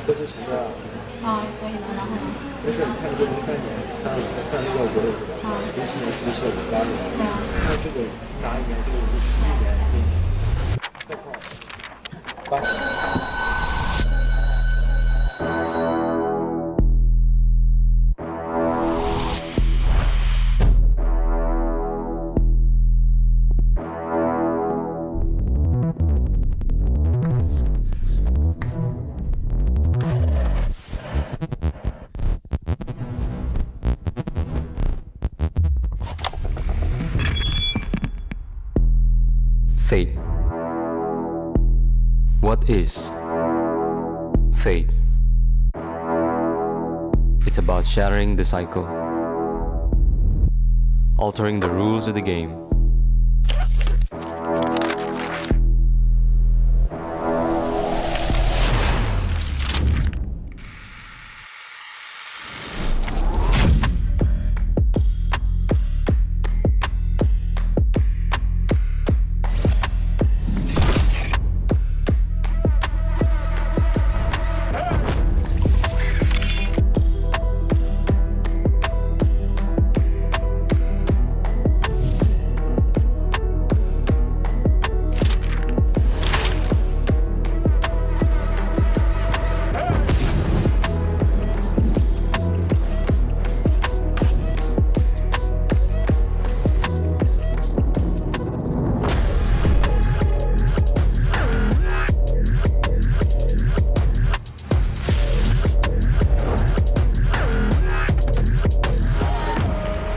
歌词成这样。所以呢，然后呢？没事，你看这个03年36个国的是吧？07年注册58年，那这个哪一年？这个51年，逗号8。Fate. What is fate? It's about shattering the cycle, altering the rules of the game.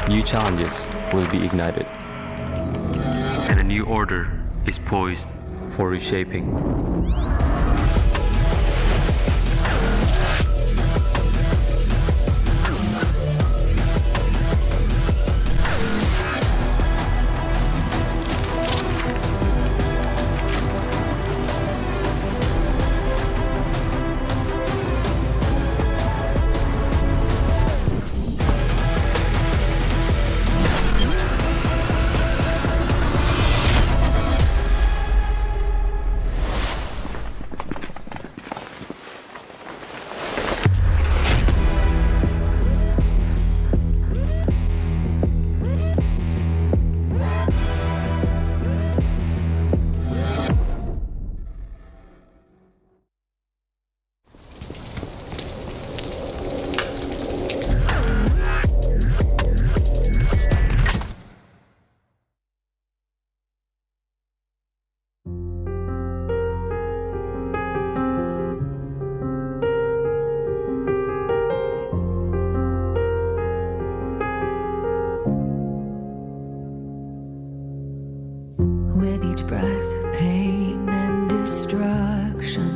New challenges will be ignited, and a new order is poised for reshaping. With each breath, pain and destruction,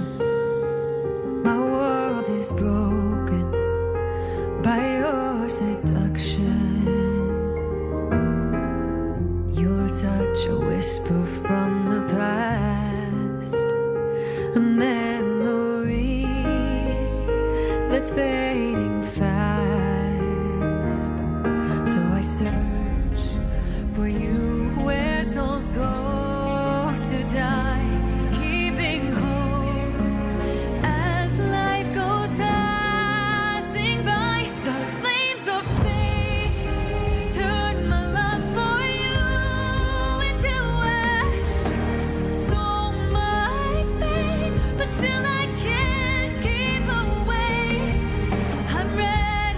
my world is broken by your seduction. Your touch, a whisper from the past, a memory that's fading fast. So I search for you where souls go to die, keeping hope as life goes passing by. The flames of fate turn my love for you into ash. So much pain, but still I can't keep away. I'm ready.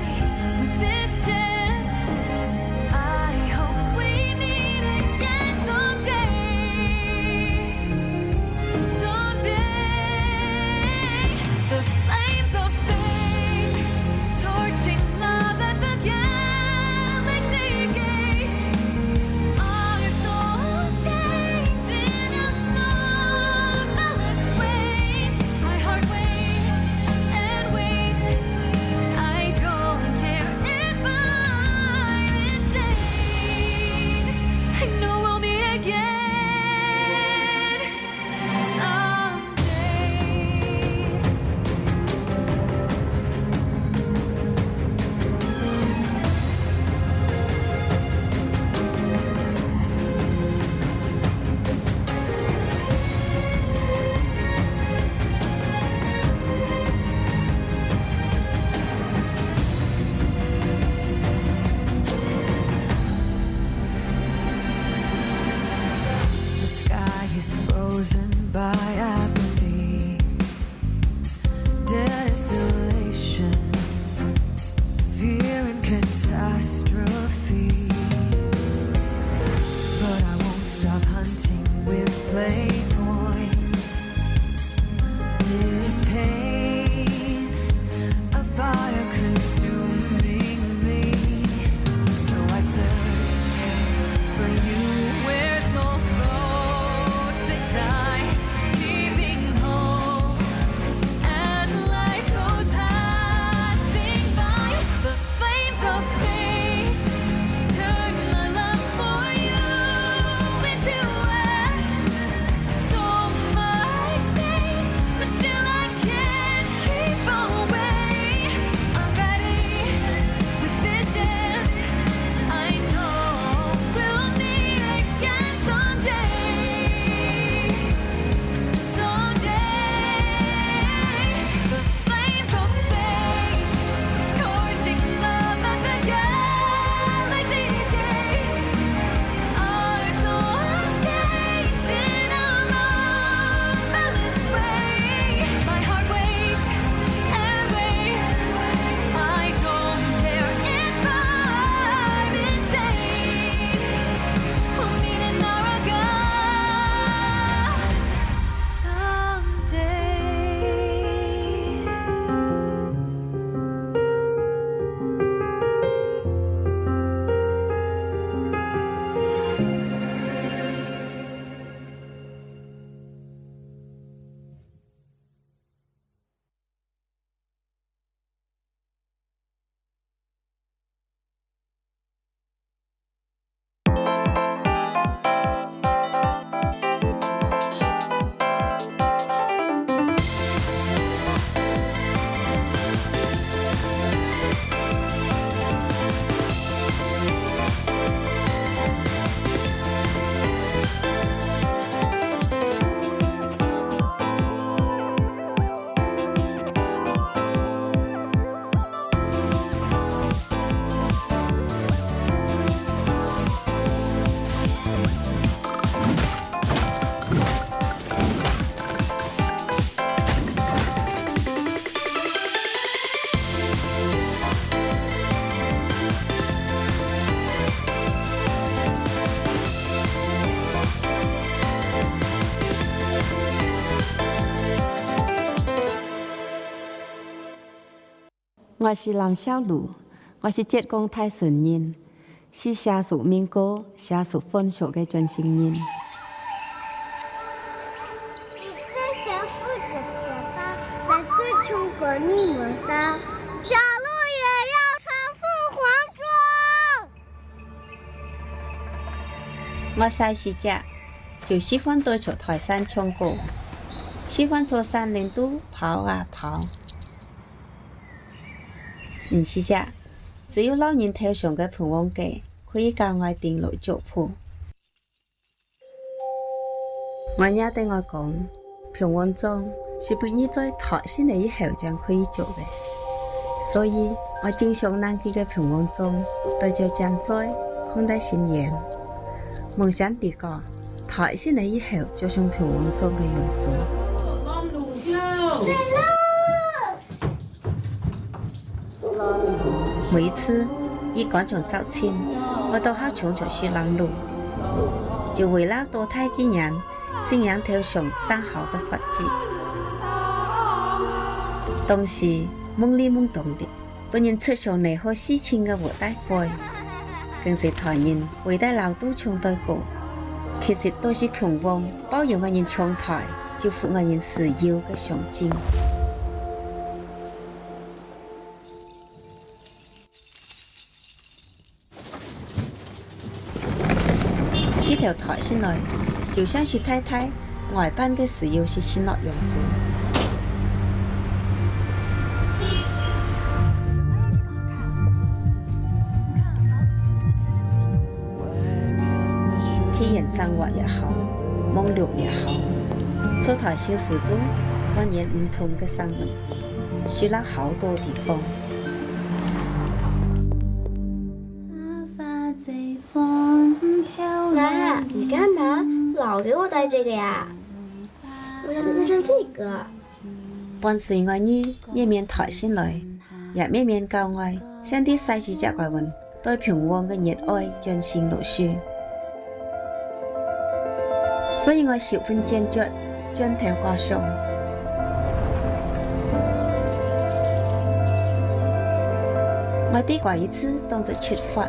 我是林小璐，我是浙江泰顺人，是写属民歌、写属分手的专心人。在小富的嘴巴，在最穷的你们上，小鹿也要穿凤凰装。我细时只就喜欢对着台山唱歌，喜欢坐山林都跑啊跑。唔是只，只有老人头上嘅盘王記可以教我定路腳譜。我爺對我講，平王裝是不你在台先嚟以後將可以做嘅，所以我經常拿佢嘅平王裝對着將在看待新言。夢想地個台先嚟以後就像平王裝嘅樣子。每一次以趕場走遷，我都好衝着去攔路，就為了多睇幾人信仰頭上生好嘅佛跡。當時懵裡懵懂的，本人出上嚟好事情嘅活大會，更是台人為得老都唱對歌，其實都是平王包容我人唱台，就符我人自由嘅象徵。這條台先來，就像是太太外班嘅時候是先落樣子。體驗生活也好，網絡也好，出台小時都當然唔同嘅生活，去了好多地方。妈，你干嘛老给我带这个呀？我想再唱这个。伴隨我女面面台先來，也面面教我像啲細時隻怪運對平王嘅熱愛將先落書，所以我十分堅決將頭歌上。我啲過一次當作出發。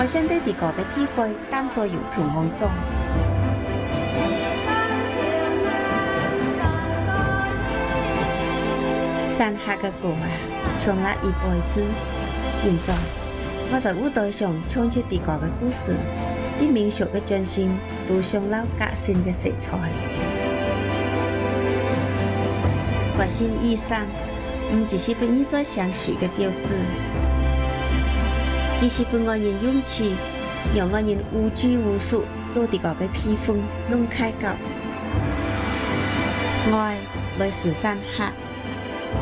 我想對地個嘅體會當作有平王裝。山下嘅歌啊，唱了一輩子。現在我在舞台上唱出地個嘅故事，啲民俗嘅轉型都上了革新嘅色彩。革新意義上，唔只是俾你在相處嘅標誌。而是俾我人勇氣，讓我人無拘無束做啲個嘅披風弄開腳。愛來自山下，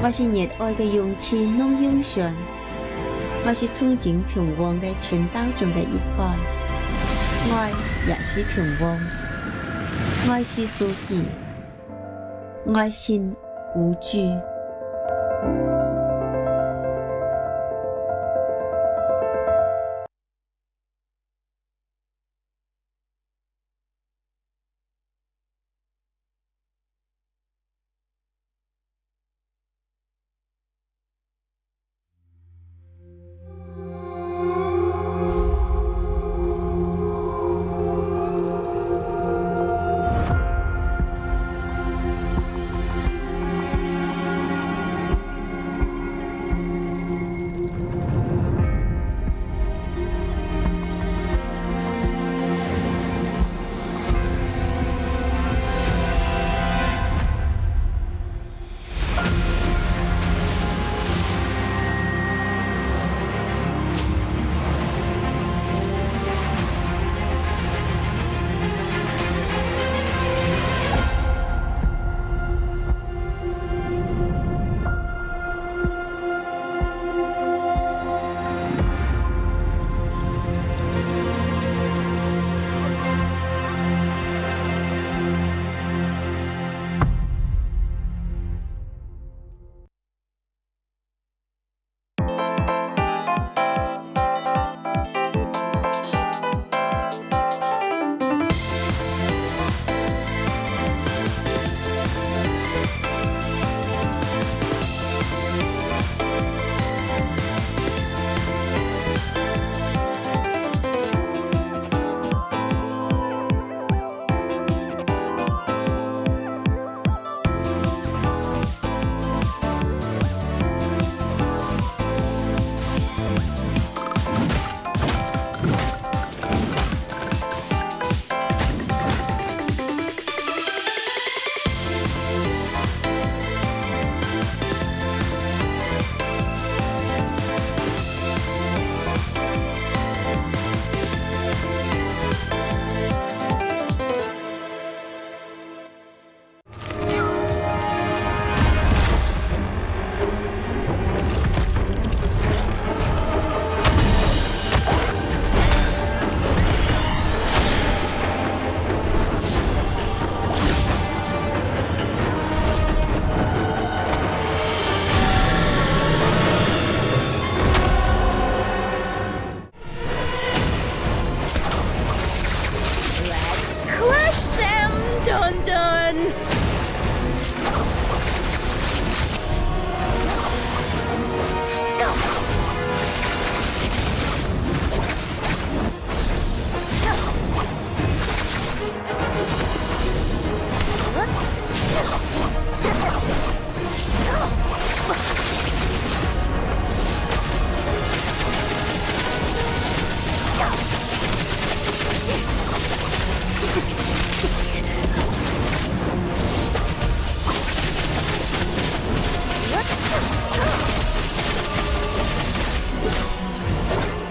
我是熱愛嘅勇氣弄英雄，我是憧憬平王嘅傳道中嘅一環。愛也是平王，愛是書記，愛心無懼。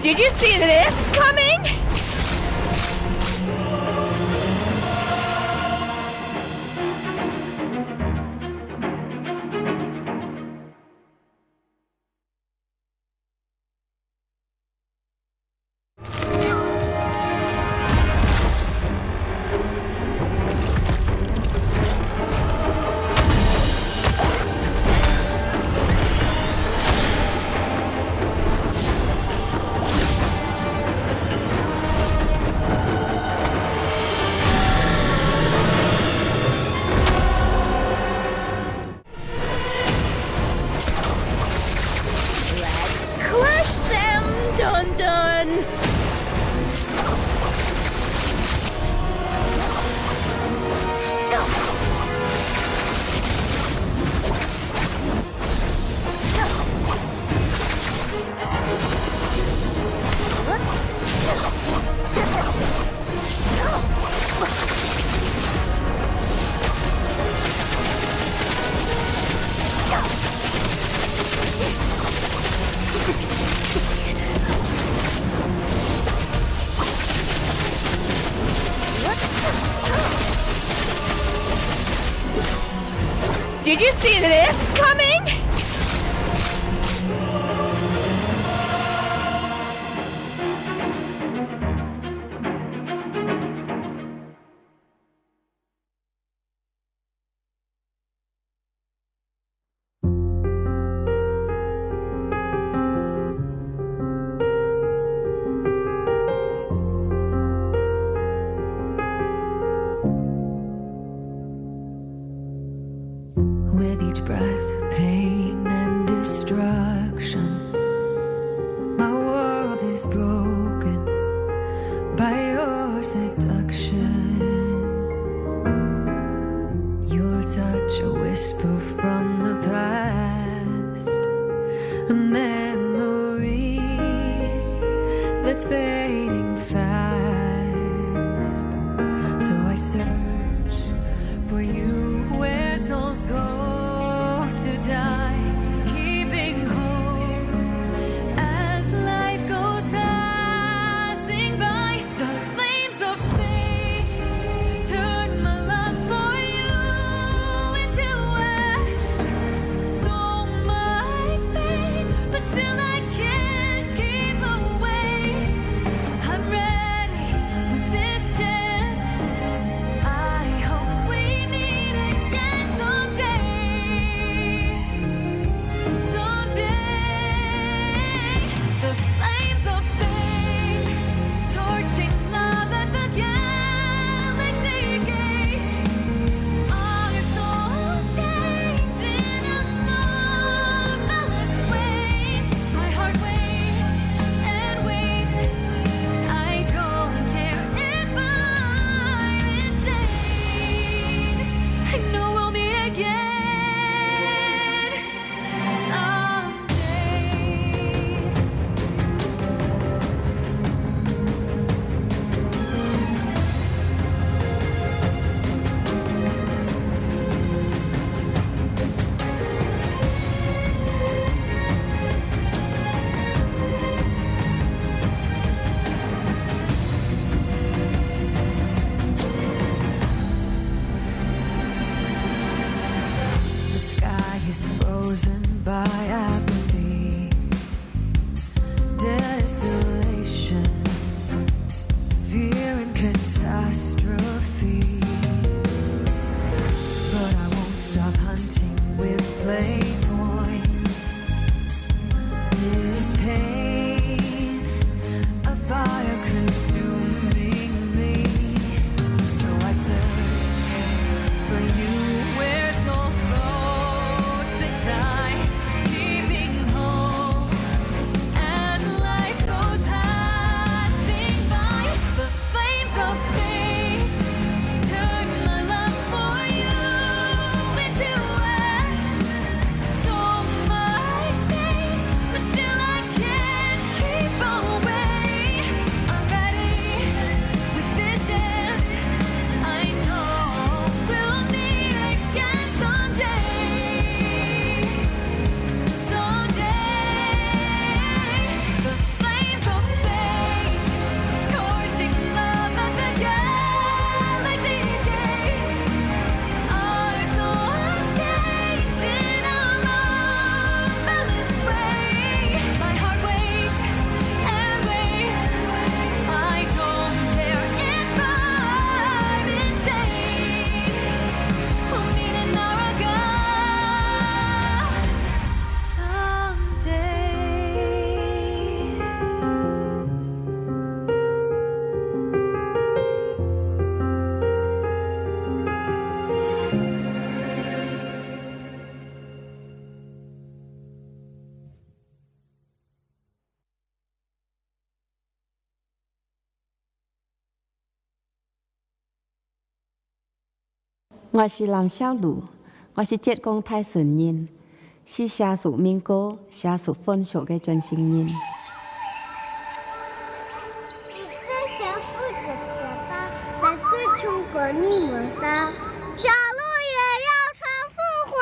Did you see this coming? Did you see this coming? With each breath, pain and destruction, my world is broken by your seduction. Your touch, a whisper from the past, a memory that's fading fast. So I search for you where souls go to die, keeping hope as life goes passing by. The flames of fate turn my love for you into ash. So much pain, but still I can't keep away. I'm ready with this chance. I hope we meet again someday. Someday, the flames of fate torching love at the galaxy's gate. Our souls change in a marvelous way. My heart waits and waits. I don't care if I'm insane. I know we'll meet again someday. The sky is frozen by apathy, desolation, fear and catastrophe. But I won't stop hunting with play points. This pain, a fire consuming me. So I search for you where souls go to die, keeping 我是林小璐，我是浙江泰顺人，是下属民歌、下属分享的专心人。这小富的嘴巴，在最穷国你们上，小鹿也要穿凤凰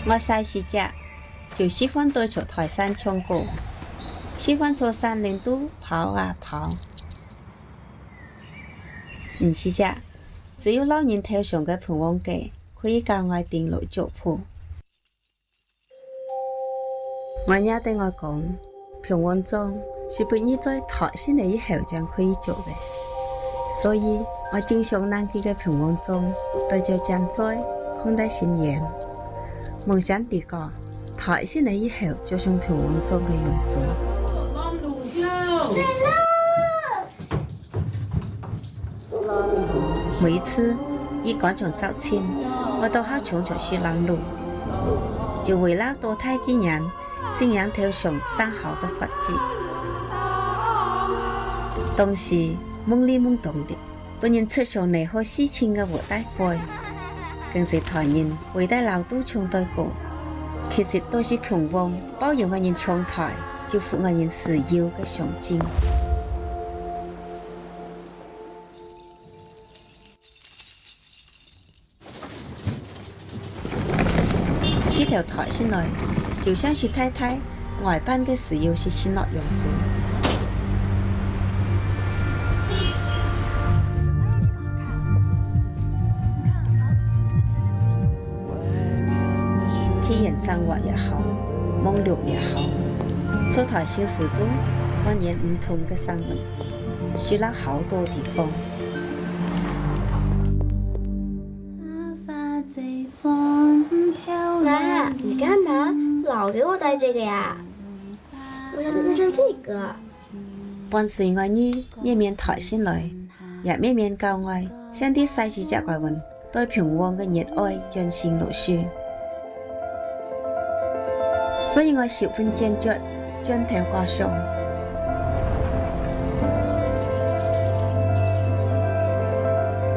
装。我细时只就喜欢对着台山唱歌，喜欢坐山林都跑啊跑。唔是只，只有老人头上嘅盘王記可以教我定路腳步。我也對我講，平王裝是不你在台先嚟以後將可以做嘅，所以我經常拿佢嘅平王裝對着將在看待新嘢。夢想地個台先嚟以後就像平王裝嘅樣子。每一次一趕上早前，我都好衝着去讓路，就為了多睇幾人信仰頭上生好的法子。當時懵裡懵懂的，本人出上嚟好事情嘅活大會，更是台人為得老都唱對歌，其實都是平王包容我人唱台，就符我人需要嘅象徵。這條台先來，就像是太太外班嘅時候是先落樣子。體驗生活也好，網絡也好，出台小時都當然唔同嘅生活，去了好多地方。妈，你干嘛老给我带这个呀？我要带上这个。伴隨我女面面台先來，也面面教我像啲細時隻怪運對平王嘅熱愛盡顯露出，所以我十分堅決將頭歌上。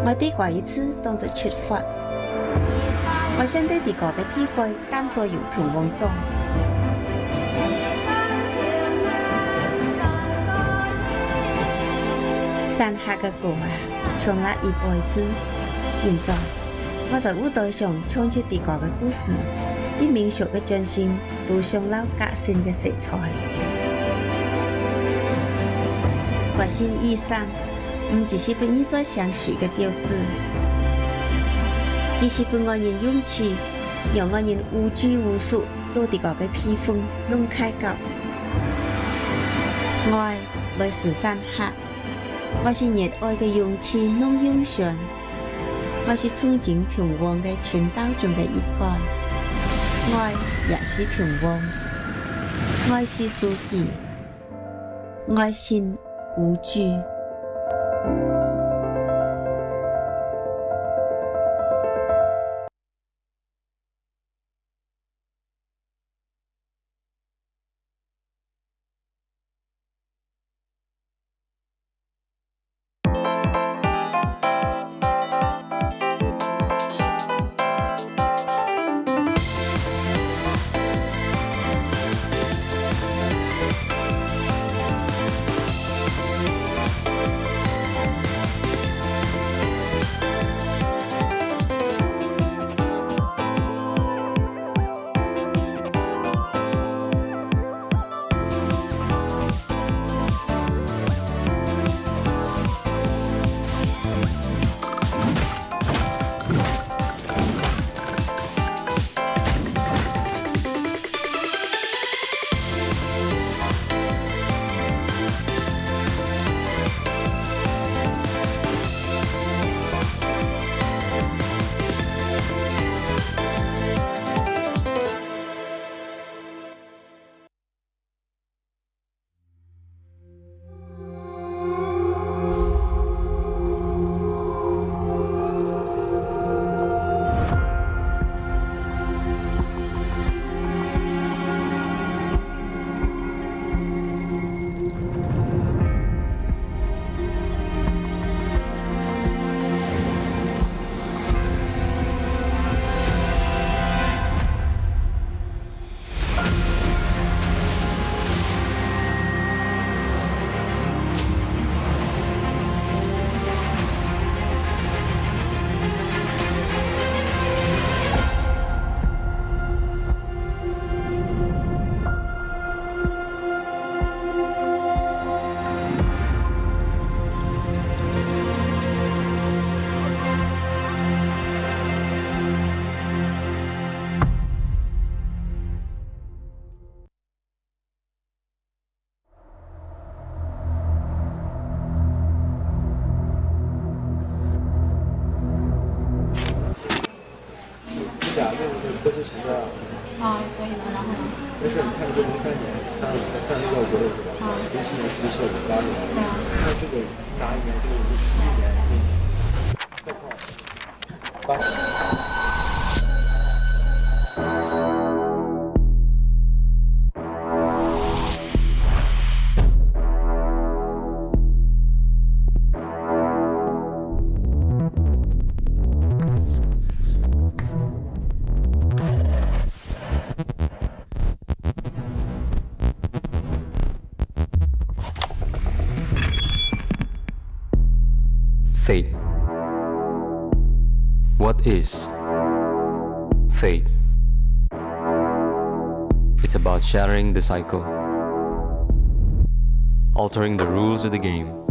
我啲過一次當作出發。我想對地個嘅體會當作有平王裝。山下嘅歌啊，唱了一輩子。現在我在舞台上唱出地個嘅故事，啲民俗嘅進行都上了革新嘅色彩。革新衣裳唔只是俾你在相處嘅標誌。佢是俾我人勇氣，讓我人無拘無束做啲個嘅披風弄開角。愛來自山下，我是熱愛嘅勇氣弄勇上，我是憧憬平王嘅傳道中嘅一個。愛也是平王，愛是書記，愛心無懼。假用这个歌词前调。所以呢，然后呢？没事，你看这个03年、32年、5六是吧？07年、17年、58年。那这个哪一年？这个51年，概况8。Fate. What is fate? It's about shattering the cycle, altering the rules of the game.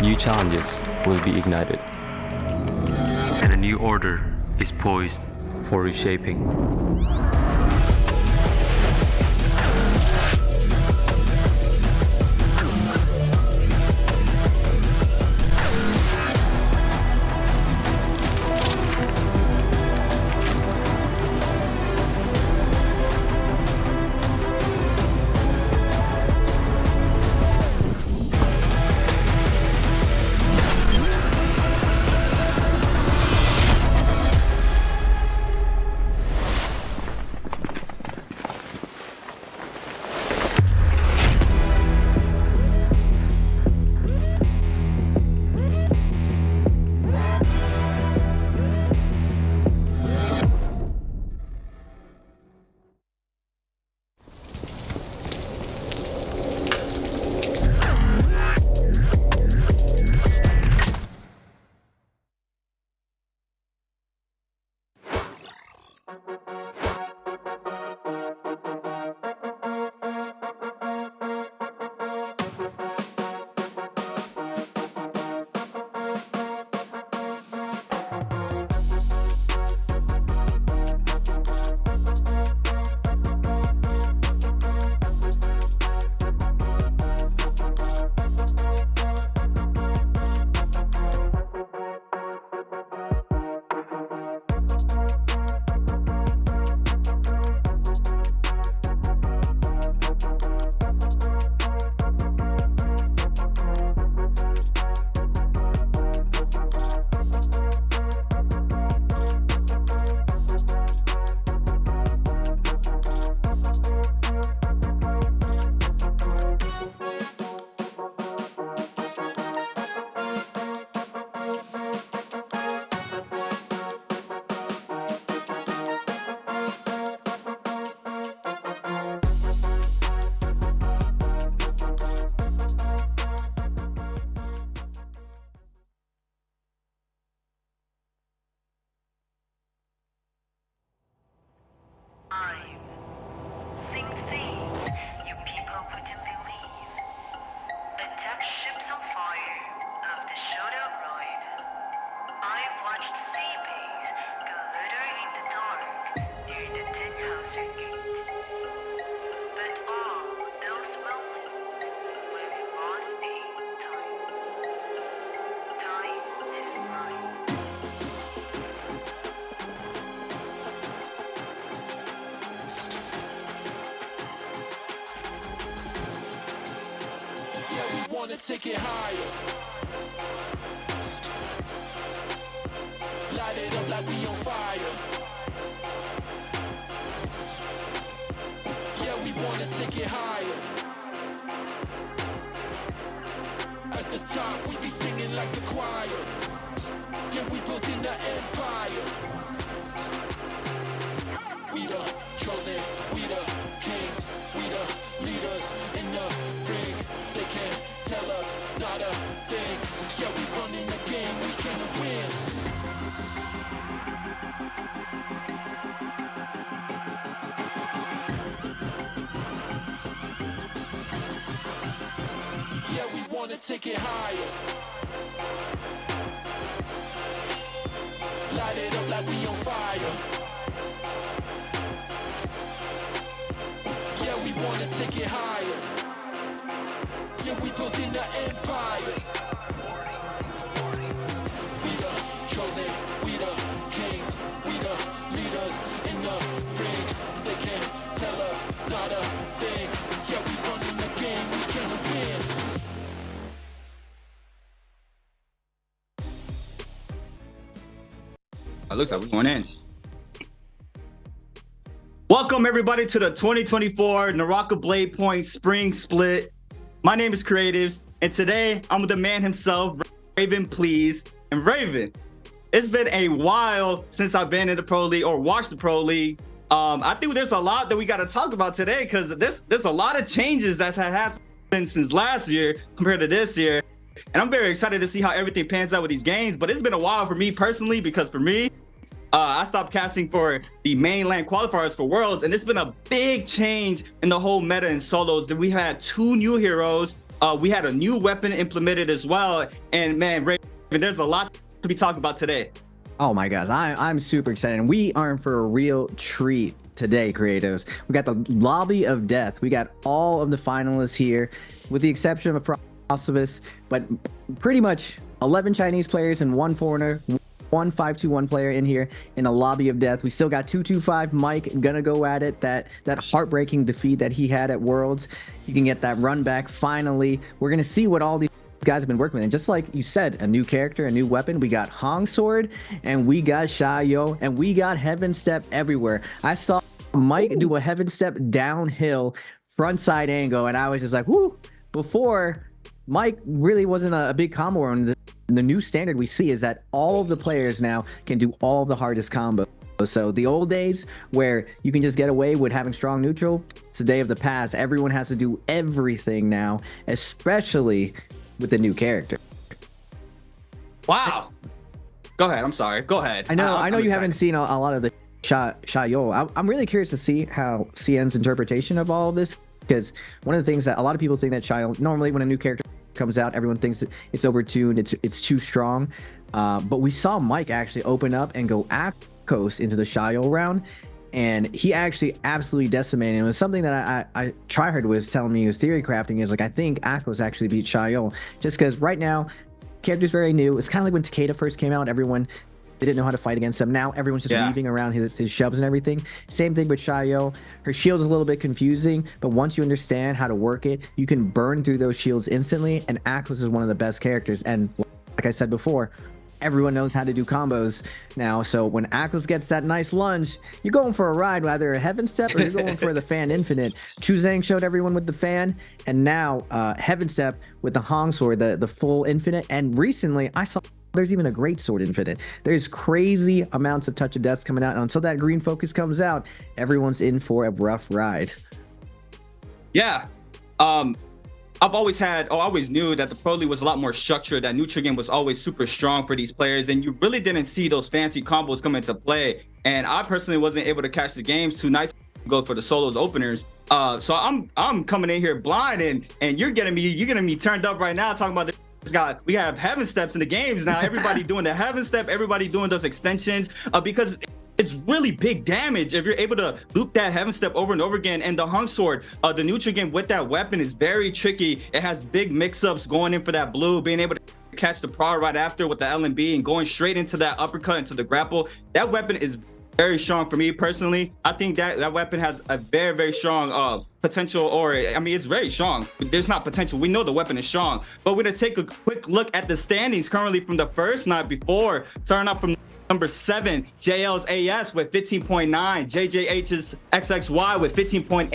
New challenges will be ignited, and a new order is poised for reshaping. Wanna take it higher. Light it up like we on fire. Yeah, wanna take it higher. At the top, we be singing like the choir. Yeah, we built in the empire. We the chosen, we the kings, we the leaders in the ring. They can't tell us not a thing. Yeah, we running the game, we can win. Yeah, we wanna take it higher. Light it up like we on fire. Yeah, we wanna take it higher. Yeah, we built in the empire. We the chosen, we the kings, we the leaders in the ring. They can't tell us not a thing. Yeah, we running the game, we can win. It looks like we're going in. Welcome everybody to the 2024 NARAKA BLADEPOINT Spring Split. My name is Creatives, and today I'm with the man himself, Raven Please. And Raven, it's been a while since I've been in the Pro League or watched the Pro League. I think there's a lot that we got to talk about today because there's a lot of changes that has happened since last year compared to this year. And I'm very excited to see how everything pans out with these games. But it's been a while for me personally, because for me, I stopped casting for the mainland qualifiers for Worlds, and it's been a big change in the whole meta in solos. That we had 2 new heroes, we had a new weapon implemented as well, and man, Raven, there's a lot to be talking about today. Oh my gosh, I'm super excited, and we are in for a real treat today, Creatives. We got the Lobby of Death. We got all of the finalists here, with the exception of Frostivus, but pretty much 11 Chinese players and 1 foreigner. 1 5-2-1 player in here in a Lobby of Death. We still got 225 Mike gonna go at it. That heartbreaking defeat that he had at Worlds. You can get that run back finally. We're gonna see what all these guys have been working with, and just like you said, a new character, a new weapon. We got Hong Sword, and we got Xiaoyo, and we got Heaven Step everywhere. I saw Mike do a Heaven Step downhill front side angle, and I was just like, whoo. Before, Mike really wasn't a big combo on the new standard we see is that all of the players now can do all of the hardest combos. So the old days where you can just get away with having strong neutral, it's a day of the past. Everyone has to do everything now, especially with the new character. Wow. Go ahead. I'm sorry. Go ahead. I know you excited. haven't seen a lot of the Xiaoyo. I'm really curious to see how CN's interpretation of all of this, because one of the things that a lot of people think that Xiaoyo, normally when a new character comes out, everyone thinks that it's overtuned, it's too strong, but we saw Mike actually open up and go Akos into the Xiaoyo round, and he actually absolutely decimated. It was something that I Tryhard was telling me he was theory crafting, is like, I think Akos actually beat Xiaoyo, just because right now character's very new. It's kind of like when Takeda first came out, everyone they didn't know how to fight against him. Now everyone's just weaving around his shoves and everything. Same thing with Xiaoyo. Her shield is a little bit confusing, but once you understand how to work it, you can burn through those shields instantly, and Akos is one of the best characters. And like I said before, everyone knows how to do combos now. So when Akos gets that nice lunge, you're going for a ride, either a Heaven Step or you're going for the Fan Infinite. Chu Zhang showed everyone with the Fan, and now Heaven Step with the Hong Sword, the full Infinite. And recently I saw there's even a Great Sword Infinite. There's crazy amounts of Touch of Deaths coming out, and until that green focus comes out, everyone's in for a rough ride. Yeah. I always knew that the Pro League was a lot more structured, that neutral game was always super strong for these players, and you really didn't see those fancy combos come into play. And I personally wasn't able to catch the games too nice to go for the solos openers. So I'm coming in here blind, and you're getting me turned up right now talking about this guy. We have Heaven Steps in the games now. Everybody doing the Heaven Step, everybody doing those extensions, because it's really big damage if you're able to loop that Heaven Step over and over again. And the Hung Sword, the neutral game with that weapon is very tricky. It has big mix-ups going in for that blue, being able to catch the Prod right after with the LMB and going straight into that uppercut, into the grapple. That weapon is very strong for me personally. I think that weapon has a very, very strong potential, or I mean, it's very strong. There's not potential. We know the weapon is strong, but we're gonna take a quick look at the standings currently from the first night before, starting up from Number 7, JL's AS with 15.9, JJH's XXY with 15.8,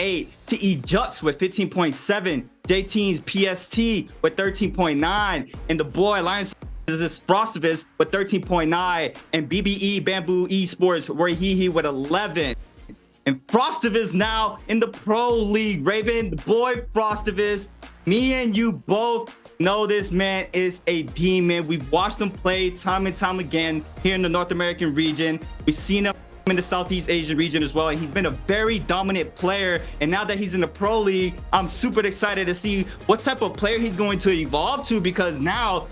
TE Jux with 15.7, JT's PST with 13.9, and the boy Lions is Frostivus with 13.9, and BBE Bamboo Esports Rohihi with 11. And Frostivus now in the Pro League. Raven, the boy Frostivus, me and you both know this man is a demon. We've watched him play time and time again here in the North American region. We've seen him in the Southeast Asian region as well, and he's been a very dominant player. And now that he's in the Pro League, I'm super excited to see what type of player he's going to evolve to, because now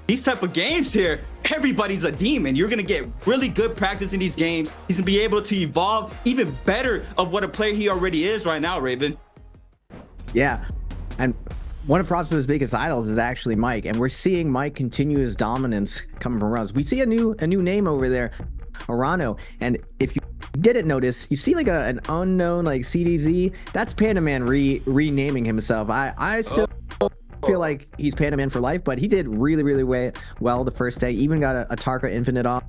these type of games here, everybody's a demon. You're gonna get really good practice in these games. He's gonna be able to evolve even better of what a player he already is right now, Raven. Yeah, and one of Frost's biggest idols is actually Mike, and we're seeing Mike continue his dominance coming from runs. We see a new name over there, Arano, and if you didn't notice, you see like an unknown like CDZ. That's Panda Man renaming himself. I still feel like he's Panda Man for life, but he did really well the first day. Even got a Tarka Infinite off,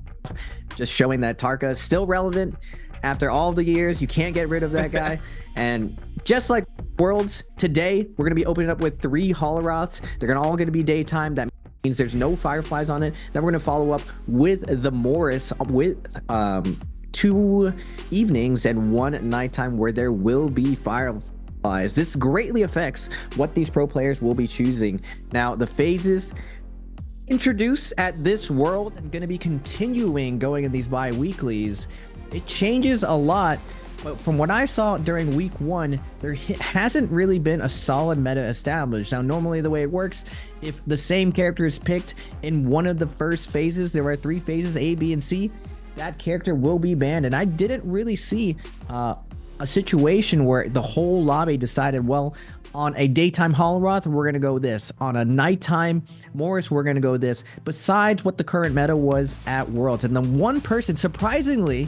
just showing that Tarka is still relevant after all the years. You can't get rid of that guy. And just like Worlds, today we're going to be opening up with 3 Holoroths. They're all going to be daytime. That means there's no Fireflies on it. Then we're going to follow up with the Morris with 2 evenings and 1 nighttime where there will be Fireflies. This greatly affects what these pro players will be choosing. Now, the phases introduced at this World and going to be continuing going in these bi-weeklies. It changes a lot, but from what I saw during week 1, there hasn't really been a solid meta established. Now, normally the way it works, if the same character is picked in one of the first phases, there are 3 phases, A, B, and C, that character will be banned. And I didn't really see a situation where the whole lobby decided, well, on a daytime Holoroth, we're going to go this. On a nighttime Morris, we're going to go this. Besides what the current meta was at Worlds. And the one person, surprisingly,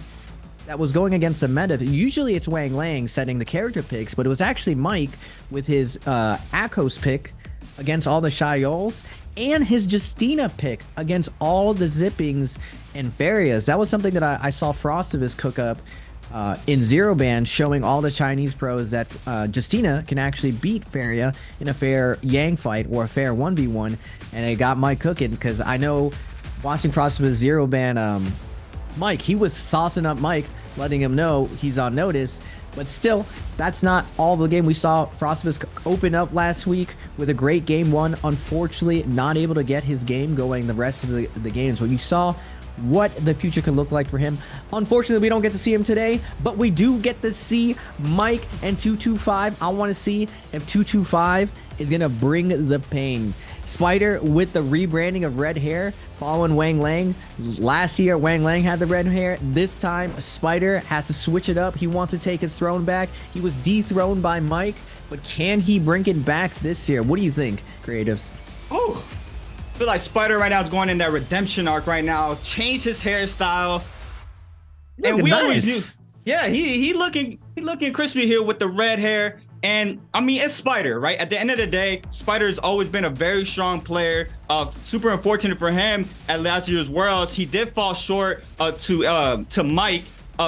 that was going against the meta, usually it's Wang Lang setting the character picks, but it was actually Mike with his Akos pick against all the Shyols and his Justina pick against all the Zippings and Farias. That was something that I saw Frostivus cook up in Zero Band, showing all the Chinese pros that Justina can actually beat Faria in a fair Yang fight or a fair 1v1, and it got Mike cooking, because I know watching Frostivus Zero Band Mike, he was saucing up Mike, letting him know he's on notice. But still, that's not all the game. We saw Frostivus open up last week with a great game 1. Unfortunately, not able to get his game going the rest of the games. When you saw what the future could look like for him. Unfortunately, we don't get to see him today, but we do get to see Mike and 225. I want to see if 225 is going to bring the pain. Spider with the rebranding of red hair following Wang Lang. Last year, Wang Lang had the red hair. This time, Spider has to switch it up. He wants to take his throne back. He was dethroned by Mike, but can he bring it back this year? What do you think, creatives? Oh, I feel like Spider right now is going in that redemption arc right now. Changed his hairstyle, and we always knew. Yeah, he looking crispy here with the red hair. And I mean, it's Spider, right? At the end of the day, Spider has always been a very strong player. Super unfortunate for him at last year's Worlds. He did fall short to Mike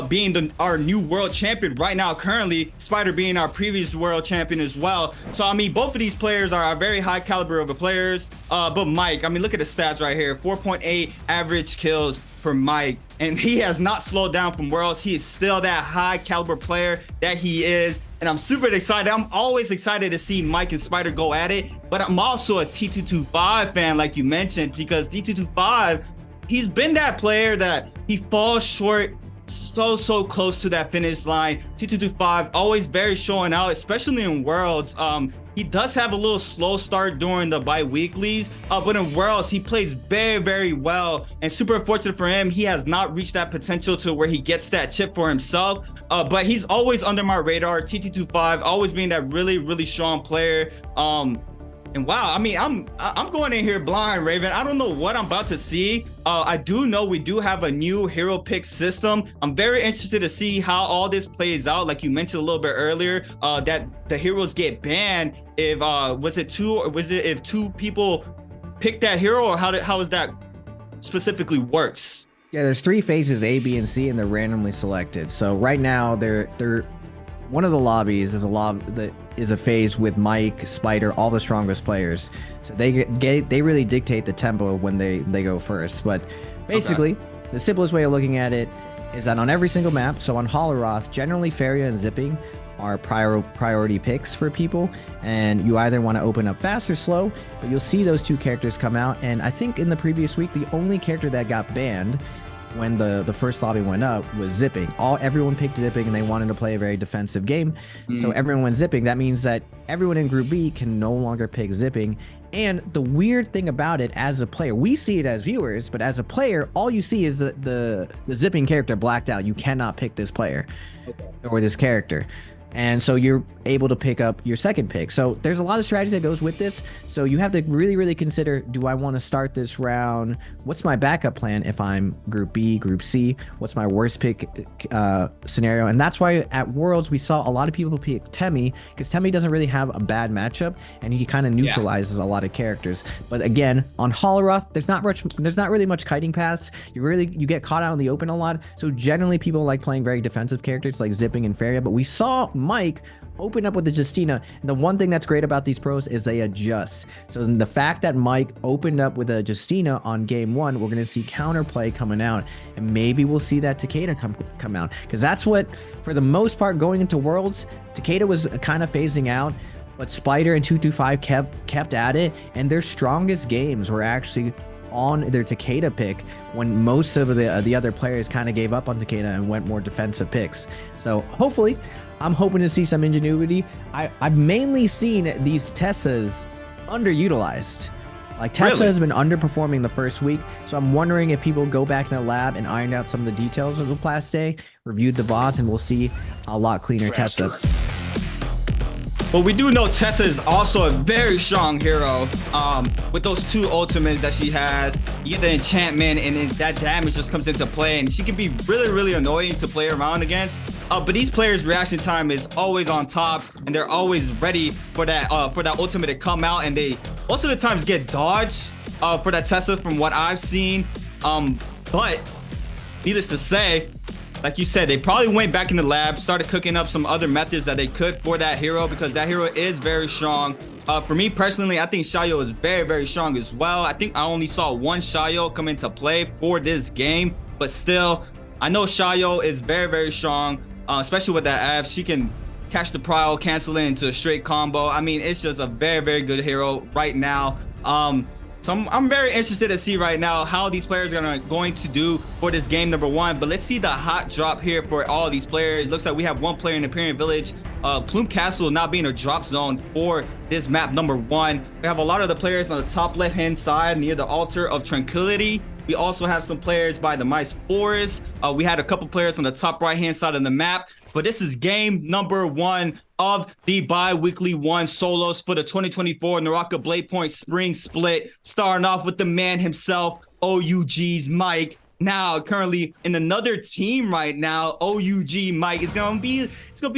being our new world champion right now. Currently, Spider being our previous world champion as well. So I mean, both of these players are very high caliber of players. But Mike, I mean, look at the stats right here: 4.8 average kills for Mike, and he has not slowed down from Worlds. He is still that high caliber player that he is. And I'm super excited. I'm always excited to see Mike and Spider go at it. But I'm also a T225 fan, like you mentioned, because T225, he's been that player that he falls short so close to that finish line. T225 always very showing out, especially in Worlds. He does have a little slow start during the bi-weeklies, but in Worlds he plays very well, and super unfortunate for him, he has not reached that potential to where he gets that chip for himself. But he's always under my radar. T225 always being that really strong player. And wow, I mean, I'm going in here blind, Raven. I don't know what I'm about to see. I do know we do have a new hero pick system. I'm very interested to see how all this plays out. Like you mentioned a little bit earlier, that the heroes get banned if if 2 people pick that hero, or how is that specifically works? Yeah, there's 3 phases, A, B, and C, and they're randomly selected. So right now, they're one of the lobbies is a phase with Mike, Spider, all the strongest players. So they really dictate the tempo when they go first. But basically, the simplest way of looking at it is that on every single map, so on Holoroth, generally Feria and Zipping are priority picks for people, and you either want to open up fast or slow, but you'll see those 2 characters come out. And I think in the previous week, the only character that got banned when the first lobby went up was Zipping. Everyone picked Zipping, and they wanted to play a very defensive game. So everyone went Zipping. That means that everyone in Group B can no longer pick Zipping. And the weird thing about it, as a player, we see it as viewers, but as a player, all you see is the Zipping character blacked out. You cannot pick this player or this character. And so you're able to pick up your second pick. So there's a lot of strategy that goes with this. So you have to really, really consider, do I want to start this round? What's my backup plan if I'm Group B, Group C? What's my worst pick scenario? And that's why at Worlds, we saw a lot of people pick Temmie, because Temmie doesn't really have a bad matchup, and he kind of neutralizes a lot of characters. But again, on Holoroth, there's not really much kiting paths. You get caught out in the open a lot. So generally, people like playing very defensive characters like Zipping and Feria. But we saw Mike open up with the Justina, and the one thing that's great about these pros is they adjust. So the fact that Mike opened up with a Justina on game 1, we're going to see counterplay coming out, and maybe we'll see that Takeda come out, because that's what, for the most part, going into Worlds, Takeda was kind of phasing out, but Spider and 225 kept at it, and their strongest games were actually on their Takeda pick when most of the other players kind of gave up on Takeda and went more defensive picks. So hopefully, I'm hoping to see some ingenuity. I've mainly seen these Tessas underutilized. Like Tessa has been underperforming the first week, so I'm wondering if people go back in the lab and ironed out some of the details of the last day, reviewed the VODs, and we'll see a lot cleaner Tessa. But we do know Tessa is also a very strong hero. With those 2 ultimates that she has, you get the enchantment, and then that damage just comes into play, and she can be really, really annoying to play around against. But these players' reaction time is always on top, and they're always ready for that ultimate to come out, and they most of the times get dodged for that Tessa from what I've seen. But needless to say, like you said, they probably went back in the lab, started cooking up some other methods that they could for that hero, because that hero is very strong. For me personally, I think Xiaoyu is very, very strong as well. I think I only saw 1 Xiaoyu come into play for this game, but still, I know Xiaoyu is very, very strong, especially with that F. She can catch the prio, cancel it into a straight combo. I mean, it's just a very, very good hero right now. So I'm very interested to see right now how these players are going to do for this game number 1. But let's see the hot drop here for all these players. It looks like we have 1 player in Imperial Village. Plume Castle not being a drop zone for this map number 1. We have a lot of the players on the top left-hand side near the Altar of Tranquility. We also have some players by the Mice Forest. We had a couple players on the top right-hand side of the map. But this is game number 1 of the bi-weekly 1 solos for the 2024 NARAKA BLADEPOINT Spring Split. Starting off with the man himself, OUG's Mike. Now currently in another team right now, OUG Mike. It's gonna be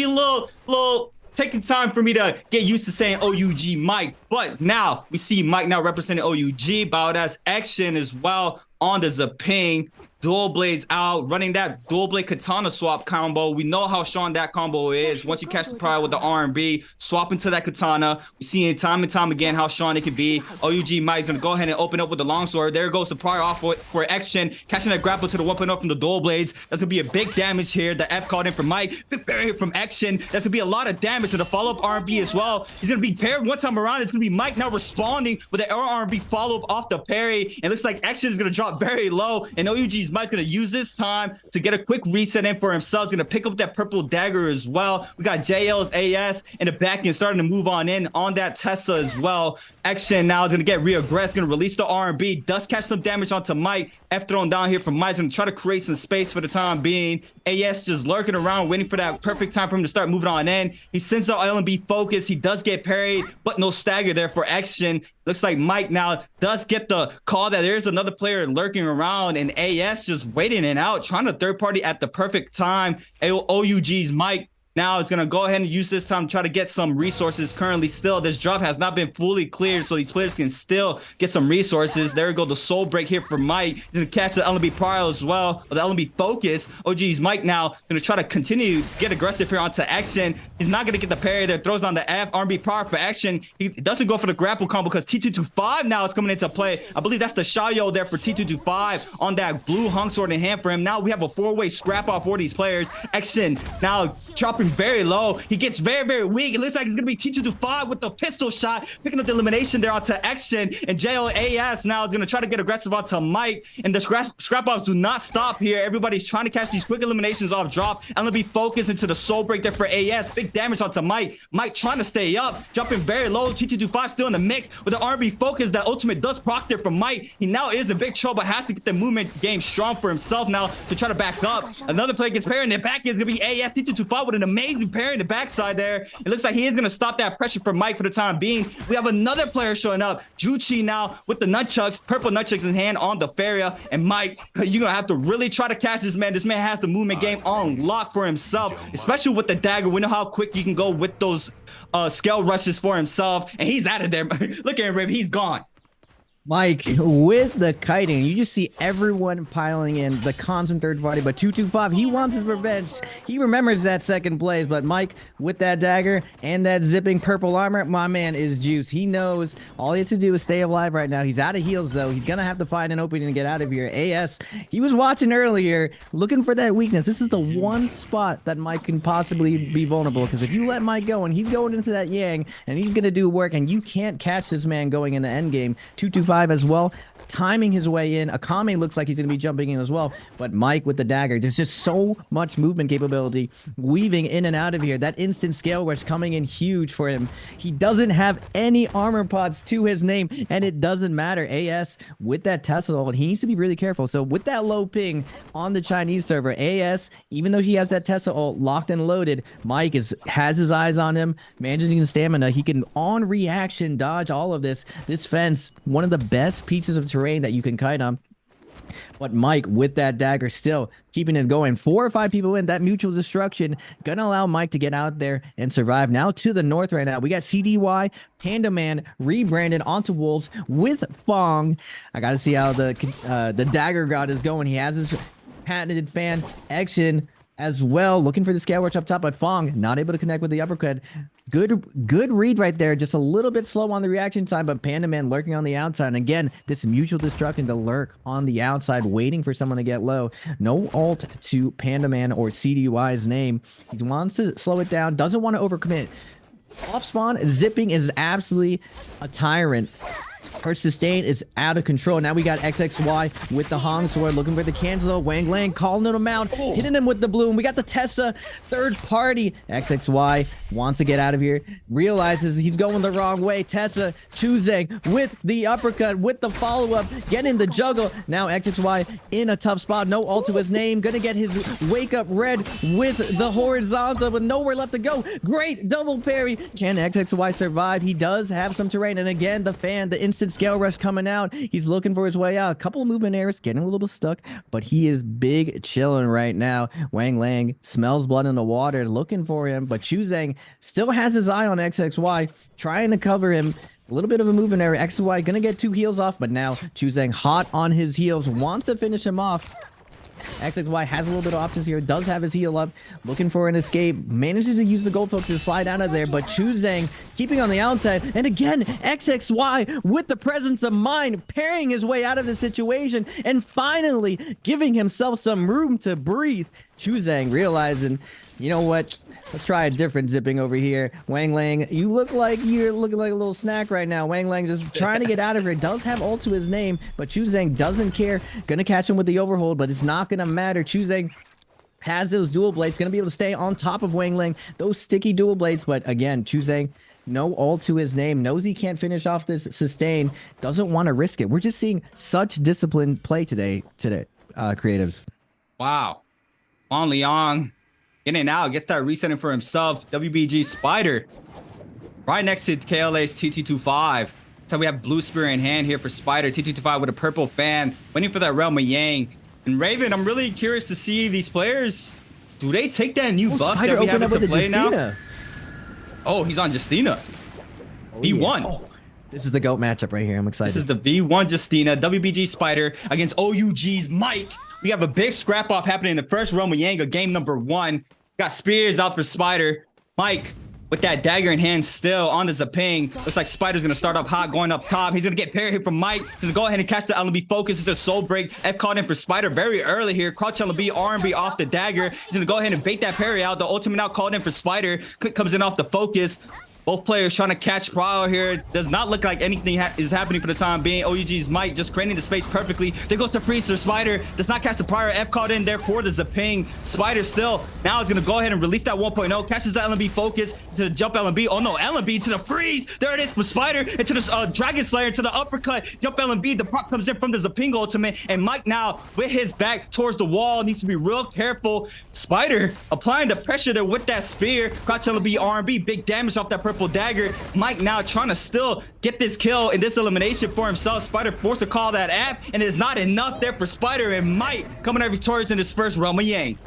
a little taking time for me to get used to saying OUG Mike. But now we see Mike now representing OUG. Badass action as well on the Zaping. Dual blades out, running that dual blade katana swap combo. We know how strong that combo is. Once you catch the prio with the R&B, swap into that katana. We see it time and time again how strong it can be. OUG Mike's gonna go ahead and open up with the longsword. There goes the prio off for action, catching that grapple to the 1.0 from the dual blades. That's gonna be a big damage here. The F called in from Mike. The barrier from action. That's gonna be a lot of damage to the follow-up R&B as well. He's gonna be paired one time around. It's gonna be Mike now responding with the R&B follow-up off the parry. And it looks like action is gonna drop very low, and OUG's Mike's gonna use this time to get a quick reset in for himself. He's gonna pick up that purple dagger as well. We got JL's AS in the back end starting to move on in on that Tessa as well. Action now is gonna get reaggressed, gonna release the R&B, does catch some damage onto Mike. F thrown down here from Mike, gonna try to create some space for the time being. AS just lurking around, waiting for that perfect time for him to start moving on in. He sends out LNB focus. He does get parried, but no stagger there for action. Looks like Mike now does get the call that there's another player lurking around, and AS just waiting and out, trying to third party at the perfect time. OUG's Mike Now it's gonna go ahead and use this time to try to get some resources. Currently still, this drop has not been fully cleared, so these players can still get some resources. There we go, the soul break here for Mike. He's gonna catch the Nbpl as well, or the Nb focus. Oh geez, Mike now gonna try to continue to get aggressive here onto action. He's not gonna get the parry there, throws on the F, Nbpl for action. He doesn't go for the grapple combo because T225 now is coming into play. I believe that's the Xiaoyo there for T225 on that blue hung sword in hand for him. Now we have a 4-way scrap off for these players. Action now chopping very low. He gets very, very weak. It looks like it's gonna be T225 with the pistol shot, picking up the elimination there onto action. And JOAS now is gonna try to get aggressive onto Mike. And the scrap offs do not stop here. Everybody's trying to catch these quick eliminations off drop. And be focused into the soul break there for AS. Big damage onto Mike. Mike trying to stay up, jumping very low. T225 still in the mix with the R&B focus. That ultimate does proc there from Mike. He now is in big trouble, has to get the movement game strong for himself now to try to back up. Another player gets parried in the back is gonna be AS. T225 with an amazing parry in the backside there. It looks like he is gonna stop that pressure for Mike for the time being. We have another player showing up, Juchi now with the nunchucks, purple nunchucks in hand on the Faria. And Mike, you're gonna have to really try to catch this man. This man has the movement game on lock for himself, especially with the dagger. We know how quick you can go with those scale rushes for himself, and he's out of there. Look at him, Rip, he's gone. Mike, with the kiting, you just see everyone piling in, the constant third party, but 225, he wants his revenge. He remembers that second place, but Mike, with that dagger and that zipping purple armor, my man is juice. He knows all he has to do is stay alive right now. He's out of heals, though. He's going to have to find an opening to get out of here. AS, he was watching earlier, looking for that weakness. This is the one spot that Mike can possibly be vulnerable, because if you let Mike go and he's going into that Yang, and he's going to do work, and you can't catch this man going in the end game, 225 as well, timing his way in. Akame looks like he's going to be jumping in as well, but Mike with the dagger, there's just so much movement capability, weaving in and out of here. That instant scale rush coming in huge for him. He doesn't have any armor pots to his name, and it doesn't matter. AS with that Tesla ult, he needs to be really careful. So with that low ping on the Chinese server, AS, even though he has that Tesla ult locked and loaded, Mike has his eyes on him, managing the stamina. He can on reaction dodge all of this. This fence, one of the best pieces of terrain that you can kite on. But Mike with that dagger still keeping it going. 4 or 5 people in, that mutual destruction gonna allow Mike to get out there and survive. Now to the north right now, we got CDY, Panda Man rebranded onto Wolves with Fong. I gotta see how the dagger god is going. He has his patented fan action as well, looking for the scale rush up top, but Fong not able to connect with the uppercut. Good read right there, just a little bit slow on the reaction time, but Panda Man lurking on the outside. And again, this mutual destruction to lurk on the outside, waiting for someone to get low. No ult to Panda Man or CDY's name. He wants to slow it down, doesn't want to overcommit. Off spawn, zipping is absolutely a tyrant. Her sustain is out of control. Now we got XXY with the Hong Sword looking for the cancel. Wang Lang calling him out, hitting him with the bloom. We got the Tessa third party. XXY wants to get out of here, realizes he's going the wrong way. Tessa choosing with the uppercut, with the follow-up, getting the juggle. Now XXY in a tough spot. No ult to his name. Gonna get his wake up red with the horizontal with nowhere left to go. Great double parry. Can XXY survive? He does have some terrain. And again, the fan, the instant scale rush coming out. He's looking for his way out. A couple of movement errors, getting a little bit stuck, but he is big chilling right now. Wang Lang smells blood in the water, looking for him, but Chu Zhang still has his eye on XXY, trying to cover him. A little bit of a movement error. XXY gonna get 2 heals off, but now Chu Zhang hot on his heels, wants to finish him off. XXY has a little bit of options here, does have his heal up, looking for an escape, manages to use the gold focus to slide out of there, but Chu Zhang keeping on the outside, and again, XXY with the presence of mind, parrying his way out of the situation, and finally giving himself some room to breathe. Chu Zhang realizing, you know what, let's try a different zipping over here. Wang Lang, you look like you're looking like a little snack right now. Wang Lang just trying to get out of here. Does have ult to his name, but Chu Zhang doesn't care. Gonna catch him with the overhold, but it's not gonna matter. Chu Zhang has those dual blades, gonna be able to stay on top of Wang Lang. Those sticky dual blades, but again, Chu Zhang, no ult to his name, knows he can't finish off this sustain, doesn't want to risk it. We're just seeing such disciplined play today, creatives. Wow. On Liang. In and out, gets that resetting for himself. WBG Spider right next to KLA's TT25. So we have blue spear in hand here for Spider. TT25 with a purple fan, waiting for that Realm of Yang. And Raven, I'm really curious to see these players Do they take that new buff Spider that we have opened up into with play the now? Justina. Oh, he's on Justina. V1. Yeah. Oh, this is the GOAT matchup right here. I'm excited. This is the V1 Justina, WBG Spider against OUG's Mike. We have a big scrap off happening in the first realm of Yang of game number 1. Got spears out for Spider. Mike with that dagger in hand still on the Zaping. Looks like Spider's gonna start up hot, going up top. He's gonna get parry here from Mike. He's gonna go ahead and catch the LB focus into the soul break. F caught in for Spider very early here. Crouch LB, R&B off the dagger. He's gonna go ahead and bait that parry out. The ultimate out called in for Spider. Click comes in off the focus. Both players trying to catch Prowl here. Does not look like anything is happening for the time being. OUG's Mike just creating the space perfectly. There goes the Freezer. Spider does not catch the prior. F caught in there for the Zaping. Spider still now is going to go ahead and release that 1.0. Catches the LMB focus to the jump LMB. Oh no, LMB to the freeze. There it is for Spider. Into the Dragon Slayer to the uppercut. Jump LMB. The proc comes in from the Zaping ultimate. And Mike now with his back towards the wall needs to be real careful. Spider applying the pressure there with that spear. Crouch LMB, R&B. Big damage off that purple dagger. Mike now trying to still get this kill in this elimination for himself. Spider forced to call that app, and it's not enough there for Spider, and Mike coming out victorious in his first realm of Yang.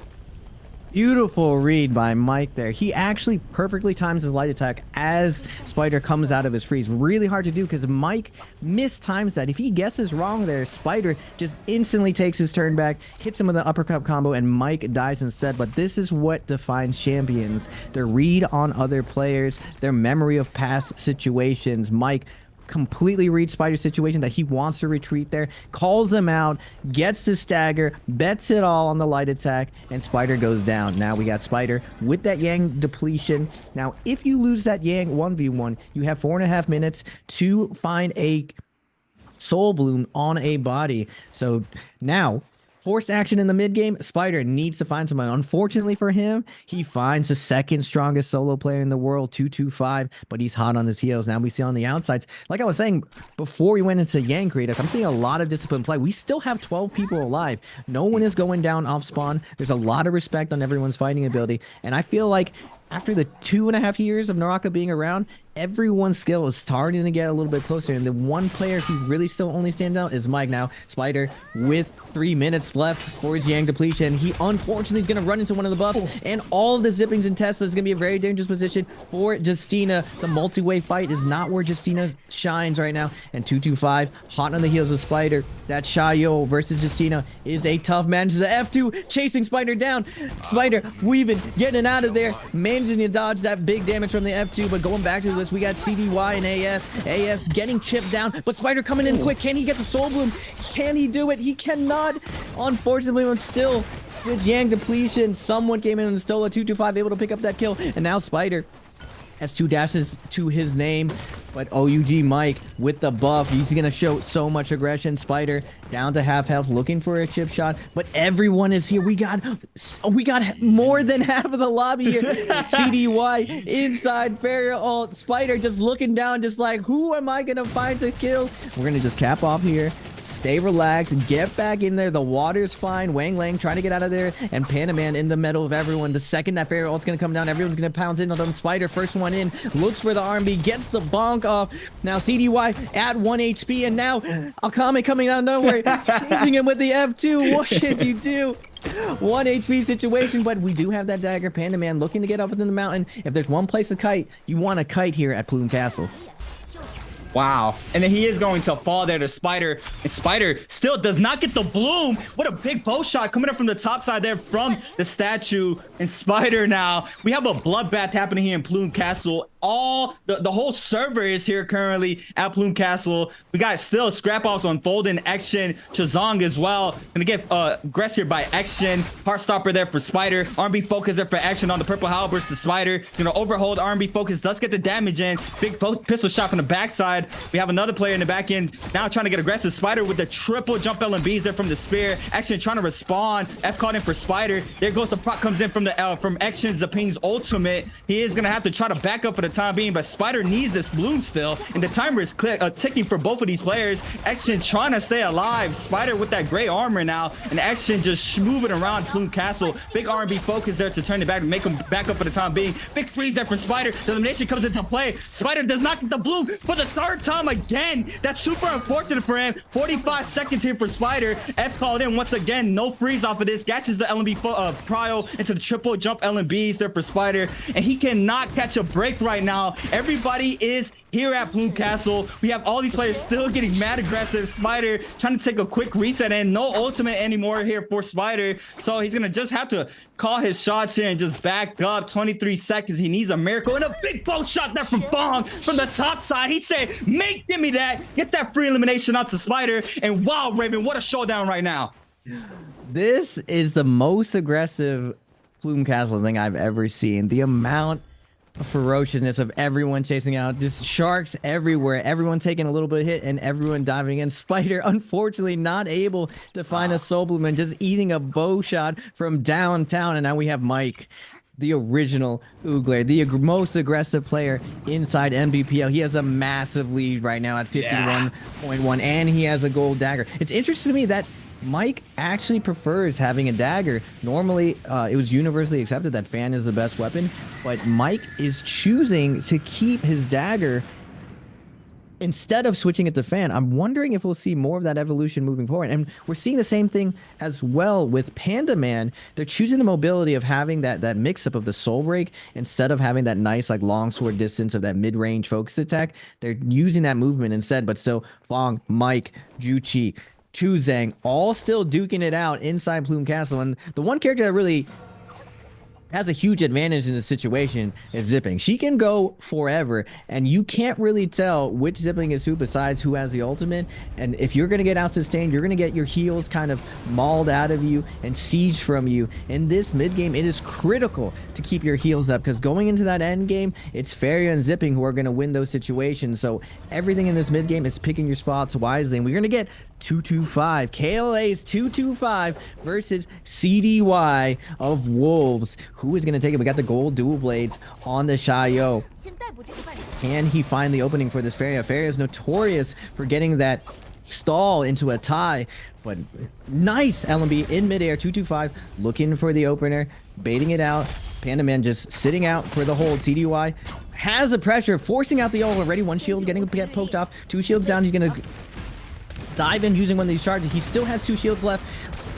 Beautiful read by Mike there. He actually perfectly times his light attack as Spider comes out of his freeze. Really hard to do because Mike mistimes that. If he guesses wrong there, Spider just instantly takes his turn back, hits him with an uppercut combo, and Mike dies instead. But this is what defines champions. Their read on other players, their memory of past situations. Mike completely reads Spider's situation that he wants to retreat there, calls him out, gets the stagger, bets it all on the light attack, and Spider goes down. Now we got Spider with that Yang depletion. Now, if you lose that Yang 1v1, you have 4.5 minutes to find a Soul Bloom on a body. So now, forced action in the mid game, Spider needs to find someone. Unfortunately for him, he finds the second strongest solo player in the world, 225, but he's hot on his heels. Now we see on the outsides, like I was saying before we went into Yang creators, I'm seeing a lot of disciplined play. We still have 12 people alive. No one is going down off spawn. There's a lot of respect on everyone's fighting ability, and I feel like after the 2.5 years of NARAKA being around, everyone's skill is starting to get a little bit closer, and the one player who really still only stands out is Mike. Now Spider with 3 minutes left for his Yang depletion. He unfortunately is going to run into one of the buffs, and all of the zippings and Tesla is going to be a very dangerous position for Justina. The multi-way fight is not where Justina shines right now, and 225 hot on the heels of Spider. That Shayo versus Justina is a tough match. The F2 chasing Spider down. Spider weaving, getting out of there, managing to dodge that big damage from the F2, but going back to this, we got CDY and AS getting chipped down, but Spider coming in quick. Can he get the Soul Bloom? Can he do it? He cannot. Unfortunately, but still with Yang depletion, someone came in and stole a 225, able to pick up that kill, and now Spider has 2 dashes to his name, but OUG Mike with the buff, he's gonna show so much aggression. Spider down to half health, looking for a chip shot, but everyone is here. We got more than half of the lobby here. CDY inside Farrier ult. Spider just looking down, just like, who am I gonna find to kill? We're gonna just cap off here. Stay relaxed and get back in there. The water's fine. Wang Lang trying to get out of there, and Panaman in the middle of everyone. The second that Farrier ult's gonna come down, everyone's gonna pounce in on Spider. First one in, looks for the R&B, gets the bonk off. Now CDY at 1 HP, and now Akame coming out of nowhere, chasing him with the F2. What should you do? 1 HP situation, but we do have that dagger. Panda Man looking to get up within the mountain. If there's one place to kite, you want to kite here at Plume Castle. Wow. And then he is going to fall there to Spider, and Spider still does not get the bloom. What a big bow shot coming up from the top side there from the statue. And Spider now, we have a bloodbath happening here in Plume Castle. All the whole server is here currently at Plume Castle. We got still scrap offs unfolding. Action Chazong as well. Gonna get aggressed here by Action. Heartstopper there for Spider. R&B focus there for Action on the purple halberds to Spider. Gonna overhold. R&B focus does get the damage in. Big pistol shot from the backside. We have another player in the back end now trying to get aggressive. Spider with the triple jump LMBs there from the spear. Action trying to respond. F caught in for Spider. There goes the proc comes in from the from Action Zaping's ultimate. He is gonna have to try to back up for the the time being, but Spider needs this bloom still, and the timer is ticking for both of these players. Action trying to stay alive. Spider with that gray armor now, and Action just moving around Plume Castle. Big R&B focus there to turn it back, make him back up for the time being. Big freeze there for Spider. The elimination comes into play. Spider does not get the bloom for the third time again. That's super unfortunate for him. 45 seconds here for Spider. F called in once again. No freeze off of this. Catches the LMB prio into the triple jump LMBs there for Spider, and he cannot catch a break right now. Everybody is here at Plume Castle. We have all these players still getting mad aggressive. Spider trying to take a quick reset, and no ultimate anymore here for Spider, so he's gonna just have to call his shots here and just back up. 23 seconds. He needs a miracle, and a big bow shot there from Fong from the top side. He said, give me that, get that free elimination out to Spider. And wow, Raven, what a showdown right now. This is the most aggressive Plume Castle thing I've ever seen. The amount of ferociousness of everyone chasing out, just sharks everywhere, everyone taking a little bit of hit and everyone diving in. Spider unfortunately not able to find a soul bloom and just eating a bow shot from downtown. And now we have Mike, the original Oogler, the most aggressive player inside Nbpl. He has a massive lead right now at 51.1, and he has a gold dagger. It's interesting to me that Mike actually prefers having a dagger. Normally, it was universally accepted that fan is the best weapon, but Mike is choosing to keep his dagger instead of switching it to fan. I'm wondering if we'll see more of that evolution moving forward. And we're seeing the same thing as well with Panda Man. They're choosing the mobility of having that mix-up of the soul break instead of having that nice like longsword distance of that mid-range focus attack. They're using that movement instead, but still Fong, Mike, Juchi, Chuzang, all still duking it out inside Plume Castle. And the one character that really has a huge advantage in this situation is Zipping. She can go forever, and you can't really tell which Zipping is who besides who has the ultimate. And if you're going to get out sustained, you're going to get your heals kind of mauled out of you and sieged from you. In this mid game, it is critical to keep your heals up, because going into that end game, it's Faria and Zipping who are going to win those situations. So everything in this mid game is picking your spots wisely, and we're going to get 225. KLA's 225 versus CDY of Wolves. Who is going to take it? We got the gold dual blades on the Xiaoyu. Can he find the opening for this Faria? Faria is notorious for getting that stall into a tie, but nice LMB in midair. 225 looking for the opener, baiting it out. Panda Man just sitting out for the hold. CDY has the pressure, forcing out the ult already. One shield getting get poked off. Two shields down. He's going to dive in using one of these charges. He still has two shields left,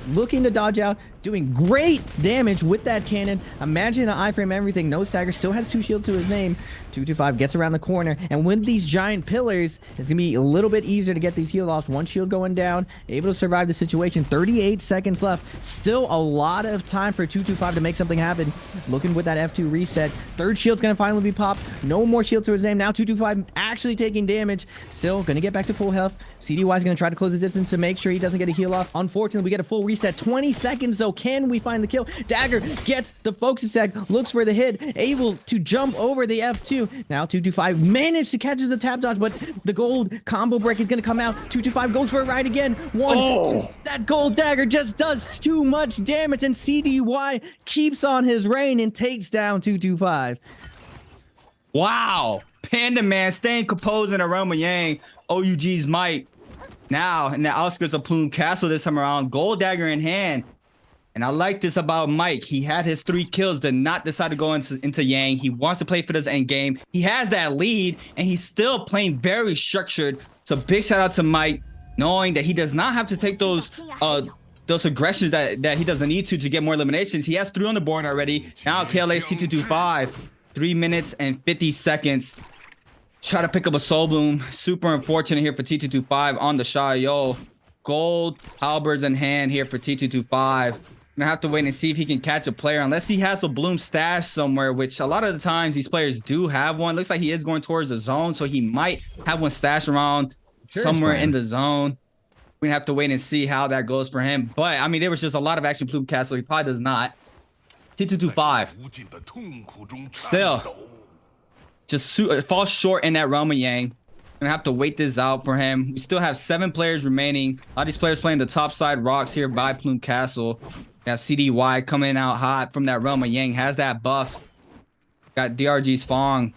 looking to dodge out, doing great damage with that cannon. Imagine an iframe everything, no stagger, still has two shields to his name. 225 gets around the corner, and with these giant pillars, it's gonna be a little bit easier to get these heals off. One shield going down, able to survive the situation. 38 seconds left, still a lot of time for 225 to make something happen. Looking with that F2 reset, third shield's gonna finally be popped. No more shield to his name. Now 225 actually taking damage, still gonna get back to full health. CDY's gonna try to close the distance to make sure he doesn't get a heal off. Unfortunately, we get a full reset. 20 seconds though. Can we find the kill? Dagger gets the focus attack, looks for the hit, able to jump over the F2. Now 225 managed to catch the tap dodge, but the gold combo break is going to come out. 225 goes for a ride again. That gold dagger just does too much damage, and CDY keeps on his reign and takes down 225. Wow. Panda Man staying composed in Aroma Yang. OUG's might. Now in the outskirts of Plume Castle this time around, gold dagger in hand. And I like this about Mike. He had his 3 kills, did not decide to go into Yang. He wants to play for this end game. He has that lead, and he's still playing very structured. So big shout out to Mike, knowing that he does not have to take those aggressions that he doesn't need to get more eliminations. He has 3 on the board already. Now KLA's T225, 3 minutes and 50 seconds. Try to pick up a soul bloom. Super unfortunate here for T225 on the Xiaoyu. Gold halberds in hand here for T225. Gonna have to wait and see if he can catch a player, unless he has a bloom stash somewhere, which a lot of the times these players do have one. Looks like he is going towards the zone, so he might have one stashed around somewhere in the zone. We're gonna have to wait and see how that goes for him. But I mean, there was just a lot of action Plume Castle. He probably does not. T225 still just falls short in that realm of Yang. Gonna have to wait this out for him. We still have 7 players remaining. A lot of these players playing the top side rocks here by Plume Castle. Got CDY coming out hot from that realm of Yang. Has that buff. Got DRG's Fong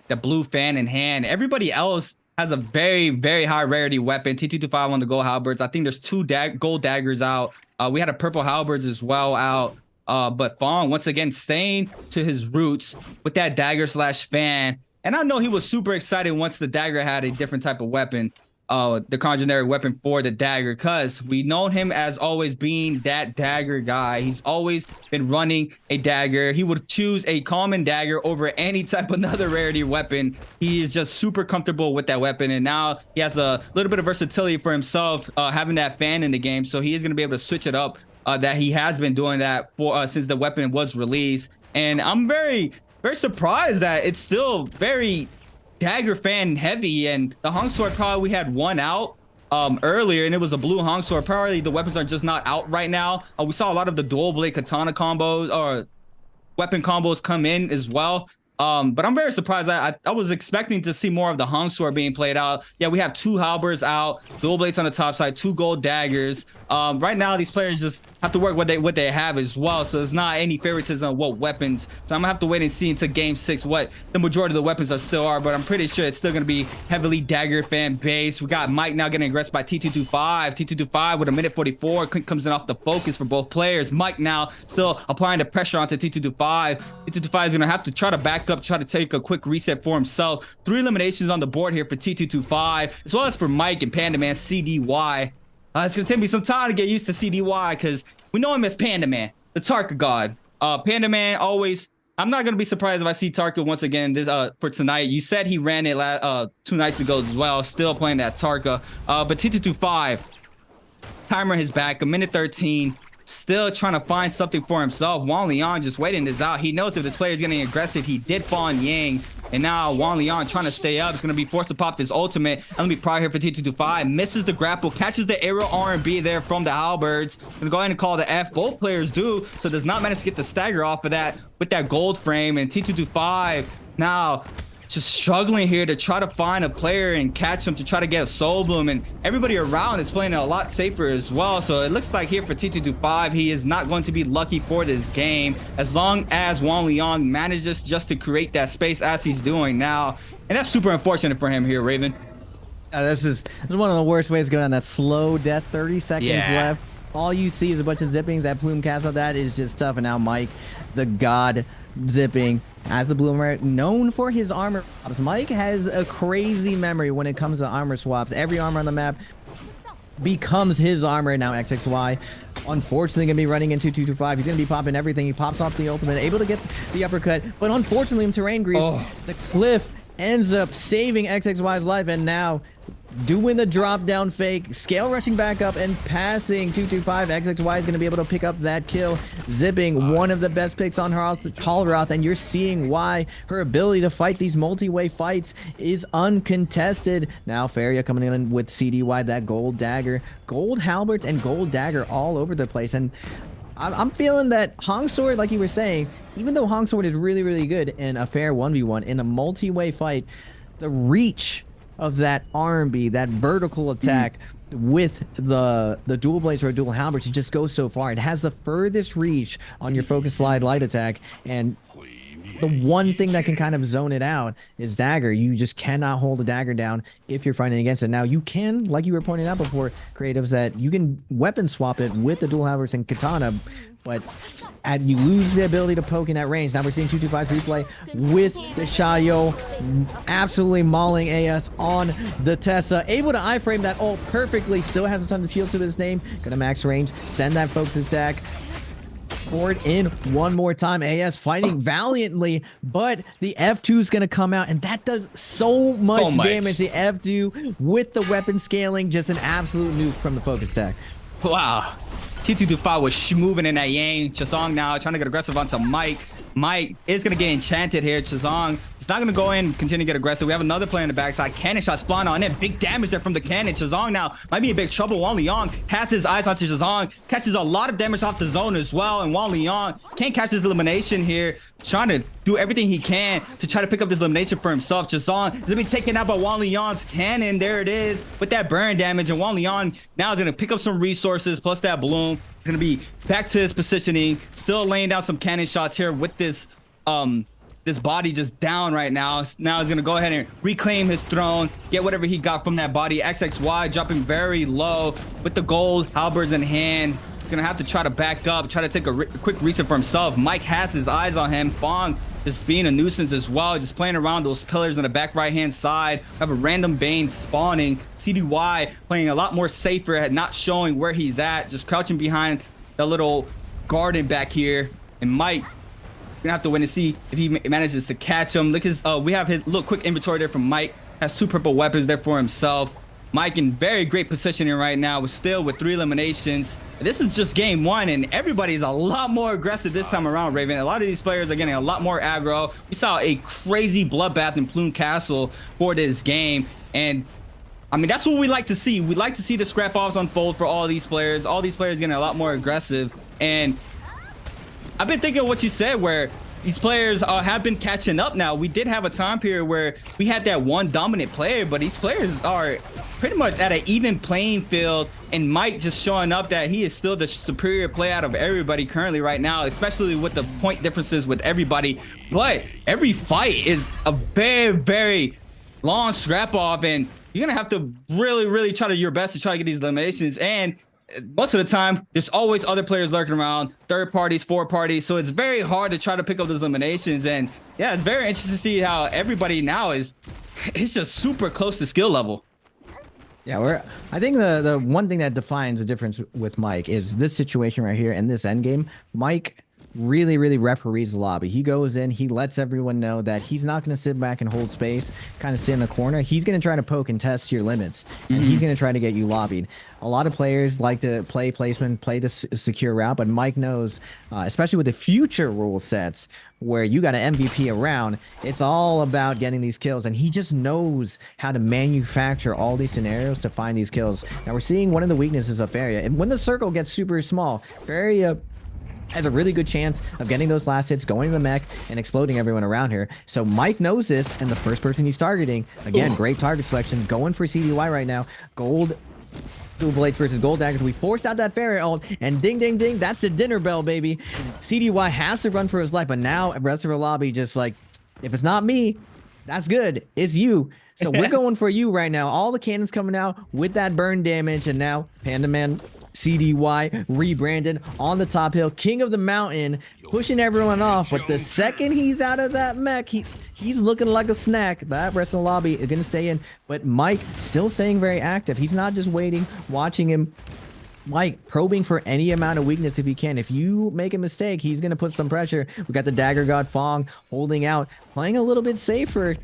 the blue fan in hand. Everybody else has a very, very high rarity weapon. T225 on the gold halberds. I think there's 2 gold daggers out. We had a purple halberds as well out. But Fong, once again, staying to his roots with that dagger slash fan. And I know he was super excited once the dagger had a different type of weapon. The congeneric weapon for the dagger, because we know him as always being that dagger guy. He's always been running a dagger. He would choose a common dagger over any type of another rarity weapon. He is just super comfortable with that weapon, and now he has a little bit of versatility for himself, having that fan in the game, so he is going to be able to switch it up. That he has been doing that for since the weapon was released, and I'm very surprised that it's still very dagger fan heavy. And the Hong Sword, probably we had one out earlier, and it was a blue Hong Sword. Probably the weapons are just not out right now. We saw a lot of the dual blade katana combos or weapon combos come in as well. But I'm very surprised. I was expecting to see more of the Hong Sword being played out. Yeah, we have 2 halberds out, dual blades on the top side, 2 gold daggers. Right now, these players just have to work what they have as well. So it's not any favoritism of what weapons. So I'm gonna have to wait and see until game 6 what the majority of the weapons are still are. But I'm pretty sure it's still gonna be heavily dagger fan base. We got Mike now getting aggressed by T225. T225 with a minute 44 comes in off the focus for both players. Mike now still applying the pressure onto T225. T225 is gonna have to try to back up, try to take a quick reset for himself. 3 eliminations on the board here for T225, as well as for Mike and Panda Man CDY. It's gonna take me some time to get used to CDY, because we know him as Panda Man, the Tarka god. Panda Man always. I'm not gonna be surprised if I see Tarka once again this for tonight. You said he ran it 2 nights ago as well, still playing that Tarka. But T225, timer his back, a minute 13. Still trying to find something for himself. Wang Liang just waiting this out. He knows if this player is getting aggressive, he did fall on Yang. And now Wang Liang trying to stay up. It's going to be forced to pop this ultimate. And let me pry here for T225. Misses the grapple. Catches the aerial R&B there from the halberds. Going to go ahead and call the F. Both players do. So does not manage to get the stagger off of that with that gold frame. And T225 now just struggling here to try to find a player and catch him to try to get a soul bloom, and everybody around is playing a lot safer as well. So it looks like here for T225, he is not going to be lucky for this game as long as Wang Liang manages just to create that space as he's doing now, and that's super unfortunate for him here, Raven. This is one of the worst ways to go down. That slow death, 30 seconds left. All you see is a bunch of zippings. That plume castle, that is just tough. And now Mike, the god, zipping as a bloomer, known for his armor swaps. Mike has a crazy memory when it comes to armor swaps. Every armor on the map becomes his armor. Now XXY unfortunately gonna be running into 225. He's gonna be popping everything. He pops off the ultimate, able to get the uppercut, but unfortunately in terrain grief, the cliff ends up saving XXY's life, and now doing the drop down fake, scale rushing back up and passing 225. XXY is going to be able to pick up that kill, zipping one of the best picks on her Hallroth, and you're seeing why her ability to fight these multi-way fights is uncontested. Now Faria coming in with CDY, that gold dagger, gold halberd and gold dagger all over the place. And I'm feeling that Hong Sword, like you were saying, even though Hong Sword is really, really good in a fair 1v1, in a multi-way fight, the reach of that R&B, that vertical attack with the dual blades or dual halberds, it just goes so far. It has the furthest reach on your focus slide light attack, and the one thing that can kind of zone it out is dagger. You just cannot hold a dagger down if you're fighting against it. Now you can, like you were pointing out before, creatives, that you can weapon swap it with the dual halberds and katana, but you lose the ability to poke in that range. Now we're seeing 225 replay with the Shayo absolutely mauling AS on the Tessa. Able to iframe that ult perfectly. Still has a ton of shield to his name. Gonna max range. Send that focus attack. Forward in one more time. AS fighting valiantly, but the F2 is going to come out, and that does so much damage. The F2 with the weapon scaling, just an absolute nuke from the focus attack. Wow. T225 was moving in that Yang. Chazong now trying to get aggressive onto Mike. Mike is going to get enchanted here. Chazong is not going to go in and continue to get aggressive. We have another player in the backside. Cannon shots flying on in. Big damage there from the cannon. Chazong now might be in big trouble. Wang Liang has his eyes onto Chazong. Catches a lot of damage off the zone as well. And Wang Liang can't catch his elimination here. Trying to do everything he can to try to pick up this elimination for himself. Chazong is going to be taken out by Wang Liang's cannon. There it is with that burn damage. And Wang Liang now is going to pick up some resources plus that bloom. He's going to be back to his positioning. Still laying down some cannon shots here with this this body just down right now. Now he's gonna go ahead and reclaim his throne, get whatever he got from that body. XXY dropping very low with the gold halberds in hand. He's gonna have to try to back up, try to take a quick reset for himself. Mike has his eyes on him. Fong just being a nuisance as well, just playing around those pillars on the back right hand side. Have a random Bane spawning. CDY playing a lot more safer, not showing where he's at, just crouching behind the little garden back here. And Mike gonna have to wait and see if he manages to catch him. Look, his we have his little quick inventory there from Mike. Has 2 purple weapons there for himself. Mike in very great positioning right now, still with 3 eliminations. This is just game 1, and everybody is a lot more aggressive this time around, Raven. A lot of these players are getting a lot more aggro. We saw a crazy bloodbath in Plume Castle for this game, and I mean, that's what we like to see. We like to see the scrap-offs unfold for all these players. All these players getting a lot more aggressive, and I've been thinking of what you said, where these players have been catching up now. We did have a time period where we had that one dominant player, but these players are pretty much at an even playing field, and Mike just showing up that he is still the superior play out of everybody currently right now, especially with the point differences with everybody. But every fight is a very, very long scrap off, and you're gonna have to really try your best to try to get these eliminations. And most of the time there's always other players lurking around, third parties, fourth parties, so it's very hard to try to pick up those eliminations. And yeah, it's very interesting to see how everybody now it's just super close to skill level. Yeah, I think the one thing that defines the difference with Mike is this situation right here in this end game. Mike really referees the lobby. He goes in, he lets everyone know that he's not going to sit back and hold space, kind of sit in the corner. He's going to try to poke and test your limits, and he's going to try to get you lobbied. A lot of players like to play placement, play the secure route, but Mike knows, especially with the future rule sets where you got an MVP around, it's all about getting these kills, and he just knows how to manufacture all these scenarios to find these kills. Now we're seeing one of the weaknesses of Faria, and when the circle gets super small, Faria has a really good chance of getting those last hits, going to the mech, and exploding everyone around here. So Mike knows this, and the first person he's targeting, again, great target selection, going for CDY right now. Gold dual blades versus gold daggers. We force out that Faria ult, and ding, ding, ding, that's the dinner bell, baby. CDY has to run for his life, but now the rest of the lobby just like, if it's not me, that's good, it's you. So we're going for you right now. All the cannons coming out with that burn damage, and now Panda Man, CDY, rebranded on the top hill, king of the mountain, pushing everyone off. But the second he's out of that mech, he's looking like a snack. That rest of the lobby is going to stay in. But Mike still staying very active. He's not just waiting, watching him. Mike probing for any amount of weakness if he can. If you make a mistake, he's going to put some pressure. We got the Dagger God Fong holding out, playing a little bit safer.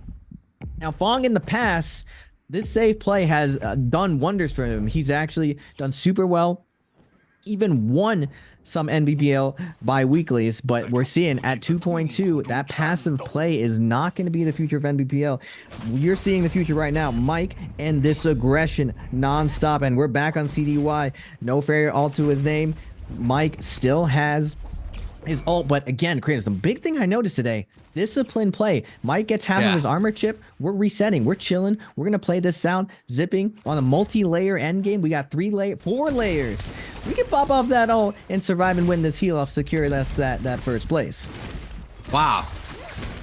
Now, Fong in the past, this safe play has done wonders for him. He's actually done super well, even won some Nbpl bi-weeklies, but we're seeing at 2.2, that passive play is not going to be the future of Nbpl. You're seeing the future right now. Mike and this aggression non-stop, and we're back on CDY. No Fair ult to his name. Mike still has his ult, but again, Kratos, the big thing I noticed today, disciplined play. Mike gets half of his armor chip. We're resetting. We're chilling. We're gonna play this sound, zipping on a multi-layer end game. We got 4 layers. We can pop off that ult and survive and win this heal off, secure that first place. Wow.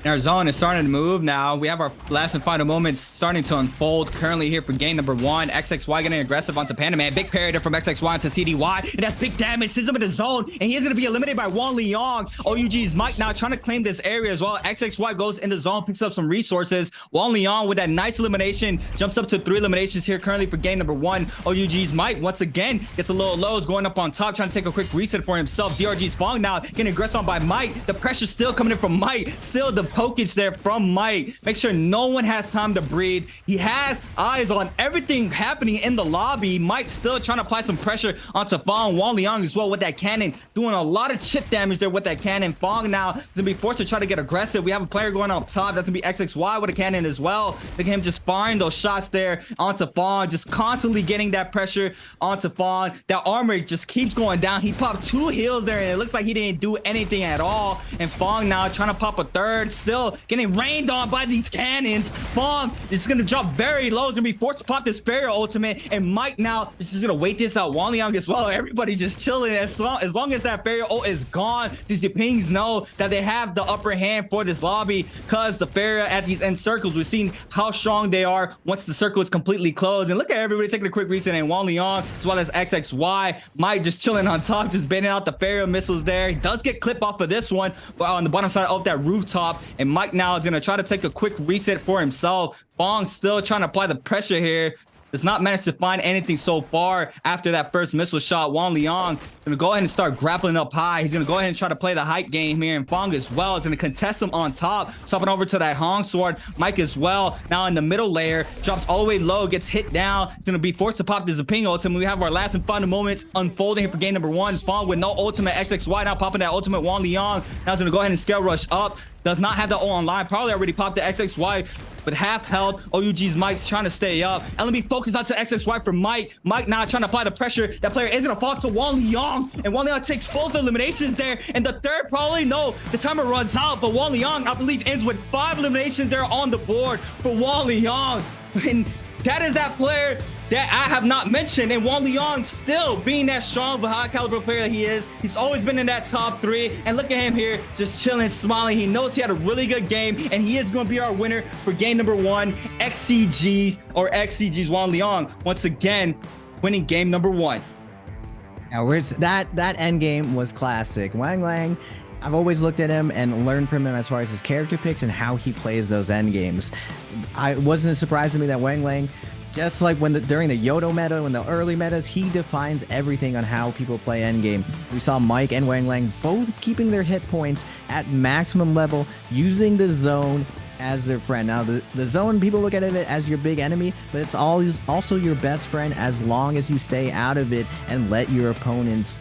Our zone is starting to move now. We have our last and final moments starting to unfold currently here for game number 1. XXY getting aggressive onto Panda Man. Big parry there from XXY into CDY. And that's big damage. Sends him in the zone. And he is going to be eliminated by Wang Liang. OUG's Mike now trying to claim this area as well. XXY goes in the zone, picks up some resources. Wang Liang with that nice elimination. Jumps up to 3 eliminations here currently for game number 1. OUG's Mike once again gets a little lows, going up on top, trying to take a quick reset for himself. DRG's Fong now getting aggressed on by Mike. The pressure still coming in from Mike. Still the pokage there from Mike. Make sure no one has time to breathe. He has eyes on everything happening in the lobby. Mike still trying to apply some pressure onto Fong. Wang Liang as well with that cannon, doing a lot of chip damage there with that cannon. Fong now is gonna be forced to try to get aggressive. We have a player going up top. That's gonna be XXY with a cannon as well. Look at him just firing those shots there onto Fong, just constantly getting that pressure onto Fong. That armor just keeps going down. He popped 2 heals there, and it looks like he didn't do anything at all. And Fong now trying to pop a third. still getting rained on by these cannons. Fong is going to drop very low. He's going to be forced to pop this Farrier ultimate. And Mike now is just going to wait this out. Wang Liang as well. Everybody's just chilling. As long as that Farrier ult is gone, these Pings know that they have the upper hand for this lobby, because the Farrier at these end circles, we've seen how strong they are once the circle is completely closed. And look at everybody taking a quick reset, and Wang Liang as well as XXY. Mike just chilling on top, just baiting out the Farrier missiles there. He does get clipped off of this one, but on the bottom side of that rooftop. And Mike now is going to try to take a quick reset for himself. Fong still trying to apply the pressure here. Does not manage to find anything so far after that first missile shot. Wang Liang gonna go ahead and start grappling up high. He's gonna go ahead and try to play the height game here, and Fong as well is gonna contest him on top, swapping over to that Hong sword. Mike as well now in the middle layer, drops all the way low, gets hit down. He's gonna be forced to pop the Zaping ultimate. We have our last and final moments unfolding here for game number 1. Fong with no ultimate. XXY now popping that ultimate. Wang Liang now is gonna go ahead and scale rush up. Does not have the O online. Probably already popped the XXY with half health. OUG's Mike's trying to stay up. LMB focus out to XXY for Mike. Mike now trying to apply the pressure. That player is going to fall to Wang Liang. And Wang Liang takes both eliminations there. And the third probably, no, the timer runs out. But Wang Liang, I believe, ends with 5 eliminations there on the board for Wang Liang. And that is that player that I have not mentioned. And Wang Liang still being that strong but high caliber player that he is. He's always been in that top 3. And look at him here, just chilling, smiling. He knows he had a really good game, and he is going to be our winner for game number 1. XCG's Wang Liang once again winning game number 1. Now, that end game was classic. Wang Liang, I've always looked at him and learned from him as far as his character picks and how he plays those end games. I wasn't surprised to me that Wang Liang, just like during the Yodo meta, in the early metas, he defines everything on how people play endgame. We saw Mike and Wang Liang both keeping their hit points at maximum level, using the zone as their friend. Now, the zone, people look at it as your big enemy, but it's always also your best friend as long as you stay out of it and let your opponents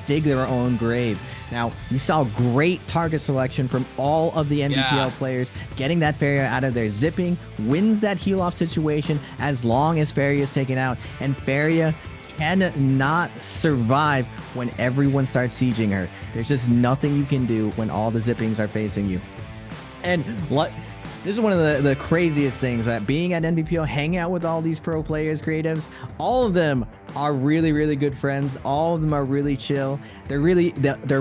dig their own grave. Now, you saw great target selection from all of the NBPL players, getting that Farrier out of there. Zipping wins that heal-off situation as long as Farrier is taken out, and Farrier cannot survive when everyone starts sieging her. There's just nothing you can do when all the Zippings are facing you. And this is one of the craziest things, that being at NBPL, hanging out with all these pro players, creatives, all of them are really, really good friends. All of them are really chill. They're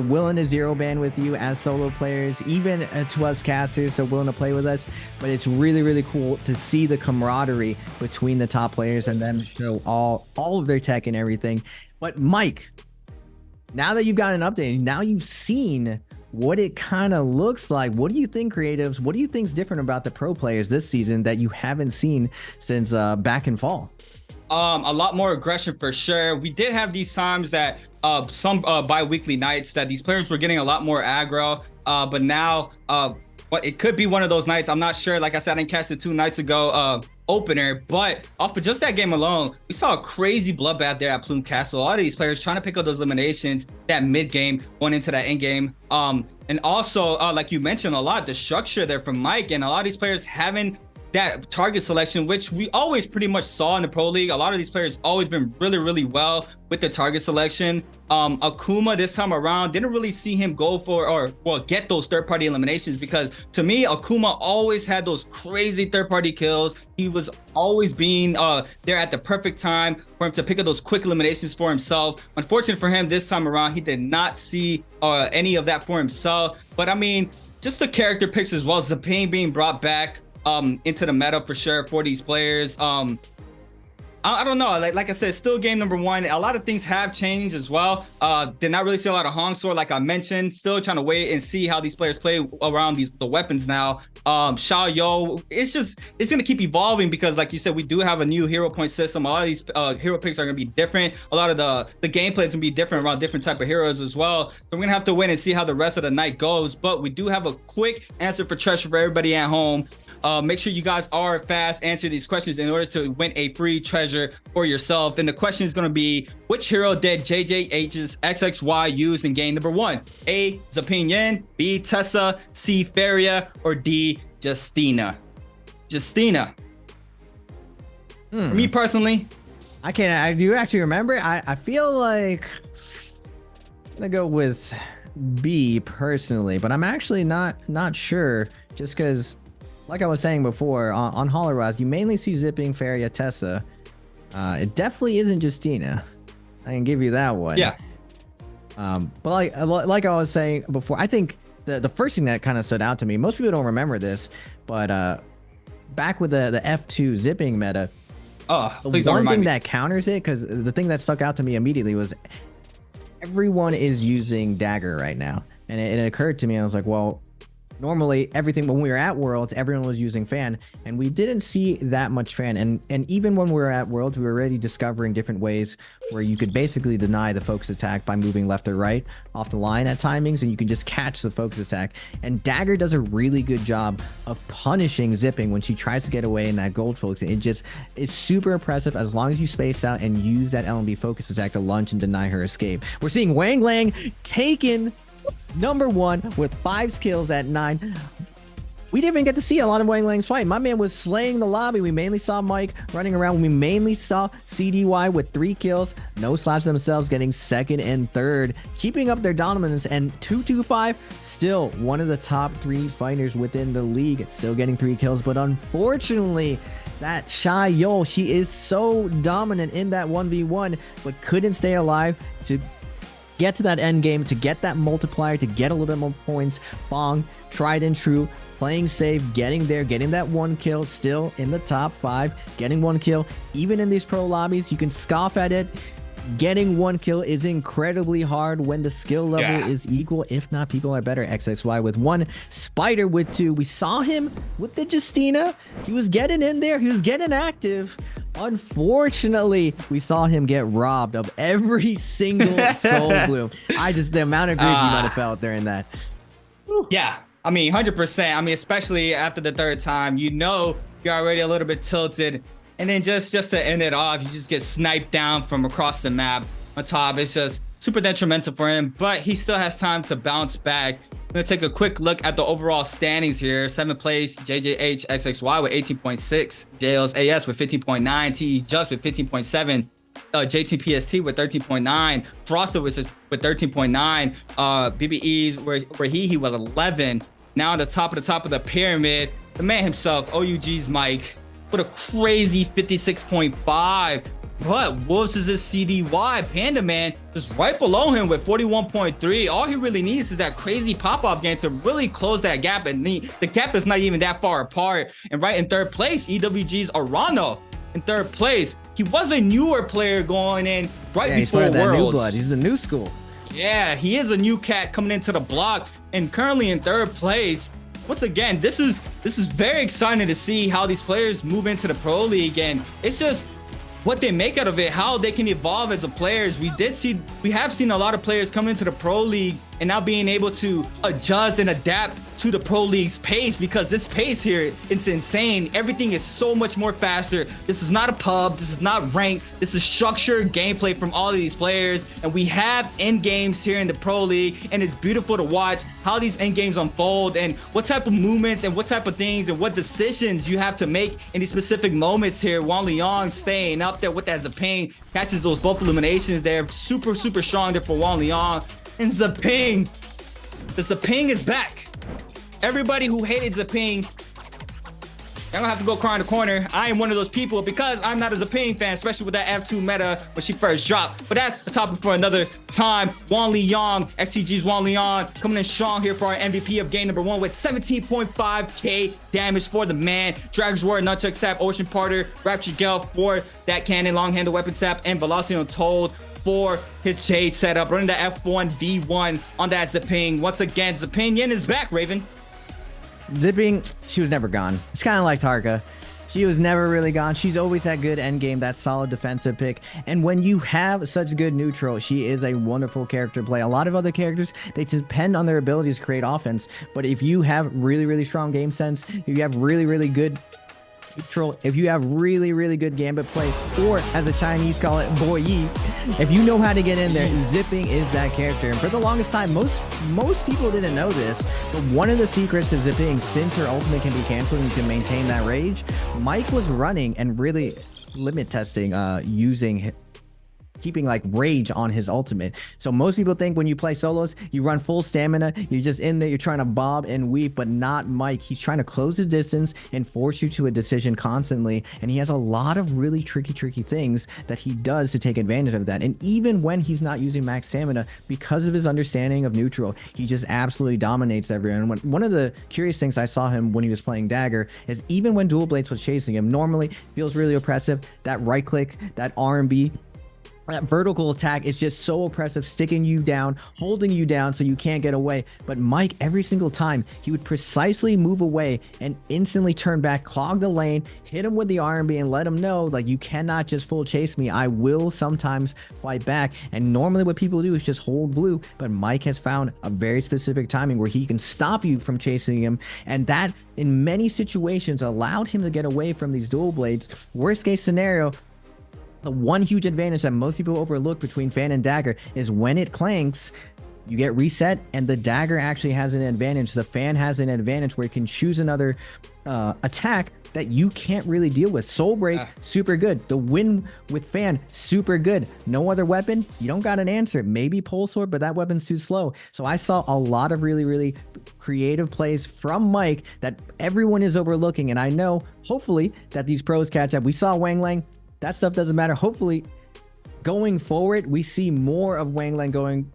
willing to zero ban with you as solo players, even to us casters. They're willing to play with us. But it's really, really cool to see the camaraderie between the top players and them show all of their tech and everything. But Mike, now that you've got an update, now you've seen what it kind of looks like, what do you think, creatives? What do you think's different about the pro players this season that you haven't seen since back in fall? A lot more aggression for sure. We did have these times that some bi-weekly nights that these players were getting a lot more aggro, but now but it could be one of those nights. I'm not sure. Like I said, I didn't catch the 2 nights ago opener, but off of just that game alone, we saw a crazy bloodbath there at Plume Castle. A lot of these players trying to pick up those eliminations that mid game going into that end game. And also, like you mentioned, a lot of the structure there from Mike, and a lot of these players having that target selection, which we always pretty much saw in the Pro League. A lot of these players always been really, really well with the target selection. Akuma this time around, didn't really see him go for get those third-party eliminations, because to me, Akuma always had those crazy third-party kills. He was always being there at the perfect time for him to pick up those quick eliminations for himself. Unfortunate for him this time around, he did not see any of that for himself. But I mean, just the character picks as well, Zaping being brought back into the meta for sure for these players. I don't know, like I said, still game number 1. A lot of things have changed as well. Did not really see a lot of Hong Sword, like I mentioned. Still trying to wait and see how these players play around the weapons now. Xiao Yo, it's gonna keep evolving, because like you said, we do have a new hero point system. A lot of these hero picks are gonna be different. A lot of the gameplay is gonna be different around different type of heroes as well. So we're gonna have to wait and see how the rest of the night goes. But we do have a quick answer for treasure for everybody at home. Make sure you guys are fast, answer these questions in order to win a free treasure for yourself. And the question is going to be, which hero did JJH's XXY use in game number 1? A, Zaping Yin, B, Tessa, C, Farrier, or D, Justina? For me personally, I do actually remember. I feel like I'm gonna go with B personally, but I'm actually not sure, just because, like I was saying before, on Holoroth, you mainly see Zipping, Faria, Tessa. It definitely isn't Justina. I can give you that one. Yeah. But like I was saying before, I think the first thing that kind of stood out to me, most people don't remember this, but back with the F2 Zipping meta, the one thing that counters it, because the thing that stuck out to me immediately was everyone is using Dagger right now. And it occurred to me, I was like, well, normally everything when we were at Worlds, everyone was using Fan, and we didn't see that much Fan. And even when we were at Worlds, we were already discovering different ways where you could basically deny the focus attack by moving left or right off the line at timings, and you can just catch the focus attack. And Dagger does a really good job of punishing Zipping when she tries to get away in that gold focus. It just is super impressive as long as you space out and use that LMB focus attack to launch and deny her escape. We're seeing Wang Lang taken #1 with 5 kills at 9. We didn't even get to see a lot of Wang Lang's fight. My man was slaying the lobby. We mainly saw Mike running around. We mainly saw CDY with 3 kills. No slaps themselves, getting 2nd and 3rd, keeping up their dominance. And 225, still one of the top 3 fighters within the league, still getting 3 kills. But unfortunately, that Xiaoyou, she is so dominant in that 1v1, but couldn't stay alive to get to that end game, to get that multiplier, to get a little bit more points. Bong, tried and true, playing safe, getting there, getting that 1 kill, still in the top 5, getting 1 kill. Even in these pro lobbies, you can scoff at it. Getting 1 kill is incredibly hard when the skill level is equal. If not, people are better. XXY with 1, Spider with 2. We saw him with the Justina. He was getting in there. He was getting active. Unfortunately, we saw him get robbed of every single soul bloom. The amount of greed you might have felt during that. Yeah, I mean, 100%. I mean, especially after the 3rd time, you know, you're already a little bit tilted. And then just to end it off, you just get sniped down from across the map on top. It's just super detrimental for him, but he still has time to bounce back. I'm going to take a quick look at the overall standings here. 7th place, JJH XXY with 18.6, JL's AS with 15.9, TE Just with 15.7, JTPST with 13.9, Froster with 13.9, BBE where he was 11. Now on the top of the pyramid, the man himself, OUG's Mike, with a crazy 56.5. But Wolves is a CDY. Panda Man is right below him with 41.3. All he really needs is that crazy pop-off game to really close that gap. And the gap is not even that far apart. And right in 3rd place, EWG's Arano in 3rd place. He was a newer player going in right before Worlds. That new blood. He's the new school. Yeah, he is a new cat coming into the block and currently in 3rd place. Once again, this is very exciting to see how these players move into the Pro League, and it's just what they make out of it, how they can evolve as a players. We have seen a lot of players come into the Pro League and now being able to adjust and adapt to the Pro League's pace, because this pace here, it's insane. Everything is so much more faster. This is not a pub, this is not ranked, this is structured gameplay from all of these players. And we have end games here in the Pro League, and it's beautiful to watch how these end games unfold and what type of movements and what type of things and what decisions you have to make in these specific moments here. Wang Liang staying up there with that Zaping, catches those both eliminations there. Super strong there for Wang Liang. And Zaping, the Zaping is back. Everybody who hated Zaping, y'all gonna have to go cry in the corner. I am one of those people because I'm not a Zaping fan, especially with that F2 meta when she first dropped. But that's a topic for another time. Wang Liang, XCG's Wang Liang, coming in strong here for our MVP of game #1 with 17.5k damage for the man. Dragon's Roar, Nunchuck Sap, Ocean Parter, Rapture Gale for that cannon, long handle weapon sap, and Velocity Untold for his Jade setup. Running the F1 V1 on that Zaping. Once again, Zaping Yin is back, Raven. Zipping, she was never gone. It's kind of like Tarka. She was never really gone. She's always had good end game, that solid defensive pick. And when you have such good neutral, she is a wonderful character to play. A lot of other characters, they depend on their abilities to create offense. But if you have really strong game sense, if you have really good neutral, if you have really good gambit play, or as the Chinese call it, boy yi, if you know how to get in there, Zipping is that character. And for the longest time, most people didn't know this, but one of the secrets to Zipping, since her ultimate can be canceled and you can maintain that rage, Mike was running and really limit testing using keeping like rage on his ultimate. So most people think when you play solos, you run full stamina, you're just in there, you're trying to bob and weave, but not Mike. He's trying to close the distance and force you to a decision constantly. And he has a lot of really tricky things that he does to take advantage of that. And even when he's not using max stamina, because of his understanding of neutral, he just absolutely dominates everyone. One of the curious things I saw him when he was playing Dagger is even when Dual Blades was chasing him, normally feels really oppressive. That right click, that R&B, that vertical attack is just so oppressive, sticking you down, holding you down so you can't get away. But Mike, every single time, he would precisely move away and instantly turn back, clog the lane, hit him with the R&B and let him know, like, you cannot just full chase me. I will sometimes fight back. And normally what people do is just hold blue, but Mike has found a very specific timing where he can stop you from chasing him. And that, in many situations, allowed him to get away from these dual blades. Worst case scenario, the one huge advantage that most people overlook between Fan and Dagger is when it clanks, you get reset, and the Dagger actually has an advantage. The Fan has an advantage where it can choose another attack that you can't really deal with. Soul Break, super good. The win with Fan, super good. No other weapon, you don't got an answer. Maybe Pole Sword, but that weapon's too slow. So I saw a lot of really creative plays from Mike that everyone is overlooking, and I know, hopefully, that these pros catch up. We saw Wang Lang. That stuff doesn't matter. Hopefully, going forward, we see more of Wang Lang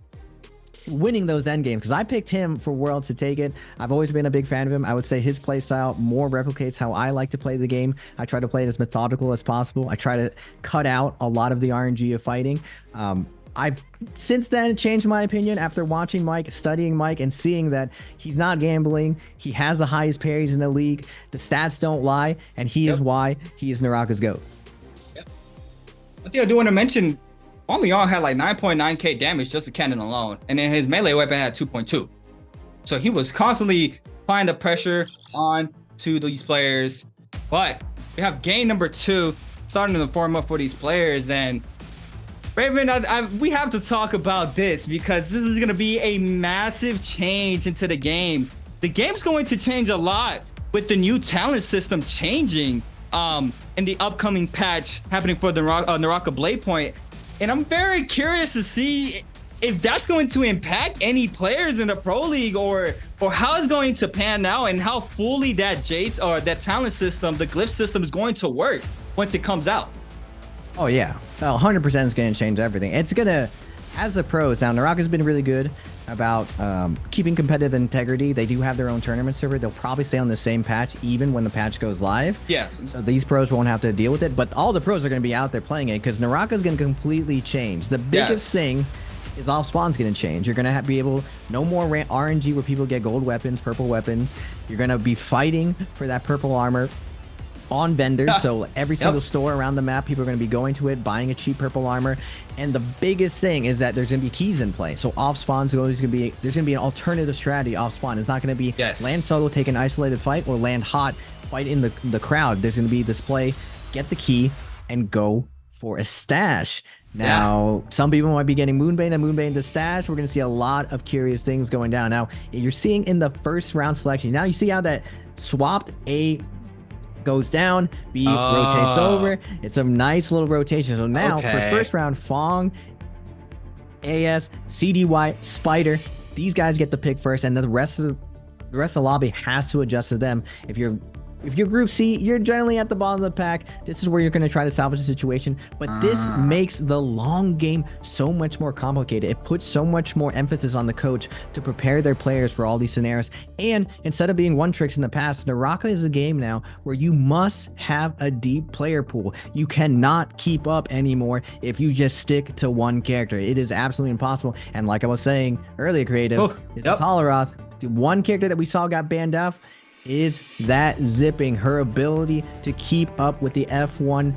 winning those end games, because I picked him for Worlds to take it. I've always been a big fan of him. I would say his playstyle more replicates how I like to play the game. I try to play it as methodical as possible. I try to cut out a lot of the RNG of fighting. I've since then changed my opinion after watching Mike, studying Mike, and seeing that he's not gambling. He has the highest parries in the league. The stats don't lie, and he is why he is NARAKA's GOAT. I think I do want to mention, Leon had like 9.9k damage just a cannon alone, and then his melee weapon had 2.2. So he was constantly applying the pressure on to these players. But we have game number 2 starting to form up for these players, and Raven, we have to talk about this because this is going to be a massive change into the game. The game's going to change a lot with the new talent system changing in the upcoming patch happening for the NARAKA BLADEPOINT. And I'm very curious to see if that's going to impact any players in the Pro League, or how it's going to pan out, and how fully that Jace or that talent system, the glyph system, is going to work once it comes out. Oh yeah, 100% is going to change everything. It's going to, as the pros, now NARAKA's been really good about keeping competitive integrity. They do have their own tournament server. They'll probably stay on the same patch even when the patch goes live. Yes. So these pros won't have to deal with it, but all the pros are going to be out there playing it, because NARAKA's going to completely change. The biggest thing is off spawn's going to change. You're going to be able, no more RNG where people get gold weapons, purple weapons. You're going to be fighting for that purple armor on vendors. So every single store around the map, people are going to be going to it, buying a cheap purple armor. And the biggest thing is that there's going to be keys in play. So off spawn's always going to be, there's going to be an alternative strategy off spawn. It's not going to be land solo, take an isolated fight, or land hot, fight in the crowd. There's going to be this play, get the key, and go for a stash. Now, some people might be getting Moonbane and Moonbane the stash. We're going to see a lot of curious things going down. Now, you're seeing in the first round selection, now you see how that swapped A goes down, B rotates over. It's a nice little rotation. So now for first round, Fong, AS, CDY, Spider, these guys get the pick first, and then the rest of the lobby has to adjust to them. If you're Group C, you're generally at the bottom of the pack. This is where you're going to try to salvage the situation. But this makes the long game so much more complicated. It puts so much more emphasis on the coach to prepare their players for all these scenarios. And instead of being one tricks in the past, NARAKA is a game now where you must have a deep player pool. You cannot keep up anymore if you just stick to one character. It is absolutely impossible. And like I was saying earlier, creatives, this is Holorath. The one character that we saw got banned up is that zipping, her ability to keep up with the F1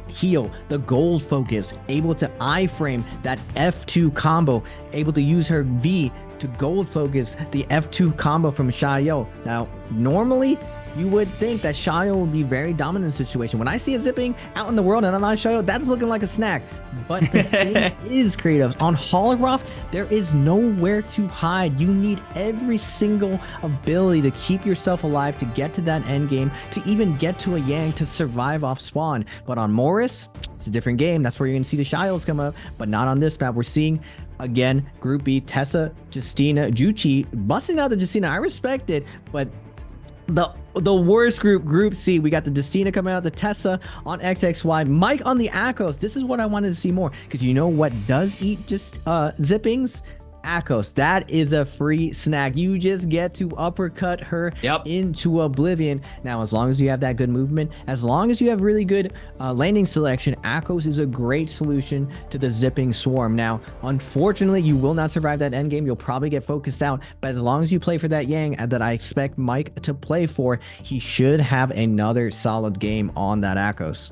heal, the gold focus, able to iframe that F2 combo, able to use her V to gold focus the F2 combo from Xiaoyo. Now, normally you would think that Shayo would be very dominant in the situation. When I see a zipping out in the world and I'm not Shayo, that's looking like a snack. But the thing is, creatives, on Hologroth, there is nowhere to hide. You need every single ability to keep yourself alive, to get to that end game, to even get to a Yang to survive off spawn. But on Morris, it's a different game. That's where you're gonna see the Shios come up, but not on this map. We're seeing again Group B, Tessa, Justina, Juchi busting out the Justina. I respect it, but the worst group C, we got the Justina coming out, the Tessa on XXY, Mike on the Akos. This is what I wanted to see more, because you know what does eat just zippings? Akos. That is a free snack. You just get to uppercut her into oblivion. Now, as long as you have that good movement, as long as you have really good landing selection, Akos is a great solution to the zipping swarm. Now, unfortunately, you will not survive that end game. You'll probably get focused out, but as long as you play for that Yang that I expect Mike to play for, he should have another solid game on that Akos.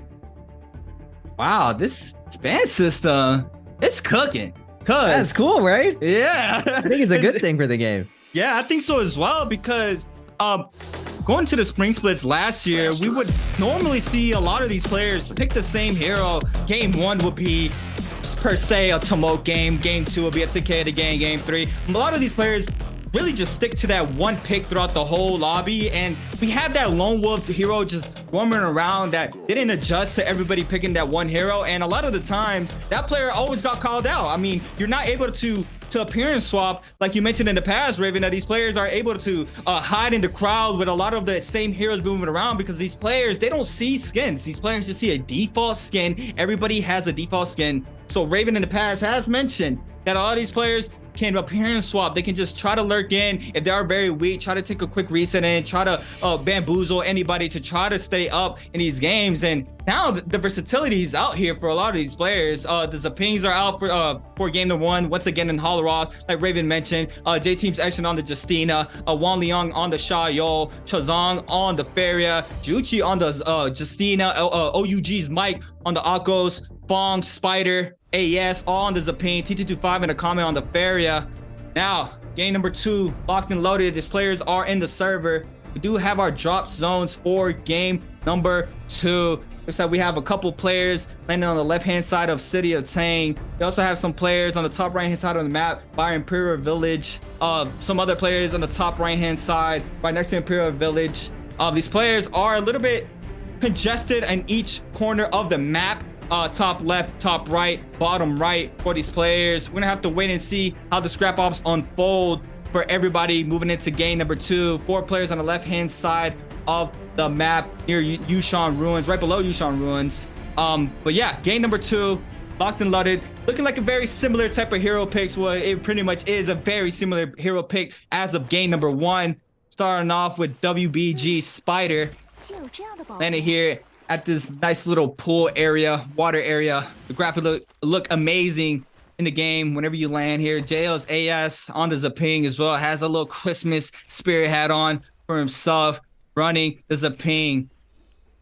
Wow, this ban system, it's cooking. That's cool, right? Yeah. I think it's a good thing for the game. Yeah, I think so as well, because going to the spring splits last year, we would normally see a lot of these players pick the same hero. Game 1 would be per se a Tomoke game. Game 2 would be a Takeda game. Game 3. A lot of these players really just stick to that one pick throughout the whole lobby, and we had that lone wolf hero just roaming around that didn't adjust to everybody picking that one hero, and a lot of the times that player always got called out. I mean, you're not able to appearance swap like you mentioned in the past, Raven, that these players are able to hide in the crowd with a lot of the same heroes moving around, because these players, they don't see skins. These players just see a default skin. Everybody has a default skin. So Raven in the past has mentioned that a lot of these players can appearance swap. They can just try to lurk in if they are very weak, try to take a quick reset in, try to bamboozle anybody to try to stay up in these games. And now the versatility is out here for a lot of these players. The Zapings are out for game number 1 once again in Hologroth, like Raven mentioned. J Team's action on the Justina, Wan Liang on the Xiaoyou, Chazong on the Feria, Juchi on the Justina, OUG's Mike on the Akos, Fong, Spider, AES all on the Zapine, T225 in a comment on the Feria. Now, game number 2, locked and loaded. These players are in the server. We do have our drop zones for game number 2. Looks like we have a couple players landing on the left-hand side of City of Tang. We also have some players on the top right-hand side of the map by Imperial Village. Some other players on the top right-hand side right next to Imperial Village. These players are a little bit congested in each corner of the map. Top left, top right, bottom right for these players. We're gonna have to wait and see how the scrap offs unfold for everybody moving into game number 2. 4 players on the left-hand side of the map near Yushan Ruins, right below Yushan Ruins. But yeah, game number 2, locked and loaded, looking like a very similar type of hero picks. Well, it pretty much is a very similar hero pick as of game number 1. Starting off with WBG Spider, landed here at this nice little pool area, water area. The graphics look amazing in the game whenever you land here. JL's AS on the Zaping as well, has a little Christmas spirit hat on for himself, running the Zaping.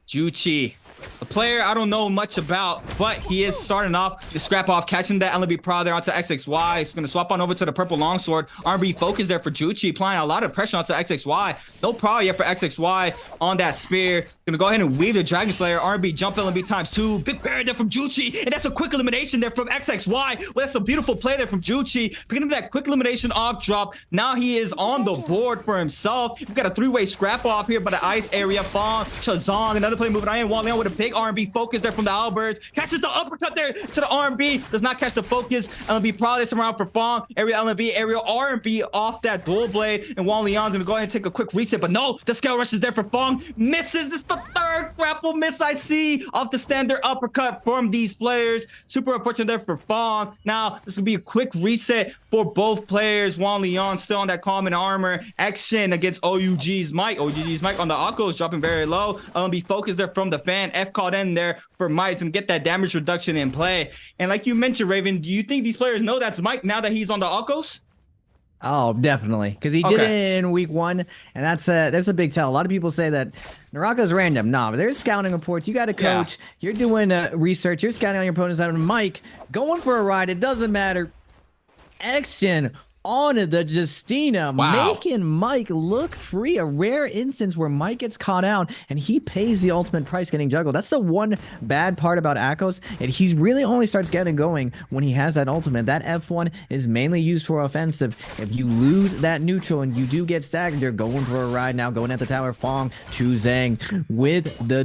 Juchi, a player I don't know much about, but he is starting off the scrap off, catching that NBpl there onto XXY. He's going to swap on over to the purple longsword. R&B focus there for Juchi, applying a lot of pressure onto XXY. No problem yet for XXY on that spear. Going to go ahead and weave the Dragon Slayer. R&B jump LMB ×2. Big barrier there from Juchi, and that's a quick elimination there from XXY. Well, that's a beautiful play there from Juchi, picking up that quick elimination off drop. Now he is on the board for himself. We've got a 3-way scrap off here by the ice area. Fong, Chazong, another play moving in. Wan Liang with a big R&B focus there from the Albirds. Catches the uppercut there to the R&B. Does not catch the focus. LMB probably some around for Fong. Area LMB, aerial R&B off that dual blade. And Wan Liang's gonna go ahead and take a quick reset. But no, the scale rush is there for Fong. Misses. This is the 3rd grapple miss I see off the standard uppercut from these players. Super unfortunate there for Fong. Now, this will be a quick reset for both players. Wan Liang still on that common armor. Action against OUG's Mike. OUG's Mike on the Akos, dropping very low. LMB focus there from the fan. F called in there for Mike and get that damage reduction in play. And like you mentioned, Raven, do you think these players know that's Mike now that he's on the Akos? Oh, definitely, because he did it in week 1, and that's a big tell. A lot of people say that NARAKA's random. Nah, but there's scouting reports. You got a coach. Yeah. You're doing research. You're scouting on your opponents. And Mike going for a ride. It doesn't matter. Action on the Justina, making Mike look free. A rare instance where Mike gets caught out and he pays the ultimate price getting juggled. That's the one bad part about Akos, and he's really only starts getting going when he has that ultimate. That F1 is mainly used for offensive. If you lose that neutral and you do get staggered, you're going for a ride now, going at the tower. Fong, Chu Zhang with the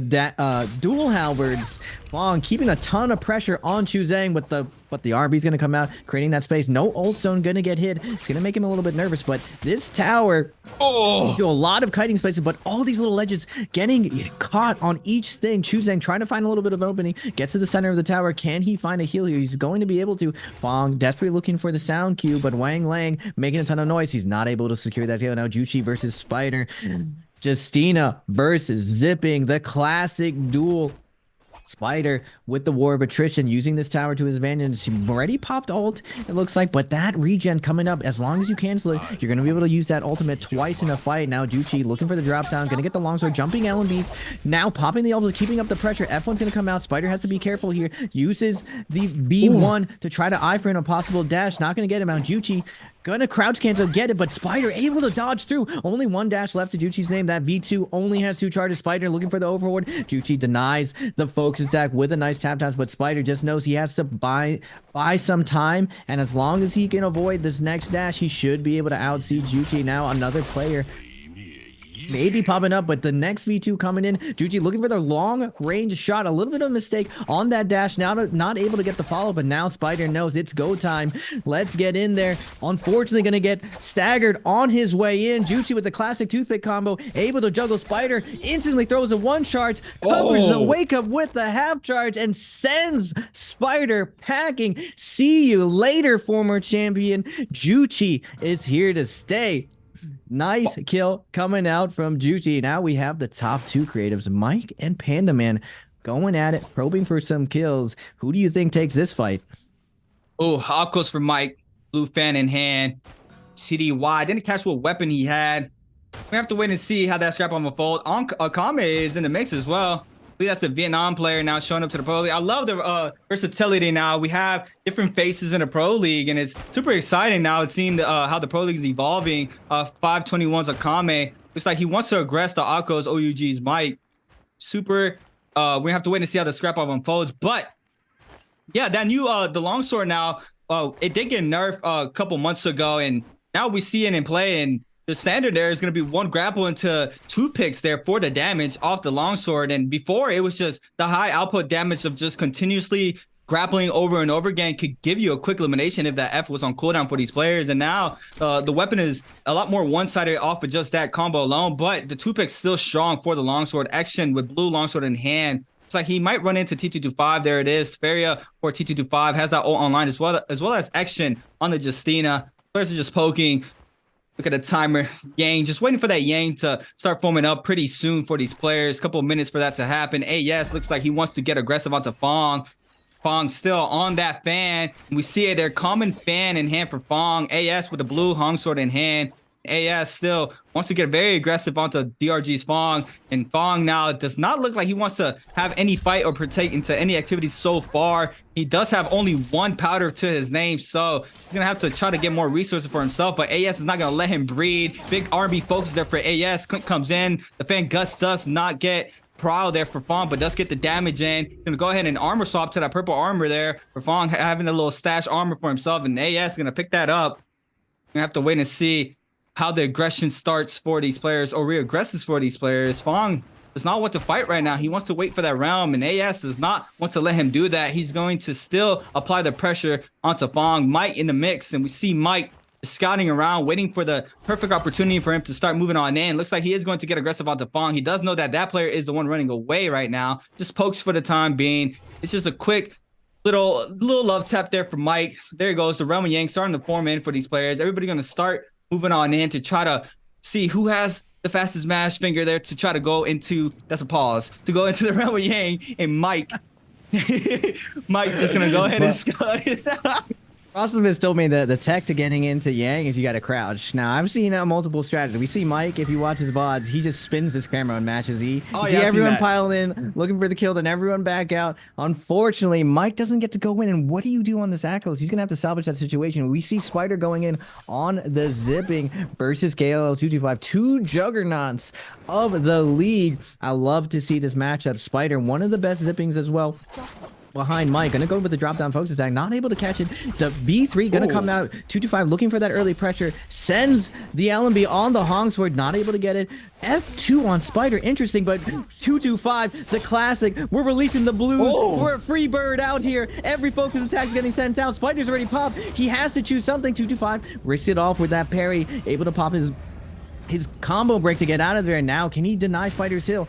dual halberds. Fong keeping a ton of pressure on Chu Zhang, but the RB's going to come out, creating that space. No ult zone going to get hit. It's going to make him a little bit nervous, but this tower, a lot of kiting spaces, but all these little ledges getting caught on each thing. Chu Zhang trying to find a little bit of an opening, gets to the center of the tower. Can he find a heal here? He's going to be able to. Fong desperately looking for the sound cue, but Wang Lang making a ton of noise. He's not able to secure that heal. Now Juchi versus Spider. Justina versus Zipping, the classic duel. Spider with the War of Attrition, using this tower to his advantage. He already popped ult, it looks like, but that regen coming up, as long as you cancel it, you're going to be able to use that ultimate twice in a fight. Now Juchi looking for the drop down, going to get the longsword, jumping LMBs, now popping the ultimate, keeping up the pressure. F1's going to come out. Spider has to be careful here, uses the B1 to try to eye for a possible dash, not going to get him out. Juchi gonna crouch cancel, get it, but Spider able to dodge through. Only one dash left to Juchi's name. That V2 only has 2 charges. Spider looking for the overboard. Juchi denies the focus attack with a nice tap dance, but Spider just knows he has to buy some time, and as long as he can avoid this next dash, he should be able to outsee Juchi. Now another player maybe popping up, but the next V2 coming in. Juchi looking for the long range shot. A little bit of a mistake on that dash. Now not able to get the follow, but now Spider knows it's go time. Let's get in there. Unfortunately, going to get staggered on his way in. Juchi with the classic toothpick combo, able to juggle. Spider instantly throws a 1 charge, covers the wake up with the half charge, and sends Spider packing. See you later, former champion. Juchi is here to stay. Nice kill coming out from Juchi. Now we have the top 2 creatives, Mike and Panda Man, going at it, probing for some kills. Who do you think takes this fight? Oh, Akos for Mike. Blue fan in hand. CDY. Didn't catch what weapon he had. We have to wait and see how that scrap on the fold. Akame is in the mix as well. I believe that's a Vietnam player now showing up to the Pro League. I love the versatility now. We have different faces in the Pro League, and it's super exciting now. It's seeing how the Pro League is evolving. 521's Akame. Looks like he wants to aggress the Akos OUG's Mike. Super. We have to wait and see how the scrap off unfolds. But yeah, that new the longsword now, it did get nerfed a couple months ago, and now we see it in play. And the standard there is going to be 1 grapple into 2 picks there for the damage off the longsword. And before, it was just the high output damage of just continuously grappling over and over again could give you a quick elimination if that F was on cooldown for these players. And now the weapon is a lot more one-sided off of just that combo alone, but the 2 pick's still strong for the longsword. Action with blue longsword in hand. It's like he might run into T225. There it is. Feria for T225 has that ult online as well as action on the Justina. Players are just poking. Look at the timer. Yang, just waiting for that Yang to start foaming up pretty soon for these players. Couple of minutes for that to happen. AS looks like he wants to get aggressive onto Fong. Fong still on that fan. We see it there. Common fan in hand for Fong. AS with the blue Hong sword in hand. AS still wants to get very aggressive onto DRG's Fong. And Fong now does not look like he wants to have any fight or partake into any activities so far. He does have only 1 powder to his name, so he's going to have to try to get more resources for himself. But AS is not going to let him breathe. Big R&B focus there for AS. Clint comes in. The fan Gus does not get Prowl there for Fong, but does get the damage in. Gonna go ahead and armor swap to that purple armor there for Fong, having a little stash armor for himself, and AS is gonna pick that up. Gonna have to wait and see how the aggression starts for these players, or re-aggresses for these players. Fong does not want to fight right now. He wants to wait for that realm, and AS does not want to let him do that. He's going to still apply the pressure onto Fong. Mike in the mix, and we see Mike scouting around, waiting for the perfect opportunity for him to start moving on in. Looks like he is going to get aggressive onto Fong. He does know that that player is the one running away right now. Just pokes for the time being. It's just a quick little love tap there for Mike. There he goes. The Realm of Yang starting to form in for these players. Everybody going to start moving on in to try to see who has the fastest mash finger there to try to go into, that's a pause, to go into the Realm of Yang. And Mike, Mike just going to go ahead and scout it out. Frostimist told me the tech to getting into Yang is you got to crouch. Now, I've seen multiple strategies. We see Mike, if you watch his VODs, he just spins this camera and matches E. You see everyone pile in, looking for the kill, then everyone back out. Unfortunately, Mike doesn't get to go in. And what do you do on this Akos? He's going to have to salvage that situation. We see Spider going in on the zipping versus KLL225. Two juggernauts of the league. I love to see this matchup. Spider, one of the best zippings as well. Behind Mike, gonna go with the drop down focus attack, not able to catch it. The B3 gonna come out, 225 looking for that early pressure, sends the LMB on the Hong Sword, not able to get it. F2 on Spider, interesting, but 225, the classic, we're releasing the blues, we're a free bird out here, every focus attack is getting sent out. Spider's already popped, he has to choose something. 225 risks it off with that parry, able to pop his combo break to get out of there. Now can he deny Spider's heal?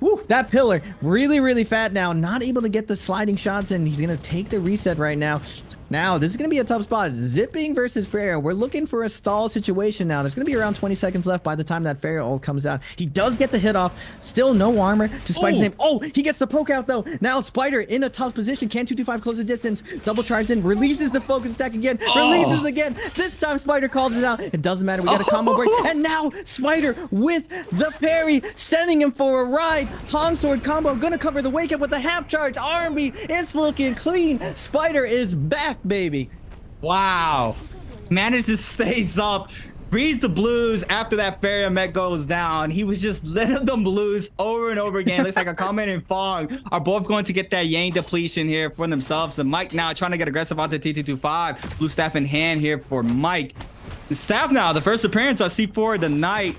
Woo, that pillar really fat now, not able to get the sliding shots, and he's gonna take the reset right now. Now this is gonna be a tough spot. Zipping versus Freya, we're looking for a stall situation now. There's gonna be around 20 seconds left by the time that Freya ult comes out. He does get the hit off, still no armor to Spider's name. He gets the poke out though. Now Spider in a tough position. Can 225 close the distance? Double charge in, releases the focus attack again, releases again. This time Spider calls it out. It doesn't matter, we got a combo break, and now Spider with the parry, sending him for a ride. Hong Sword combo, gonna cover the wake up with a half charge. R&B, it's looking clean. Spider is back, baby. Wow. Manages to stay up, breathes the blues after that Faria Met goes down. He was just letting them lose over and over again. Looks like a comment and Fong are both going to get that Yang depletion here for themselves. And Mike now trying to get aggressive onto T225. Blue staff in hand here for Mike. The staff now, the first appearance on C4 of the night.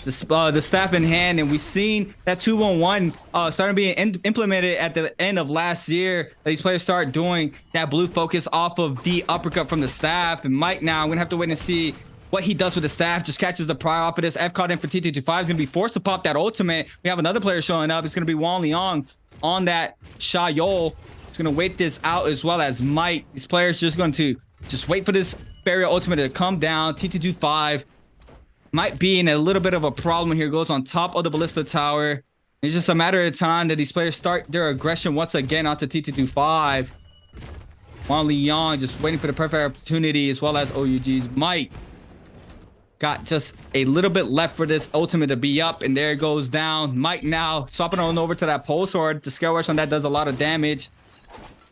The staff in hand, and we've seen that 2-1-1 starting being implemented at the end of last year. These players start doing that blue focus off of the uppercut from the staff. And Mike now, I'm gonna have to wait and see what he does with the staff. Just catches the prior off of this. F caught in for T225. Is gonna be forced to pop that ultimate. We have another player showing up. It's gonna be Wang Liang on that Sha Yol. He's gonna wait this out as well as Mike. These players just going to just wait for this barrier ultimate to come down. T225 might be in a little bit of a problem here. Goes on top of the ballista tower. It's just a matter of time that these players start their aggression once again onto T225. Wang Liang just waiting for the perfect opportunity, as well as OUG's Mike. Got just a little bit left for this ultimate to be up, and there it goes down. Mike now swapping on over to that pole sword. The scale rush on that does a lot of damage.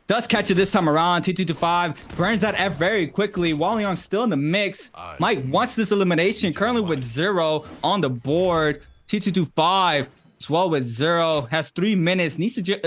Does catch it this time around. T225 burns that F very quickly. Wang Liang still in the mix. Mike wants this elimination, currently with 0 on the board. T225 as well with 0, has 3 minutes, needs to get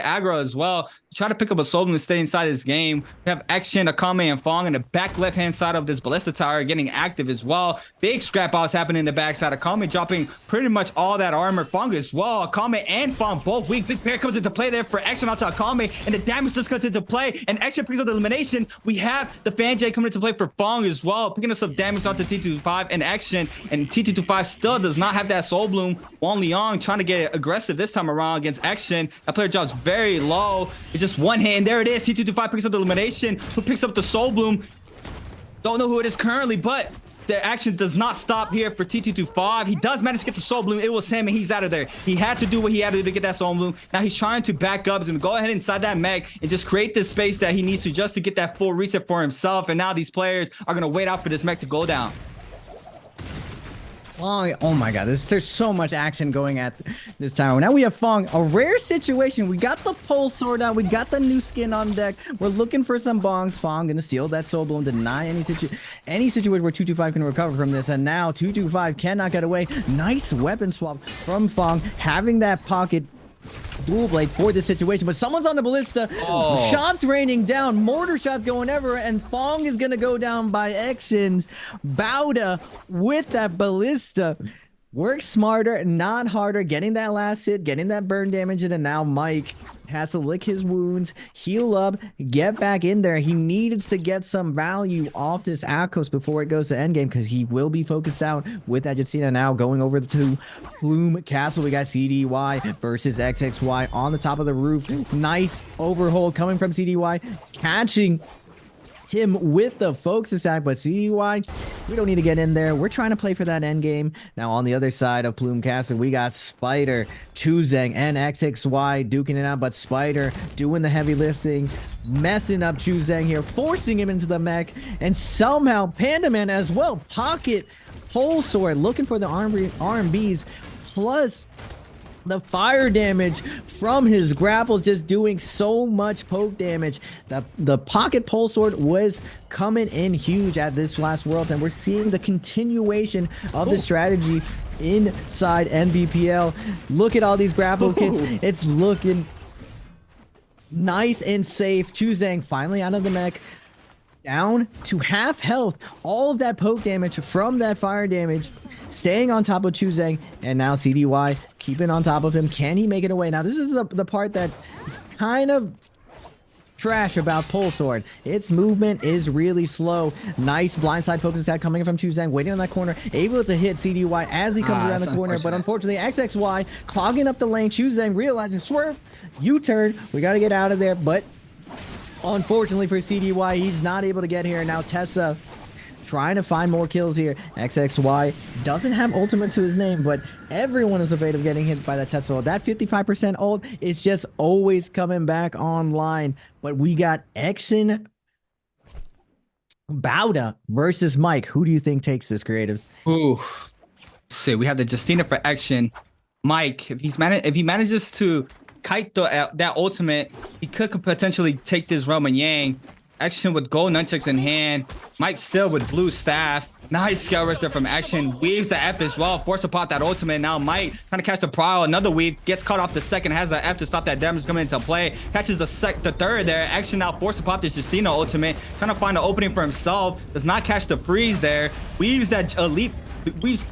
aggro as well to try to pick up a soul and stay inside this game. We have Action, Akame, and Fong in the back left hand side of this ballista tower getting active as well. Big scrap outs happening in the backside. Akame dropping pretty much all that armor. Fong as well. Akame and Fong both weak. Big pair comes into play there for Action onto Akame, and the damage just comes into play, and Action picks up the elimination. We have the Fan J coming into play for Fong as well, picking up some damage onto T225 and Action, and T225 still does not have that Soul Bloom. Wang Liang trying to get aggressive this time around against Action. That player drops very low. It's just one hit, and there it is. T225 picks up the elimination. Who picks up the Soul Bloom? Don't know who it is currently, but the action does not stop here for T225. He does manage to get the Soul Bloom. It was him, and he's out of there. He had to do what he had to do to get that Soul Bloom. Now he's trying to back up. He's going to go ahead inside that mech and just create this space that he needs to just to get that full reset for himself. And now these players are going to wait out for this mech to go down. Oh my god, there's so much action going at this tower. Now we have Fong, a rare situation. We got the pole sword out, we got the new skin on deck. We're looking for some bongs. Fong gonna steal that Soul Bloom, deny any situation where 225 can recover from this. And now 225 cannot get away. Nice weapon swap from Fong, having that pocket dual blade for this situation, but someone's on the ballista. Shots raining down, mortar shots going everywhere, and Fong is gonna go down by actions. Bauda with that ballista works smarter, not harder, getting that last hit, getting that burn damage in, and now Mike has to lick his wounds, heal up, get back in there. He needs to get some value off this Akos before it goes to endgame, because he will be focused out with that Justina. Now going over to Plume Castle, we got CDY versus XXY on the top of the roof. Nice overhold coming from CDY, catching him with the focus attack, but CDY, we don't need to get in there. We're trying to play for that end game. Now on the other side of Plume Castle, we got Spider, Chuzeng, and XXY duking it out, but Spider doing the heavy lifting, messing up Chuzeng here, forcing him into the mech, and somehow Panda Man as well, pocket Pole Sword, looking for the RMBs, plus the fire damage from his grapples, just doing so much poke damage. The pocket pole sword was coming in huge at this last world, and we're seeing the continuation of the strategy inside NBPL. Look at all these grapple kits. It's looking nice and safe. Chuzeng finally out of the mech, down to half health. All of that poke damage from that fire damage, staying on top of Chuzeng, and now CDY keeping on top of him. Can he make it away? Now this is the part that is kind of trash about Pole Sword. Its movement is really slow. Nice blindside focus attack coming from Chuzeng, waiting on that corner, able to hit CDY as he comes around the corner, but unfortunately XXY clogging up the lane. Chuzeng realizing, swerve, U-turn, we got to get out of there, but unfortunately for CDY, he's not able to get here. Now Tessa trying to find more kills here. XXY doesn't have ultimate to his name, but everyone is afraid of getting hit by that Tessa ult. That 55% ult is just always coming back online. But we got Exin Bauda versus Mike. Who do you think takes this, creatives? Ooh, see, we have the Justina for Action. Mike, if he manages to kite that ultimate, he could potentially take this Realm and Yang. Action with gold nunchucks in hand. Mike still with blue staff. Nice scale wrist there from Action. Weaves the F as well. Force to pop that ultimate. Now Mike trying to catch the prowl. Another weave. Gets caught off the second. Has the F to stop that damage coming into play. Catches the third there. Action now forced to pop the Justina ultimate. Trying to find an opening for himself. Does not catch the freeze there. Weaves that elite.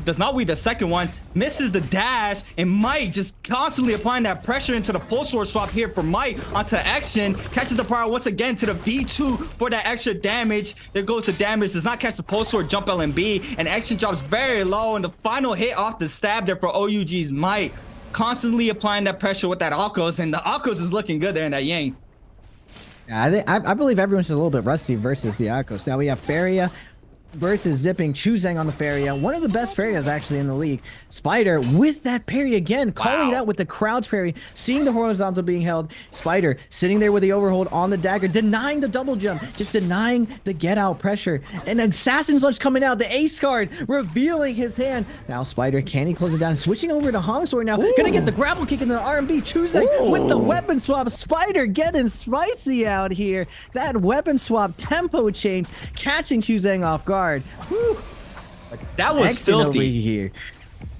Does not weave the second one, misses the dash, and Mike just constantly applying that pressure into the pole sword swap here for Mike onto Action. Catches the power once again to the V2 for that extra damage. There goes the damage, does not catch the pole sword jump LMB, and Action drops very low, and the final hit off the stab there for OUG's Mike. Constantly applying that pressure with that Akos, and the Akos is looking good there in that Yang. Yeah, I believe everyone's just a little bit rusty versus the Akos. Now we have Feria versus Zipping, Chuzeng on the Feria. One of the best Ferias actually in the league. Spider with that parry again, calling it out with the crouch parry, seeing the horizontal being held. Spider sitting there with the overhold on the dagger, denying the double jump, just denying the get out pressure. And Assassin's Lunge coming out, the ace card revealing his hand. Now Spider, can he close it down? Switching over to Hong Sword now. Gonna get the grapple kick in the RMB. Chuzeng with the weapon swap. Spider getting spicy out here. That weapon swap tempo change, catching Chuzeng off guard. Whew. That was filthy over here.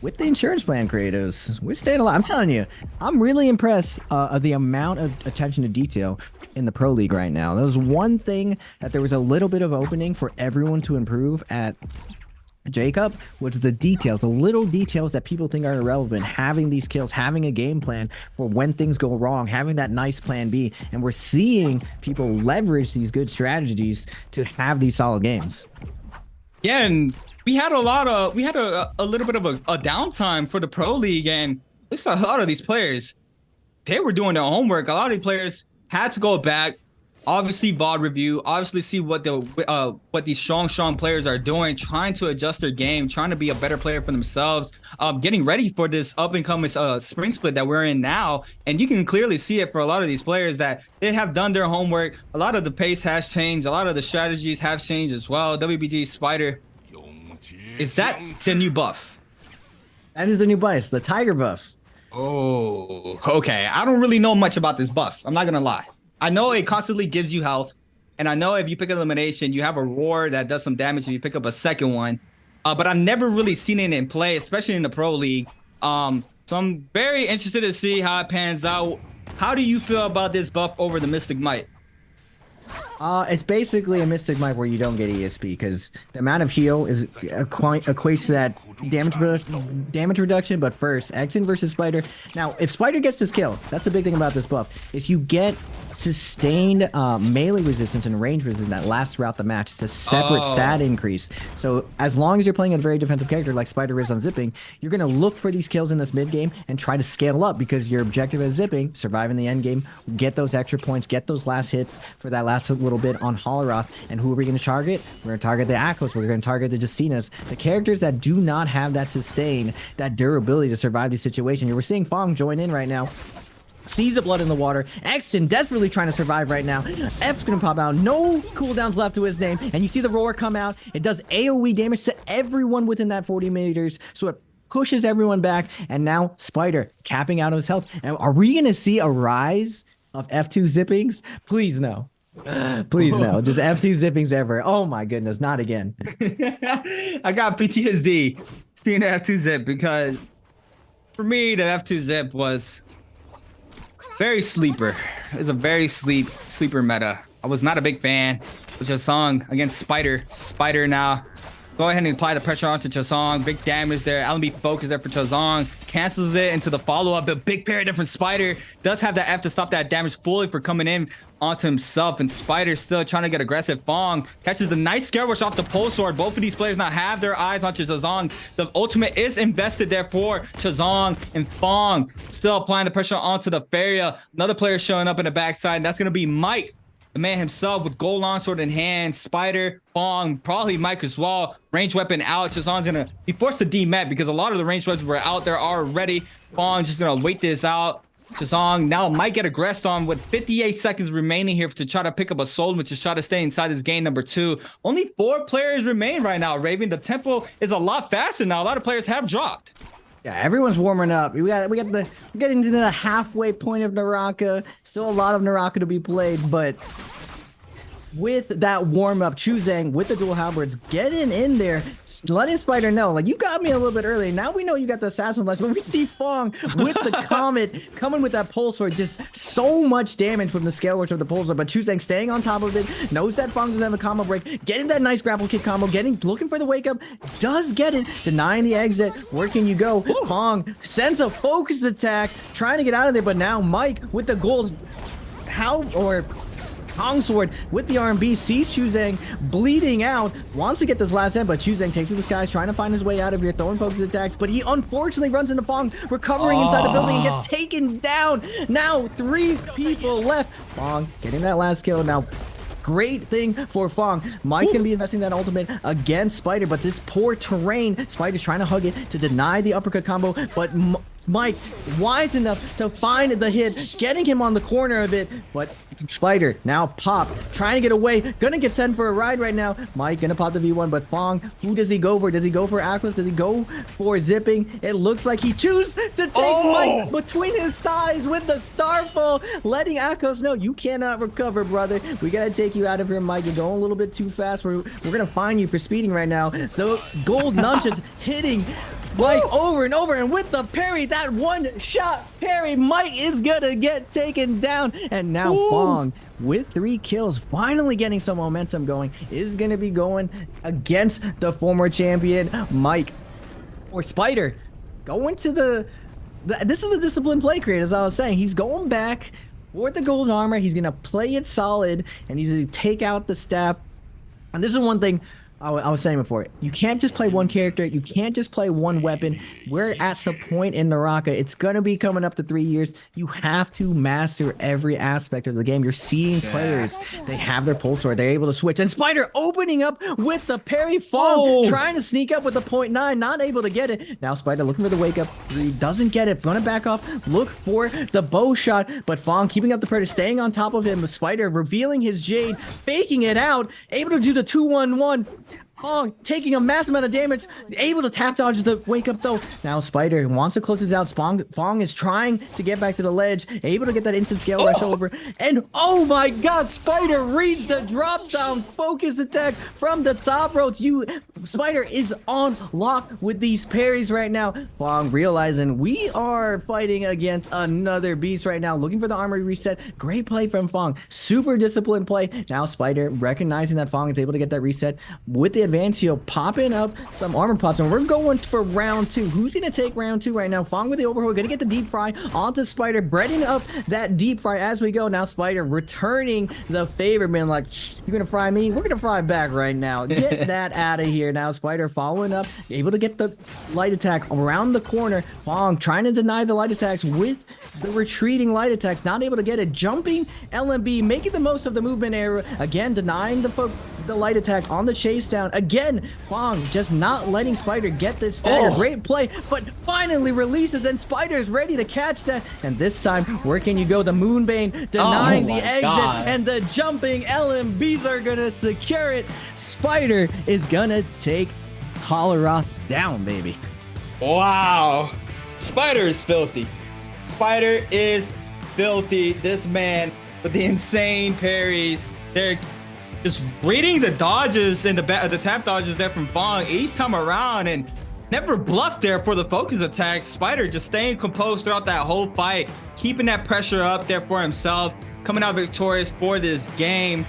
With the insurance plan, creatives, we're staying alive. I'm telling you, I'm really impressed of the amount of attention to detail in the Pro League right now. There was one thing that there was a little bit of opening for everyone to improve at Jacob, was the details, the little details that people think are irrelevant. Having these kills, having a game plan for when things go wrong, having that nice plan B, and we're seeing people leverage these good strategies to have these solid games. Yeah, and we had a little bit of a downtime for the Pro League, and looks like a lot of these players, they were doing their homework. A lot of these players had to go back, obviously VOD review, obviously see what these strong players are doing, trying to adjust their game, trying to be a better player for themselves, getting ready for this up and coming spring split that we're in now. And you can clearly see it for a lot of these players that they have done their homework. A lot of the pace has changed, a lot of the strategies have changed as well. WBG Spider, is that the new buff? That is the new buff, the Tiger buff. Oh, okay. I don't really know much about this buff, I'm not gonna lie. I know it constantly gives you health, and I know if you pick elimination, you have a roar that does some damage if you pick up a second one. But I've never really seen it in play, especially in the Pro League. So I'm very interested to see how it pans out. How do you feel about this buff over the Mystic Might? It's basically a Mystic Might where you don't get ESP, because the amount of heal is equates to that damage reduction. But first, Exin versus Spider. Now, if Spider gets this kill, that's the big thing about this buff, is you get sustained melee resistance and range resistance that lasts throughout the match. It's a separate stat increase. So as long as you're playing a very defensive character like Spider is on Zipping, you're going to look for these kills in this mid game and try to scale up, because your objective is Zipping, survive in the end game, get those extra points, get those last hits for that last little bit on Holleroth. And who are we going to target? We're going to target the Akos. We're going to target the Jacinas, the characters that do not have that sustain, that durability to survive these situations. We're seeing Fong join in right now. Sees the blood in the water. Exton desperately trying to survive right now. F's gonna pop out. No cooldowns left to his name. And you see the roar come out. It does AoE damage to everyone within that 40 meters. So it pushes everyone back. And now Spider capping out of his health. And are we gonna see a rise of F2 zippings? Please no. Please no. Just F2 zippings ever. Oh my goodness, not again. I got PTSD seeing the F2 zip, because for me the F2 zip was very sleeper. It's a very sleeper meta. I was not a big fan of Chasong against Spider. Spider now. Go ahead and apply the pressure onto Chasong. Big damage there. LNB focus there for Chasong. Cancels it into the follow-up. But big pair different Spider. Does have that F to stop that damage fully for coming in onto himself. And Spider still trying to get aggressive. Fong catches the nice scare rush off the pole sword. Both of these players now have their eyes on Chazong. The ultimate is invested there for Chazong, and Fong still applying the pressure onto the Feria. Another player showing up in the backside. That's going to be Mike, the man himself, with gold longsword in hand. Spider, Fong, probably Mike as well. Range weapon out. Chazong's going to be forced to demet because a lot of the range weapons were out there already. Fong just going to wait this out. Chazong now might get aggressed on with 58 seconds remaining here to try to pick up a soul, which is try to stay inside this game number 2. Only 4 players remain right now, Raven. The tempo is a lot faster now. A lot of players have dropped. Yeah, everyone's warming up. We're getting to the halfway point of NARAKA. Still a lot of NARAKA to be played, but with that warm up, Chuzang with the dual halberds getting in there, letting Spider know, like, you got me a little bit early. Now we know you got the assassin left. When we see Fong with the comet coming with that pole sword, just so much damage from the scale rush of the pole sword. But Chuzang staying on top of it, knows that Fong doesn't have a combo break, getting that nice grapple kick combo, looking for the wake up, does get it, denying the exit. Where can you go? Fong sends a focus attack, trying to get out of there, but now Mike with the gold Kong sword with the R&B, sees Chuzang bleeding out, wants to get this last hit, but Chuzang takes to the skies, trying to find his way out of here, throwing focus attacks, but he unfortunately runs into Fong, recovering inside the building and gets taken down. Now 3 people left. Fong getting that last kill. Now great thing for Fong. Mike's gonna be investing that ultimate against Spider, but this poor terrain, Spider's trying to hug it to deny the uppercut combo, but Mike wise enough to find the hit, getting him on the corner of it, but Spider now pop, trying to get away, gonna get sent for a ride right now. Mike gonna pop the V1, but Fong, who does he go for? Does he go for Aquas? Does he go for zipping? It looks like he chooses to take Mike between his thighs with the Starfall, letting Akos know, you cannot recover, brother. We gotta take you out of here, Mike. You're going a little bit too fast. We're gonna find you for speeding right now. The gold nunchucks hitting Mike over and over, and with the parry, that one-shot parry, Mike is gonna get taken down. And now Fong, with 3 kills, finally getting some momentum going, is gonna be going against the former champion, Mike. Or Spider, going to this is a disciplined play creator, as I was saying. He's going back for the gold armor. He's gonna play it solid, and he's gonna take out the staff. And this is one thing I was saying before, you can't just play one character, you can't just play one weapon. We're at the point in NARAKA, it's gonna be coming up to 3 years. You have to master every aspect of the game. You're seeing players, they have their pulse sword, they're able to switch. And Spider opening up with the parry. Fong trying to sneak up with the 0.9, not able to get it. Now Spider looking for the wake up 3, doesn't get it, gonna back off, look for the bow shot, but Fong keeping up the pressure, staying on top of him. Spider revealing his Jade, faking it out, able to do the 2-1-1. Fong taking a massive amount of damage, able to tap dodge the wake up though. Now Spider wants to close this out. Fong is trying to get back to the ledge, able to get that instant scale rush over. And oh my god, Spider reads the drop down focus attack from the top ropes. Spider is on lock with these parries right now. Fong realizing we are fighting against another beast right now, looking for the armor reset. Great play from Fong, super disciplined play. Now Spider recognizing that Fong is able to get that reset with the Advancio popping up some armor pots, and we're going for round 2. Who's gonna take round 2 right now? Fong with the overhaul, gonna get the deep fry onto Spider, breading up that deep fry as we go. Now Spider returning the favor, man, like, you're gonna fry me? We're gonna fry back right now. Get that out of here. Now Spider following up, able to get the light attack around the corner. Fong trying to deny the light attacks with the retreating light attacks, not able to get it. Jumping LMB, making the most of the movement error, again denying the light attack on the chase down. Again, Fong just not letting Spider get this stagger. Great play, but finally releases, and Spider's ready to catch that. And this time, where can you go? The Moonbane denying the exit, and the jumping LMBs are gonna secure it. Spider is gonna take Coloroth down, baby. Wow. Spider is filthy. Spider is filthy. This man with the insane parries. They're just reading the dodges and the tap dodges there from Fong each time around, and never bluffed there for the focus attack. Spider just staying composed throughout that whole fight, keeping that pressure up there for himself, coming out victorious for this game.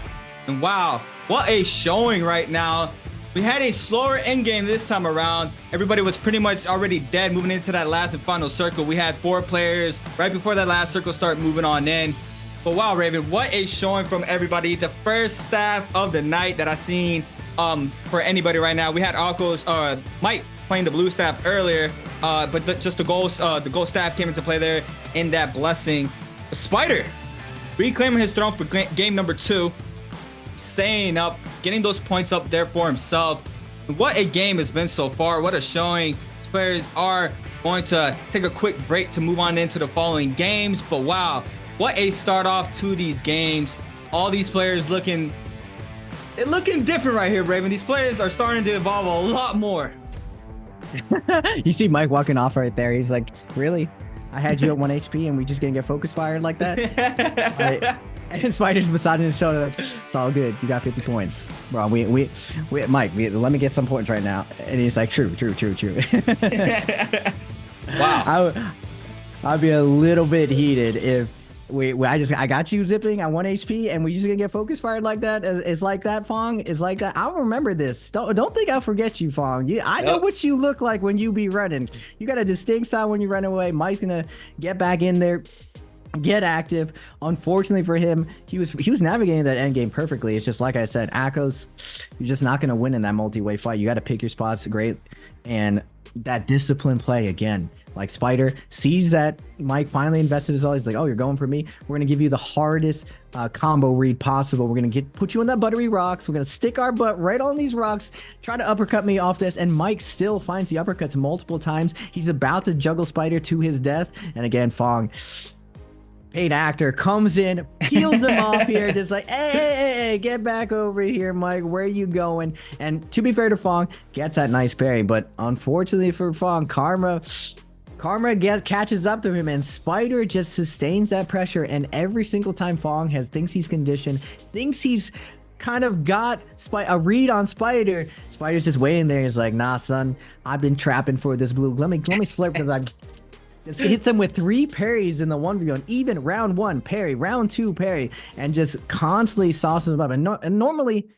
And wow, what a showing right now. We had a slower end game this time around. Everybody was pretty much already dead moving into that last and final circle. We had 4 players right before that last circle start moving on in. But wow, Raven, what a showing from everybody. The first staff of the night that I've seen for anybody right now. We had Alco's Mike playing the blue staff earlier, but just the gold staff came into play there in that blessing. Spider reclaiming his throne for game number 2, staying up, getting those points up there for himself. What a game it's been so far. What a showing. These players are going to take a quick break to move on into the following games, but wow, what a start off to these games. All these players looking different right here, Raven. These players are starting to evolve a lot more. You see Mike walking off right there. He's like, really? I had you at 1 HP and we just gonna get focus fired like that? And Spider's beside his shoulder. It's all good. You got 50 points, bro. We Mike, let me get some points right now. And he's like, true. Wow. I'd be a little bit heated if I got you zipping at 1 HP and we just gonna get focus fired like that. It's like that, Fong. It's like that. I'll remember this. Don't think I'll forget you, Fong. I know what you look like when you be running. You got a distinct style when you run away. Mike's gonna get back in there, get active. Unfortunately for him, he was navigating that end game perfectly. It's just like I said, Akos, you're just not gonna win in that multi-way fight. You got to pick your spots great, and that disciplined play again. Like Spider sees that Mike finally invested his all. He's like, oh, you're going for me? We're gonna give you the hardest combo read possible. We're gonna put you on that buttery rocks. We're gonna stick our butt right on these rocks, try to uppercut me off this. And Mike still finds the uppercuts multiple times. He's about to juggle Spider to his death. And again, Fong, paid actor, comes in, peels him off here, just like, hey, get back over here, Mike. Where are you going? And to be fair to Fong, gets that nice parry. But unfortunately for Fong, Karma catches up to him, and Spider just sustains that pressure. And every single time Fong thinks he's conditioned, thinks he's kind of got a read on Spider, Spider's just waiting there. He's like, nah, son, I've been trapping for this blue. Let me slurp the like. Just hits him with 3 parries in the 1v1, even round 1 parry, round 2 parry, and just constantly sauces him up. And normally,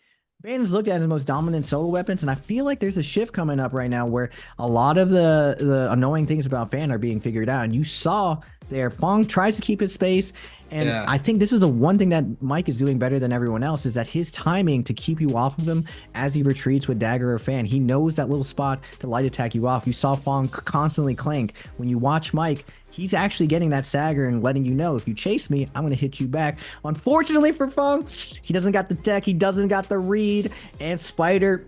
Van's looked at as the most dominant solo weapons, and I feel like there's a shift coming up right now where a lot of the annoying things about Van are being figured out. And you saw there, Fong tries to keep his space. And I think this is the one thing that Mike is doing better than everyone else, is that his timing to keep you off of him as he retreats with dagger or fan. He knows that little spot to light attack you off. You saw Fong constantly clank. When you watch Mike, he's actually getting that stagger and letting you know, if you chase me, I'm going to hit you back. Unfortunately for Fong, he doesn't got the tech. He doesn't got the read. And Spider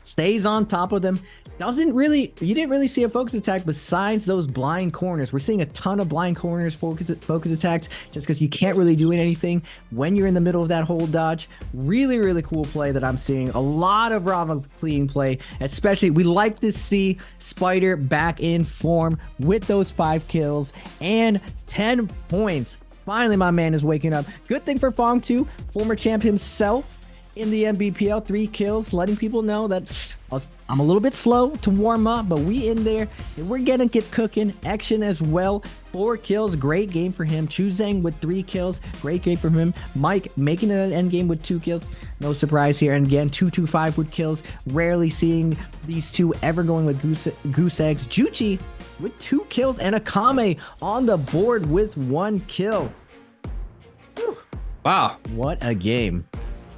stays on top of them. You didn't really see a focus attack besides those blind corners. We're seeing a ton of blind corners, focus attacks, just because you can't really do anything when you're in the middle of that hold dodge. Really, really cool play that I'm seeing. A lot of Rava clean play, especially we like to see Spider back in form with those 5 kills and 10 points. Finally, my man is waking up. Good thing for Fong too, former champ himself, in the NBPL, 3 kills, letting people know that I'm a little bit slow to warm up, but we in there and we're gonna get cooking. Action as well, 4 kills, great game for him. Chuzang with 3 kills, great game from him. Mike making it an end game with 2 kills, no surprise here. And again, 225 with kills, rarely seeing these two ever going with goose eggs. Juchi with 2 kills and Akame on the board with 1 kill. Whew. Wow, what a game.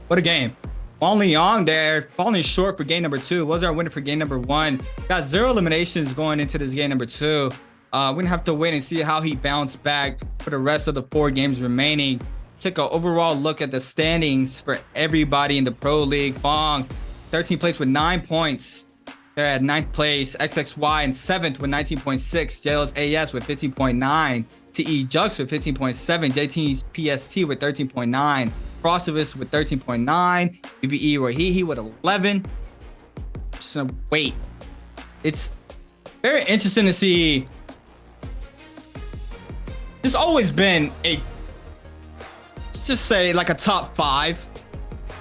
What a game. Falling on there, falling short for game number 2. Was our winner for game number 1. Got 0 eliminations going into this game number 2. We're gonna have to wait and see how he bounced back for the rest of the 4 games remaining. Take an overall look at the standings for everybody in the Pro League. Bong, 13th place with 9 points. They're at 9th place. XXY in 7th with 19.6. JL's AS with 15.9. TE Jux with 15.7. JT's PST with 13.9. Frostivus with 13.9. BBE Rohihi with 11. So wait, it's very interesting to see. There's always been a, let's just say like a top 5.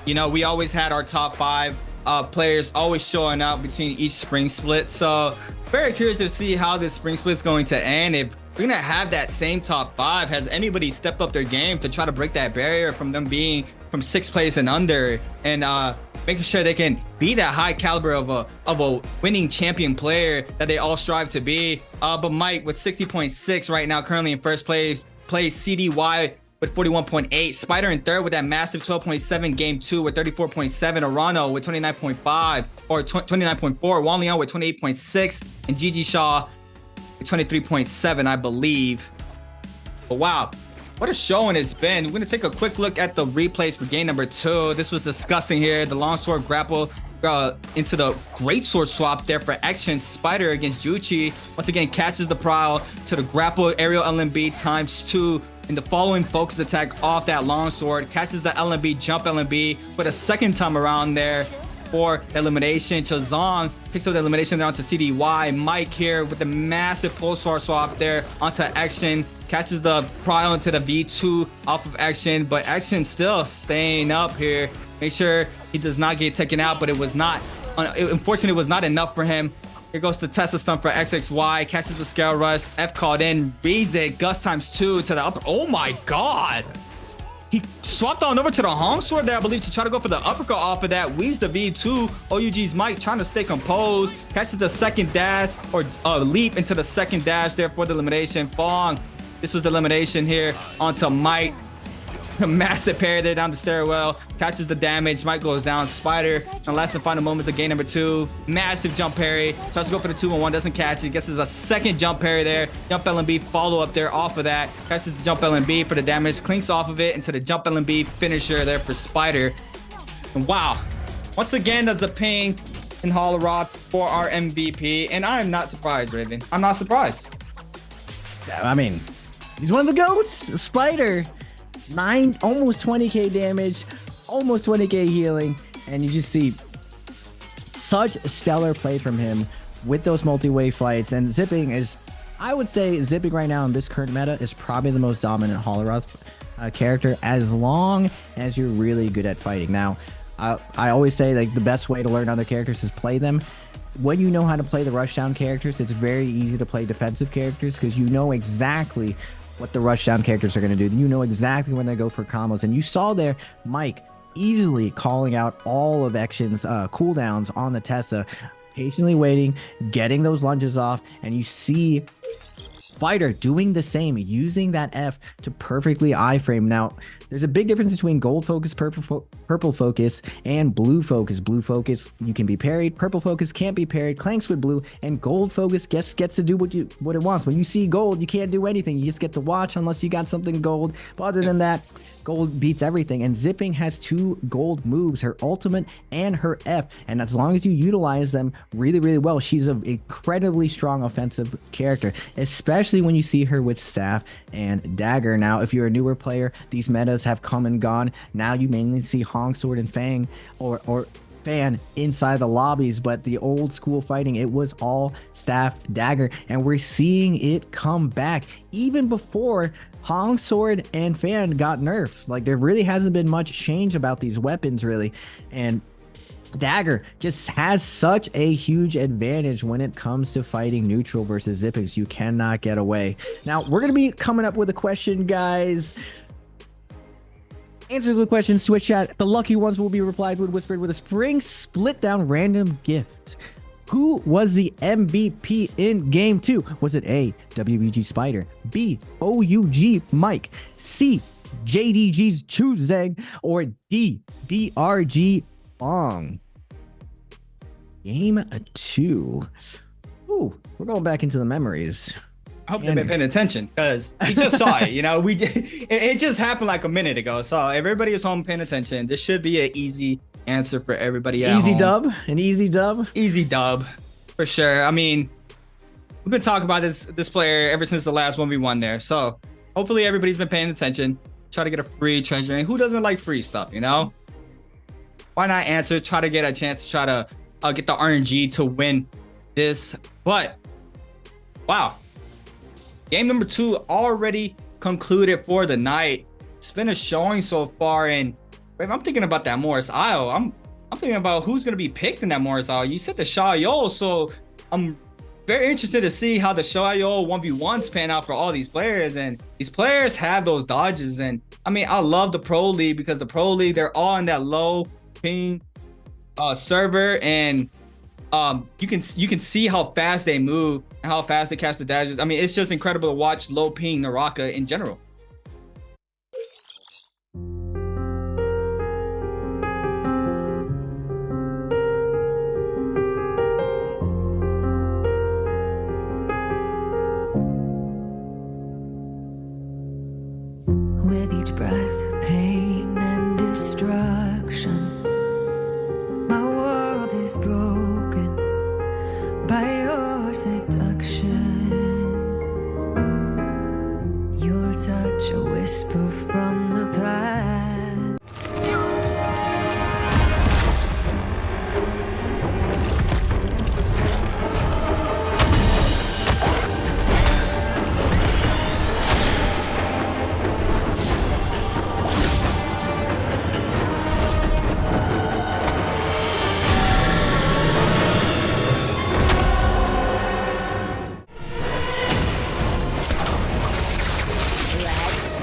You know, we always had our top 5 players always showing up between each spring split. So very curious to see how this spring split is going to end. If we're gonna have that same top 5, has anybody stepped up their game to try to break that barrier from them being from 6th place and under, and making sure they can be that high caliber of a winning champion player that they all strive to be. But Mike with 60.6 right now, currently in 1st place. Plays CDY with 41.8. Spider in 3rd with that massive 12.7. Game 2 with 34.7. Arano with 29.5 or 29.4. Wang Liang with 28.6, and Gigi Shaw 23.7, I believe. But wow, what a showing it's been. We're gonna take a quick look at the replays for game number 2. This was disgusting here. The longsword grapple into the greatsword swap there for action. Spider against Juchi once again catches the prowl to the grapple aerial LMB ×2 in the following focus attack off that longsword. Catches the LMB jump LMB for the 2nd time around there for elimination. Chazong picks up the elimination down to CDY. Mike here with the massive pulsar swap there onto action. Catches the prowl into the V2 off of action, but action still staying up here. Make sure he does not get taken out, but it was not, unfortunately, it was not enough for him. Here goes the Tesla stun for XXY. Catches the scale rush. F called in, reads it. Gus ×2 to the upper. Oh my God. He swapped on over to the Hong Sword there, I believe, to try to go for the uppercut off of that. Weaves the V2. OUG's Mike trying to stay composed. Catches the 2nd dash or leap into the 2nd dash there for the elimination. Fong, this was the elimination here onto Mike. A massive parry there down the stairwell. Catches the damage. Mike goes down. Spider, and last and final moments of game number 2. Massive jump parry. Tries to go for the 2-1. Doesn't catch it. Guess there's a 2nd jump parry there. Jump LMB follow up there off of that. Catches the jump LMB for the damage. Clinks off of it into the jump LMB finisher there for Spider. And wow. Once again, that's a ping in Hollerod for our MVP. And I am not surprised, Raven. I'm not surprised. I mean, he's one of the GOATs. Spider. Almost 20k damage, almost 20k healing, and you just see such stellar play from him with those multi-wave fights. And zipping is, I would say zipping right now in this current meta is probably the most dominant Holleroth character, as long as you're really good at fighting. Now I always say, like, the best way to learn other characters is play them. When you know how to play the rushdown characters, it's very easy to play defensive characters, because you know exactly what the rushdown characters are going to do. You know exactly when they go for combos. And you saw there Mike easily calling out all of Action's cooldowns on the Tessa, patiently waiting, getting those lunges off, and you see Spider doing the same, using that F to perfectly iframe. Now, there's a big difference between gold focus, purple focus, and blue focus. Blue focus, you can be parried. Purple focus can't be parried, clanks with blue, and gold focus gets to do what it wants. When you see gold, you can't do anything. You just get to watch unless you got something gold. But other than that, gold beats everything. And Zipping has 2 gold moves, her ultimate and her F, and as long as you utilize them really, really well, she's an incredibly strong offensive character, especially when you see her with staff and dagger. Now, if you're a newer player, these metas have come and gone. Now you mainly see Hong Sword and Fang or Fan inside the lobbies, but the old school fighting, it was all staff dagger, and we're seeing it come back even before Hong Sword and Fan got nerfed. Like, there really hasn't been much change about these weapons, really. And Dagger just has such a huge advantage when it comes to fighting neutral versus Zippix. You cannot get away. Now, we're going to be coming up with a question, guys. Answer the question, Switch chat. The lucky ones will be replied with whispered with a spring split down random gift. Who was the MVP in game 2? Was it A, WBG Spider, B, OUG Mike, C, JDG's Chuzeng, or D, DRG Fong? Game 2. Ooh, we're going back into the memories. I hope they've been paying attention, because we just saw it. You know, we did. It just happened like a minute ago. So everybody is home paying attention. This should be an easy answer for everybody at Easy home. dub? An easy dub? Easy dub, for sure. I mean, we've been talking about this player ever since the last 1v1 there. So hopefully everybody's been paying attention. Try to get a free treasure. And who doesn't like free stuff, you know? Why not answer? Try to get a chance to try to get the RNG to win this. But, wow. Game number 2 already concluded for the night. It's been a showing so far, and I'm thinking about that Morris Isle. I'm thinking about who's going to be picked in that Morris Isle. You said the Xiaoyou, so I'm very interested to see how the Xiaoyou 1v1s pan out for all these players. And these players have those dodges. And I mean, I love the Pro League, because the Pro League, they're all in that low ping server, and you can see how fast they move and how fast they catch the dodges. I mean, it's just incredible to watch low ping NARAKA in general. With each breath, pain and destruction, my world is broken by your seduction. Your touch, a whisper from the past.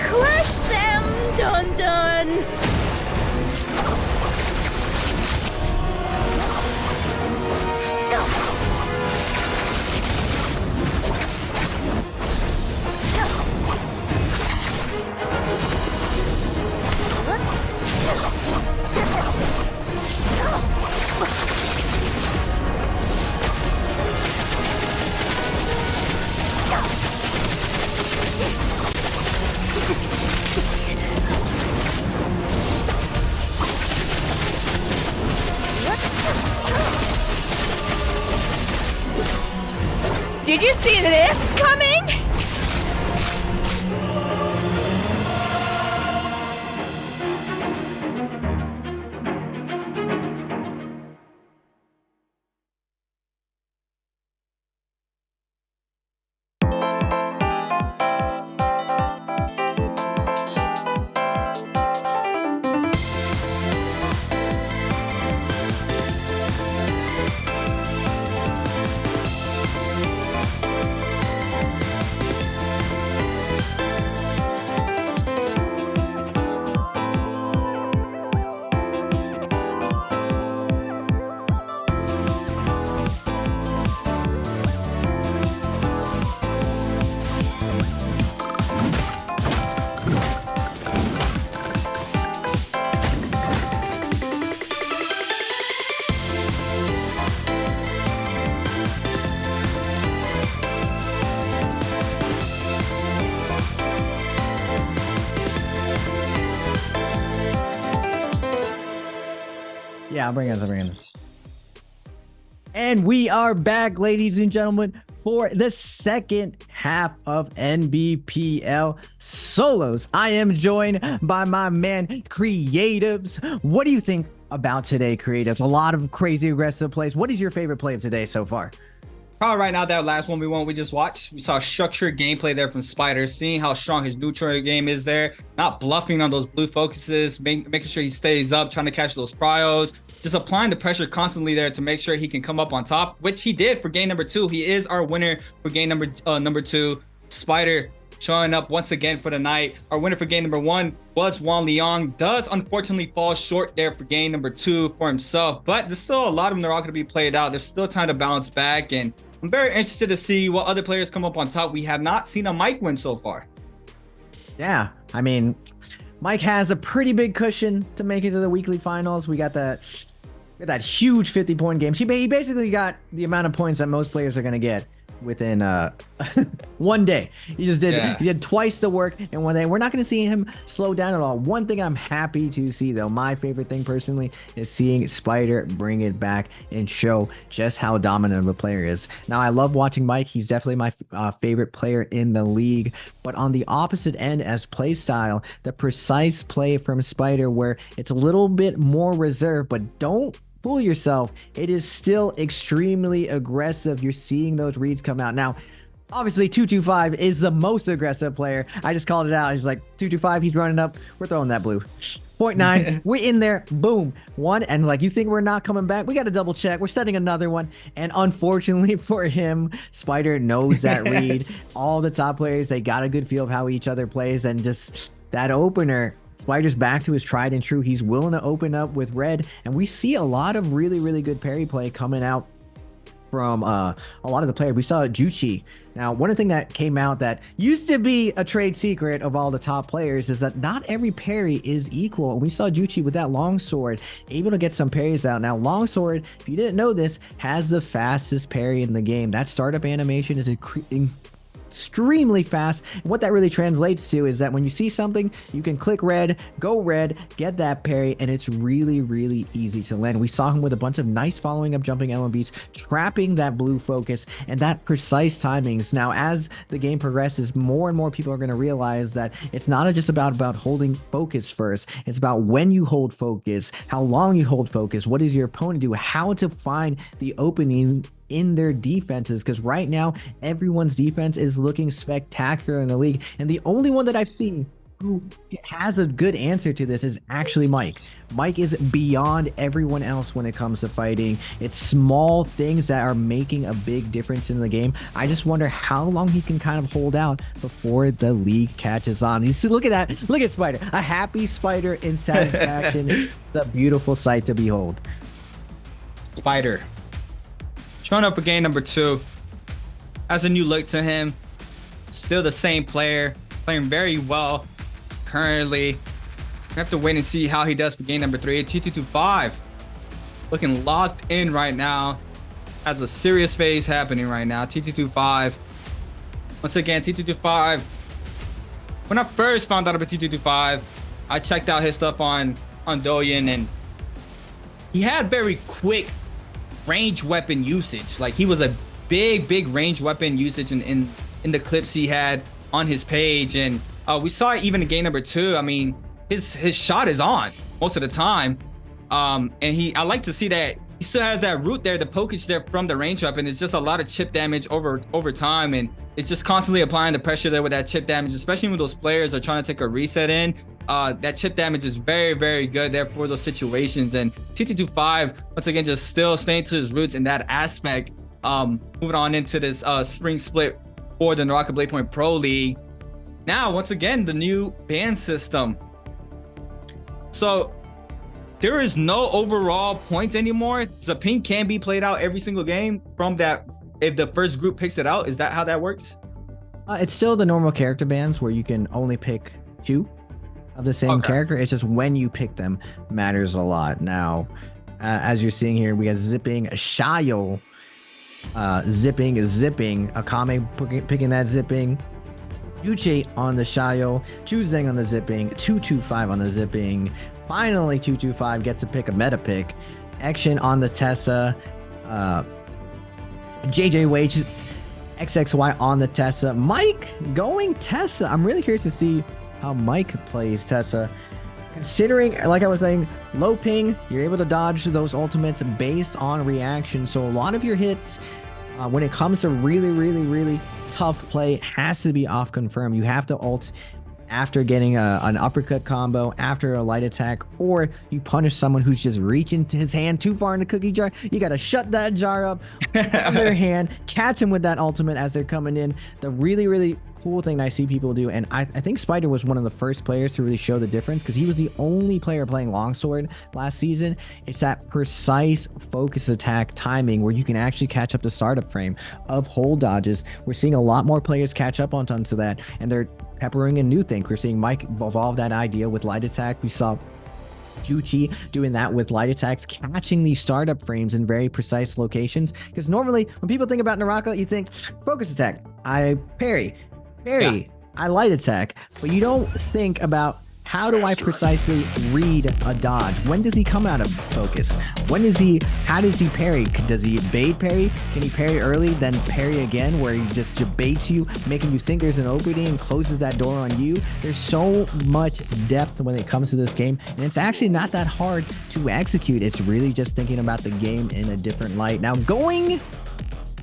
Crush them, dun dun. Did you see this coming? Yeah, I'll bring this. And we are back, ladies and gentlemen, for the second half of NBPL Solos. I am joined by my man, Creatives. What do you think about today, Creatives? A lot of crazy aggressive plays. What is your favorite play of today so far? Probably right now, that last 1v1 we just watched, we saw structured gameplay there from Spider, seeing how strong his neutral game is there, not bluffing on those blue focuses, making sure he stays up, trying to catch those pryos, just applying the pressure constantly there to make sure he can come up on top, which he did for game number 2. He is our winner for game number 2. Spider showing up once again for the night. Our winner for game number 1 was Juan Leong. Does unfortunately fall short there for game number 2 for himself, but there's still a lot of NARAKA to be played out. There's still time to bounce back, and I'm very interested to see what other players come up on top. We have not seen a Mike win so far. Yeah, I mean, Mike has a pretty big cushion to make it to the weekly finals. We got that huge 50-point game. He basically got the amount of points that most players are going to get within one day. He just did he did twice the work in one day. We're not going to see him slow down at all. One thing I'm happy to see, though, my favorite thing personally, is seeing Spider bring it back and show just how dominant of a player he is. Now, I love watching Mike. He's definitely my favorite player in the league, but on the opposite end as play style, the precise play from Spider where it's a little bit more reserved, but don't fool yourself, it is still extremely aggressive. You're seeing those reads come out. Now, obviously 225 is the most aggressive player. I just called it out. He's like 225, he's running up, we're throwing that blue. 0.9, we're in there, boom, one, and like, you think we're not coming back? We got to double check. We're setting another one, and unfortunately for him, Spider knows that read. All the top players, they got a good feel of how each other plays, and just that opener, Spider's back to his tried and true. He's willing to open up with red, and we see a lot of really good parry play coming out from a lot of the players. We saw Juchi. Now, one thing that came out that used to be a trade secret of all the top players is that not every parry is equal. And we saw Juchi with that longsword able to get some parries out. Now, longsword, if you didn't know this, has the fastest parry in the game. That startup animation is extremely fast, and what that really translates to is that when you see something, you can click red, go red, get that parry, and it's really easy to land. We saw him with a bunch of nice following up jumping LMBs, trapping that blue focus and that precise timings. Now, as the game progresses, more and more people are going to realize that it's not just about holding focus first. It's about when you hold focus, how long you hold focus, what does your opponent do, how to find the opening in their defenses, because right now everyone's defense is looking spectacular in the league, and the only one that I've seen who has a good answer to this is actually Mike. Mike is beyond everyone else when it comes to fighting. It's small things that are making a big difference in the game. I just wonder how long he can kind of hold out before the league catches on. You see, look at that, look at Spider, a happy Spider in satisfaction. The beautiful sight to behold. Spider showing up for game number 2, has a new look to him, still the same player, playing very well currently. We have to wait and see how he does for game number 3. T225 looking locked in right now, has a serious phase happening right now. T225, once again, T225, when I first found out about T225, I checked out his stuff on Douyin, and he had very quick range weapon usage. Like, he was a big range weapon usage in the clips he had on his page, and we saw it even in game number 2. I mean, his shot is on most of the time, and I like to see that he still has that root there, the pokage there from the range weapon. It's just a lot of chip damage over time, and it's just constantly applying the pressure there with that chip damage, especially when those players are trying to take a reset in. That chip damage is very good there for those situations. And T225, once again, just still staying to his roots in that aspect. Moving on into this spring split for the NARAKA BLADEPOINT Pro League. Now, once again, the new ban system. So there is no overall points anymore. Zaping can be played out every single game from that if the first group picks it out. Is that how that works? It's still the normal character bans where you can only pick 2 of the same character. It's just when you pick them matters a lot. Now, as you're seeing here, we got Zipping, Shayo, Zipping, Akame picking that Zipping, Yuchi on the Shayo, Chuzeng on the Zipping, 225 on the Zipping. Finally, 225 gets to pick a meta pick. Action on the Tessa, JJ Wage, XXY on the Tessa. Mike going Tessa. I'm really curious to see how Mike plays Tessa, considering, like I was saying, low ping, you're able to dodge those ultimates based on reaction. So a lot of your hits When it comes to really tough play, it has to be off confirm. You have to ult after getting an uppercut combo, after a light attack, or you punish someone who's just reaching to his hand too far in the cookie jar. You got to shut that jar up on their hand, catch them with that ultimate as they're coming in. The really cool thing I see people do, and I think Spider was one of the first players to really show the difference because he was the only player playing longsword last season. It's that precise focus attack timing where you can actually catch up the startup frame of hold dodges. We're seeing a lot more players catch up on tons of that, and they're peppering a new thing. We're seeing Mike evolve that idea with light attack. We saw Juchi doing that with light attacks, catching these startup frames in very precise locations. Because normally when people think about NARAKA, you think focus attack, I parry, I light attack, but you don't think about how do I precisely read a dodge? When does he come out of focus? How does he parry? Does he bait parry? Can he parry early, then parry again, where he just baits you, making you think there's an opening and closes that door on you? There's so much depth when it comes to this game, and it's actually not that hard to execute. It's really just thinking about the game in a different light. Now, going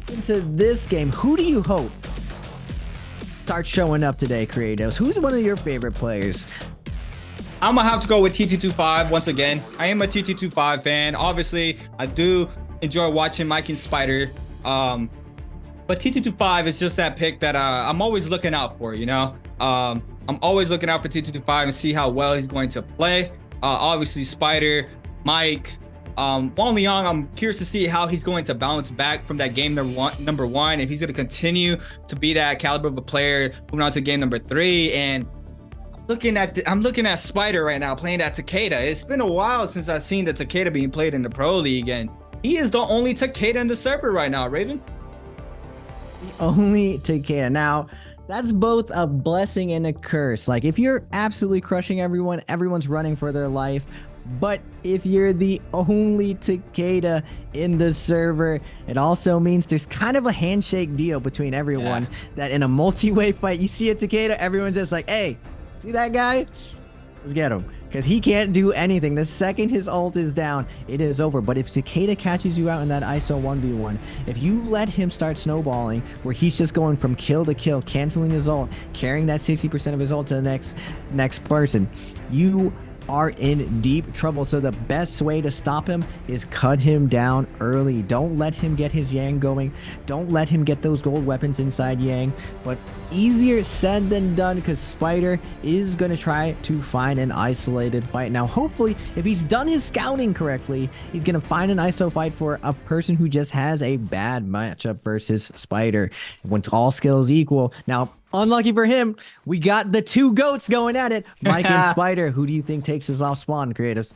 into this game, who do you hope starts showing up today, Creatives? Who's one of your favorite players? I'm gonna have to go with T225 once again. I am a T225 fan. Obviously, I do enjoy watching Mike and Spider. But T225 is just that pick that I'm always looking out for, you know? I'm always looking out for T225 and see how well he's going to play. Obviously, Spider, Mike, Wang Liang, I'm curious to see how he's going to bounce back from that game number one, if he's going to continue to be that caliber of a player moving on to game number 3. And I'm looking at Spider right now playing that Takeda. It's been a while since I've seen the Takeda being played in the Pro League, and he is the only Takeda in the server right now, Raven. The only Takeda. Now, that's both a blessing and a curse. Like, if you're absolutely crushing everyone, everyone's running for their life. But if you're the only Takeda in the server, it also means there's kind of a handshake deal between everyone, that in a multi-way fight, you see a Takeda, everyone's just like, hey, see that guy? Let's get him. Because he can't do anything. The second his ult is down, it is over. But if Takeda catches you out in that ISO 1v1, if you let him start snowballing, where he's just going from kill to kill, canceling his ult, carrying that 60% of his ult to the next person, you are in deep trouble. So the best way to stop him is cut him down early. Don't let him get his Yang going. Don't let him get those gold weapons inside Yang. But easier said than done, because Spider is going to try to find an isolated fight. Now, hopefully, if he's done his scouting correctly, he's going to find an ISO fight for a person who just has a bad matchup versus Spider. When all skills equal. Now, unlucky for him, we got the two goats going at it. Mike and Spider. Who do you think takes his off spawn, Creatives?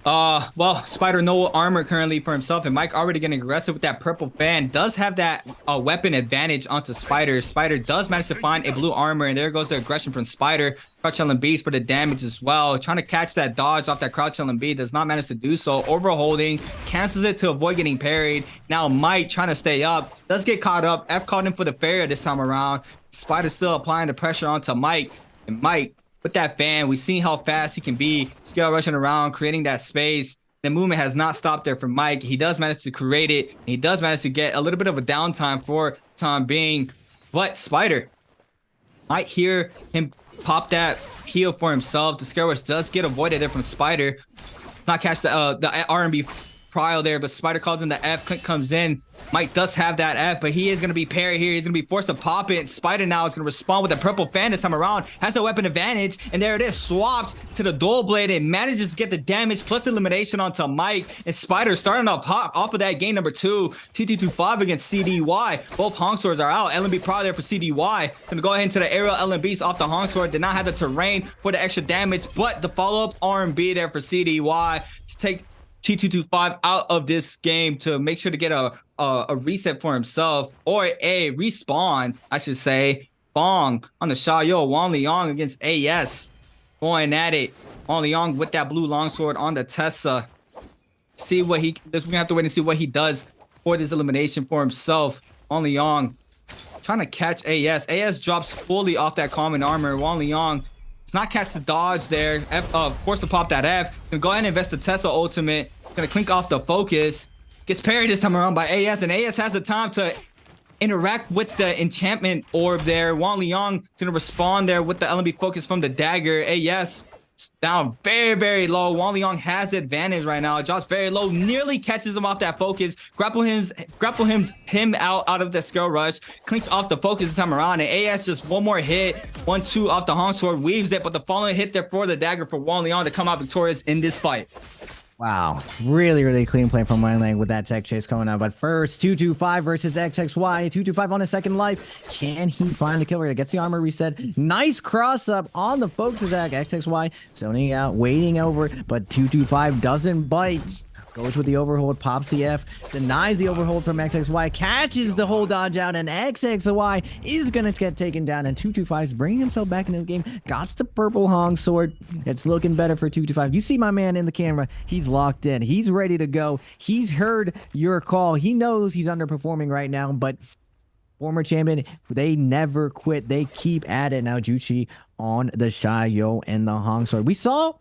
Well, Spider no armor currently for himself, and Mike already getting aggressive with that purple fan. Does have that weapon advantage onto Spider. Spider does manage to find a blue armor, and there goes the aggression from Spider. Crouch LMBs for the damage as well. Trying to catch that dodge off that crouch LMB, does not manage to do so. Overholding, cancels it to avoid getting parried. Now Mike trying to stay up, does get caught up. F caught him for the fair this time around. Spider still applying the pressure onto Mike, and Mike with that fan, we've seen how fast he can be, scale rushing around, creating that space. The movement has not stopped there for Mike. He does manage to create it. He does manage to get a little bit of a downtime for time being, but Spider might hear him pop that heal for himself. The scale rush does get avoided there from Spider. It's not catch the R&B prio there, but Spider calls in the F, Clint comes in. Mike does have that F, but he is going to be parried here. He's going to be forced to pop it. Spider now is going to respond with a purple fan this time around. Has a weapon advantage, and there it is. Swapped to the dual blade and manages to get the damage plus elimination onto Mike. And Spider starting off off of that game number 2. TT25 against CDY. Both Hong Swords are out. LMB Pro there for CDY. Going to go ahead into the aerial LMBs off the Hong Sword. Did not have the terrain for the extra damage, but the follow-up R&B there for CDY to take T225 out of this game to make sure to get a reset for himself, or a respawn, I should say. Bong on the Xiaoyo. Wang Liang against AS. Going at it. Wang Liang with that blue longsword on the Tessa. See what we're going to have to wait and see what he does for this elimination for himself. Wang Liang trying to catch AS. AS drops fully off that common armor. Wang Liang does not catch the dodge there. Forced to pop that F. Gonna go ahead and invest the Tesla ultimate. Gonna clink off the focus. Gets parried this time around by AS, and AS has the time to interact with the enchantment orb there. Wang Liang gonna respond there with the LMB focus from the dagger. AS down very, very low. Wang Liang has the advantage right now. It drops very low, nearly catches him off that focus. Grapple him out of the skill rush. Clinks off the focus this time around, and AS just one more hit. 1-2 off the Hong Sword, weaves it, but the following hit there for the dagger for Wang Liang to come out victorious in this fight. Wow, really, really clean play from Wang Lang with that tech chase going on. But first, 225 versus XXY. 225 on his second life. Can he find the kill rate? Gets the armor reset. Nice cross up on the focus attack. XXY zoning out, waiting over, but 225 doesn't bite. Goes with the overhold, pops the F, denies the overhold from XXY, catches the whole dodge out, and XXY is going to get taken down, and 225 is bringing himself back into the game. Got the purple Hong Sword. It's looking better for 225. You see my man in the camera. He's locked in. He's ready to go. He's heard your call. He knows he's underperforming right now, but former champion, they never quit. They keep at it. Now Juchi on the Xiaoyu and the Hong Sword. We saw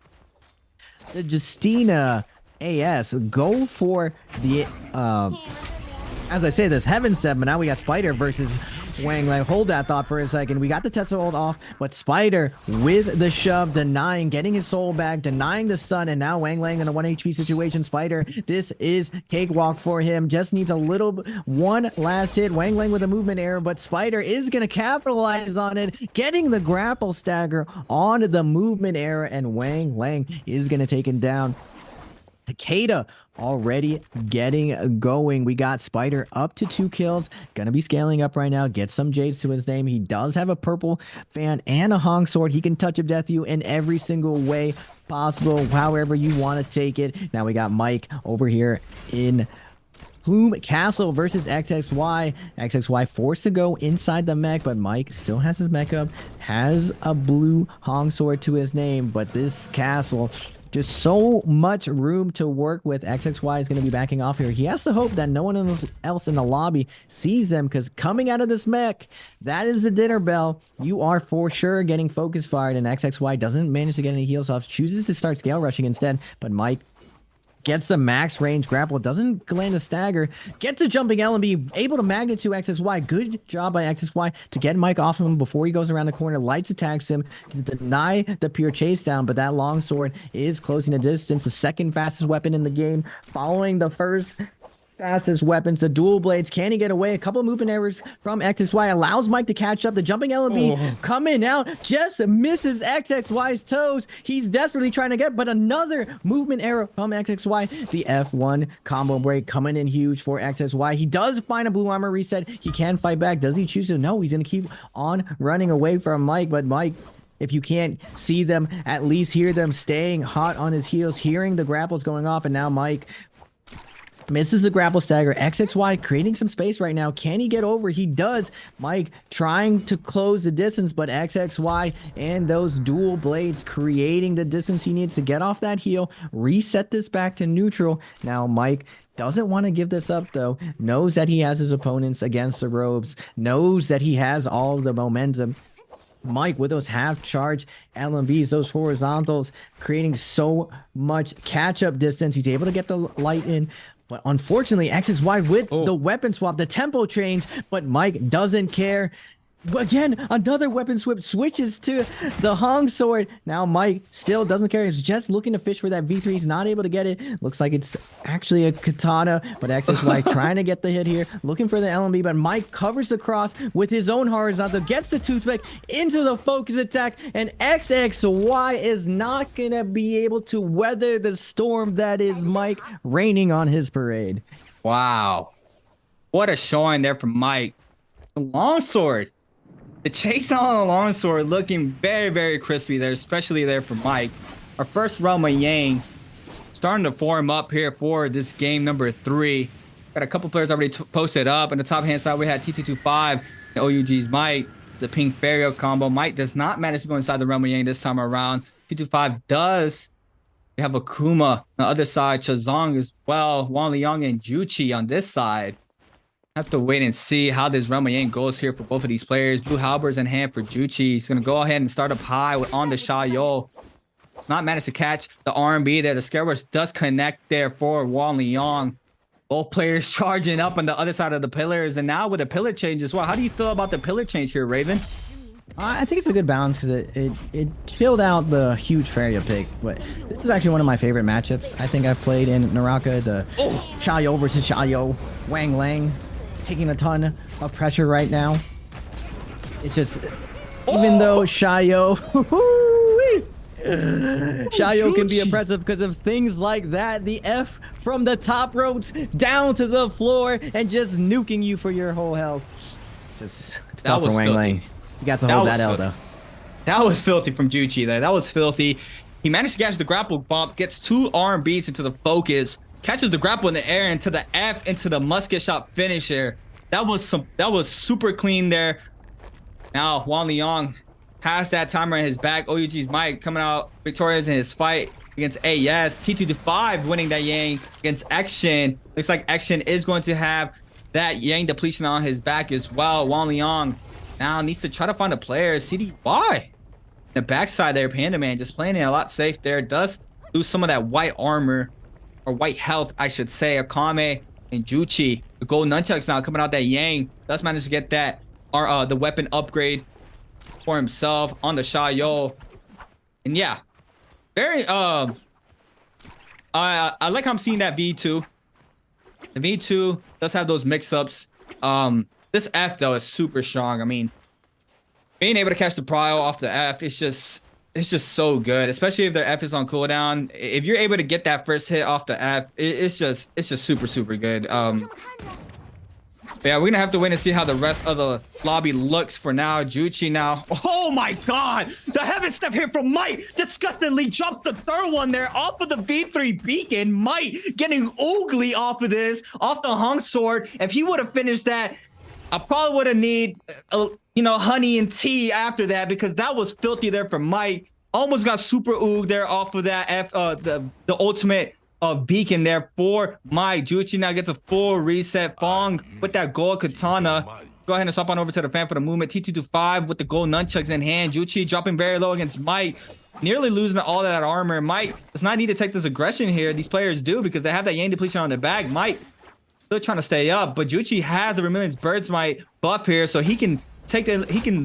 the Justina AS go for the as I say this, Heaven Step, but now we got Spider versus Wang Lang. Hold that thought for a second. We got the Tesla hold off, but Spider with the shove, denying, getting his soul back, denying the sun, and now Wang Lang in a 1 HP situation. Spider, this is cakewalk for him. Just needs a little one last hit. Wang Lang with a movement error, but Spider is going to capitalize on it, getting the grapple stagger on the movement error, and Wang Lang is going to take him down. Takeda already getting going. We got Spider up to 2 kills. Gonna be scaling up right now. Get some Jades to his name. He does have a purple fan and a Hong Sword. He can touch of death you in every single way possible, however you want to take it. Now we got Mike over here in Plume Castle versus XXY. XXY forced to go inside the mech, but Mike still has his mech up, has a blue Hong Sword to his name, but this castle, just so much room to work with. XXY is going to be backing off here. He has to hope that no one else in the lobby sees them, because coming out of this mech, that is the dinner bell. You are for sure getting focus fired, and XXY doesn't manage to get any heals off, chooses to start scale rushing instead, but Mike gets the max range grapple, doesn't land a stagger, gets a jumping LMB, able to magnet to XXY. Good job by XXY to get Mike off of him before he goes around the corner. Lights attacks him to deny the pure chase down, but that long sword is closing the distance. The second fastest weapon in the game, following the first fastest weapons, the dual blades. Can he get away? A couple of movement errors from XXY allows Mike to catch up. The jumping LMB coming out just misses XXY's toes. He's desperately trying to get, but another movement error from XXY. The F1 combo break coming in huge for XXY. He does find a blue armor reset. He can fight back. Does he choose to? No, he's going to keep on running away from Mike, but Mike, if you can't see them, at least hear them staying hot on his heels, hearing the grapples going off, and now Mike misses the grapple stagger. XXY creating some space right now. Can he get over? He does. Mike trying to close the distance, but XXY and those dual blades creating the distance he needs to get off that heel, reset this back to neutral. Now Mike doesn't want to give this up though, knows that he has his opponents against the ropes, knows that he has all of the momentum. Mike with those half charge LMBs, those horizontals, creating so much catch-up distance. He's able to get the light in, but unfortunately XXY with the weapon swap, the tempo change, but Mike doesn't care. Again, another weapon switches to the Hong Sword. Now Mike still doesn't care. He's just looking to fish for that V3. He's not able to get it. Looks like it's actually a katana, but XXY trying to get the hit here, looking for the LMB, but Mike covers the cross with his own horizontal, gets the toothpick into the focus attack, and XXY is not going to be able to weather the storm that is Mike raining on his parade. Wow. What a showing there from Mike. The longsword. The chase on the longsword looking very, very crispy there, especially there for Mike. Our first Realm of Yang starting to form up here for this game number 3. Got a couple players already posted up. On the top hand side, we had T225 and OUG's Mike. The Pink Fario combo. Mike does not manage to go inside the Realm of Yang this time around. T225 does. We have Akuma on the other side, Chazong as well, Wang Liang and Juchi on this side. Have to wait and see how this Realm of Yang goes here for both of these players. Blue halberds in hand for Juchi. He's going to go ahead and start up high on the Xiaoyu. Not managed to catch the R&B there. The Scare Rush does connect there for Wang Liang. Both players charging up on the other side of the pillars, and now with the pillar change as well. How do you feel about the pillar change here, Raven? I think it's a good balance because it chilled out the huge Faria pick. But this is actually one of my favorite matchups I think I've played in NARAKA. The Xiaoyo versus Xiaoyo. Wang Lang taking a ton of pressure right now. It's just, even though Xiaoyo can be impressive because of things like that. The F from the top ropes down to the floor and just nuking you for your whole health. It's tough for Wang Lang. You got to hold that L though. That was filthy from Juchi there. That was filthy. He managed to catch the grapple bump, gets 2 R&Bs into the focus, catches the grapple in the air into the F, into the musket shot finisher. That was super clean there. Now Wang Liang has that timer in his back. OUG's Mike coming out victorious in his fight against AS. T2-5 winning that Yang against Action. Looks like Action is going to have that Yang depletion on his back as well. Wang Liang now needs to try to find a player. CDY. The backside there, Panda Man just playing it a lot safe there. Does lose some of that white armor, or white health, I should say. Akame and Juchi. The gold nunchucks now coming out that Yang. Does manage to get that, the weapon upgrade for himself on the Xiaoyo. And yeah, very, I like how I'm seeing that V2. The V2 does have those mix-ups. This F though is super strong. I mean, being able to catch the prio off the F, it's just so good, especially if their F is on cooldown. If you're able to get that first hit off the F, it's just super good. Yeah, we're gonna have to wait and see how the rest of the lobby looks for now. Juchi now. Oh my god! The heaven step here from Mike disgustingly dropped the 3rd one there off of the V3 beacon. Mike getting oogly off of this, off the Hung sword. If he would have finished that, I probably would have need, honey and tea after that, because that was filthy there from Mike. Almost got super oog there off of that F, the ultimate beacon there for Mike. Juchi now gets a full reset. Fong with that gold katana. Go ahead and swap on over to the fan for the movement. T2-5 with the gold nunchucks in hand. Juchi dropping very low against Mike. Nearly losing all that armor. Mike does not need to take this aggression here. These players do, because they have that Yang depletion on their back. Mike still trying to stay up, but Juchi has the Vermilion's Bird's Might buff here, so he can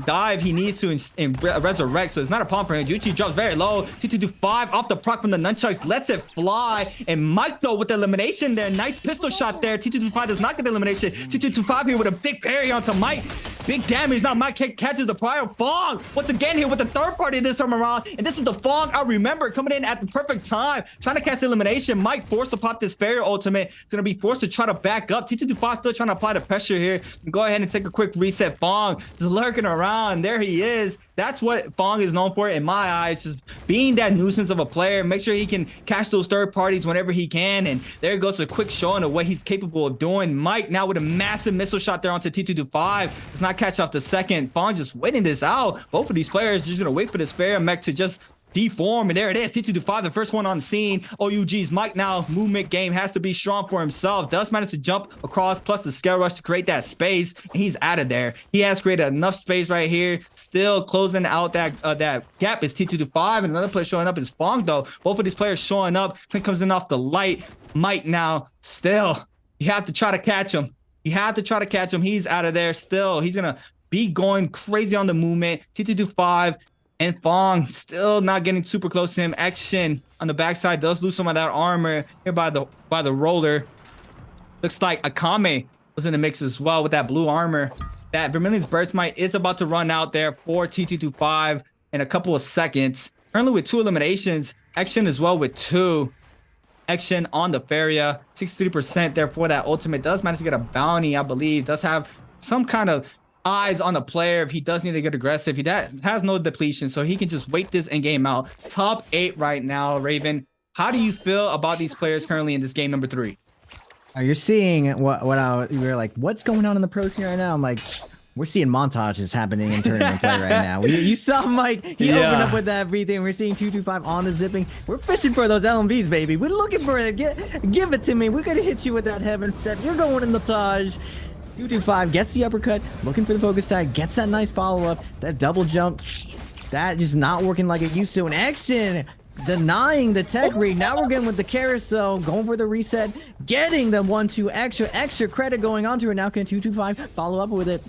dive he needs to and resurrect, so it's not a problem for him. Juchi drops very low. T2-5 off the proc from the nunchucks, lets it fly, and Mike though with the elimination there. Nice pistol shot there. T2-5 does not get the elimination. T2-5 here with a big parry onto Mike. Big damage. Now Mike catches the prior. Fong once again here with the 3rd party this time around, and this is the Fong I remember coming in at the perfect time, trying to catch the elimination. Mike forced to pop this Fair ultimate. It's gonna be forced to try to back up. T2-5 still trying to apply the pressure here. Go ahead and take a quick reset. Fong just lurking around. There he is. That's what Fong is known for in my eyes, just being that nuisance of a player. Make sure he can catch those 3rd parties whenever he can, and there goes a quick showing of what he's capable of doing. Mike now with a massive missile shot there onto T2-5. Does not catch off the second. Fong just waiting this out. Both of these players are just gonna wait for this Fair mech to just deform, and there it is. T2-5, the first one on the scene. OUG's Mike now, movement game has to be strong for himself. Does manage to jump across, plus the scale rush to create that space. He's out of there. He has created enough space right here. Still closing out that gap is T2-5, and another player showing up is Fong though. Both of these players showing up. Clint comes in off the light. Mike now, still, you have to try to catch him. You have to try to catch him. He's out of there still. He's gonna be going crazy on the movement. T2-5 and Fong still not getting super close to him. Action on the backside does lose some of that armor here by the roller. Looks like Akame was in the mix as well with that blue armor. That Vermilion's Birthright is about to run out there for T2-5 in a couple of seconds. Currently with 2 eliminations. Action as well with 2. Action on the Faria. 63% there for that ultimate. Does manage to get a bounty, I believe. Does have some kind of eyes on the player if he does need to get aggressive. He has no depletion, so he can just wait this in game out. Top 8 right now, Raven. How do you feel about these players currently in this game number 3? You're seeing you're like, what's going on in the pros here right now? I'm like, we're seeing montages happening in tournament play right now. You saw Mike, he opened up with everything. We're seeing 2-2-5 on the zipping. We're fishing for those LMVs, baby. We're looking for it. Give it to me. We're gonna hit you with that heaven step. You're going in the Taj. 2-2-5 gets the uppercut, looking for the focus tag, gets that nice follow-up, that double jump, that just not working like it used to. In Action denying the tech read. Now we're getting with the carousel, going for the reset, getting the 1-2 extra credit going on to her. Now can 225 follow up with it.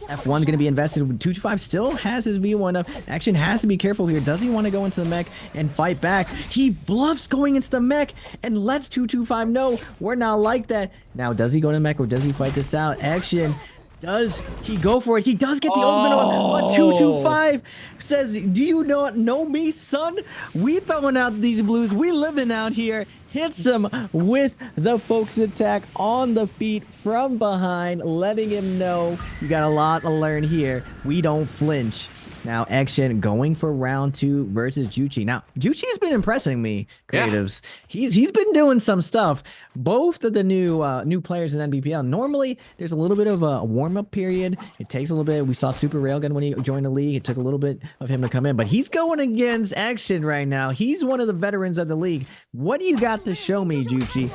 F1 going to be invested. 225 still has his V1 up. Action has to be careful here. Does he want to go into the mech and fight back? He bluffs going into the mech and lets 225 know we're not like that. Now, does he go to the mech or does he fight this out? Action. Does he go for it? He does get the ultimate on, but 225 says, do you not know me, son? We throwing out these blues. We living out here. Hits him with the focus attack on the feet from behind, letting him know you got a lot to learn here. We don't flinch. Now, Action going for round 2 versus Juchi. Now, Juchi has been impressing me, creatives. Yeah. He's been doing some stuff. Both of the new players in NBPL. Normally, there's a little bit of a warm-up period. It takes a little bit. We saw Super Railgun when he joined the league. It took a little bit of him to come in, but he's going against Action right now. He's one of the veterans of the league. What do you got to show me, Juchi?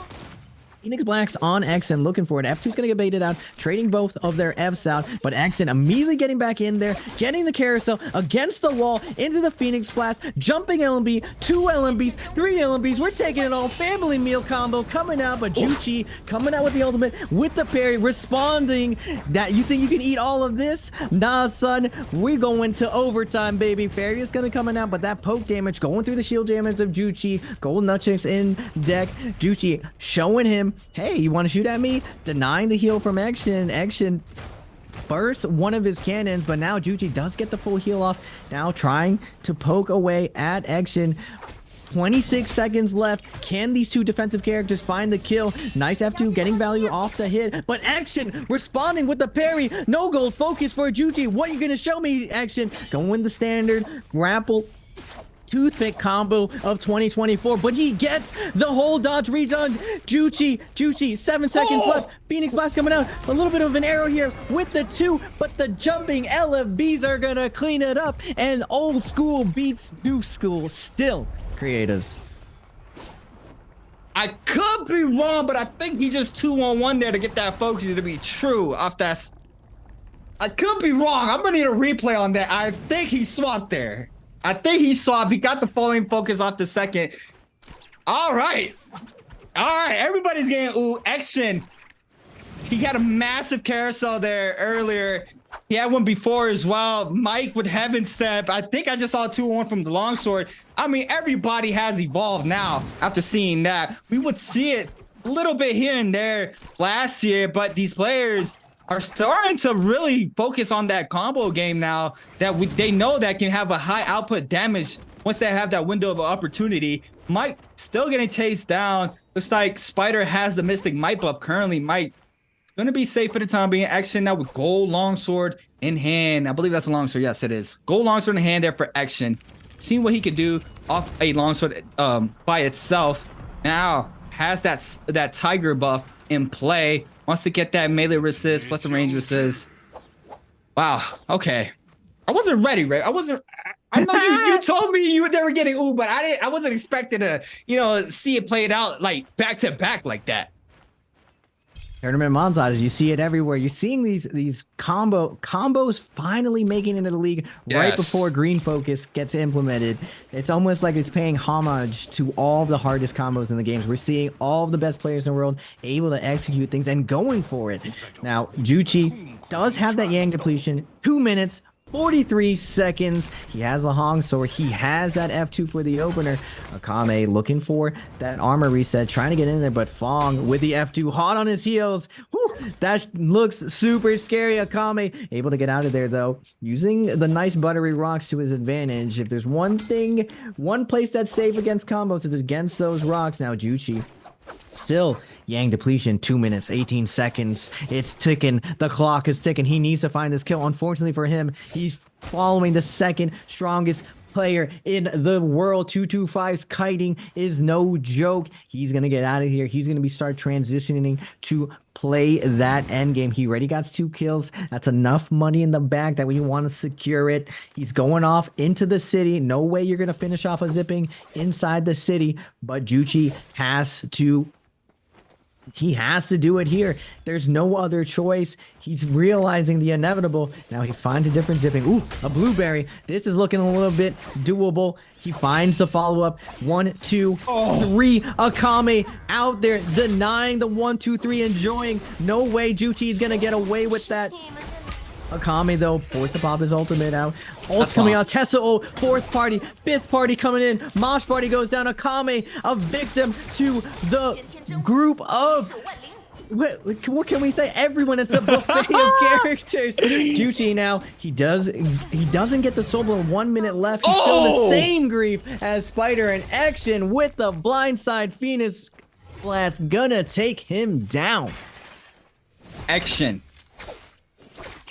Phoenix Blacks on Exen looking for it. F2's going to get baited out, trading both of their Fs out, but Exen immediately getting back in there, getting the carousel against the wall, into the Phoenix Blast, jumping LMB, 2 LMBs, 3 LMBs. We're taking it all. Family meal combo coming out, but Juchi coming out with the ultimate, with the parry, responding. That you think you can eat all of this? Nah, son. We're going to overtime, baby. Fairy is going to come out, but that poke damage going through the shield damage of Juchi. Gold Nutchicks in deck. Juchi showing him, hey, you want to shoot at me? Denying the heal from Action. Action bursts one of his cannons, but now Juchi does get the full heal off. Now trying to poke away at Action. 26 seconds left. Can these two defensive characters find the kill? Nice F2 getting value off the hit, but Action responding with the parry. No gold focus for Juchi. What are you going to show me, Action? Going the standard grapple toothpick combo of 2024, but he gets the whole dodge reach on Juchi. 7 seconds left. Phoenix Blast coming out. A little bit of an arrow here with the 2, but the jumping LFBs are gonna clean it up, and old school beats new school still, creatives. I could be wrong, but I think he just 2-on-1 there to get that focus to be true off that. I could be wrong. I'm gonna need a replay on that. I think he swapped there. I think he swapped. He got the falling focus off the second. All right. Everybody's getting Action. He had a massive carousel there earlier. He had one before as well. Mike with Heaven Step. I think I just saw 2-on from the longsword. I mean, everybody has evolved now after seeing that. We would see it a little bit here and there last year, but these players are starting to really focus on that combo game now that they know that can have a high output damage once they have that window of opportunity. Mike still getting chased down. Looks like Spider has the Mystic Might buff currently. Mike gonna be safe for the time being. Action now with gold longsword in hand. I believe that's a longsword. Yes, it is. Gold longsword in hand there for Action. Seeing what he could do off a longsword by itself. Now has that tiger buff in play. Wants to get that melee resist plus the range resist. Wow. Okay. I wasn't ready, right? I know you told me they were getting but I wasn't expecting to, see it played out like back to back like that. Tournament montages, you see it everywhere. You're seeing these combos finally making it into the league right before Green Focus gets implemented. It's almost like it's paying homage to all the hardest combos in the games. We're seeing all of the best players in the world able to execute things and going for it. Now, Juchi does have that Yang depletion. 2 minutes, 43 seconds. He has the Hong Sword. He has that F2 for the opener. Akame looking for that armor reset, trying to get in there, but Fong with the F2 hot on his heels. Whew, that looks super scary. Akame able to get out of there though, using the nice buttery rocks to his advantage. If there's one place that's safe against combos, it's against those rocks. Now Juchi still Yang depletion, 2 minutes, 18 seconds. It's ticking. The clock is ticking. He needs to find this kill. Unfortunately for him, he's following the second strongest player in the world. 225's kiting is no joke. He's going to get out of here. He's going to start transitioning to play that end game. He already got 2 kills. That's enough money in the bag that we want to secure it. He's going off into the city. No way you're going to finish off a zipping inside the city, but Juchi has to He has to do it here. There's no other choice. He's realizing the inevitable. Now he finds a different zipping. Ooh, a blueberry. This is looking a little bit doable. He finds the follow-up. 1, 2, 3. Akame out there denying the 1, 2, 3, enjoying. No way Juti is going to get away with that. Akame, though, forced to pop his ultimate out. Ult's coming out. Tessa ult, 4th party, 5th party coming in. Mosh party goes down. Akame, a victim to the group of... What can we say? Everyone is a buffet of characters. Juchi now, he doesn't get the soul blow. 1 minute left. He's still the same grief as Spider and Action with the blindside Phoenix Blast gonna take him down. Action.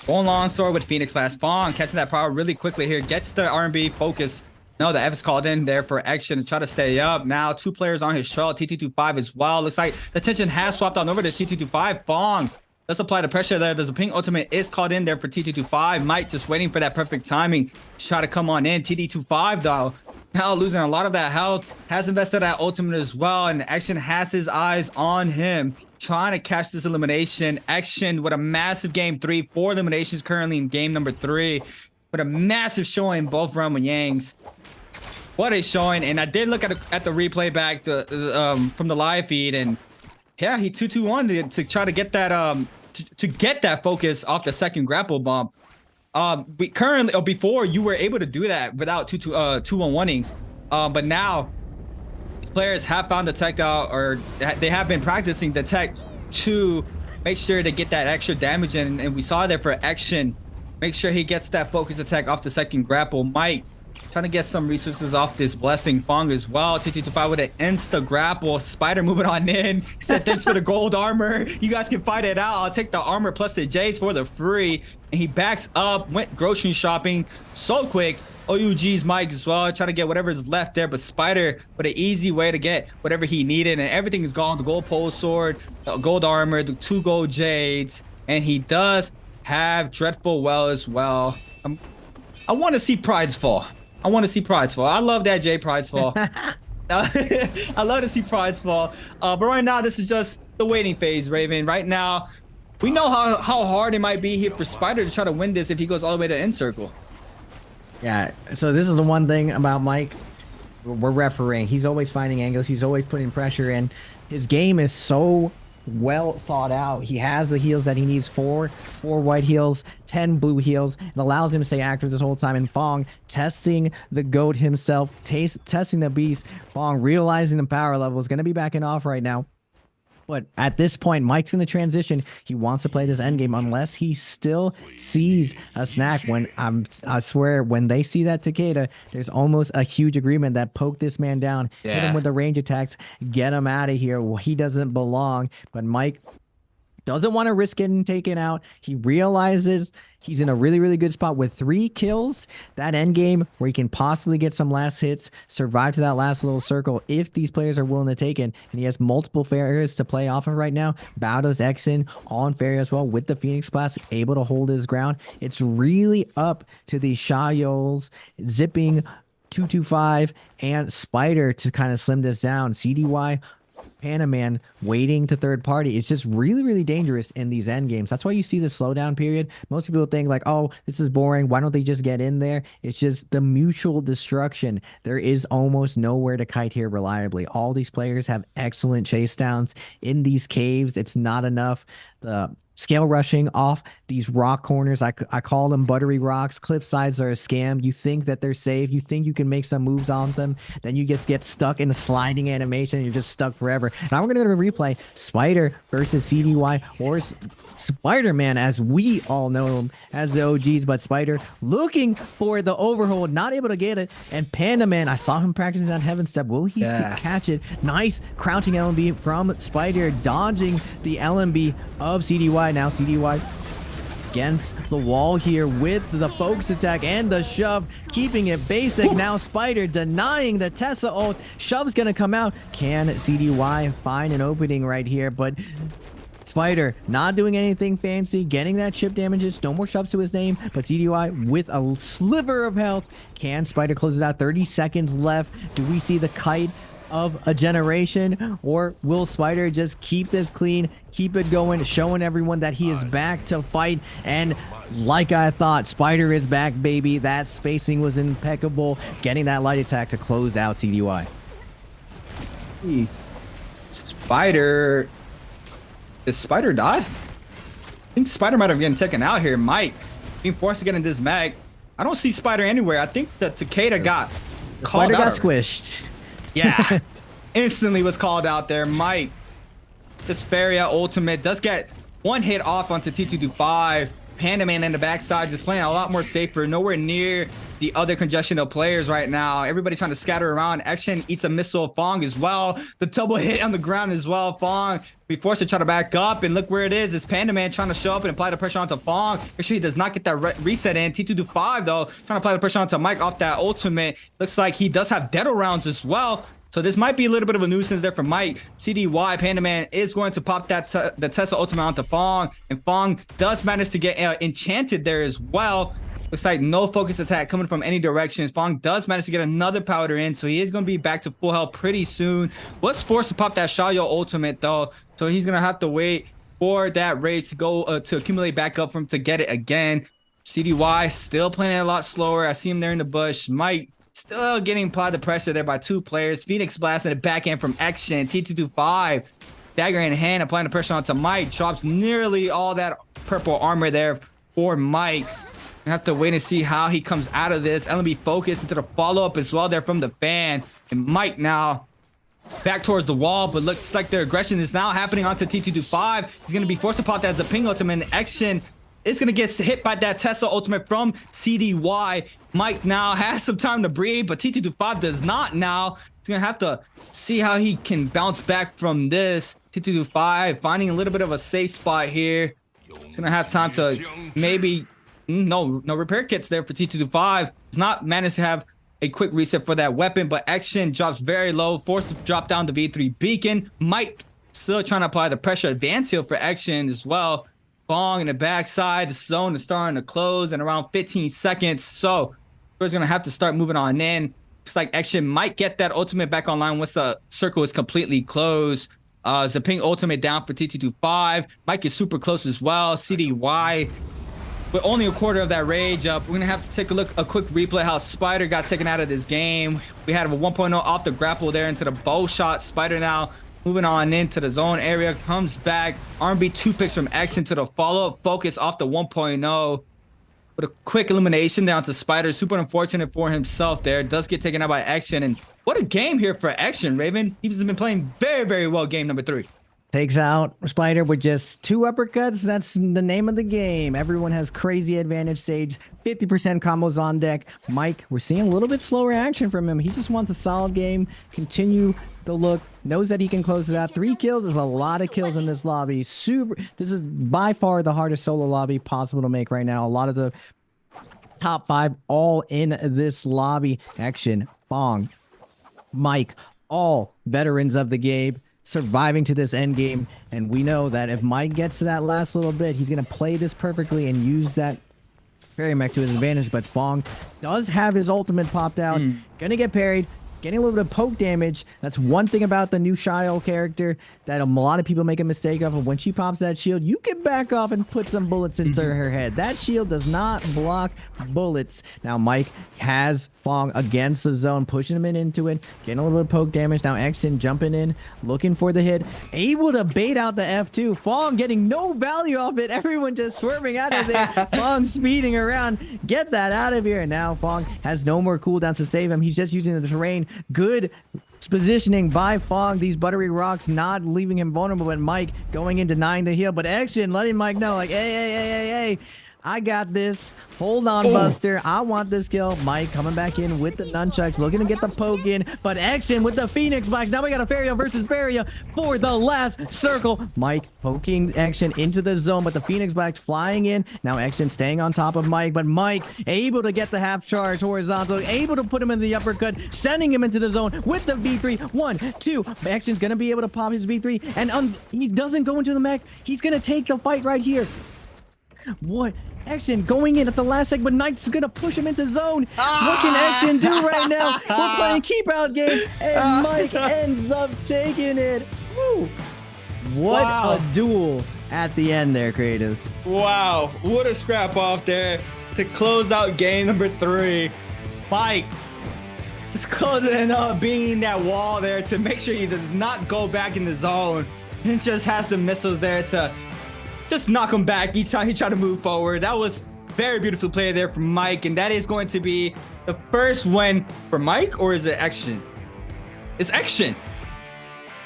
Going long sword with Phoenix Blast. Fong catching that power really quickly here. Gets the R&B focus. No, the F is called in there for Action to try to stay up. Now 2 players on his shell. TT25 as well. Looks like the tension has swapped on over to TT25. Fong does apply the pressure there. There's a ping ultimate is called in there for TT25. Mike just waiting for that perfect timing. Try to come on in. TT25 though, now losing a lot of that health. Has invested that ultimate as well. And Action has his eyes on him, trying to catch this elimination. Action with a massive game 3. 4 eliminations currently in game number 3. With a massive showing both Ram and Yangs. What a showing. And I did look at the replay back from the live feed, and yeah, he 2-2-1 to try to get that to get that focus off the second grapple bump. We currently, or before, you were able to do that without 2-1-1ing, but now these players have found the tech out, or they have been practicing the tech to make sure to get that extra damage in. And we saw there for Action, make sure he gets that focus attack off the second grapple. Mike trying to get some resources off this blessing. Fong as well. TT25 with an insta grapple. Spider moving on in. He said, thanks for the gold armor. You guys can fight it out. I'll take the armor plus the J's for the free. And he backs up, went grocery shopping so quick. OUG's Mike as well, trying to get whatever's left there, but Spider with an easy way to get whatever he needed, and everything is gone. The gold pole sword, the gold armor, the 2 gold jades, and he does have Dreadful Well as well. I want to see Prides fall. I want to see Prides fall. I love that Jay Prides fall. I love to see Prides fall. But right now, this is just the waiting phase, Raven. Right now, we know how hard it might be here for Spider to try to win this if he goes all the way to end circle. Yeah, so this is the one thing about Mike. We're refereeing. He's always finding angles. He's always putting pressure in. His game is so well thought out. He has the heals that he needs. 4 white heals, 10 blue heals. It allows him to stay active this whole time. And Fong testing the GOAT himself, testing the beast. Fong realizing the power level is going to be backing off right now. But at this point, Mike's going to transition. He wants to play this endgame unless he still sees a snack. When I swear, when they see that Takeda, there's almost a huge agreement that poke this man down, hit him with the range attacks, get him out of here. Well, he doesn't belong. But Mike doesn't want to risk getting taken out. He realizes he's in a really, really good spot with 3 kills. That end game where he can possibly get some last hits, survive to that last little circle if these players are willing to take it. And he has multiple areas to play off of right now. Bowdo's Exin on Fairy as well with the Phoenix Blast, able to hold his ground. It's really up to the Shayols zipping 225 and Spider to kind of slim this down. CDY Panaman waiting to third party is just really, really dangerous in these end games. That's why you see the slowdown period. Most people think like, oh, this is boring. Why don't they just get in there? It's just the mutual destruction. There is almost nowhere to kite here reliably. All these players have excellent chase downs in these caves. It's not enough. The scale rushing off these rock corners, I call them buttery rocks. Cliff sides are a scam. You think that they're safe. You think you can make some moves on them. Then you just get stuck in a sliding animation and you're just stuck forever. Now we're going to go to replay Spider versus CDY, or Spider-Man as we all know him as the OGs, but Spider looking for the overhold, not able to get it. And Panda Man, I saw him practicing that heaven step. Will he catch it? Nice crouching LMB from Spider, dodging the LMB of CDY. Now CDY against the wall here with the focus attack and the shove, keeping it basic. Now Spider denying the Tessa ult. Shove's gonna come out. Can CDY find an opening right here? But Spider not doing anything fancy, getting that chip damages, no more shoves to his name, but CDY with a sliver of health. Can Spider close it out? 30 seconds left. Do we see the kite of a generation, or will Spider just keep this clean, keep it going, showing everyone that he is back to fight? And like I thought, Spider is back, baby. That spacing was impeccable, getting that light attack to close out CDY. Spider, did Spider die? I think Spider might have getting taken out here. Mike being forced to get in this mag. I don't see Spider anywhere. I think that Takeda got called Spider out. got squished. Yeah, instantly was called out there. Mike, this Feria ultimate does get one hit off onto T225. Panda Man in the backside just playing a lot more safer, nowhere near the other congestion of players right now. Everybody trying to scatter around. Action eats a missile. Fong as well. The double hit on the ground as well. Fong be forced to try to back up, and look where it is. It's Panda Man trying to show up and apply the pressure onto Fong. Make sure he does not get that reset in. T225 though, trying to apply the pressure onto Mike off that ultimate. Looks like he does have dead rounds as well. So this might be a little bit of a nuisance there for Mike. CDY, Panda Man is going to pop that the Tesla ultimate onto Fong, and Fong does manage to get enchanted there as well. Looks like no focus attack coming from any directions. Fong does manage to get another powder in, so he is going to be back to full health pretty soon. Was forced to pop that Xiaoyo ultimate though, so he's going to have to wait for that rage to go to accumulate back up for him to get it again. CDY still playing a lot slower. I see him there in the bush. Mike still getting applied the pressure there by two players. Phoenix blasting it backhand from Action. T225 dagger in hand, applying the pressure onto Mike. Drops nearly all that purple armor there for Mike. We have to wait and see how he comes out of this. LMB focus into the follow-up as well there from the fan. And Mike now back towards the wall, but looks like their aggression is now happening onto T225. He's going to be forced to pop that Zaping ultimate. Action is going to get hit by that Tesla ultimate from CDY. Mike now has some time to breathe, but T225 does not now. He's going to have to see how he can bounce back from this. T225 finding a little bit of a safe spot here. He's going to have time to maybe... No repair kits there for T225. He's not managed to have a quick reset for that weapon, but Action drops very low, forced to drop down the V3 beacon. Mike still trying to apply the pressure. Advance heal for Action as well. Fong in the backside. The zone is starting to close in around 15 seconds. So we're going to have to start moving on in. Looks like Action might get that ultimate back online once the circle is completely closed. Zaping ultimate down for T225. Mike is super close as well. CDY with only a quarter of that rage up. We're going to have to take a quick replay how Spider got taken out of this game. We had a 1.0 off the grapple there into the bow shot. Spider now moving on into the zone area, comes back. R&B 2 picks from Action to the follow-up focus off the 1.0. With a quick elimination down to Spider. Super unfortunate for himself there. Does get taken out by Action. And what a game here for Action, Raven. He's been playing very, very well game number 3. Takes out Spider with just 2 uppercuts. That's the name of the game. Everyone has crazy advantage stage. 50% combos on deck. Mike, we're seeing a little bit slower action from him. He just wants a solid game. Continue the look. Knows that he can close it out. 3 kills is a lot of kills in this lobby. This is by far the hardest solo lobby possible to make right now. A lot of the top 5 all in this lobby. Action, Fong, Mike, all veterans of the game, surviving to this end game. And we know that if Mike gets to that last little bit, he's going to play this perfectly and use that Fairy Mech to his advantage. But Fong does have his ultimate popped out. Gonna get parried, getting a little bit of poke damage. That's one thing about the new Shio character that a lot of people make a mistake of. When she pops that shield, you can back off and put some bullets into her head. That shield does not block bullets. Now Mike has Fong against the zone, pushing him into it, getting a little bit of poke damage. Now Exton jumping in, looking for the hit, able to bait out the F2. Fong getting no value off it. Everyone just swerving out of there. Fong speeding around. Get that out of here. And now Fong has no more cooldowns to save him. He's just using the terrain. Good positioning by Fong. These buttery rocks not leaving him vulnerable, but Mike going in denying the heal. But Action letting Mike know, like, hey, I got this. Hold on, Buster. I want this kill. Mike coming back in with the nunchucks, looking to get the poke in, but Action with the Phoenix Blast. Now we got a Feria versus Feria for the last circle. Mike poking Action into the zone, but the Phoenix Blast flying in. Now Action staying on top of Mike, but Mike able to get the half charge horizontal, able to put him in the uppercut, sending him into the zone with the V3. 1, 2. Action's gonna be able to pop his V3, and he doesn't go into the mech. He's gonna take the fight right here. What? Action going in at the last second, but Knight's gonna push him into zone. What can Action do right now? We're playing keep out game, and Mike ends up taking it. Woo. What a duel at the end there, creatives. Wow, what a scrap off there to close out game number 3. Mike just closing up, being that wall there to make sure he does not go back in the zone. And just has the missiles there to just knock him back each time he tried to move forward. That was very beautiful play there from Mike, and that is going to be the first win for Mike, or is it Action? It's Action.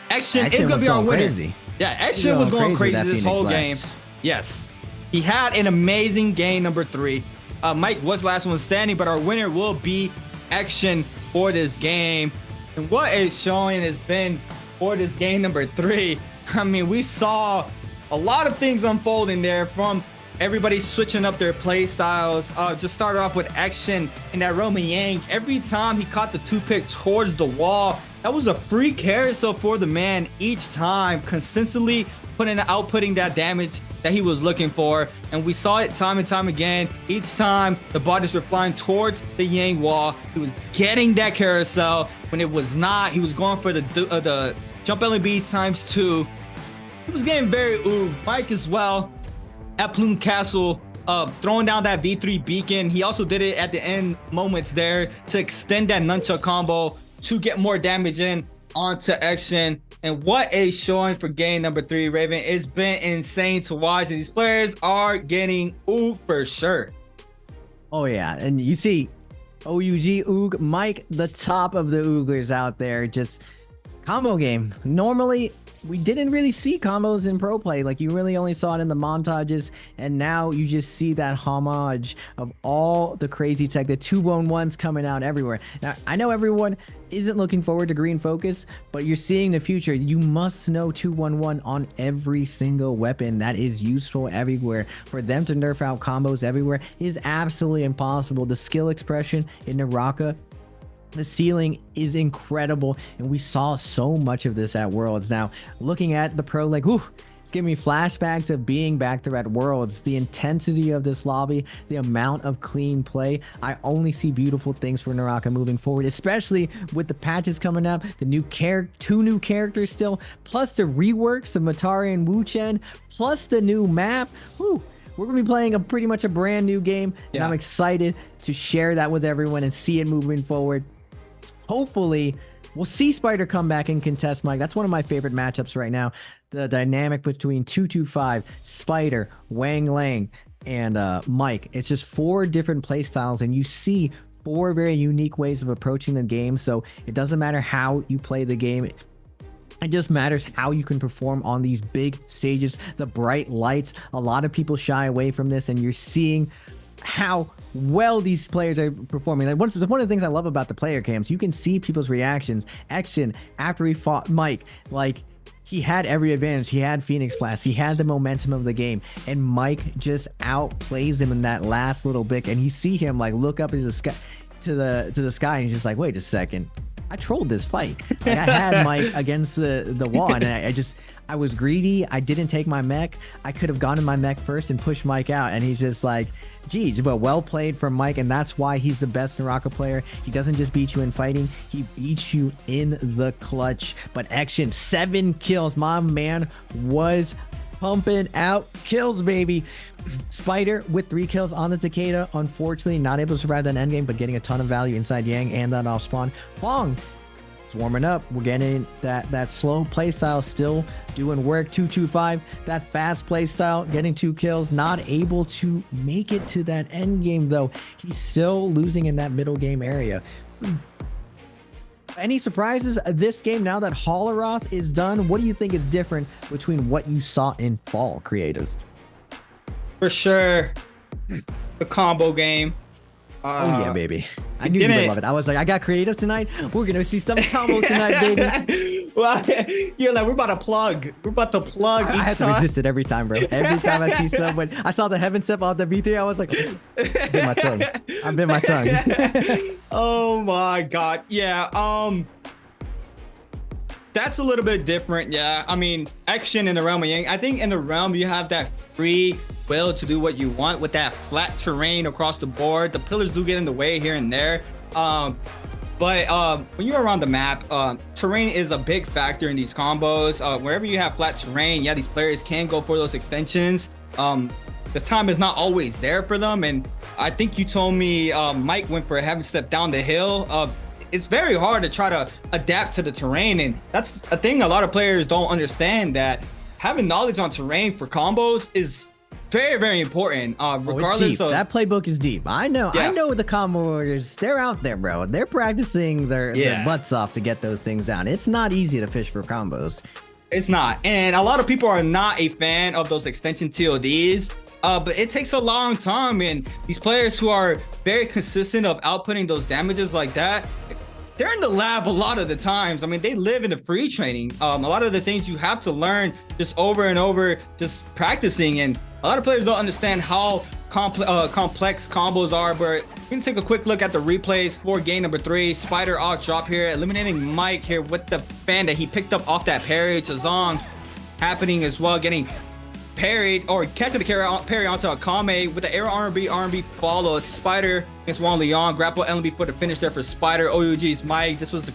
Action is going to be our winner. Crazy. Yeah, Action was going crazy this whole game. Yes, he had an amazing game number 3. Mike was last one standing, but our winner will be Action for this game. And what a showing has been for this game number 3. I mean, we saw a lot of things unfolding there, from everybody switching up their play styles. Just started off with Action and that Roman Yang. Every time he caught the 2-pick towards the wall, that was a free carousel for the man each time, consistently outputting that damage that he was looking for. And we saw it time and time again. Each time the bodies were flying towards the Yang wall, he was getting that carousel. When it was not, he was going for the jump LBs ×2. He was getting very ooh. Mike as well at Plume Castle, throwing down that V3 beacon. He also did it at the end moments there to extend that nunchuck combo to get more damage in onto Action. And what a showing for game number 3, Raven. It's been insane to watch, and these players are getting ooh for sure. Oh yeah, and you see OUG Oog Mike, the top of the Ooglers out there, just combo game. Normally we didn't really see combos in pro play. Like, you really only saw it in the montages, and now you just see that homage of all the crazy tech, the 2-1-1s coming out everywhere. Now, I know everyone isn't looking forward to green focus, but you're seeing the future. You must know 2-1-1 on every single weapon. That is useful everywhere. For them to nerf out combos everywhere is absolutely impossible. The skill expression in NARAKA, the ceiling is incredible, and we saw so much of this at Worlds. Now, looking at the pro, like, ooh, it's giving me flashbacks of being back there at Worlds. The intensity of this lobby, the amount of clean play. I only see beautiful things for NARAKA moving forward, especially with the patches coming up, the new two new characters still, plus the reworks of Matari and Wu Chen, plus the new map. Whew. We're going to be playing pretty much a brand new game, and I'm excited to share that with everyone and see it moving forward. Hopefully, we'll see Spider come back and contest Mike. That's one of my favorite matchups right now. The dynamic between 225, Spider, Wang Lang, and Mike. It's just 4 different play styles, and you see 4 very unique ways of approaching the game. So it doesn't matter how you play the game. It just matters how you can perform on these big stages, the bright lights. A lot of people shy away from this, and you're seeing how well these players are performing. Like, one of the things I love about the player cams, you can see people's reactions. Action, after he fought Mike, like, he had every advantage. He had Phoenix Blast. He had the momentum of the game, and Mike just outplays him in that last little bit. And you see him like look up to the sky, to the sky, and he's just like, wait a second, I trolled this fight. Like, I had Mike against the wall, and I was greedy. I didn't take my mech. I could have gone in my mech first and pushed Mike out, and he's just like, geez, but well played from Mike, and that's why he's the best NARAKA player. He doesn't just beat you in fighting, he beats you in the clutch. But Action, 7 kills. My man was pumping out kills, baby. Spider with 3 kills on the Takeda. Unfortunately, not able to survive that endgame, but getting a ton of value inside Yang and that off spawn. Fong is warming up. We're getting that slow play style still doing work. 225, that fast play style, getting 2 kills. Not able to make it to that end game though. He's still losing in that middle game area. Any surprises this game now that Holoroth is done? What do you think is different between what you saw in fall, creatives? For sure, the combo game. Oh yeah, baby. I knew you would love it. I was like, I got creative tonight. We're gonna see some combos tonight, baby. Well, you're like, we're about to plug. We're about to plug. I have to resist it every time, bro. Every time I see someone, I saw the heaven step off the V3. I was like, I bit my tongue. I bit my tongue. Oh my god. Yeah. That's a little bit different. Yeah. I mean, Action in the realm of Yang. I think in the realm you have that free will to do what you want with that flat terrain across the board. The pillars do get in the way here and there. But when you're around the map, terrain is a big factor in these combos. Wherever you have flat terrain, yeah, these players can go for those extensions. The time is not always there for them. And I think you told me Mike went for a heaven step down the hill. It's very hard to try to adapt to the terrain. And that's a thing a lot of players don't understand, that having knowledge on terrain for combos is very, very important. Regardless of that playbook is deep. I know the combo warriors, they're out there, bro. They're practicing their butts off to get those things down. It's not easy to fish for combos. It's not. And a lot of people are not a fan of those extension TODs. But it takes a long time, and these players who are very consistent of outputting those damages like that, they're in the lab a lot of the times. I mean, they live in the free training. A lot of the things you have to learn just over and over, just practicing. And a lot of players don't understand how complex combos are. But we can take a quick look at the replays for game number 3. Spider off drop here, eliminating Mike here with the fan that he picked up off that parry. Chazong happening as well, getting parried or catching the parry onto Akame with the air R&B follow. Spider against Juan Leon, grapple LB for the finish there for Spider. OUG's Mike. This was a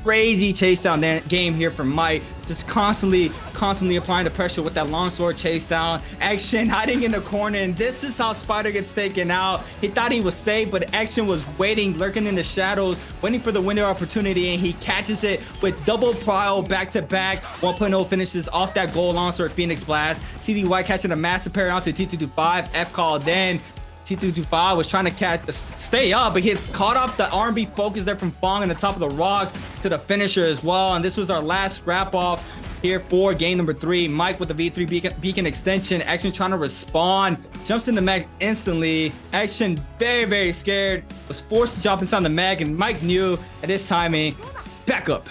crazy chase down game here from Mike, just constantly applying the pressure with that longsword chase down. Action hiding in the corner, and this is how Spider gets taken out. He thought he was safe, but Action was waiting, lurking in the shadows, waiting for the window opportunity, and he catches it with double prio back-to-back. 1.0 finishes off that gold longsword Phoenix Blast. CDY catching a massive parry onto T225. F call then. T225 was trying to stay up, but he gets caught off the R&B focus there from Fong on the top of the rocks to the finisher as well. And this was our last scrap off here for game number 3. Mike with the V3 beacon extension. Action trying to respond, jumps in the mag instantly. Action very, very scared, was forced to jump inside the mag, and Mike knew at this timing, back up.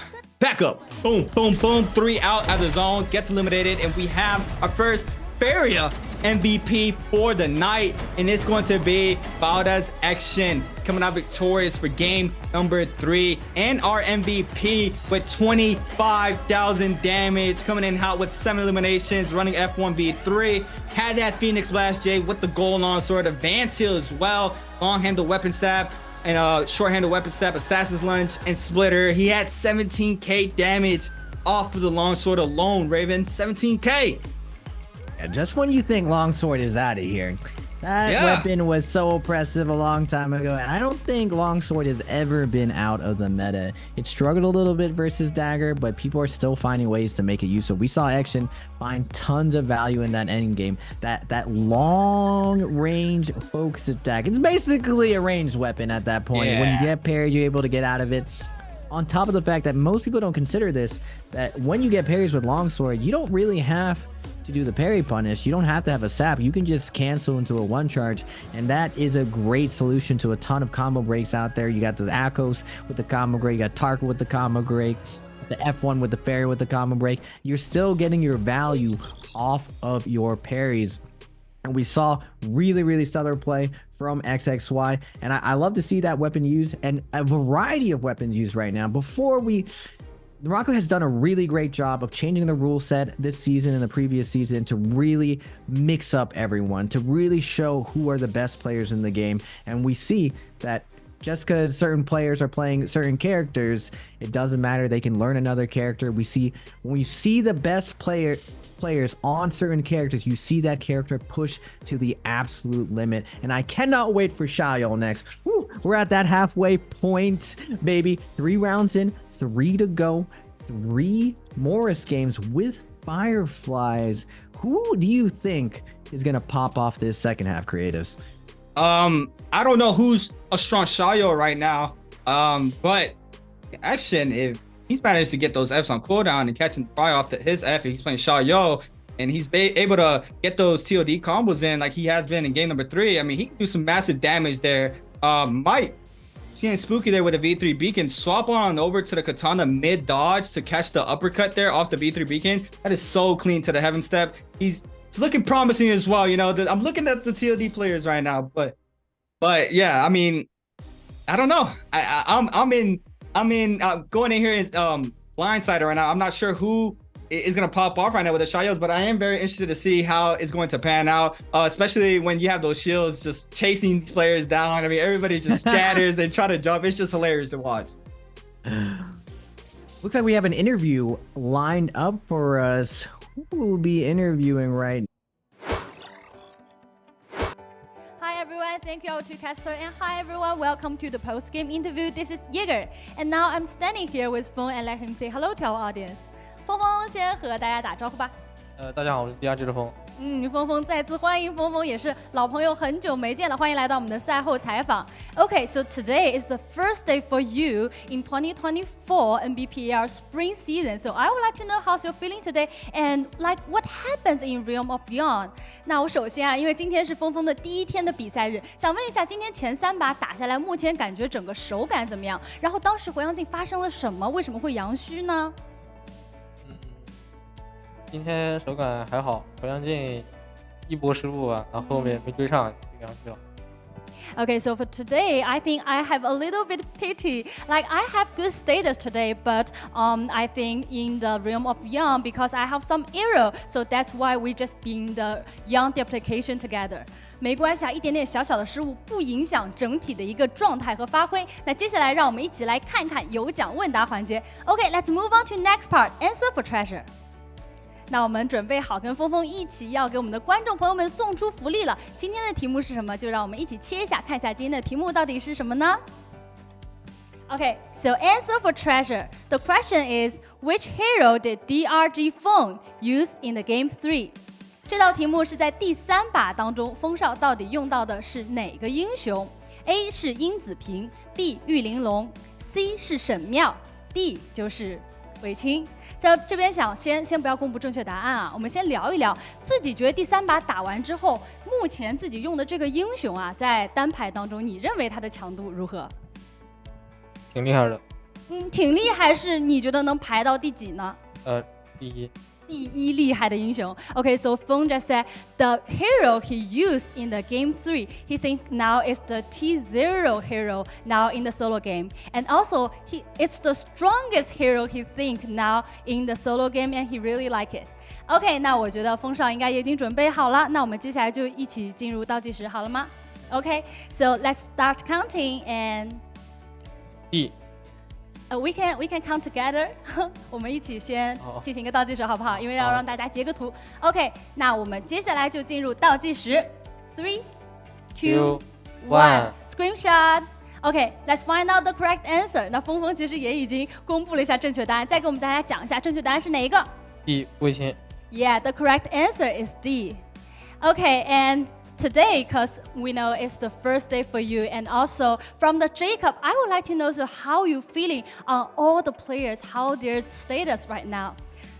Boom, boom, boom. 3 out of the zone, gets eliminated, and we have our first Feria MVP for the night, and it's going to be Valdez Action coming out victorious for game number 3, and our MVP with 25,000 damage, coming in hot with 7 eliminations, running F1V3, had that Phoenix Blast J with the gold longsword, advance heal as well, long handle weapon stab, and short-handed weapon stab, assassin's lunge, and splitter. He had 17k damage off of the longsword alone. Raven, 17k. And just when you think longsword is out of here, that weapon was so oppressive a long time ago, and I don't think longsword has ever been out of the meta. It struggled a little bit versus dagger, but people are still finding ways to make it useful. We saw Action find tons of value in that end game. That long range focus attack. It's basically a ranged weapon at that point. When you get parried, you're able to get out of it. On top of the fact that most people don't consider this, that when you get parries with longsword, you don't really have to do the parry punish. You don't have to have a sap. You can just cancel into a 1 charge, and that is a great solution to a ton of combo breaks out there. You got the Akos with the combo break, you got Tarka with the combo break, the F1 with the fairy with the combo break. You're still getting your value off of your parries. And we saw really stellar play from XXY, and I love to see that weapon used, and a variety of weapons used right now. NARAKA has done a really great job of changing the rule set this season and the previous season to really mix up everyone, to really show who are the best players in the game. And we see that just because certain players are playing certain characters, it doesn't matter. They can learn another character. We see when you see the best players on certain characters, you see that character push to the absolute limit. And I cannot wait for Xiaoyou next. Woo, we're at that halfway point, baby. 3 rounds in, 3 to go. 3 Morris games with Fireflies. Who do you think is gonna pop off this second half, creatives? I don't know who's a strong Xiaoyou right now. But Action, if he's managed to get those Fs on cooldown and catching fire off his F, he's playing Xiaoyou, and he's able to get those TOD combos in like he has been in game number 3. I mean, he can do some massive damage there. Mike seeing Spooky there with a V3 beacon, swap on over to the katana mid dodge to catch the uppercut there off the V3 beacon. That is so clean to the heaven step. He's looking promising as well. You know, I'm looking at the TOD players right now, but yeah, I mean, I don't know. I'm going in here in blindsided right now. I'm not sure who is going to pop off right now with the Shayos, but I am very interested to see how it's going to pan out, especially when you have those shields just chasing these players down. I mean, everybody just scatters and try to jump. It's just hilarious to watch. Looks like we have an interview lined up for us. Who will be interviewing right now? Hi everyone, thank you all to Castor, and hi everyone, welcome to the post-game interview. This is Yeager, and now I'm standing here with Feng and let him say hello to our audience. 峰峰先和大家打招呼吧。大家好，我是第二季的峰。峰峰再次欢迎，峰峰也是老朋友，很久没见了，欢迎来到我们的赛后采访。Okay, so today is the first day for you in 2024 Nbpl spring season. So I would like to know how's your feeling today and like what happens in Realm of Beyond. 那我首先因为今天是峰峰的第一天的比赛日，想问一下，今天前3把打下来，目前感觉整个手感怎么样？然后当时回阳镜发生了什么？为什么会阳虚呢？今天手感还好，回阳镜一波失误吧，然后后面没追上就阳虚了。Okay, so for today, I think I have a little bit pity. Like I have good status today, but I think in the realm of young, because I have some error, so that's why we just been the young duplication together. 没关系一点点小小的失误不影响整体的一个状态和发挥。那接下来让我们一起来看看有奖问答环节。Okay, let's move on to next part. Answer for treasure. 那我们准备好跟峰峰一起要给我们的观众朋友们送出福利了。今天的题目是什么？就让我们一起切一下，看一下今天的题目到底是什么呢？ Okay, so answer for treasure. The question is, which hero did DRG Feng use in the game 3? 这道题目是在第3把当中，风少到底用到的是哪个英雄 ？A 是殷子平 ，B 玉玲珑 ，C 是沈庙 ，D 就是韦青。这边想先不要公布正确答案我们先聊一聊自己觉得第3把打完之后，目前自己用的这个英雄在单排当中，你认为他的强度如何？挺厉害的。挺厉害，是你觉得能排到第几呢？第一厉害的英雄。Okay, so Feng just said the hero he used in the game 3, he thinks now is the T0 hero now in the solo game. And also, it's the strongest hero he thinks now in the solo game, and he really like it. Okay, 那我觉得风少应该也已经准备好了，那我们接下来就一起进入倒计时，好了吗？ Okay, so let's start counting and... We can count together 我们一起先进行一个倒计时好不好？因为要让大家截个图。OK， 那我们接下来就进入倒计时。3, 2, 1 Screenshot。OK, let's find out the correct answer. 那峰峰其实也已经公布了一下正确答案，再给我们大家讲一下正确答案是哪一个 D 卫星。Yeah, the correct answer is D. Okay, and today, because we know it's the first day for you, and also from the Jacob, I would like to know so how you feeling on all the players, how their status right now.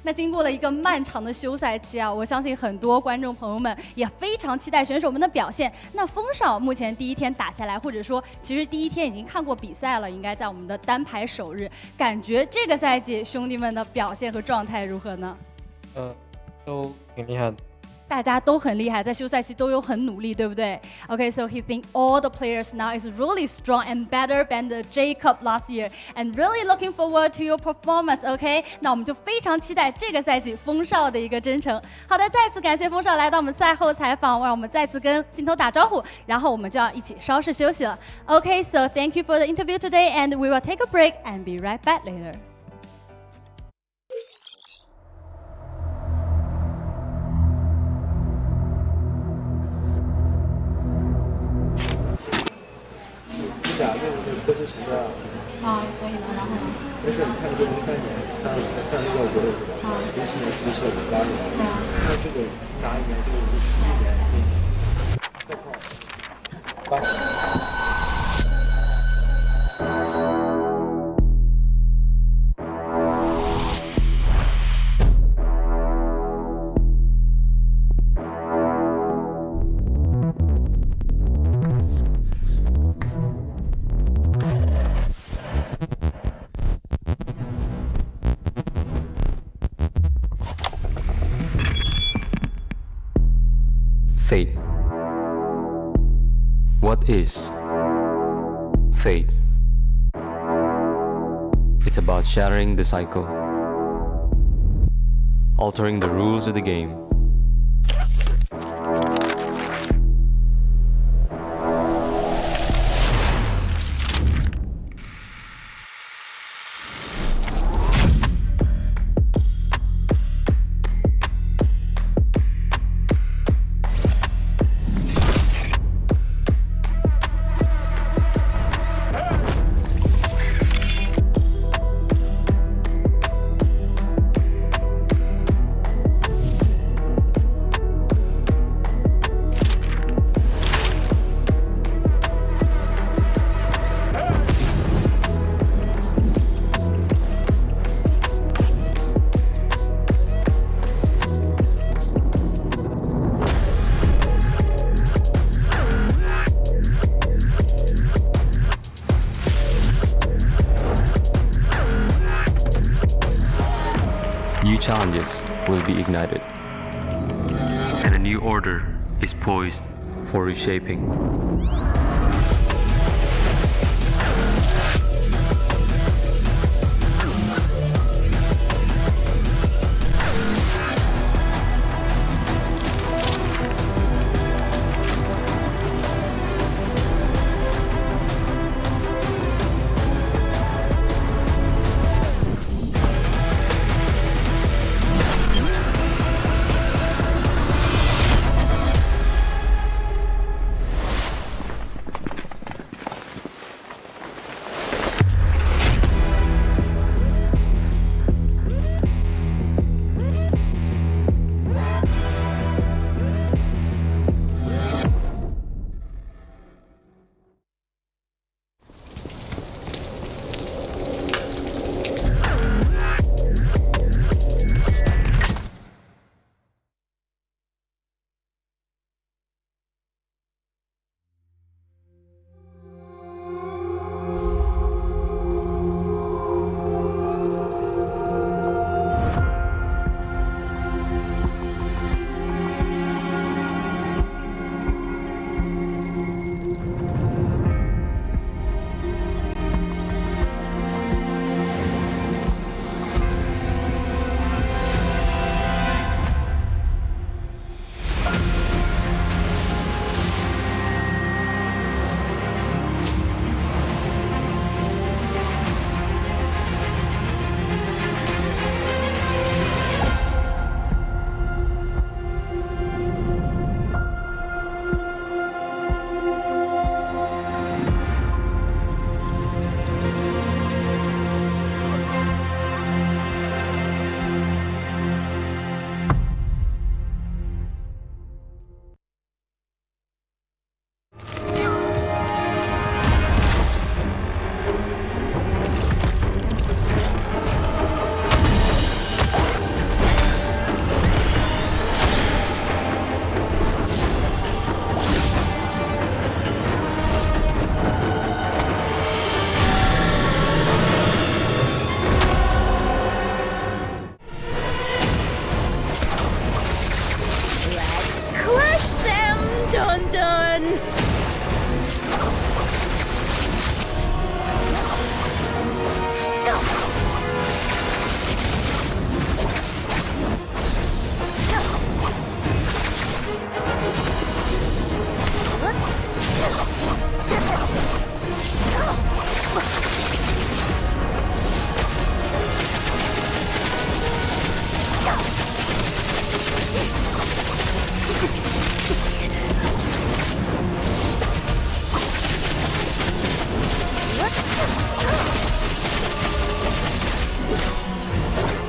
那经过了一个漫长的休赛期我相信很多观众朋友们也非常期待选手们的表现。那风少目前第一天打下来，或者说其实第一天已经看过比赛了，应该在我们的单排首日，感觉这个赛季兄弟们的表现和状态如何呢？都挺厉害的。大家都很厉害，在休赛期都有很努力，对不对 ？Okay, so he think all the players now is really strong and better than the Jacob last year, and really looking forward to your performance. Okay, 那我们就非常期待这个赛季风少的一个征程。好的，再次感谢风少来到我们赛后采访，让我们再次跟镜头打招呼，然后我们就要一起稍事休息了。Okay, so thank you for the interview today, and we will take a break and be right back later.2用的各自成的所以呢，然后呢？没事，你看这个03年31个国的是吧？07年注册58年，那这个哪一年？这个51年，豆泡8。Fate. What is fate? It's about shattering the cycle. altering the rules of the game. New challenges will be ignited, and a new order is poised for reshaping.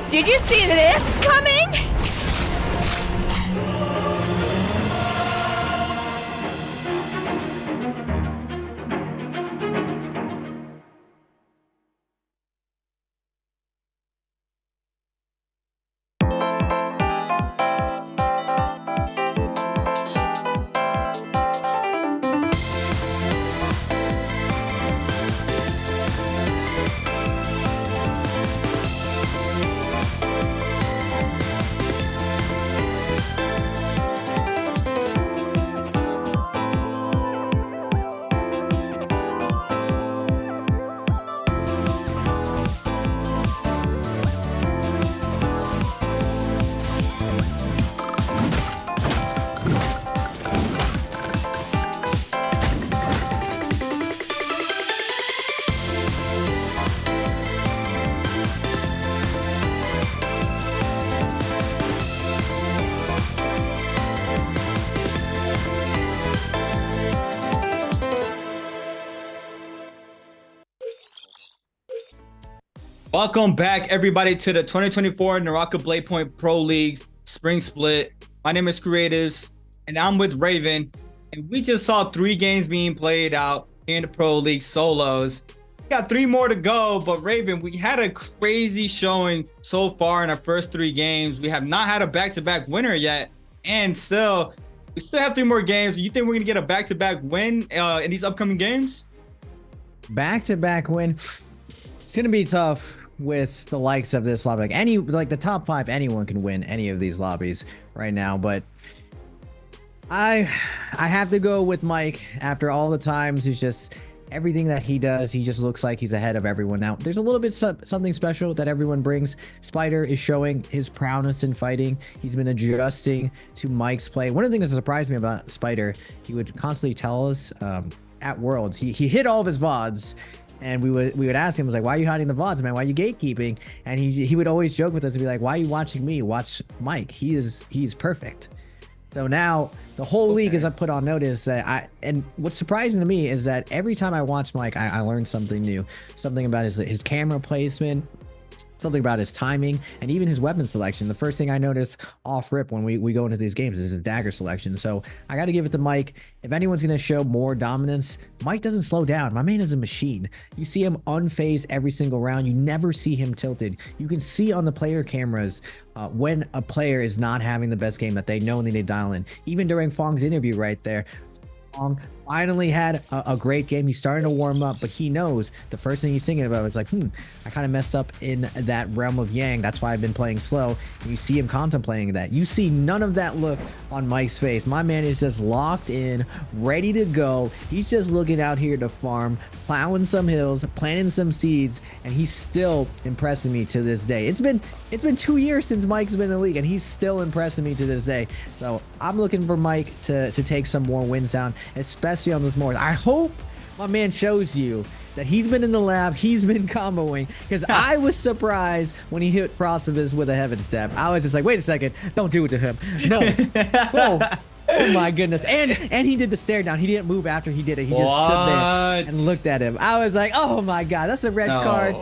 Did you see this coming? Welcome back, everybody, to the 2024 NARAKA BLADEPOINT Pro League Spring Split. My name is Creatives, and I'm with Raven. And we just saw 3 games being played out in the Pro League solos. We got 3 more to go, but Raven, we had a crazy showing so far in our first 3 games. We have not had a back-to-back winner yet, and we still have 3 more games. You think we're gonna get a back-to-back win in these upcoming games? Back-to-back win. It's gonna be tough with the likes of this lobby. Like the top 5, anyone can win any of these lobbies right now, but I have to go with Mike. After all the times, he's just everything that he does, he just looks like he's ahead of everyone. Now, there's a little bit something special that everyone brings. Spider is showing his prowess in fighting. He's been adjusting to Mike's play. One of the things that surprised me about Spider, he would constantly tell us at Worlds, he hit all of his VODs. And we would ask him, was like, why are you hiding the VODs, man? Why are you gatekeeping? And he would always joke with us and be like, why are you watching me? Watch Mike. He's perfect. So now the whole league is put on notice that and what's surprising to me is that every time I watch Mike, I learn something new, something about his camera placement, something about his timing, and even his weapon selection. The first thing I notice off rip when we go into these games is his dagger selection. So I got to give it to Mike. If anyone's going to show more dominance, Mike doesn't slow down. My man is a machine. You see him unfazed every single round. You never see him tilted. You can see on the player cameras when a player is not having the best game that they know and they need to dial in. Even during Fong's interview right there, Fong finally had a great game. He's starting to warm up, but he knows the first thing he's thinking about is like, I kind of messed up in that realm of Yang. That's why I've been playing slow. And you see him contemplating that. You see none of that look on Mike's face. My man is just locked in, ready to go. He's just looking out here to farm, plowing some hills, planting some seeds, and he's still impressing me to this day. It's been 2 years since Mike's been in the league, and he's still impressing me to this day. So I'm looking for Mike to take some more wins down, especially on this more. I hope my man shows you that he's been in the lab, he's been comboing, because I was surprised when he hit Frostivus with a heaven step. I was just like, wait a second, don't do it to him. No. Oh my goodness. And he did the stare down. He didn't move after he did it. He just stood there and looked at him. I was like, oh my god, that's a red card.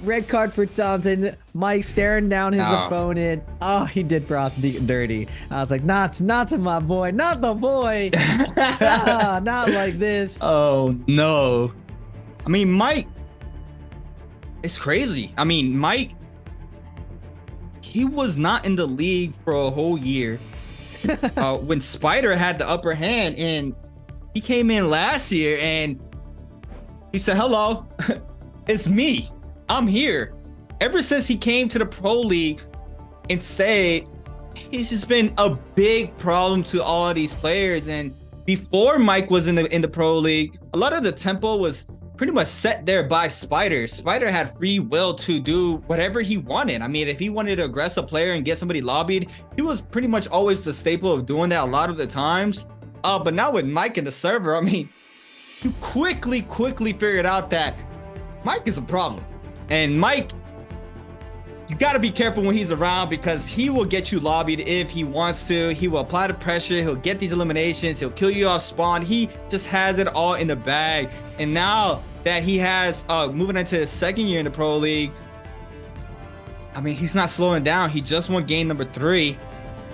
Red card for Thompson. Mike staring down his opponent. Oh, he did Frost dirty. I was like, not to my boy. Not the boy. Not like this. Oh, no. I mean, Mike, it's crazy. I mean, Mike, he was not in the league for a whole year when Spider had the upper hand, and he came in last year and he said, hello, it's me. I'm here. Ever since he came to the Pro League and stayed, he's just been a big problem to all of these players. And before Mike was in the Pro League, a lot of the tempo was pretty much set there by Spider. Spider had free will to do whatever he wanted. I mean, if he wanted to aggress a player and get somebody lobbied, he was pretty much always the staple of doing that a lot of the times. But now with Mike in the server, I mean, you quickly figured out that Mike is a problem. And Mike, you got to be careful when he's around, because he will get you lobbied if he wants to. He will apply the pressure. He'll get these eliminations. He'll kill you off spawn. He just has it all in the bag. And now that he has moving into his 2nd year in the Pro League, I mean, he's not slowing down. He just won game number 3.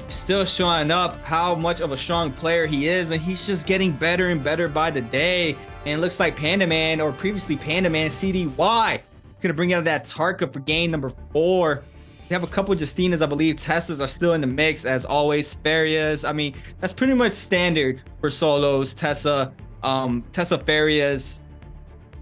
Still showing up how much of a strong player he is, and he's just getting better and better by the day. And it looks like Panda Man, or previously Panda Man CDY, gonna bring out that Tarka for game number 4. We have a couple Justinas. I believe Tessas are still in the mix as always. Farias, I mean, that's pretty much standard for solos. Tessa Farias.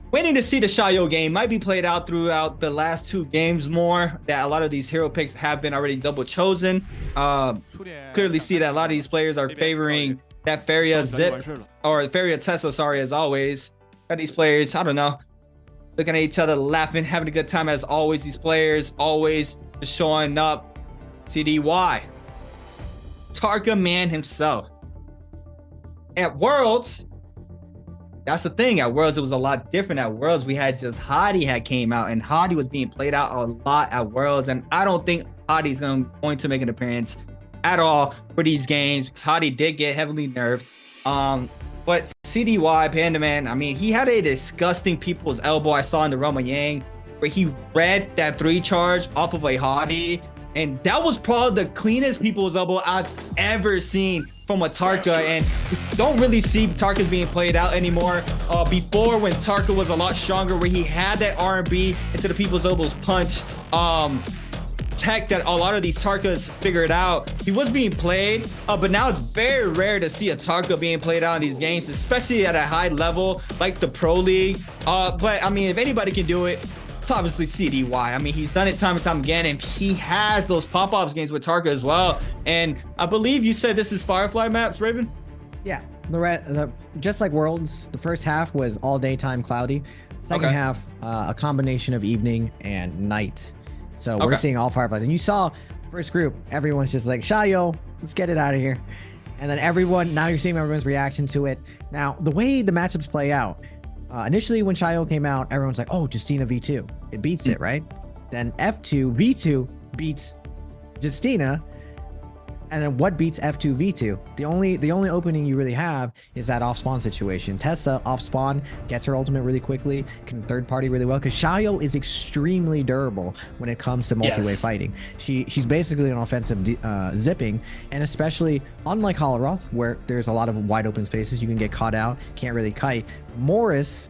Waiting to see the Xiaoyo game. Might be played out throughout the last 2 games more. That a lot of these hero picks have been already double chosen. Clearly see that a lot of these players are favoring that Faria Zip, or Faria Tessa, sorry, as always. Got these players, I don't know, looking at each other, laughing, having a good time as always. These players always just showing up. CDY, Tarka man himself. At Worlds, that's the thing. At Worlds, it was a lot different. At Worlds, we had just Hadi had came out, and Hadi was being played out a lot at Worlds. And I don't think Hadi's going to make an appearance at all for these games, because Hadi did get heavily nerfed. But CDY, Panda Man, I mean, he had a disgusting people's elbow I saw in the realm of Yang. where he read that 3 charge off of a hottie, and that was probably the cleanest people's elbow I've ever seen from a Tarka, and we don't really see Tarkas being played out anymore. Before, when Tarka was a lot stronger, where he had that R&B into the people's elbows punch tech that a lot of these Tarkas figured out, he was being played, but now it's very rare to see a Tarka being played out in these games, especially at a high level like the Pro League. But I mean, if anybody can do it, it's obviously CDY. I mean, he's done it time and time again, and he has those pop-ups games with Tarka as well. And I believe you said this is Firefly maps, Raven? Yeah, just like Worlds, the first half was all daytime cloudy. Second half, a combination of evening and night. So we're seeing all Fireflies. And you saw the first group, everyone's just like, Shayo, let's get it out of here. And then now you're seeing everyone's reaction to it. Now, the way the matchups play out, initially when Shayo came out, everyone's like, oh, Justina V2. It beats it, right? Then F2, V2 beats Justina. And then what beats F2 V2? The only opening you really have is that off spawn situation. Tessa off spawn gets her ultimate really quickly, can third party really well, because Shayo is extremely durable when it comes to multi-way fighting. She's basically an offensive zipping, and especially unlike Holoroth, where there's a lot of wide open spaces, you can get caught out, can't really kite. Morris,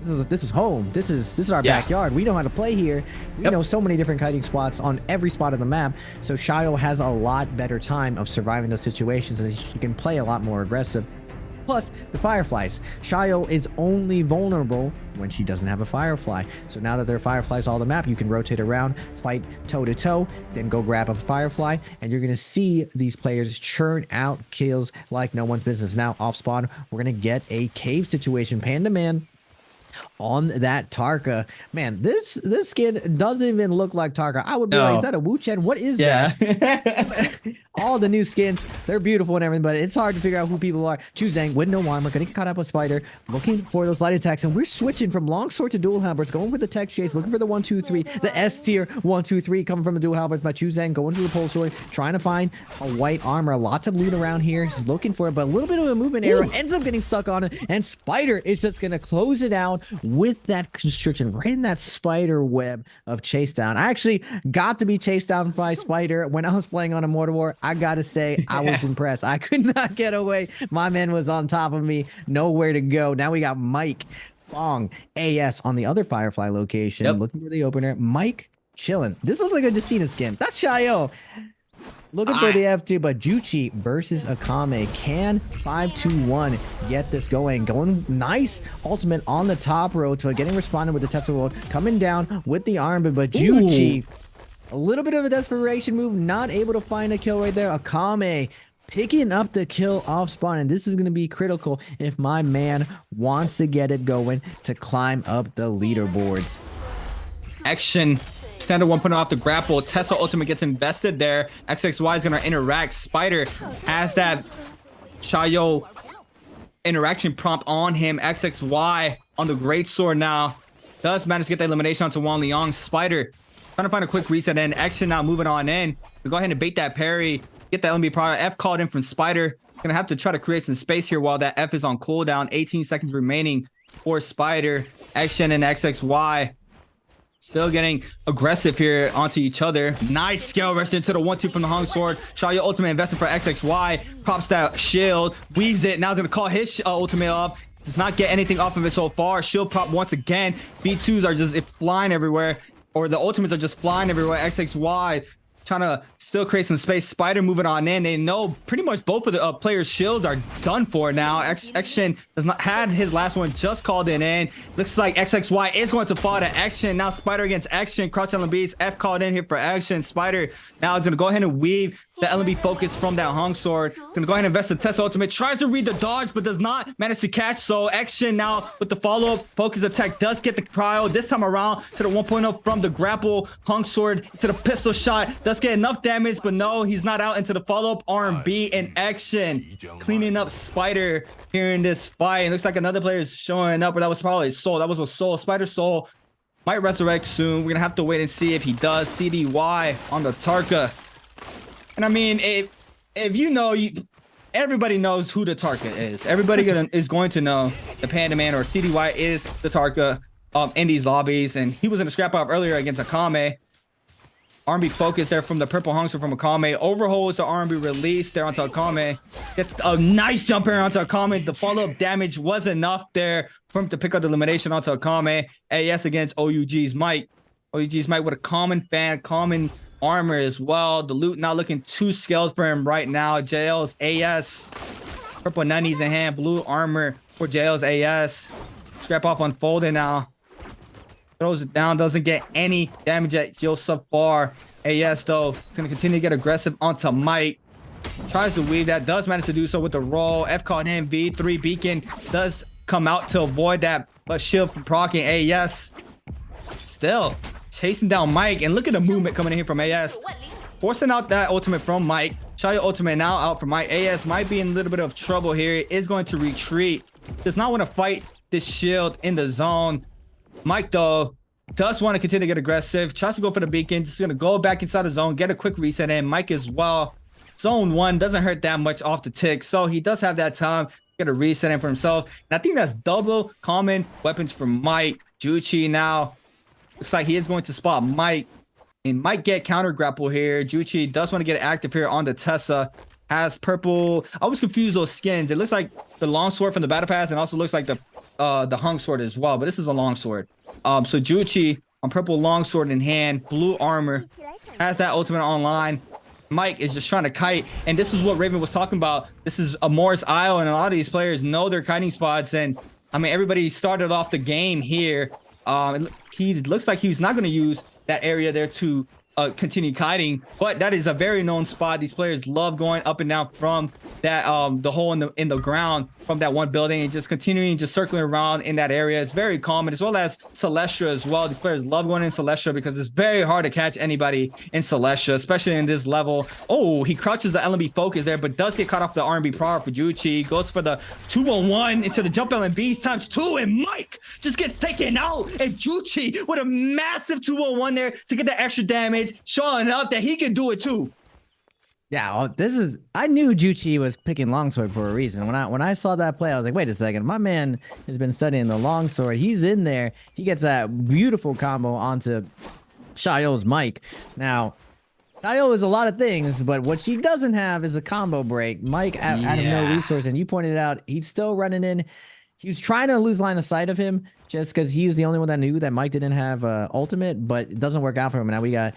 this is home. This is our backyard. We know how to play here. We know so many different kiting spots on every spot of the map. So Shayo has a lot better time of surviving those situations, and he can play a lot more aggressive. Plus the Fireflies. Shayo is only vulnerable when she doesn't have a Firefly. So now that there are Fireflies all the map, you can rotate around, fight toe to toe, then go grab a Firefly, and you're gonna see these players churn out kills like no one's business. Now off spawn, we're gonna get a cave situation, Panda Man on that Tarka. Man, this skin doesn't even look like Tarka. I would be like, is that a Wu Chen? What is that? All the new skins, they're beautiful and everything, but it's hard to figure out who people are. Chuzang with no armor, gonna get caught up with Spider, looking for those light attacks, and we're switching from longsword to dual halberds, going for the tech chase, looking for the 1-2-3, the S tier 1-2-3 coming from the dual halberds by Chuzang, going to the pole sword, trying to find a white armor. Lots of loot around here. He's looking for it, but a little bit of a movement error ends up getting stuck on it, and Spider is just gonna close it out with that constriction right in that spider web of chase down. I actually got to be chased down by Spider when I was playing on Immortal War. I gotta say, I was impressed. I could not get away. My man was on top of me, nowhere to go. Now we got Mike Fong AS on the other Firefly location, looking for the opener. Mike chilling. This looks like a Justina skin. That's Shayo. Looking for the F2, but Juchi versus Akame. Can 5-2-1 get this going? Going nice ultimate on the top row to getting responded with the Tesla World. Coming down with the arm, but Juchi, a little bit of a desperation move, not able to find a kill right there. Akame picking up the kill off spawn, and this is going to be critical if my man wants to get it going to climb up the leaderboards. Action. Standard 1 off the grapple. Tesla ultimate gets invested there. XXY is going to interact. Spider has that Shayo interaction prompt on him. XXY on the great sword now does manage to get the elimination onto Wang Liang. Spider trying to find a quick reset, and Action now moving on in. We'll go ahead and bait that parry. Get that Nbpl. F called in from Spider. Gonna have to try to create some space here while that F is on cooldown. 18 seconds remaining for Spider. Action and XXY still getting aggressive here onto each other. Nice scale rest into the 1-2 from the Hung Sword. Shayo ultimate invested for XXY. Props that shield. Weaves it. Now he's going to call his ultimate off. Does not get anything off of it so far. Shield prop once again. B2s are just flying everywhere. Or the ultimates are just flying everywhere. XXY trying to still create some space. Spider moving on in. They know pretty much both of the players' shields are done for now. Action does not had his last one just called in. Looks like XXY is going to fall to Action. Now Spider against Action. Crouch LMBs. F called in here for Action. Spider now is going to go ahead and weave the LMB focus from that Hung Sword. Going to go ahead and invest the Tesla ultimate. Tries to read the dodge, but does not manage to catch. So Action now with the follow-up focus attack does get the cryo this time around to the 1.0 from the grapple. Hung Sword to the pistol shot. Does get enough damage, but no, he's not out into the follow-up. R&B in Action. Cleaning up Spider here in this fight. It looks like another player is showing up, but that was probably Soul. That was a Soul. Spider Soul might resurrect soon. We're going to have to wait and see if he does. CDY on the Tarka. And I mean, if you know, everybody knows who the Tarka is. Everybody is going to know the Panda Man or CDY is the Tarka. in these lobbies, and he was in a scrap off earlier against Akame. R&B focus there from the purple Hungster from Akame. Overholds the R&B release there onto Akame. Gets a nice jump here onto Akame. The follow-up damage was enough there for him to pick up the elimination onto Akame. AS against OUG's Mike. OUG's Mike with a common fan, common armor as well. The loot not looking too scaled for him right now. JL's AS. Purple nunnies in hand. Blue armor for JL's AS. Scrap off unfolded now. Throws it down, doesn't get any damage at Yo so far. AS though, is gonna continue to get aggressive onto Mike. Tries to weave that, does manage to do so with the roll. F caught in, V3 beacon does come out to avoid that, but shield from proccing. AS still chasing down Mike, and look at the movement coming in here from AS. Forcing out that ultimate from Mike. Shayo ultimate now out for Mike. AS might be in a little bit of trouble here. Is going to retreat. Does not want to fight this shield in the zone. Mike though does want to continue to get aggressive, tries to go for the beacon, just gonna go back inside the zone, get a quick reset in. Mike as well. Zone 1 doesn't hurt that much off the tick, so he does have that time to get a reset in for himself. And I think that's double common weapons for Mike. Juchi now looks like he is going to spot Mike and might get counter grapple here. Juchi does want to get active here on the Tessa. Has purple. I always confuse those skins. It looks like the longsword from the battle pass, and also looks like the hung sword as well, but this is a longsword. So Juchi on purple longsword in hand, blue armor, has that ultimate online. Mike is just trying to kite, and this is what Raven was talking about. This is a Morris Isle, and a lot of these players know their kiting spots, and I mean everybody started off the game here. He looks like he's not going to use that area there to continue kiting, but that is a very known spot. These players love going up and down from that the hole in the ground from that one building, and just continuing just circling around in that area. It's very common, as well as Celestia as well. These players love going in Celestia because it's very hard to catch anybody in Celestia, especially in this level. Oh, he crouches the LMB focus there, but does get caught off the R&B power for Juchi. Goes for the 2-on-1 into the jump LMBs ×2, and Mike just gets taken out, and Juchi with a massive 2-on-1 there to get that extra damage, showing up that he can do it too. Yeah, well, this is. I knew Juchi was picking longsword for a reason. When I saw that play, I was like, wait a second, my man has been studying the longsword. He's in there. He gets that beautiful combo onto Shayo's Mike. Now, Shayo is a lot of things, but what she doesn't have is a combo break. Mike out of no resource, and you pointed out he's still running in. He was trying to lose line of sight of him just because he was the only one that knew that Mike didn't have ultimate, but it doesn't work out for him. And now we got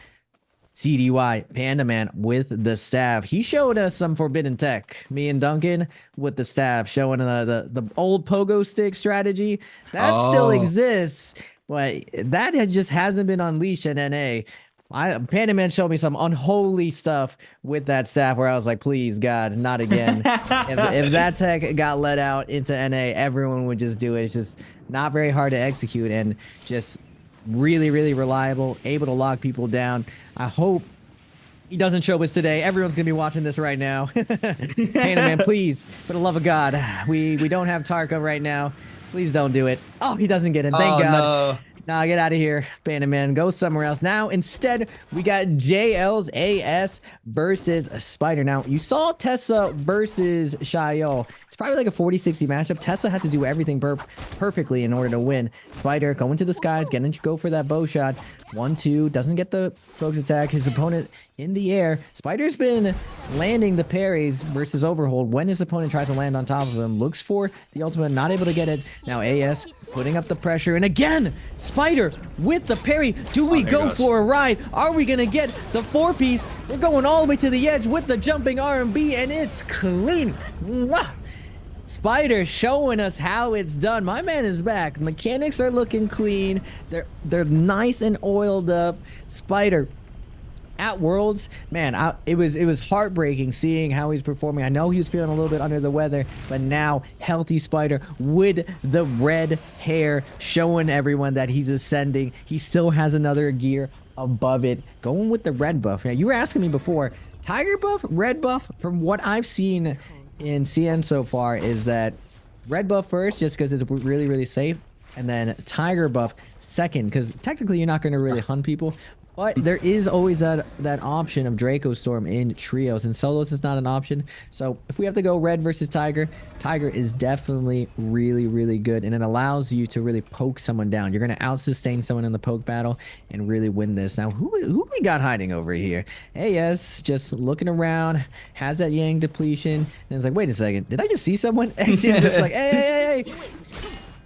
CDY Panda Man with the staff. He showed us some forbidden tech. Me and Duncan with the staff, showing the old pogo stick strategy that still exists, but that just hasn't been unleashed at NA. Panda Man showed me some unholy stuff with that staff where I was like, please God, not again. if that tech got let out into NA, everyone would just do it. It's just not very hard to execute, and just really, really reliable, able to lock people down. I hope he doesn't show us today. Everyone's gonna be watching this right now. Panda Man, please, for the love of God, we don't have Tarka right now. Please don't do it. Oh, he doesn't get in. Thank God. No. Nah, get out of here, Panda Man. Go somewhere else. Now, instead, we got JL's AS versus Spider. Now, you saw Tessa versus Shayo. It's probably like a 40-60 matchup. Tessa has to do everything perfectly in order to win. Spider going to the skies, getting to go for that bow shot. 1-2, doesn't get the focus attack. His opponent in the air. Spider's been landing the parries versus overhold when his opponent tries to land on top of him. Looks for the ultimate, not able to get it. Now AS putting up the pressure, and again Spider with the parry. Do we go for a ride? Are we gonna get the 4-piece? We're going all the way to the edge with the jumping R&B, and it's clean. Mwah! Spider showing us how it's done. My man is back. Mechanics are looking clean. They're nice and oiled up. Spider at Worlds, man, it was heartbreaking seeing how he's performing. I know he was feeling a little bit under the weather, but now healthy Spider with the red hair, showing everyone that he's ascending. He still has another gear above it, going with the red buff. Now, you were asking me before, tiger buff, red buff. From what I've seen in CN so far, is that red buff first, just because it's really, really safe, and then tiger buff second, because technically you're not going to really hunt people, But there is always that option of Draco Storm in trios, and solos is not an option. So if we have to go red versus Tiger, Tiger is definitely really, really good, and it allows you to really poke someone down. You're going to out-sustain someone in the poke battle and really win this. Now, who we got hiding over here? AS just looking around, has that Yang depletion, and it's like, wait a second, did I just see someone? And she's just like, hey.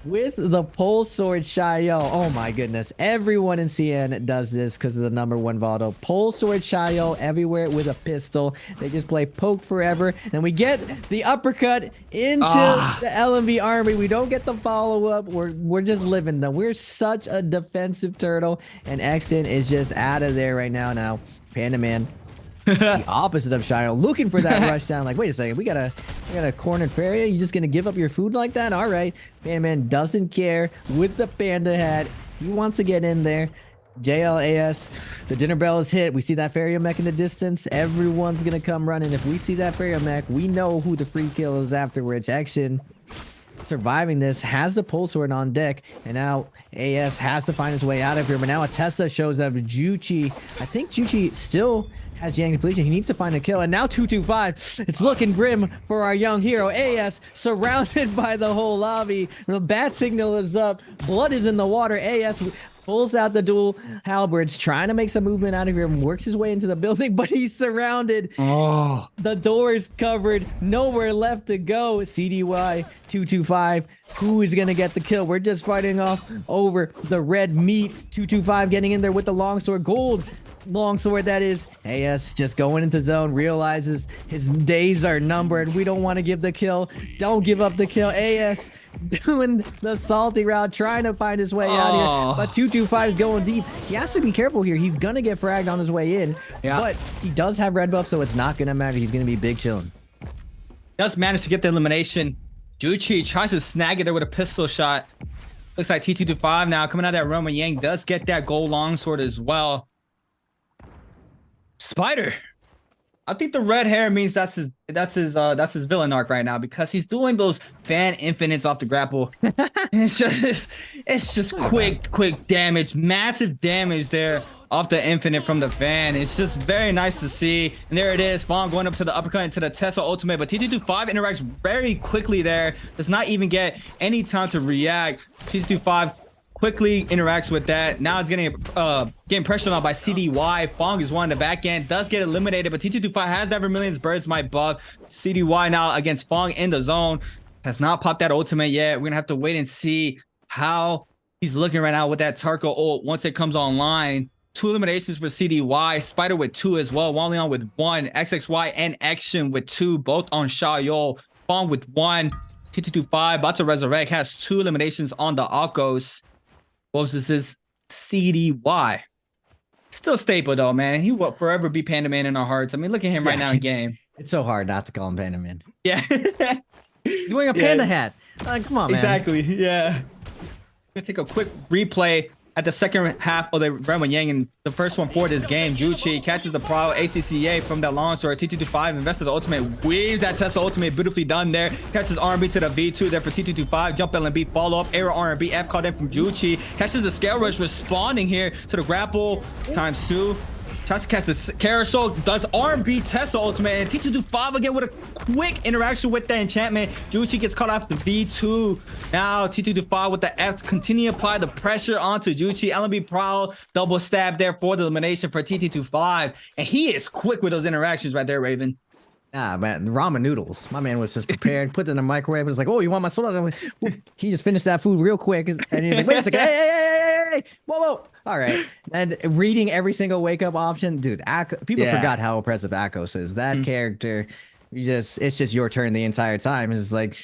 With the pole sword Xiao. Oh my goodness. Everyone in CN does this because of the #1 volatile. Pole sword Xiao everywhere with a pistol. They just play poke forever. And we get the uppercut into the LMB army. We don't get the follow-up. We're just living them. We're such a defensive turtle. And Exen is just out of there right now. Now, Panda Man. The opposite of Shio, looking for that rush down. Like, wait a second, we got a cornered Faria. You just gonna give up your food like that? All right, Panda Man doesn't care with the panda hat. He wants to get in there. JLAS, the dinner bell is hit. We see that Faria mech in the distance. Everyone's gonna come running. If we see that Faria mech, we know who the free kill is afterwards. Action. Surviving this, has the pole sword on deck, and now AS has to find his way out of here. But now a Tesla shows up. Juchi, I think Juchi still has Yang depletion. He needs to find a kill, and now 225. It's looking grim for our young hero. AS surrounded by the whole lobby. The bat signal is up. Blood is in the water. AS pulls out the dual halberds, trying to make some movement out of here, and works his way into the building, but he's surrounded. The door is covered. Nowhere left to go. CDY 225. Who is going to get the kill? We're just fighting off over the red meat. 225 getting in there with the longsword. Gold longsword, that is. AS just going into zone, realizes his days are numbered. We don't want to give the kill. Don't give up the kill. AS doing the salty route, trying to find his way out here. But 225 is going deep. He has to be careful here. He's going to get fragged on his way in. But he does have red buff, so it's not going to matter. He's going to be big chilling. Does manage to get the elimination. Juchi tries to snag it there with a pistol shot. Looks like T225 now coming out of that run when Yang does get that gold longsword as well. Spider, I think the red hair means that's his villain arc right now, because he's doing those fan infinites off the grapple. it's just quick damage, massive damage there off the infinite from the fan. It's just very nice to see. And there it is, Fong going up to the uppercut into the Tesla ultimate, but T225 interacts very quickly there. Does not even get any time to react. T225 quickly interacts with that. Now it's getting pressured on by CDY. Fong is one in the back end, does get eliminated, but T225 has that Vermilion's Birds Might buff. CDY now against Fong in the zone. Has not popped that ultimate yet. We're gonna have to wait and see how he's looking right now with that Tarko ult once it comes online. 2 eliminations for CDY. Spider with 2 as well. Wanleon with 1. XXY and Action with 2, both on Xiao. Fong with 1. T225 about to resurrect, has 2 eliminations on the Akos. This is CDY. Still staple though, man. He will forever be Panda Man in our hearts. I mean, look at him right now in game. It's so hard not to call him Panda Man. Yeah. He's wearing a panda hat. Come on, man. Exactly. Yeah. We're gonna take a quick replay at the second half of the run when Yang in the first one for this game. Juchi catches the Prowl ACCA from that longsword. T225 invested the ultimate, weaves that Tesla ultimate, beautifully done there. Catches R&B to the V2 there for T225. Jump LMB, follow up, arrow R&B, F called in from Juchi. Catches the scale rush, responding here to the grapple ×2. Tries to catch the carousel, does R&B Tesla ultimate, and T225 again with a quick interaction with the enchantment. Juchi gets caught off the V2. Now T225 with the F, continue to apply the pressure onto Juchi. LMB Prowl, double stab there for the elimination for T225. And he is quick with those interactions right there, Raven. Nah, man, ramen noodles. My man was just prepared, put it in the microwave. Was like, oh, you want my soda? He just finished that food real quick. And he's like, wait a second, hey, whoa. All right. And reading every single wake up option, dude, people forgot how impressive Akos is. That character, it's just your turn the entire time. It's like,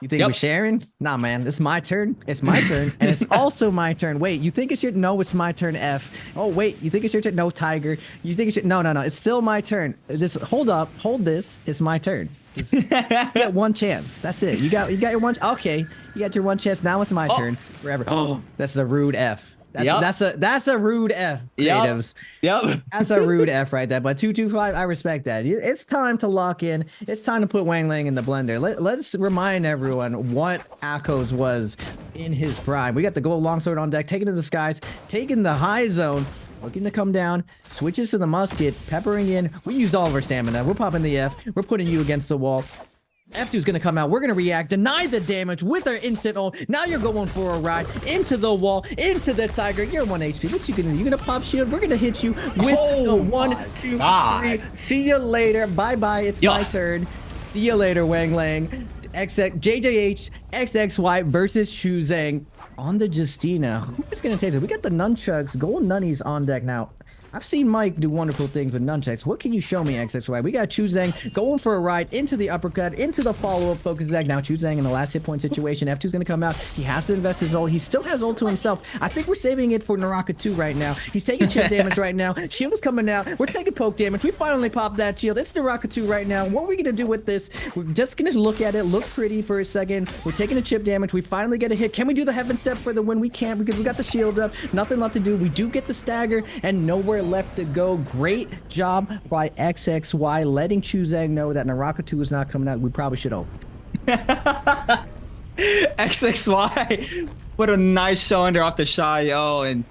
you think we're sharing? Nah, man, this is my turn. It's my turn. And it's also my turn. Wait, you think it's your, no, it's my turn, F. Oh, wait, you think it's your turn? No, Tiger. You think it's your, no, it's still my turn. Just hold up, hold this. It's my turn. Just, you got one chance. That's it. You got your one. Okay, you got your one chance. Now it's my turn. Forever. Oh, that's a rude F. That's a rude F. Creatives. Yep. That's a rude F right there. But 225, I respect that. It's time to lock in. It's time to put Wang Lang in the blender. Let's remind everyone what Akos was in his prime. We got the gold longsword on deck, taking to the skies, taking the high zone. looking to come down, switches to the musket, peppering in. We used all of our stamina. We're popping the F. We're putting you against the wall. F2's gonna come out. We're gonna react, deny the damage with our instant ult. Now you're going for a ride into the wall, into the tiger. You're 1 HP. What you gonna do? You gonna pop shield? We're gonna hit you with the 1, 2, 3. See you later. Bye bye. It's my turn. See you later, Wang Lang. JJH XXY versus Chu Zhang on the Justina. Who's gonna take it? We got the nunchucks, gold nunnies on deck now. I've seen Mike do wonderful things with nunchucks. What can you show me, XXY? We got Chu Zhang going for a ride into the uppercut, into the follow-up focus attack. Now Chu Zhang in the last hit point situation. F2's gonna come out. He has to invest his ult. He still has ult to himself. I think we're saving it for NARAKA 2 right now. He's taking chip damage right now. Shield is coming out. We're taking poke damage. We finally popped that shield. It's NARAKA 2 right now. What are we gonna do with this? We're just gonna look at it, look pretty for a second. We're taking a chip damage. We finally get a hit. Can we do the heaven step for the win? We can't because we got the shield up. Nothing left to do. We do get the stagger and nowhere left to go. Great job by XXY letting Chu Zhang know that NARAKA 2 is not coming out. We probably should hope. XXY, what a nice showing there off the Shy Yo. And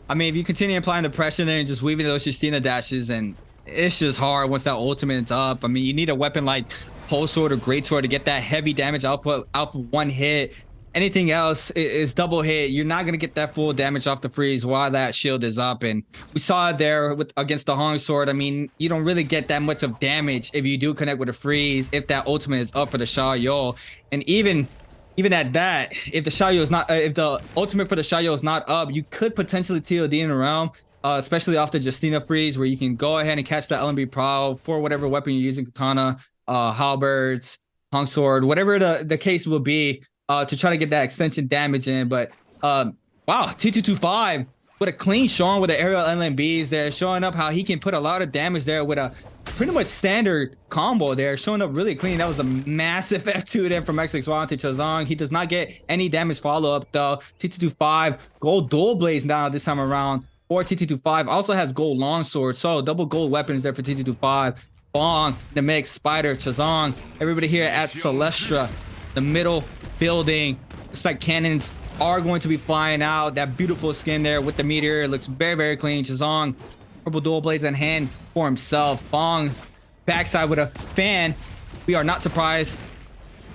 I mean, if you continue applying the pressure there and just weaving those Justina dashes, and it's just hard once that ultimate's up. I mean, you need a weapon like Pulse Sword or Great Sword to get that heavy damage output out for 1 hit. Anything else is double hit. You're not gonna get that full damage off the freeze while that shield is up, and we saw it there against the Hong Sword. I mean, you don't really get that much of damage if you do connect with a freeze if that ultimate is up for the Xiaoyu. And even at that, if the Xiaoyu is not, if the ultimate for the Xiaoyu is not up, you could potentially TOD in around, especially off the Justina freeze, where you can go ahead and catch that Nbpl for whatever weapon you're using, katana, halberds, Hong Sword, whatever the case will be. To try to get that extension damage in. But wow, T225 with a clean showing with the aerial LMBs there, showing up how he can put a lot of damage there with a pretty much standard combo there, showing up really clean. That was a massive F2 there from XXY onto Chazong. He does not get any damage follow-up though. T225 gold dual blades now this time around, or T225 also has gold longsword, so double gold weapons there for T225. Bong, the mix, Spider, Chazong, everybody here at Celestra, the middle building. It's like cannons are going to be flying out. That beautiful skin there with the meteor, it looks very, very clean. Chazong, purple dual blades in hand for himself. Bong, backside with a fan. We are not surprised.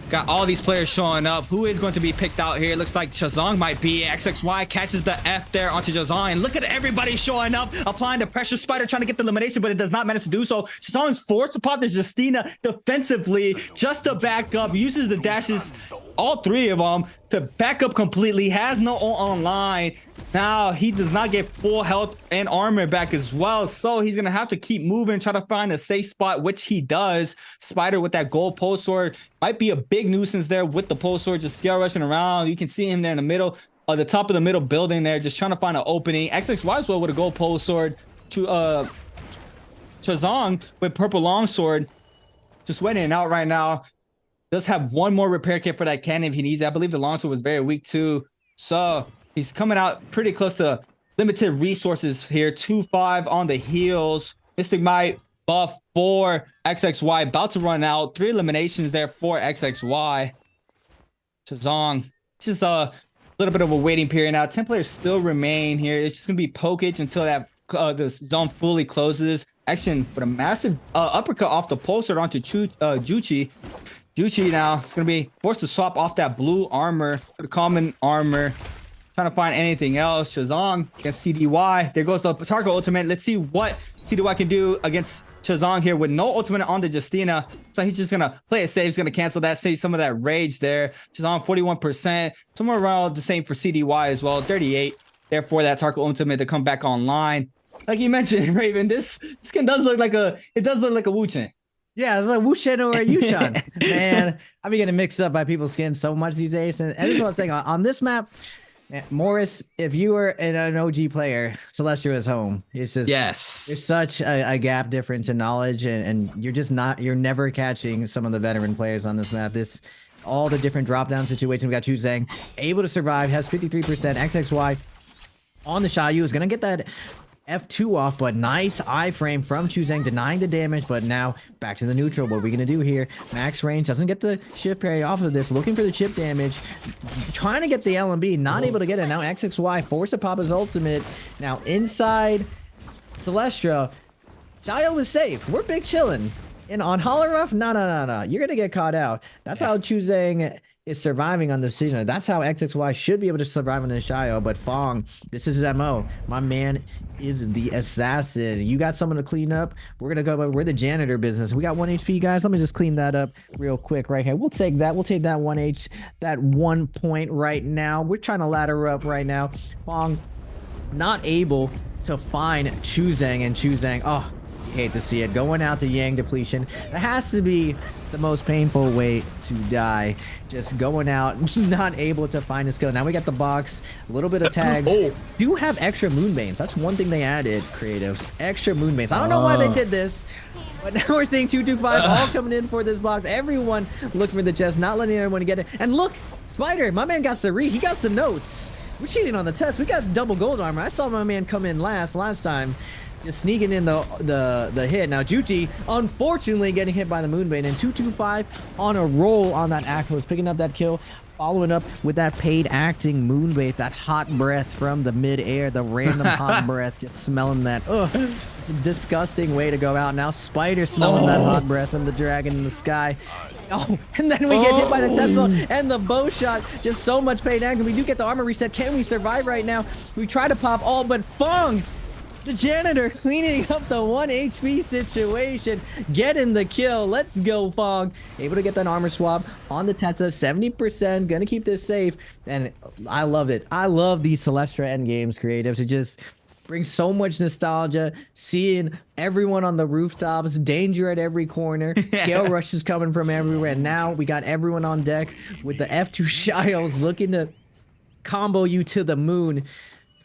Got all these players showing up. Who is going to be picked out here? It looks like Chazong might be. XXY catches the F there onto Chazong. And look at everybody showing up, applying the pressure. Spider trying to get the elimination, but it does not manage to do so. Chazong is forced to pop the Justina defensively just to back up. Uses the dashes, all 3 of them, to back up completely. Has no ult online. Now he does not get full health and armor back as well, so he's gonna have to keep moving, try to find a safe spot, which he does. Spider with that gold pulse sword might be a big nuisance there with the pulse sword, just scale rushing around. You can see him there in the middle, the top of the middle building there, just trying to find an opening. XXY as well with a gold pulse sword. Chazong with purple longsword, just waiting out right now. Does have 1 more repair kit for that cannon if he needs it. I believe the longsword was very weak too, so he's coming out pretty close to limited resources here. 2-5 on the heels. Mystic Might buff for XXY about to run out. 3 eliminations there for XXY. Chazong, just a little bit of a waiting period now. 10 players still remain here. It's just gonna be pokage until that the zone fully closes. Action with a massive uppercut off the pulsar onto Juchi. Juchi now is going to be forced to swap off that blue armor for the common armor. Trying to find anything else. Chazong against CDY. There goes the target ultimate. Let's see what CDY can do against Chazong here with no ultimate on the Justina. So he's just going to play it safe. He's going to cancel that, save some of that rage there. Chazong 41%. Somewhere around the same for CDY as well. 38. Therefore, that target ultimate to come back online. Like you mentioned, Raven, this skin does look like a Wu-Chen. Yeah, it's like Wu-Shen or a Yushan. Man, I'm getting mixed up by people's skins so much these days. And this is what I'm saying. On this map, Morris, if you were an OG player, Celestia is home. It's just, yes, there's such a gap difference in knowledge, and you're never catching some of the veteran players on this map. All the different drop down situations. We got Chu Zhang able to survive, has 53%. XXY on the Xiaoyu is gonna get that F2 off, but nice iframe from Chuzang, denying the damage, but now back to the neutral. What are we going to do here? Max range doesn't get the shift parry off of this, looking for the chip damage, trying to get the LMB, not able to get it. Now XXY forced to pop his ultimate. Now inside Celestra, Shayo is safe. We're big chilling. And on Holorough, no. You're going to get caught out. That's how Chuzang is surviving on this season. That's how XXY should be able to survive on this Shayo. But Fong, this is his MO. My man is the assassin. You got someone to clean up? We're going to go, we're the janitor business. We got 1 HP, guys. Let me just clean that up real quick right here. We'll take that. We'll take that 1 point right now. We're trying to ladder up right now. Fong not able to find Chuzang, and Chuzang, oh, hate to see it, going out to Yang depletion. That has to be the most painful way to die. Just going out, not able to find his skill. Now we got the box, a little bit of tags. Do have extra moonbanes. That's one thing they added, creatives. Extra moonbanes. I don't know why they did this, but now we're seeing 225 all coming in for this box. Everyone looking for the chest, not letting anyone get it. And look, Spider, my man got Sari. He got some notes. We're cheating on the test. We got double gold armor. I saw my man come in last time. Just sneaking in the hit. Now Juti, unfortunately, getting hit by the Moonbane, and 225 on a roll on that Akos, picking up that kill, following up with that paid acting Moonbait, that hot breath from the mid-air, the random hot breath, just smelling that. Ugh, it's a disgusting way to go out. Now Spider smelling that hot breath from the dragon in the sky. Oh, and then we get hit by the Tesla and the bow shot. Just so much paid acting. We do get the armor reset. Can we survive right now? We try to pop all, but Fong, the janitor, cleaning up the 1 HP situation, getting the kill. Let's go, Fong. Able to get that armor swap on the Tesla, 70%. Gonna keep this safe, and I love it. I love these Celestra endgames creatives. It just brings so much nostalgia, seeing everyone on the rooftops, danger at every corner, scale rushes coming from everywhere, and now we got everyone on deck with the F2 Shiles looking to combo you to the moon.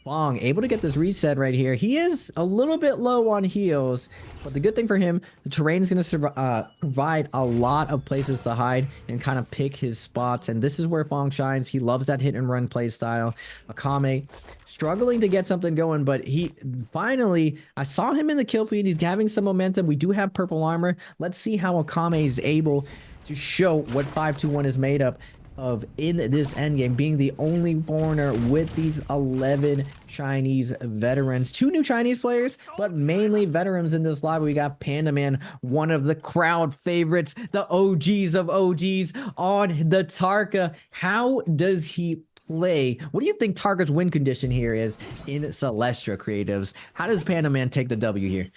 Fong able to get this reset right here. He is a little bit low on heals, but the good thing for him, the terrain is going to provide a lot of places to hide and kind of pick his spots, and this is where Fong shines. He loves that hit and run play style. Akame struggling to get something going, but he finally, I saw him in the kill feed. He's having some momentum. We do have purple armor. Let's see how Akame is able to show what 521 is made up of in this endgame, being the only foreigner with these 11 Chinese veterans. 2 new Chinese players, but mainly veterans in this live. We got Panda Man, one of the crowd favorites, the OGs of OGs on the Tarka. How does he play? What do you think Tarka's win condition here is in Celestra, creatives? How does Panda Man take the W here?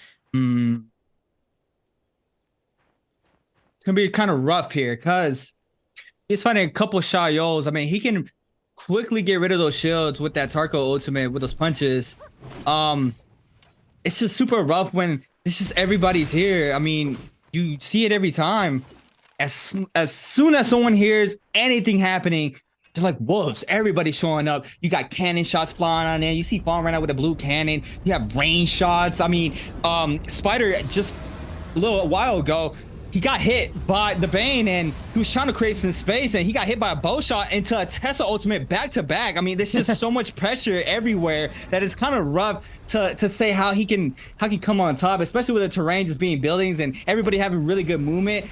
It's gonna be kind of rough here because he's finding a couple Shayos. I mean, he can quickly get rid of those shields with that Tarko ultimate, with those punches. It's just super rough when it's just everybody's here. I mean, you see it every time. As soon as someone hears anything happening, they're like wolves. Everybody's showing up. You got cannon shots flying on there. You see Fawn right now with a blue cannon. You have range shots. I mean, Spider just a little while ago, he got hit by the Bane, and he was trying to create some space, and he got hit by a bow shot into a Tesla ultimate back to back. I mean, there's just so much pressure everywhere that it's kind of rough to say how he can come on top, especially with the terrain just being buildings and everybody having really good movement.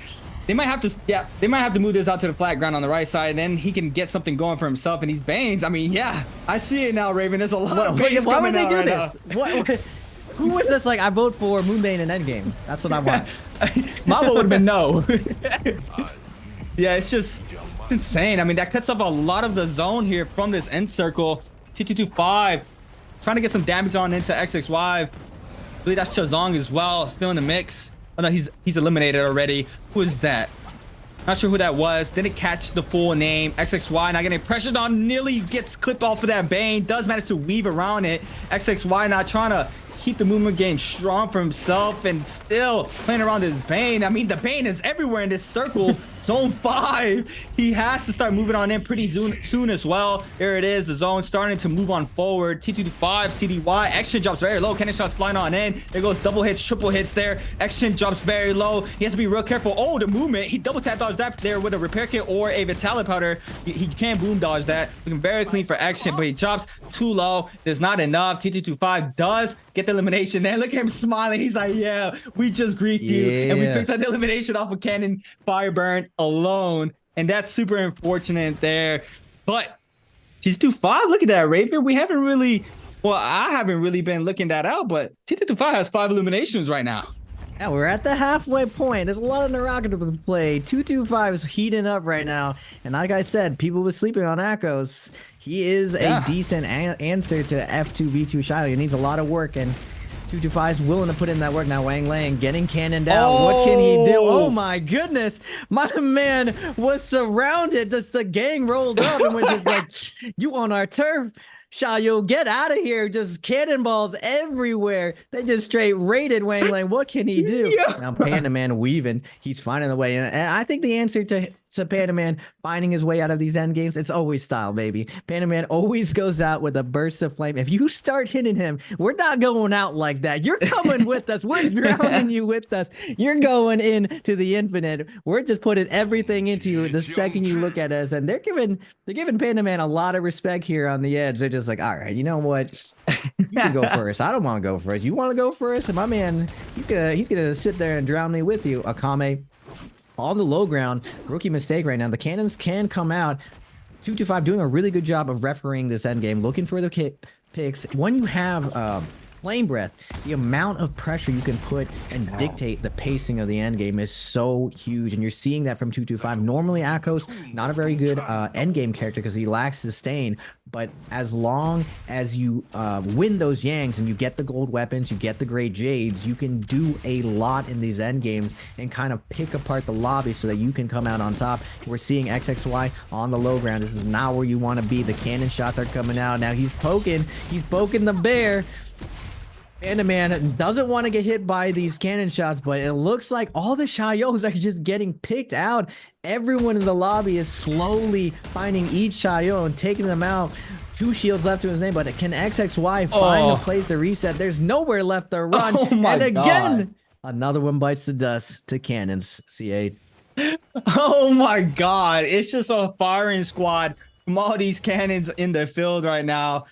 They might have to move this out to the flat ground on the right side, and then he can get something going for himself and these Banes. I mean, yeah, I see it now, Raven. There's a lot of Banes why would coming they do out this? What? Who was this? Like, I vote for Moonbane in Endgame. That's what I want. My vote would have been no. Yeah, it's insane. I mean, that cuts off a lot of the zone here from this end circle. T225 trying to get some damage on into XXY. I believe that's Chazong as well, still in the mix. Oh no, he's eliminated already. Who is that? Not sure who that was. Didn't catch the full name. XXY now getting pressured on, nearly gets clipped off of that Bane. Does manage to weave around it. XXY now trying to keep the movement game strong for himself and still playing around his Bane. I mean, the Bane is everywhere in this circle. Zone 5. He has to start moving on in pretty soon as well. There it is. The zone starting to move on forward. T225, CDY. Action drops very low. Cannon shots flying on in. There goes double hits, triple hits there. Action drops very low. He has to be real careful. Oh, the movement. He double tap dodged that there with a repair kit or a Vitality powder. He can boom dodge that. Looking very clean for Action, but he drops too low. There's not enough. T225 does get the elimination there. Look at him smiling. He's like, yeah, we just griefed you. And we picked up the elimination off of Cannon Fireburn alone. And that's super unfortunate there. But T225, look at that, Raven. We haven't really, well, I haven't really been looking that out, but T225 has 5 eliminations right now. Yeah, we're at the halfway point. There's a lot of NARAKA to play. 225 is heating up right now. And like I said, people were sleeping on Akos. He is a decent answer to F2V2 Shiloh. He needs a lot of work, and 225 is willing to put in that work. Now Wang Lang getting Cannon down. What can he do? Oh my goodness. My man was surrounded. The gang rolled up and was just like, you on our turf. Xiaoyu, get out of here. Just cannonballs everywhere. They just straight raided Wang Lang. What can he do? Now Panda Man weaving. He's finding the way. And I think the answer to Panda Man finding his way out of these end games, it's always style, baby. Panda Man always goes out with a burst of flame. If you start hitting him, we're not going out like that. You're coming with us. We're drowning you with us. You're going into the infinite. We're just putting everything into you the second you look at us. And they're giving Panda Man a lot of respect here on the edge. They're just like, all right, you know what? You can go first. I don't want to go first. You want to go first? And my man, he's gonna sit there and drown me with you. Akame on the low ground. Rookie mistake right now. The cannons can come out. 225 doing a really good job of refereeing this end game, looking for the picks. When you have flame breath, the amount of pressure you can put and dictate the pacing of the end game is so huge, and you're seeing that from 225. Normally Akos, not a very good end game character because he lacks sustain, but as long as you win those Yangs and you get the gold weapons, you get the great Jades, you can do a lot in these end games and kind of pick apart the lobby so that you can come out on top. We're seeing XXY on the low ground. This is not where you want to be. The cannon shots are coming out. Now he's poking the bear. Panda Man doesn't want to get hit by these cannon shots, but it looks like all the Xiaoyos are just getting picked out. Everyone in the lobby is slowly finding each Xiaoyo and taking them out. 2 shields left to his name, but can XXY find a place to reset? There's nowhere left to run. Oh my and again, God. Another one bites the dust to cannons. C8. Oh my God. It's just a firing squad from all these cannons in the field right now.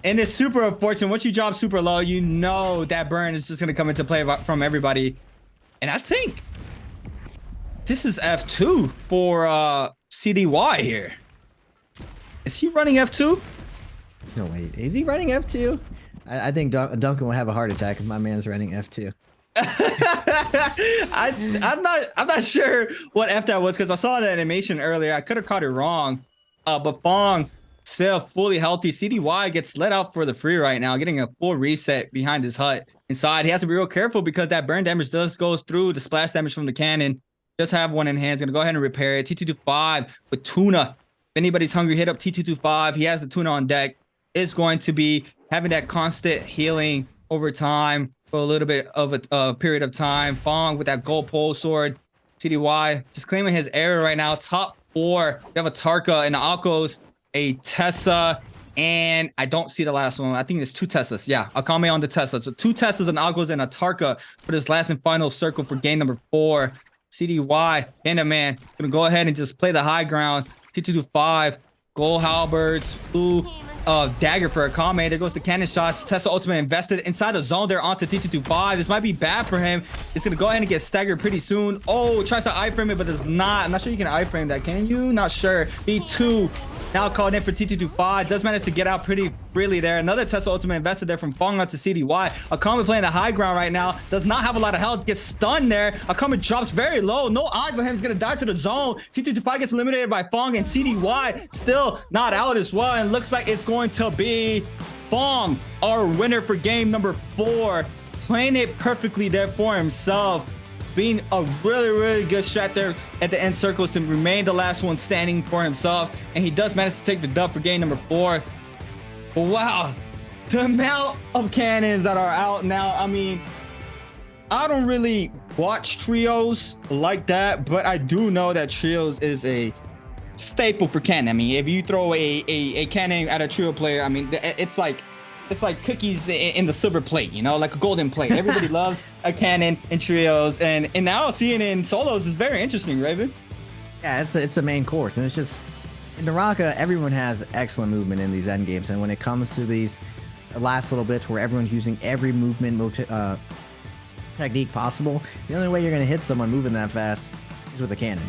And it's super unfortunate. Once you drop super low, you know that burn is just going to come into play from everybody. And I think this is F2 for CDY here. Is he running F2? No, wait. Is he running F2? I think Duncan will have a heart attack if my man's running F2. I'm not sure what F that was because I saw the animation earlier. I could have caught it wrong. But Fong still fully healthy. CDY gets let out for the free right now, getting a full reset behind his hut. Inside, he has to be real careful because that burn damage does go through the splash damage from the cannon. Just have one in hand. Gonna go ahead and repair it. T225 with Tuna. If anybody's hungry, hit up T225. He has the Tuna on deck. It's going to be having that constant healing over time for a little bit of a period of time. Fong with that gold pole sword. CDY just claiming his area right now. Top 4. We have a Tarka and the Akos, a Tessa, and I don't see the last one. I think it's 2 Tessas. Yeah, Akame on the Tessa. So 2 Tessas, and Akos, and a Tarka for this last and final circle for game number 4. CDY, Panda Man, gonna go ahead and just play the high ground. T225, gold halberds, blue dagger for Akame. There goes the cannon shots. Tessa ultimate invested inside the zone there onto T225. This might be bad for him. It's gonna go ahead and get staggered pretty soon. Oh, tries to iframe it, but does not. I'm not sure you can iframe that. Can you? Not sure. B2 now called in for T225. Does manage to get out pretty freely there. Another Tesla ultimate invested there from Fong to CDY. Akame playing the high ground right now. Does not have a lot of health. Gets stunned there. Akame drops very low. No odds on him. He's going to die to the zone. T225 gets eliminated by Fong, and CDY still not out as well. And looks like it's going to be Fong, our winner for game number 4. Playing it perfectly there for himself. Being a really good shot there at the end circles to remain the last one standing for himself. And he does manage to take the dub for game number 4. But wow, the amount of cannons that are out now. I mean, I don't really watch trios like that, but I do know that trios is a staple for canon. I mean, if you throw a cannon at a trio player, I mean, it's like cookies in the silver plate, you know, like a golden plate. Everybody loves a cannon in trios, and now seeing it in solos is very interesting, Raven. Yeah, it's the main course, and it's just in NARAKA, everyone has excellent movement in these end games, and when it comes to these last little bits where everyone's using every movement technique possible, the only way you're going to hit someone moving that fast is with a cannon.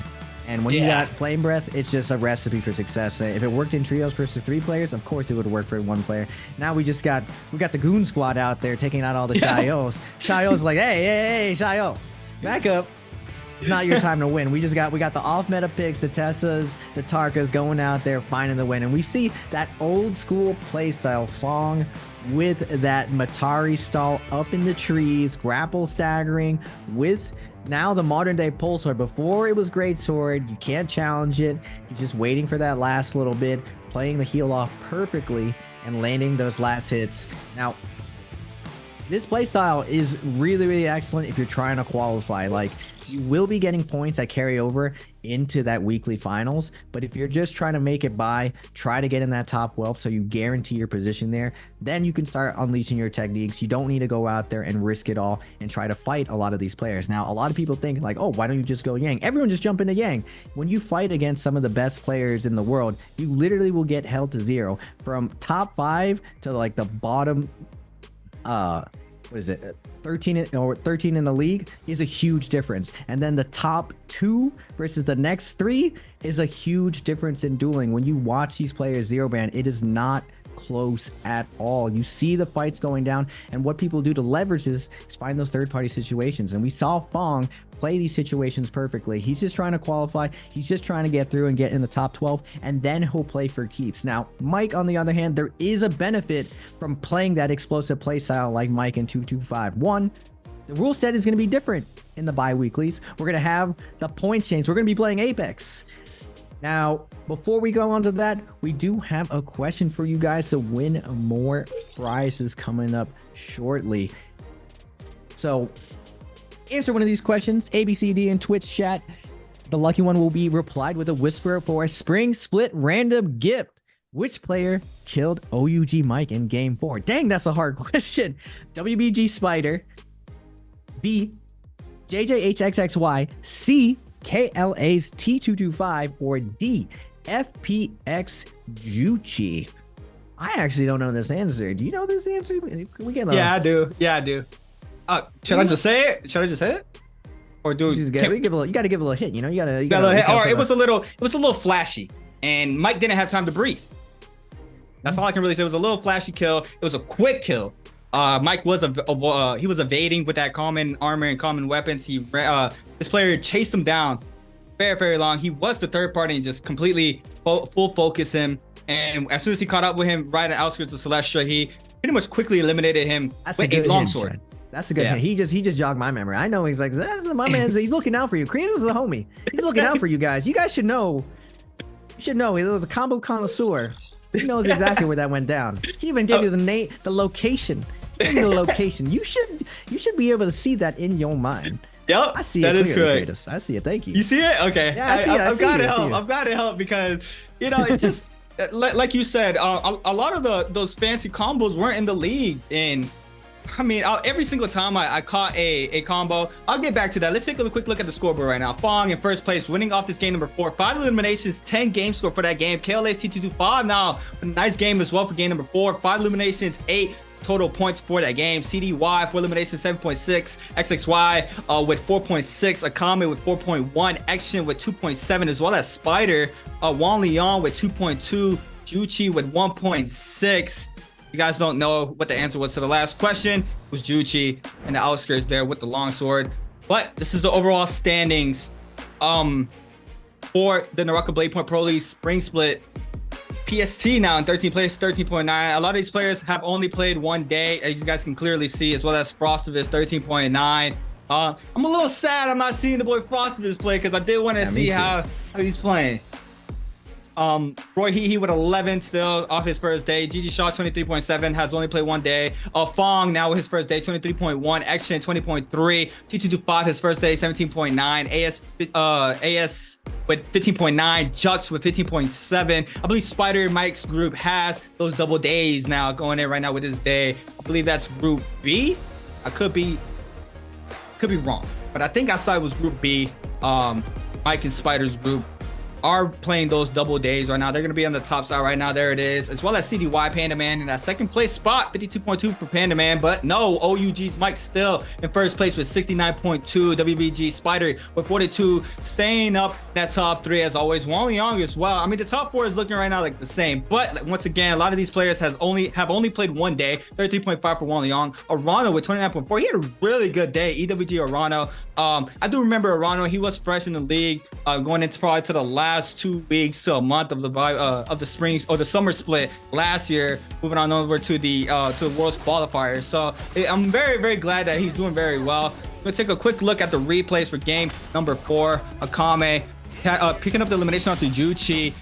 And when you got flame breath, it's just a recipe for success. If it worked in trios versus 3 players, of course it would work for 1 player. Now we got the goon squad out there taking out all the Shios. Shios like, hey, Shio, back up. It's not your time to win. We got the off meta picks, the Tessas, the Tarkas going out there finding the win. And we see that old school playstyle Fong with that Matari stall up in the trees, grapple staggering with now the modern day pole sword. Before it was great sword, you can't challenge it. You're just waiting for that last little bit, playing the heal off perfectly and landing those last hits. Now, this playstyle is really, really excellent if you're trying to qualify. Like, you will be getting points that carry over into that weekly finals, but if you're just trying to make it by, try to get in that top 12 so you guarantee your position there, then you can start unleashing your techniques. You don't need to go out there and risk it all and try to fight a lot of these players. Now, a lot of people think like, oh, why don't you just go Yang? Everyone just jump into Yang. When you fight against some of the best players in the world, you literally will get held to 0. From top 5 to like the bottom, what is it, 13 in the league is a huge difference. And then the top 2 versus the next 3 is a huge difference in dueling. When you watch these players zero ban, it is not close at all. You see the fights going down, and what people do to leverage this is find those third-party situations. And we saw Fong play these situations perfectly. He's just trying to qualify. He's just trying to get through and get in the top 12, and then he'll play for keeps. Now, Mike, on the other hand, there is a benefit from playing that explosive play style like Mike in 225. One, the rule set is going to be different in the bi-weeklies. We're going to have the point change. We're going to be playing Apex. Now, before we go on to that, we do have a question for you guys to win more prizes coming up shortly. So, answer one of these questions, ABCD in Twitch chat. The lucky one will be replied with a whisper for a spring split random gift. Which player killed OUG Mike in game 4? Dang, that's a hard question. WBG Spider, B, JJHXXY, C, KLA's T225, or D, FPX Juchi. I actually don't know this answer. Do you know this answer? Can we get Yeah, I do. Should I just say it? Or do you gotta give a little hit, you know? You gotta hit. Or it was a little flashy, and Mike didn't have time to breathe. That's all I can really say. It was a little flashy kill. It was a quick kill. Mike was he was evading with that common armor and common weapons. This player chased him down very, very long. He was the third party and just completely full focus him. And as soon as he caught up with him right at the outskirts of Celestia, he pretty much quickly eliminated him with a longsword. That's a good hit. He just jogged my memory. I know he's like, my man's he's looking out for you. Kratos is the homie. He's looking out for you guys. You guys should know. You should know. He's a combo connoisseur. He knows exactly where that went down. He even gave you the name, the location. The location. You should be able to see that in your mind. Yep, I see that it. Is correct. Kratos. I see it. Thank you. You see it? Okay. Yeah, I see it. I've got to help. I've got to help because it just like you said, a lot of those fancy combos weren't in the league. And I mean, every single time I caught a combo, I'll get back to that. Let's take a quick look at the scoreboard right now. Fong in first place, winning off this game number 4. 5 eliminations, 10 game score for that game. KLA's T225 now, a nice game as well for game number 4. 5 eliminations, 8 total points for that game. CDY for elimination 7.6, XXY with 4.6, Akame with 4.1, Action with 2.7, as well as Spider, Wang Leon with 2.2, Juchi with 1.6. You guys don't know what the answer was to the last question. It was Juchi and the outskirts there with the longsword. But this is the overall standings for the NARAKA BLADEPOINT Pro League Spring Split. PST now in 13th place, 13.9. A lot of these players have only played one day, as you guys can clearly see, as well as Frostovis, 13.9. I'm a little sad I'm not seeing the boy Frostovis play because I did want to see how he's playing. Roy Hee with 11 still off his first day. GG Shaw 23.7 has only played 1 day. Fong now with his first day 23.1. Action 20.3. T225 his first day 17.9. AS with 15.9. Jux with 15.7. I believe Spider Mike's group has those double days now going in right now with his day. I believe that's Group B. I could be wrong, but I think outside was Group B. Mike and Spider's group are playing those double days right now. They're going to be on the top side right now. There it is. As well as CDY Panda Man in that second place spot, 52.2 for Panda Man. But no, OUG's Mike still in first place with 69.2. WBG Spider with 42, staying up that top 3 as always. Wang Liang as well. I mean, the top 4 is looking right now like the same. But once again, a lot of these players have only played 1 day. 33.5 for Wang Liang. Arano with 29.4. He had a really good day. EWG Arano. I do remember Arano. He was fresh in the league going into probably to the last 2 weeks to a month of the spring or the summer split last year, moving on over to the World's qualifiers. So I'm very, very glad that he's doing very well. We're gonna take a quick look at the replays for game number 4. Akame picking up the elimination onto Juchi.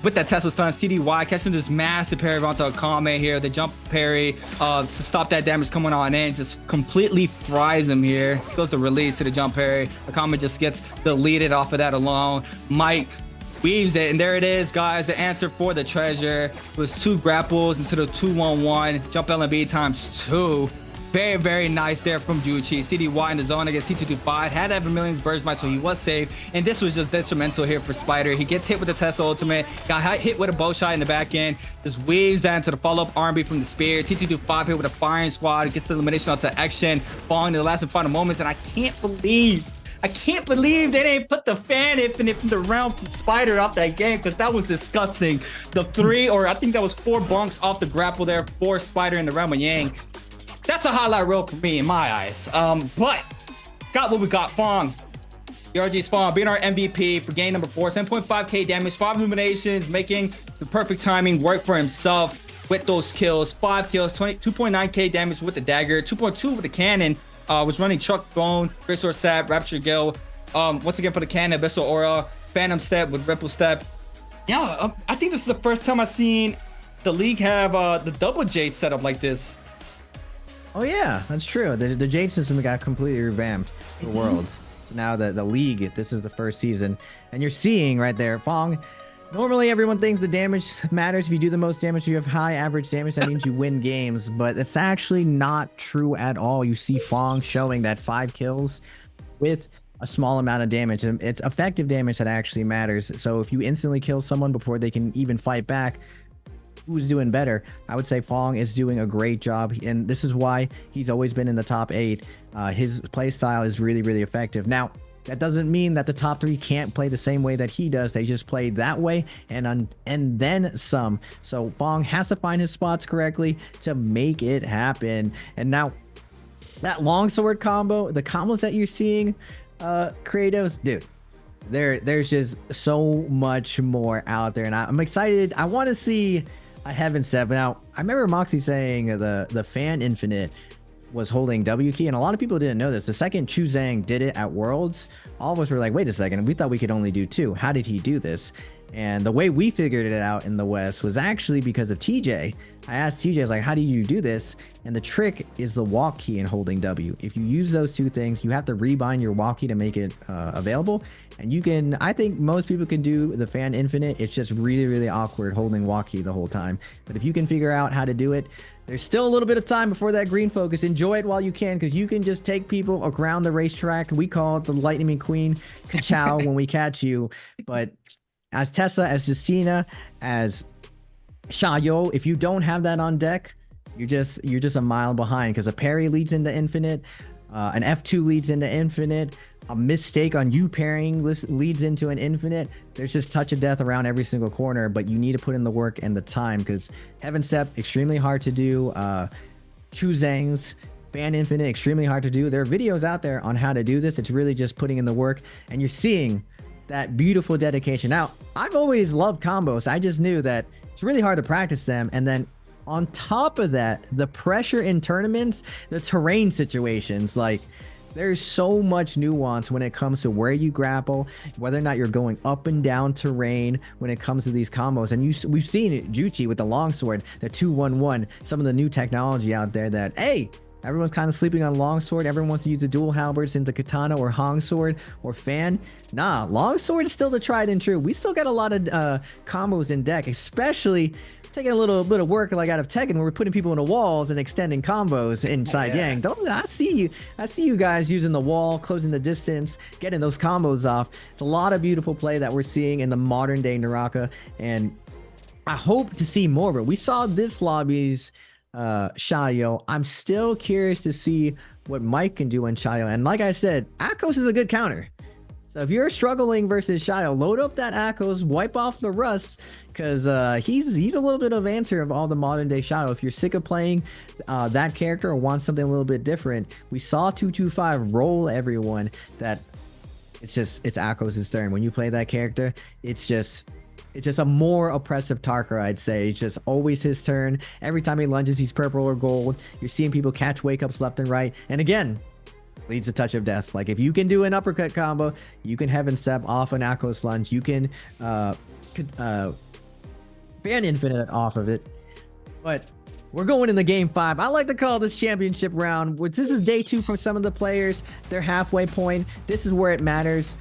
With that Tesla stun, CDY catching this massive parry onto Akame here. The jump parry to stop that damage coming on in, just completely fries him here. Goes the release to the jump parry. Akame just gets deleted off of that alone. Mike weaves it, and there it is, guys. The answer for the treasure was 2 grapples into the 2-1-1 jump LMB times 2. Very, very nice there from Juchi. CDY in the zone against T225. Had to have Vermilion's Burst Bite, so he was safe. And this was just detrimental here for Spider. He gets hit with the Tesla ultimate. Got hit with a bow shot in the back end. Just weaves down into the follow-up R&B from the spear. T225 hit with a firing squad. Gets the elimination onto Action. Falling in the last and final moments. And I can't believe they didn't put the fan infinite from the realm from Spider off that game, because that was disgusting. The 3, or I think that was 4 bunks off the grapple there for Spider in the realm of Yang. That's a highlight reel for me in my eyes. But got what we got. Fong, ERG's Fong being our MVP for game number 4. 7.5k damage, 5 eliminations, making the perfect timing work for himself with those kills. 5 kills, 2.9k damage with the dagger, 2.2 with the cannon. Was running Truck Bone, Great Sword Stab, Rapture Gill. Once again for the cannon, Abyssal Aura, Phantom Step with Ripple Step. Yeah, I think this is the first time I've seen the league have the double Jade setup like this. Oh yeah, that's true. The Jade system got completely revamped for Worlds. So now the league, this is the first season, and you're seeing right there, Fong. Normally everyone thinks the damage matters. If you do the most damage, you have high average damage. That means you win games, but it's actually not true at all. You see Fong showing that 5 kills with a small amount of damage, and it's effective damage that actually matters. So if you instantly kill someone before they can even fight back, who's doing better? I would say Fong is doing a great job, and this is why he's always been in the top 8. His play style is really, really effective. Now, that doesn't mean that the top 3 can't play the same way that he does. They just play that way and then some. So Fong has to find his spots correctly to make it happen. And now that longsword combo, the combos that you're seeing, creatives, dude, there's just so much more out there, and I'm excited. I want to see a Heaven Step. Now, I remember Moxie saying the fan infinite was holding W key, and a lot of people didn't know this. The second Chu Zhang did it at Worlds, all of us were like, wait a second, we thought we could only do 2. How did he do this? And the way we figured it out in the West was actually because of TJ. I asked TJ, I was like, how do you do this? And the trick is the walk key and holding W. If you use those 2 things, you have to rebind your walk key to make it available. And you can, I think most people can do the fan infinite. It's just really, really awkward holding walk key the whole time. But if you can figure out how to do it, there's still a little bit of time before that green focus. Enjoy it while you can, because you can just take people around the racetrack. We call it the Lightning McQueen ka-chow when we catch you. But as Tessa, as Justina, as Shayo, if you don't have that on deck, you're just a mile behind, because a parry leads into infinite, an F2 leads into infinite, a mistake on you parrying leads into an infinite. There's just touch of death around every single corner, but you need to put in the work and the time, because Heaven Step, extremely hard to do. Chu Zhang's fan infinite, extremely hard to do. There are videos out there on how to do this. It's really just putting in the work, and you're seeing that beautiful dedication. Now, I've always loved combos. I just knew that it's really hard to practice them, and then on top of that, the pressure in tournaments, the terrain situations, like There's so much nuance when it comes to where you grapple, whether or not you're going up and down terrain when it comes to these combos. And we've seen it, Juchi with the longsword, the 2-1-1, some of the new technology out there that, hey, everyone's kind of sleeping on longsword. Everyone wants to use the dual halberds into katana or hongsword or fan. Nah, longsword is still the tried and true. We still got a lot of combos in deck, especially taking a little bit of work like out of Tekken, where we're putting people into walls and extending combos inside Yang. I see you guys using the wall, closing the distance, getting those combos off. It's a lot of beautiful play that we're seeing in the modern day NARAKA, and I hope to see more. But we saw this lobby's Shayo. I'm still curious to see what Mike can do in Shayo. And like I said, Akos is a good counter. So if you're struggling versus Shayo, load up that Akos, wipe off the rust, because he's a little bit of answer of all the modern day Shayo. If you're sick of playing that character or want something a little bit different, we saw 225 roll everyone. That it's Akos' turn. When you play that character, it's just a more oppressive Tarka, I'd say. It's just always his turn. Every time he lunges, he's purple or gold. You're seeing people catch wake-ups left and right. And again, leads to touch of death. Like, if you can do an uppercut combo, you can heaven step off an Akos lunge. You can ban infinite off of it. But we're going in the game 5. I like to call this championship round. This is day 2 for some of the players. They're halfway point. This is where it matters.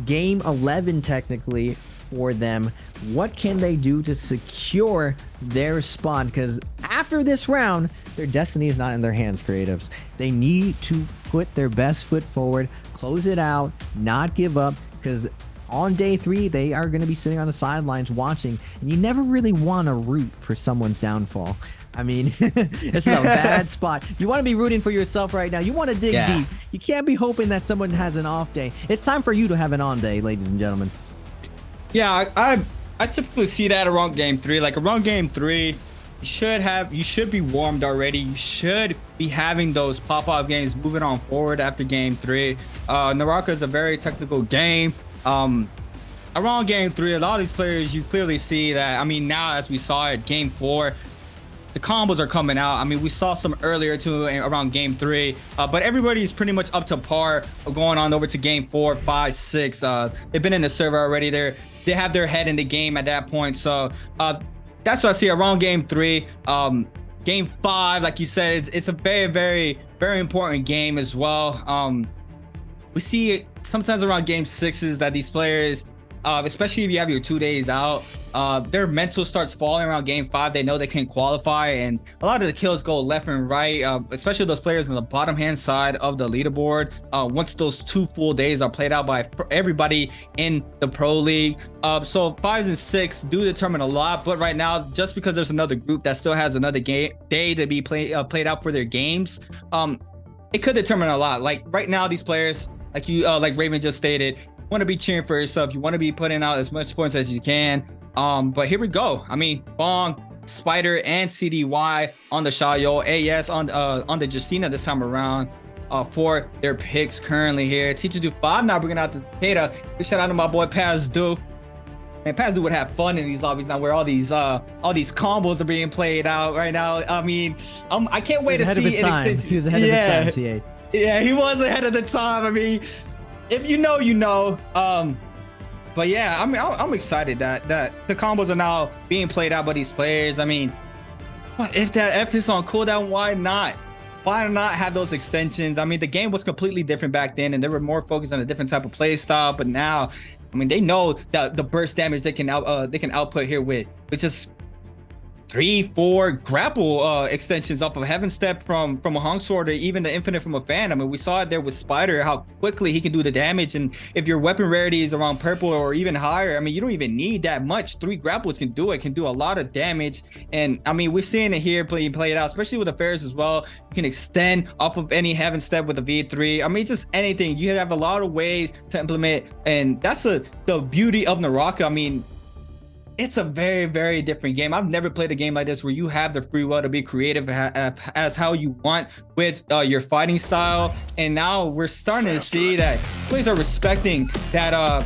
Game 11 technically for them. What can they do to secure their spawn? Because after this round, their destiny is not in their hands, creatives. They need to put their best foot forward, close it out, not give up, because on day 3, they are going to be sitting on the sidelines watching, and you never really want to root for someone's downfall. I mean, it's a bad spot. You want to be rooting for yourself right now. You want to dig deep. You can't be hoping that someone has an off day. It's time for you to have an on day, ladies and gentlemen. Yeah, I typically see that around game 3. Like around game 3, you should be warmed already. You should be having those pop-up games moving on forward after game 3. NARAKA is a very technical game. Around game 3, a lot of these players, you clearly see that. I mean, now as we saw at game 4, the combos are coming out. I mean, we saw some earlier too around game 3, but everybody's pretty much up to par going on over to game 4, 5, 6. They've been in the server already. They have their head in the game at that point. So that's what I see around game 3. Game 5, like you said, it's a very, very, very important game as well. We see sometimes around game 6s that these players, especially if you have your 2 days out, their mental starts falling around game 5. They know they can't qualify, and a lot of the kills go left and right, especially those players on the bottom hand side of the leaderboard. Once those 2 full days are played out by everybody in the pro league, so 5s and 6 do determine a lot. But right now, just because there's another group that still has another day to be played out for their games, it could determine a lot. Like right now, these players, like Raven just stated, want to be cheering for yourself. You want to be putting out as much points as you can. But here we go. I mean, Bong, Spider, and CDY on the Shayo, AS on the Justina this time around for their picks currently here. Teacher do 5 now bringing out the Takeda. Big shout out to my boy Pazdu. And Pazdu would have fun in these lobbies now, where all these combos are being played out right now. I mean, I can't wait to see an extension. He was ahead of his time, CA. Yeah, he was ahead of the time. I mean, if you know, you know. But yeah, I mean, I'm excited that the combos are now being played out by these players. I mean, if it's on cooldown, why not? Why not have those extensions? I mean, the game was completely different back then, and they were more focused on a different type of play style. But now, I mean, they know that the burst damage they can output here with just 3-4 grapple extensions off of Heaven Step from a Hung Sword, or even the Infinite from a Fan. I mean, we saw it there with Spider, how quickly he can do the damage. And if your weapon rarity is around purple or even higher, I mean, you don't even need that much. 3 grapples can do a lot of damage. And I mean, we're seeing it here play it out, especially with affairs as well. You can extend off of any Heaven Step with a V3. I mean, just anything. You have a lot of ways to implement, and that's the beauty of NARAKA. I mean, it's a very, very different game. I've never played a game like this where you have the free will to be creative as how you want with your fighting style. And now we're starting to see that players are respecting that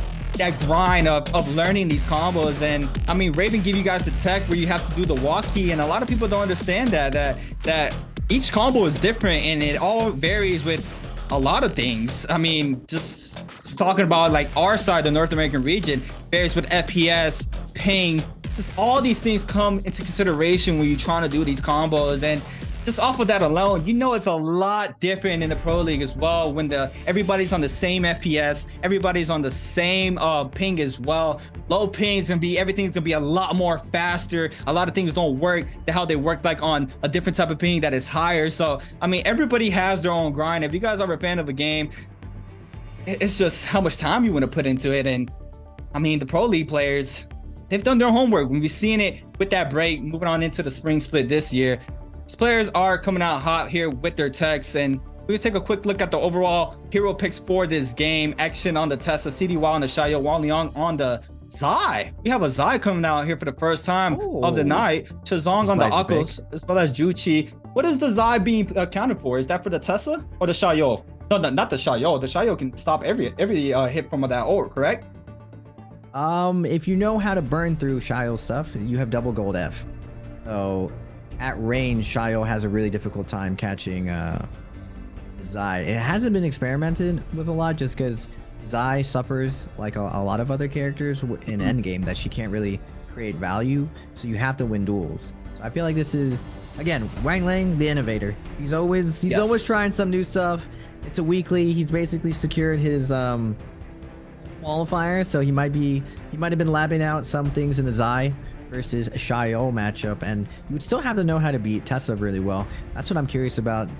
grind of learning these combos. And I mean, Raven give you guys the tech where you have to do the walk key, and a lot of people don't understand that each combo is different, and it all varies with a lot of things. I mean, just talking about like our side, the North American region, varies with FPS, ping, just all these things come into consideration when you're trying to do these combos. And just off of that alone, you know it's a lot different in the Pro League as well when everybody's on the same FPS, everybody's on the same ping as well. Low ping's gonna be, everything's gonna be a lot more faster. A lot of things don't work how they work like on a different type of ping that is higher. So I mean, everybody has their own grind. If you guys are a fan of a game, it's just how much time you want to put into it. And I mean, the Pro League players, they've done their homework. When we've seen it with that break, moving on into the spring split this year, these players are coming out hot here with their techs. And we're gonna take a quick look at the overall hero picks for this game. Action on the Tessa, CDY on the Xiao, Wang Liang on the Zai. We have a Zai coming out here for the first time of the night. Chazong on the Akos, as well as Juchi. What is the Zai being accounted for? Is that for the Tessa or the Xiao? No, not the Xiao. The Xiao can stop every hit from that ult, correct? If you know how to burn through Xiao stuff, you have double gold F. So at range, Xiao has a really difficult time catching Zai. It hasn't been experimented with a lot just because Zai suffers like a lot of other characters in endgame that she can't really create value. So you have to win duels. So I feel like this is, again, Wang Lang, the innovator. He's always trying some new stuff. It's a weekly. He's basically secured his qualifier, so he might have been labbing out some things in the Zai versus Xiao matchup, and you would still have to know how to beat Tessa really well. That's what I'm curious about.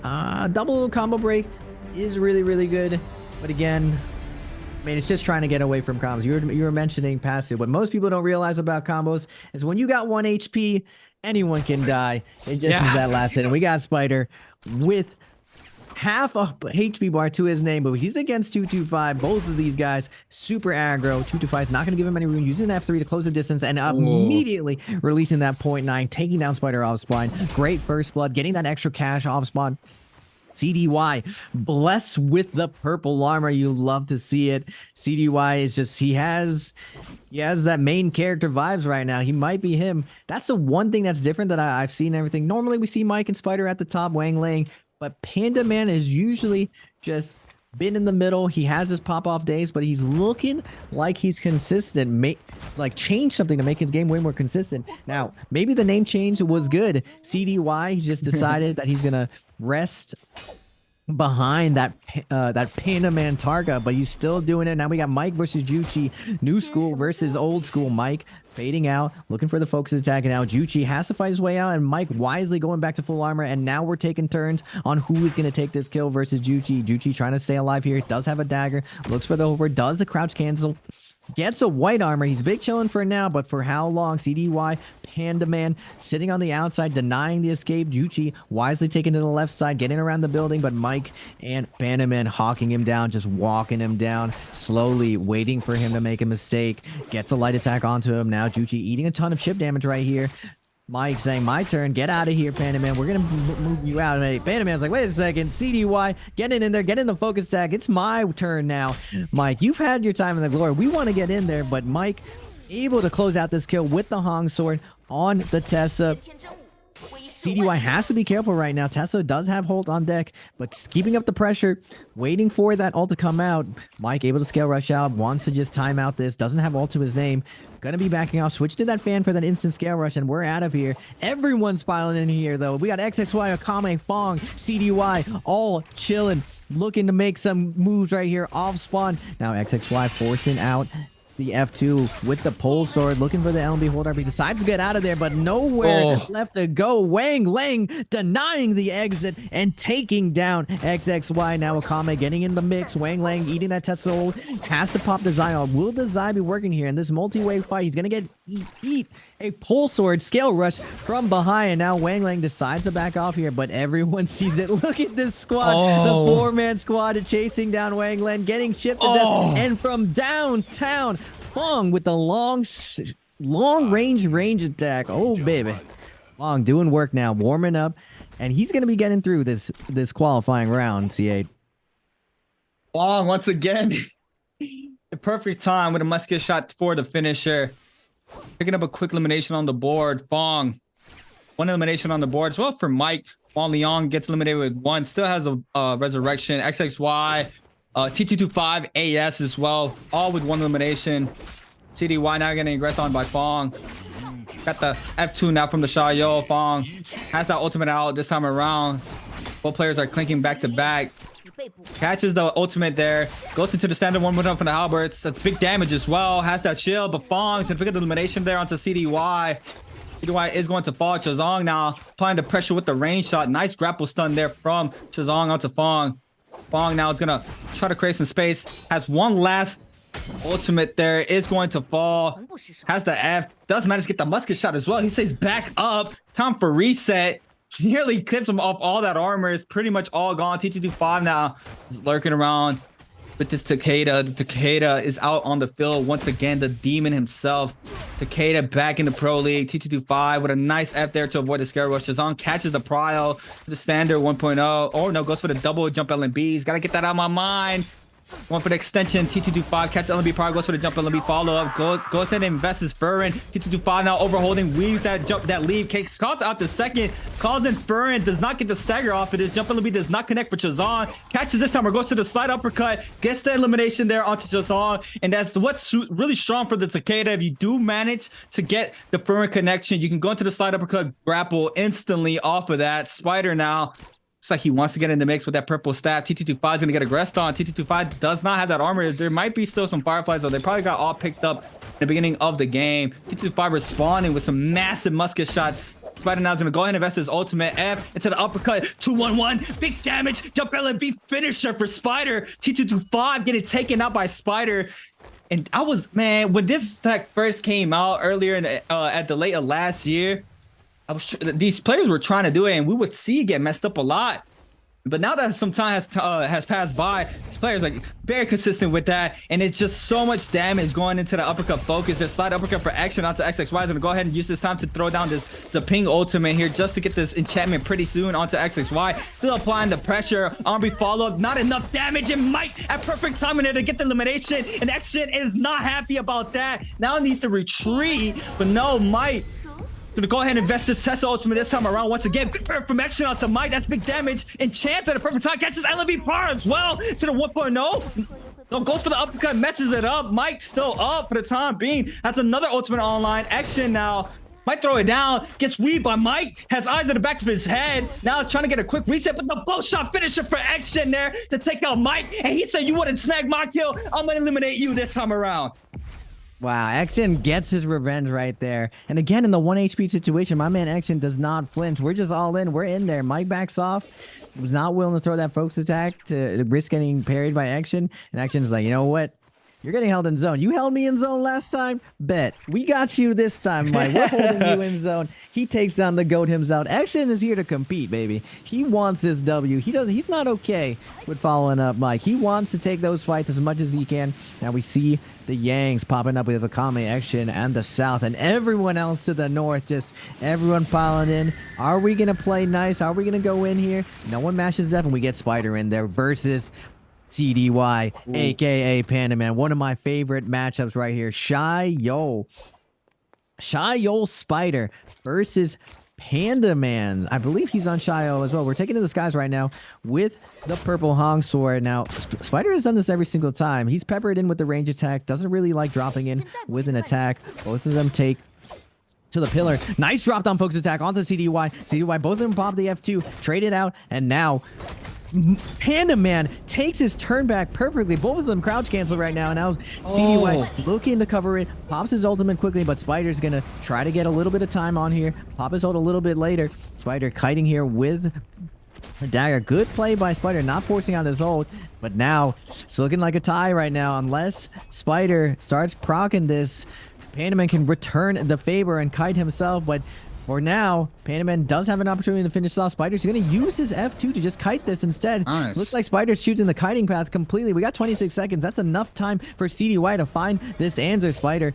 Double combo break is really good, but again, I mean, it's just trying to get away from combos. You were mentioning passive. What most people don't realize about combos is when you got 1 HP, anyone can die. It just is that last hit, and we got Spider with half a HP bar to his name, but he's against 225. Both of these guys super aggro. 225 is not going to give him any room, using F3 to close the distance and immediately releasing that 0.9, taking down Spider off spawn. Great first blood, getting that extra cash off spawn. CDY blessed with the purple armor. You love to see it. CDY is just, he has that main character vibes right now. He might be him. That's the one thing that's different that I've seen everything. Normally we see Mike and Spider at the top, Wang Lang, but Panda Man is usually just been in the middle. He has his pop-off days, but he's looking like he's consistent. Like change something to make his game way more consistent. Now, maybe the name change was good. CDY, he's just decided that he's gonna rest behind that Panda Man Targa, but he's still doing it. Now we got Mike versus Juchi, new school versus old school. Mike fading out, looking for the focus attack, and now Juchi has to fight his way out, and Mike wisely going back to full armor, and now we're taking turns on who is going to take this kill versus Juchi. Juchi trying to stay alive here, does have a dagger, looks for the over, does the crouch cancel, gets a white armor. He's big chilling for now, but for how long? CDY, Panda Man sitting on the outside, denying the escape. Juchi wisely taken to the left side, getting around the building, but Mike and Panda Man hawking him down, just walking him down, slowly waiting for him to make a mistake. Gets a light attack onto him. Now Juchi eating a ton of chip damage right here. Mike saying, my turn, get out of here, Panda Man. We're going to move you out. And Panda Man's like, wait a second, CDY, get in there, get in the focus tag. It's my turn now. Mike, you've had your time in the glory. We want to get in there, but Mike able to close out this kill with the Hong Sword on the Tessa. CDY has to be careful right now. Tessa does have Holt on deck, but just keeping up the pressure, waiting for that ult to come out. Mike able to scale rush out, wants to just time out this, doesn't have ult to his name. Gonna be backing off, switch to that fan for that instant scale rush, and we're out of here. Everyone's piling in here, though. We got XXY, Akame, Fong, CDY, all chilling, looking to make some moves right here off spawn. Now XXY forcing out the F2 with the pole sword, looking for the LB hold up. He decides to get out of there, but nowhere left to go. Wang Lang denying the exit and taking down XXY. Now Akame getting in the mix. Wang Lang eating that Tessa hold, has to pop the Zion. Will the Zai be working here in this multi-wave fight? He's gonna get eat a pole sword scale rush from behind, and now Wang Lang decides to back off here, but everyone sees it. Look at this squad, the 4-man squad chasing down Wang Lang, getting shipped to death, and from downtown, Fong with the long range attack. Oh baby, Fong doing work now, warming up, and he's gonna be getting through this qualifying round. C8 Fong once again, the perfect time with a musket shot for the finisher, picking up a quick elimination on the board. Fong, one elimination on the board as well for Mike. Wang Liang gets eliminated with 1. Still has a resurrection. XXY, T225, AS as well. All with 1 elimination. CDY now getting aggressed on by Fong. Got the F2 now from the Xiaoyou. Fong has that ultimate out this time around. Both players are clinking back to back. Catches the ultimate there. Goes into the standard 1 from the halberds. That's big damage as well. Has that shield, but Fong's gonna pick up the elimination there onto CDY. CDY is going to fall. Chazong now applying the pressure with the range shot. Nice grapple stun there from Chazong onto Fong. Fong now is gonna try to create some space. Has one last ultimate there. Is going to fall. Has the F. Does manage to get the musket shot as well. He stays back up. Time for reset. Nearly clips him off all that armor. Is pretty much all gone. T225 now is lurking around with this Takeda. The Takeda is out on the field once again. The demon himself. Takeda back in the Pro League. T225 with a nice F there to avoid the scare rush. Shazam catches the prio. The standard 1.0. Oh no, goes for the double jump LMBs. Gotta get that out of my mind. Going for the extension. T225 catches LMB prio. Goes for the jump LMB follow up. Goes ahead and invests his Furin. T225 now overholding. Weaves that jump, that lead. Cakes calls out the second. Calls in Furin. Does not get the stagger off of this. Jump LMB does not connect for Chazon. Catches this time or goes to the slide uppercut. Gets the elimination there onto Chazon. And that's what's really strong for the Takeda. If you do manage to get the Furin connection, you can go into the slide uppercut, grapple instantly off of that. Spider now. Looks like he wants to get in the mix with that purple staff. T225 is going to get aggressed on. T225 does not have that armor. There might be still some Fireflies, though. They probably got all picked up in the beginning of the game. T225 responding with some massive musket shots. Spider now is going to go ahead and invest his ultimate F into the uppercut. 2-1-1. Big damage. Jump LMB finisher for Spider. T225 getting taken out by Spider. And I was, man, when this tech first came out earlier in at the late of last year, these players were trying to do it, and we would see it get messed up a lot. But now that some time has passed by, this player's like very consistent with that, and it's just so much damage going into the uppercut focus. There's slide uppercut for action onto XXY. Is gonna go ahead and use this time to throw down the ping ultimate here just to get this enchantment pretty soon onto XXY. Still applying the pressure. RB follow up, not enough damage, and Mike at perfect timing there to get the elimination. And Action is not happy about that. Now needs to retreat, but no, Mike gonna go ahead and invest this Tesla ultimate this time around once again. From action onto Mike, that's big damage. And Chance at a perfect time catches LMB par as well to the 1.0. No, goes for the uppercut, messes it up. Mike still up for the time being. Has another ultimate online. Action now. Might throw it down. Gets weaved by Mike. Has eyes at the back of his head. Now trying to get a quick reset, but the bow shot finisher for Action there to take out Mike. And he said, "You wouldn't snag my kill. I'm gonna eliminate you this time around." Wow, Action gets his revenge right there. And again, in the 1 HP situation, my man Action does not flinch. We're just all in. We're in there. Mike backs off. Was not willing to throw that focus attack to risk getting parried by Action. And Action's like, you know what? You're getting held in zone. You held me in zone last time? Bet. We got you this time, Mike. We're holding you in zone. He takes down the GOAT himself. Action is here to compete, baby. He wants his W. He's not okay with following up Mike. He wants to take those fights as much as he can. Now we see the Yangs popping up with Akame Action and the South and everyone else to the north. Just everyone piling in. Are we going to play nice? Are we going to go in here? No one mashes F and we get Spider in there versus CDY, aka Panda Man. One of my favorite matchups right here. Xiaoyou Spider versus Panda Man. I believe he's on Xiaoyou as well. We're taking to the skies right now with the purple Hong sword. Now, Spider has done this every single time. He's peppered in with the range attack. Doesn't really like dropping in with an attack. Both of them take to the pillar. Nice drop down focus attack onto CDY. CDY, both of them pop the F2, trade it out, and now Panda Man takes his turn back perfectly. Both of them crouch cancel right now. And now CDY looking to cover it. Pops his ultimate quickly, but Spider's going to try to get a little bit of time on here. Pop his ult a little bit later. Spider kiting here with a dagger. Good play by Spider, not forcing out his ult. But now it's looking like a tie right now. Unless Spider starts proccing this, Panda Man can return the favor and kite himself. But for now, Panda Man does have an opportunity to finish off. Spider's going to use his F2 to just kite this instead. Nice. Looks like Spider's choosing the kiting path completely. We got 26 seconds. That's enough time for CDY to find this answer. Spider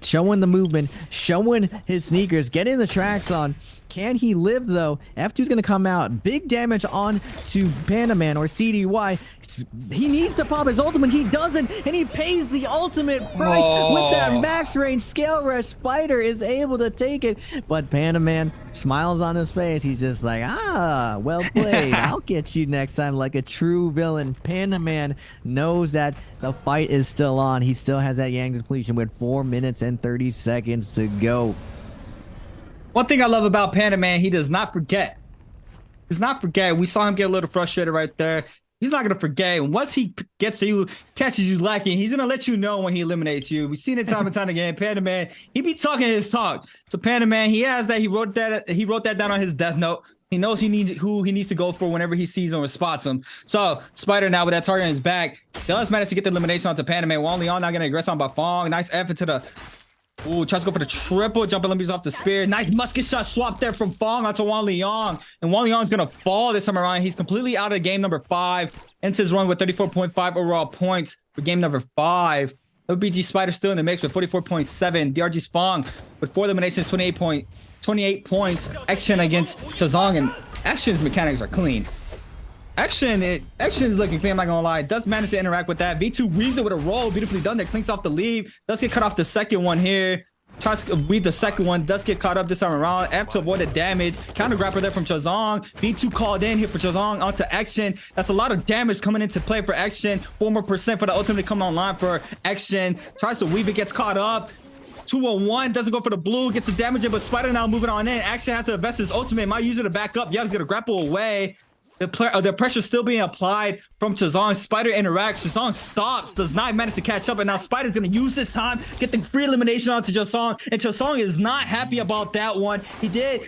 showing the movement, showing his sneakers, getting the tracks on. Can he live though? F2's gonna come out. Big damage on to Panaman or CDY. He needs to pop his ultimate. He doesn't, and he pays the ultimate price with that max range scale rush. Spider is able to take it, but Panaman smiles on his face. He's just like, ah, well played. I'll get you next time, like a true villain. Panaman knows that the fight is still on. He still has that Yang depletion with 4 minutes and 30 seconds to go. One thing I love about Panaman, he does not forget. He does not forget. We saw him get a little frustrated right there. He's not going to forget. And once he gets to you, catches you lacking, he's going to let you know when he eliminates you. We've seen it time and time again. Panaman, he be talking his talk. So Panaman, he has that. He wrote that down on his death note. He knows who he needs to go for whenever he sees him or spots him. So Spider now with that target on his back does manage to get the elimination onto Panaman. Wang Leon not going to aggress on by Fong. Nice effort to the... Ooh, tries to go for the triple jump Olympics off the spear. Nice musket shot swap there from Fong onto Wang Liang. And Wang Liang's going to fall this time around. He's completely out of game number 5. Ends his run with 34.5 overall points for game number 5. WBG Spider still in the mix with 44.7. DRG's Fong with 4 eliminations, 28 points. Action against Shazong, and Action's mechanics are clean. Action is looking clean, I'm not gonna lie. Does manage to interact with that. V2 weaves it with a roll. Beautifully done there. Clinks off the leave. Does get cut off the second one here. Tries to weave the second one. Does get caught up this time around. F to avoid the damage. Counter grapper there from Chazong. V2 called in here for Chazong onto Action. That's a lot of damage coming into play for Action. 4 more % for the ultimate coming online for Action. Tries to weave it, gets caught up. 2-on-1, doesn't go for the blue, gets the damage in, but Spider now moving on in. Action has to invest his ultimate. Might use it to back up. Yeah, he's gonna grapple away. The pressure still being applied from Chazong. Spider interacts. Chazong stops, does not manage to catch up, and now Spider's going to use this time, get the free elimination onto Chazong, and Chazong is not happy about that one. He did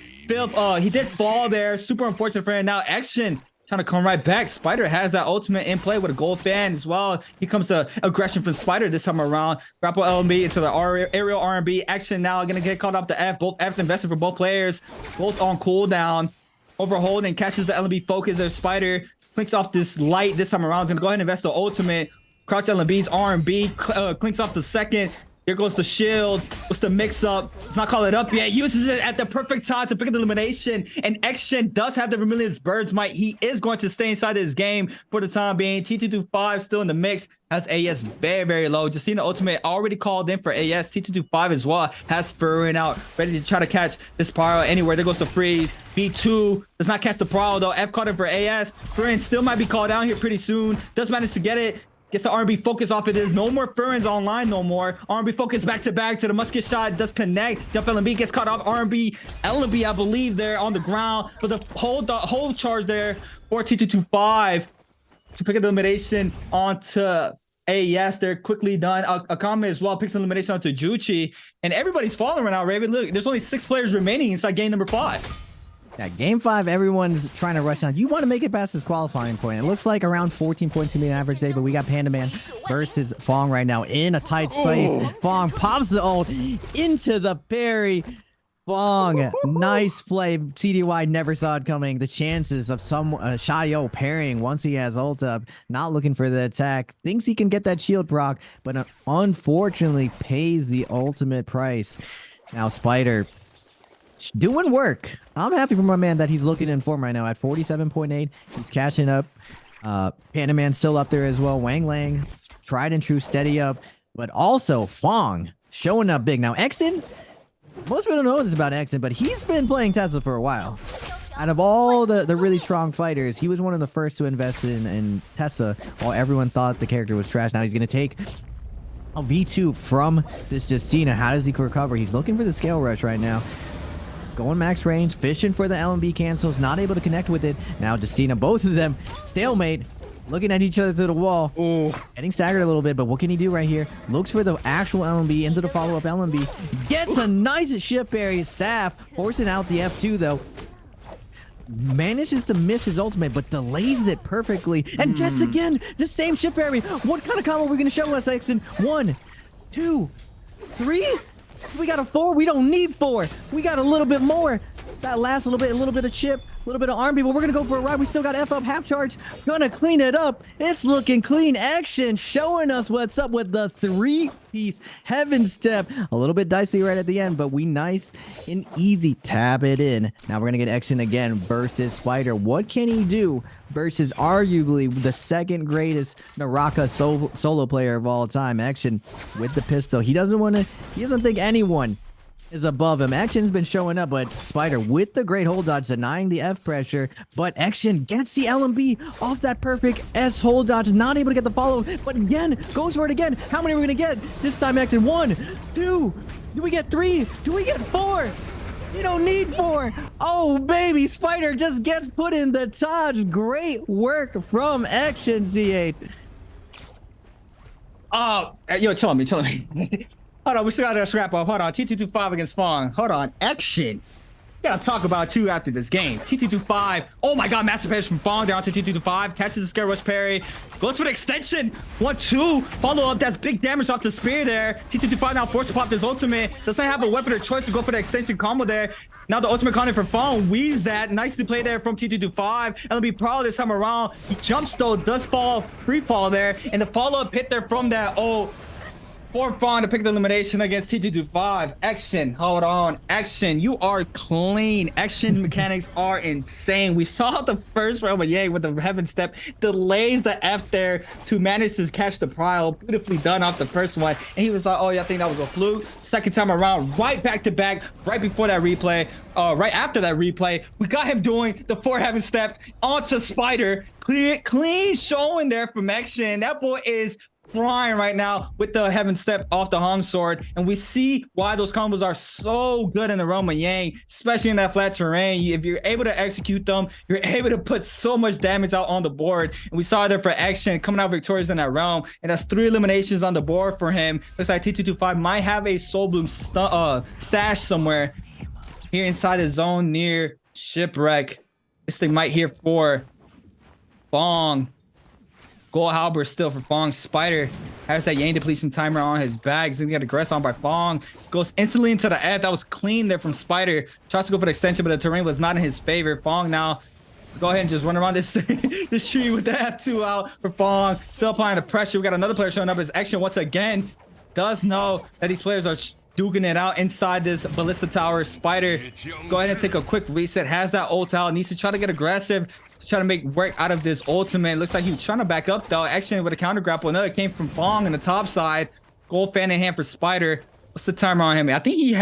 fall there. Super unfortunate for him. Now Action trying to come right back. Spider has that ultimate in play with a gold fan as well. He comes to aggression from Spider this time around. Grapple LMB into the aerial R&B. Action now going to get caught up to F. Both F's invested for both players. Both on cooldown. Overhold and catches the LMB focus of Spider. Clinks off this light this time around. He's gonna go ahead and invest the ultimate. Crouch LMB's R&B. Clinks off the second. Here goes the shield. What's the mix up? It's not call it up yet. Uses it at the perfect time to pick up the elimination. And Action does have the Vermilion's Bird's Might. He is going to stay inside this game for the time being. T225 still in the mix. Has AS very, very low. Just seen the ultimate already called in for AS. T225 as well. Has Furrin out. Ready to try to catch this Pyro anywhere. There goes the freeze. B2 does not catch the Pyro though. F caught it for AS. Furrin still might be called down here pretty soon. Does manage to get it. Gets the R&B focus off it. Is no more Furrins online no more. R&B focus back to back to the musket shot. Does connect. Jump LMB gets caught off. R&B LMB I believe there on the ground. But the whole charge there for T225 to pick up the elimination onto AES. They're quickly done. Akame as well picks the elimination onto Juchi. And everybody's falling right now, Raven. Look, there's only 6 players remaining inside game number 5. Yeah, game 5, everyone's trying to rush down. You want to make it past this qualifying point. It looks like around 14 points to be an average day, but we got Pandaman versus Fong right now in a tight space. Fong pops the ult into the parry. Fong, nice play. CDY never saw it coming. The chances of some Xiaoyu parrying once he has ult up, not looking for the attack, thinks he can get that shield proc, but unfortunately pays the ultimate price. Now Spider doing work. I'm happy for my man that he's looking in form right now at 47.8. He's catching up. Panaman still up there as well. Wang Lang, tried and true, steady up. But also Fong showing up big. Now Exen, most people don't know this about Exen, but he's been playing Tesla for a while. Out of all the really strong fighters, he was one of the first to invest in Tesla while everyone thought the character was trash. Now he's going to take a V2 from this Justina. How does he recover? He's looking for the scale rush right now. Going max range, fishing for the LMB cancels, not able to connect with it. Now Justina, both of them, stalemate, looking at each other through the wall. Ooh. Getting staggered a little bit, but what can he do right here? Looks for the actual LMB into the follow-up LMB. Gets a nice ship berry staff, forcing out the F2 though. Manages to miss his ultimate, but delays it perfectly. And gets again the same ship berry. What kind of combo are we going to show us, Exen? 1, 2, 3? We got a 4. We don't need 4. We got a little bit more. That last little bit of chip. little bit of arm people. We're gonna go for a ride. We still got F up half charge. Gonna clean it up. It's looking clean. Action showing us what's up with the 3-piece heaven step. A little bit dicey right at the end, but we nice and easy tap it in. Now we're gonna get Action again versus Spider. What can he do versus arguably the second greatest NARAKA solo player of all time? Action with the pistol. He doesn't think anyone is above him. Action's been showing up, but Spider with the great hold dodge, denying the F pressure, but Action gets the LMB off that perfect S hold dodge, not able to get the follow, but again, goes for it again. How many are we gonna get? This time Action, 1, 2, do we get 3? Do we get 4? We don't need 4. Oh, baby, Spider just gets put in the Taj. Great work from Action, C8. Oh, yo, chill on me. Hold on, we still gotta wrap up. Hold on, T225 against Fong. Hold on, Action. Gotta talk about you after this game. T225. Oh my god, massive parry from Fong down to T225. Catches the scare rush parry. Goes for the extension. 1-2. Follow up. That's big damage off the spear there. T225 now forced to pop this ultimate. Doesn't have a weapon or choice to go for the extension combo there. Now the ultimate content for Fong. Weaves that. Nicely played there from T225. LB Pro this time around. He jumps though. Does fall. Free fall there. And the follow up hit there from that. Oh. For Fong to pick the elimination against T225. Action, hold on. Action, you are clean. Action mechanics are insane. We saw the first round, but yeah, with the heaven step, delays the F there to manage to catch the prile. Beautifully done off the first one. And he was like, oh yeah, I think that was a fluke. Second time around, right back to back, right before that replay, right after that replay, we got him doing the 4 heaven steps onto Spider. Clean showing there from Action. That boy is flying right now with the heaven step off the Hong sword, and we see why those combos are so good in the realm of Yang, especially in that flat terrain. If you're able to execute them, you're able to put so much damage out on the board, and we saw there for Action coming out victorious in that realm, and that's 3 eliminations on the board for him. Looks like T225 might have a Soul Bloom stash somewhere here inside the zone near Shipwreck. This thing might here for Fong. Gold Halberd still for Fong. Spider has that Yang depletion timer on his back. He's gonna get aggressed on by Fong. Goes instantly into the F. That was clean there from Spider. Tries to go for the extension, but the terrain was not in his favor. Fong now go ahead and just run around this this tree with the F2 out for Fong. Still applying the pressure. We got another player showing up. His Action once again does know that these players are duking it out inside this ballista tower. Spider go ahead and take a quick reset. Has that ult out. Needs to try to get aggressive. Trying to make work out of this ultimate. Looks like he was trying to back up though. Action with a counter grapple. Another came from Fong on the top side. Gold fan in hand for Spider. What's the timer on him? I think he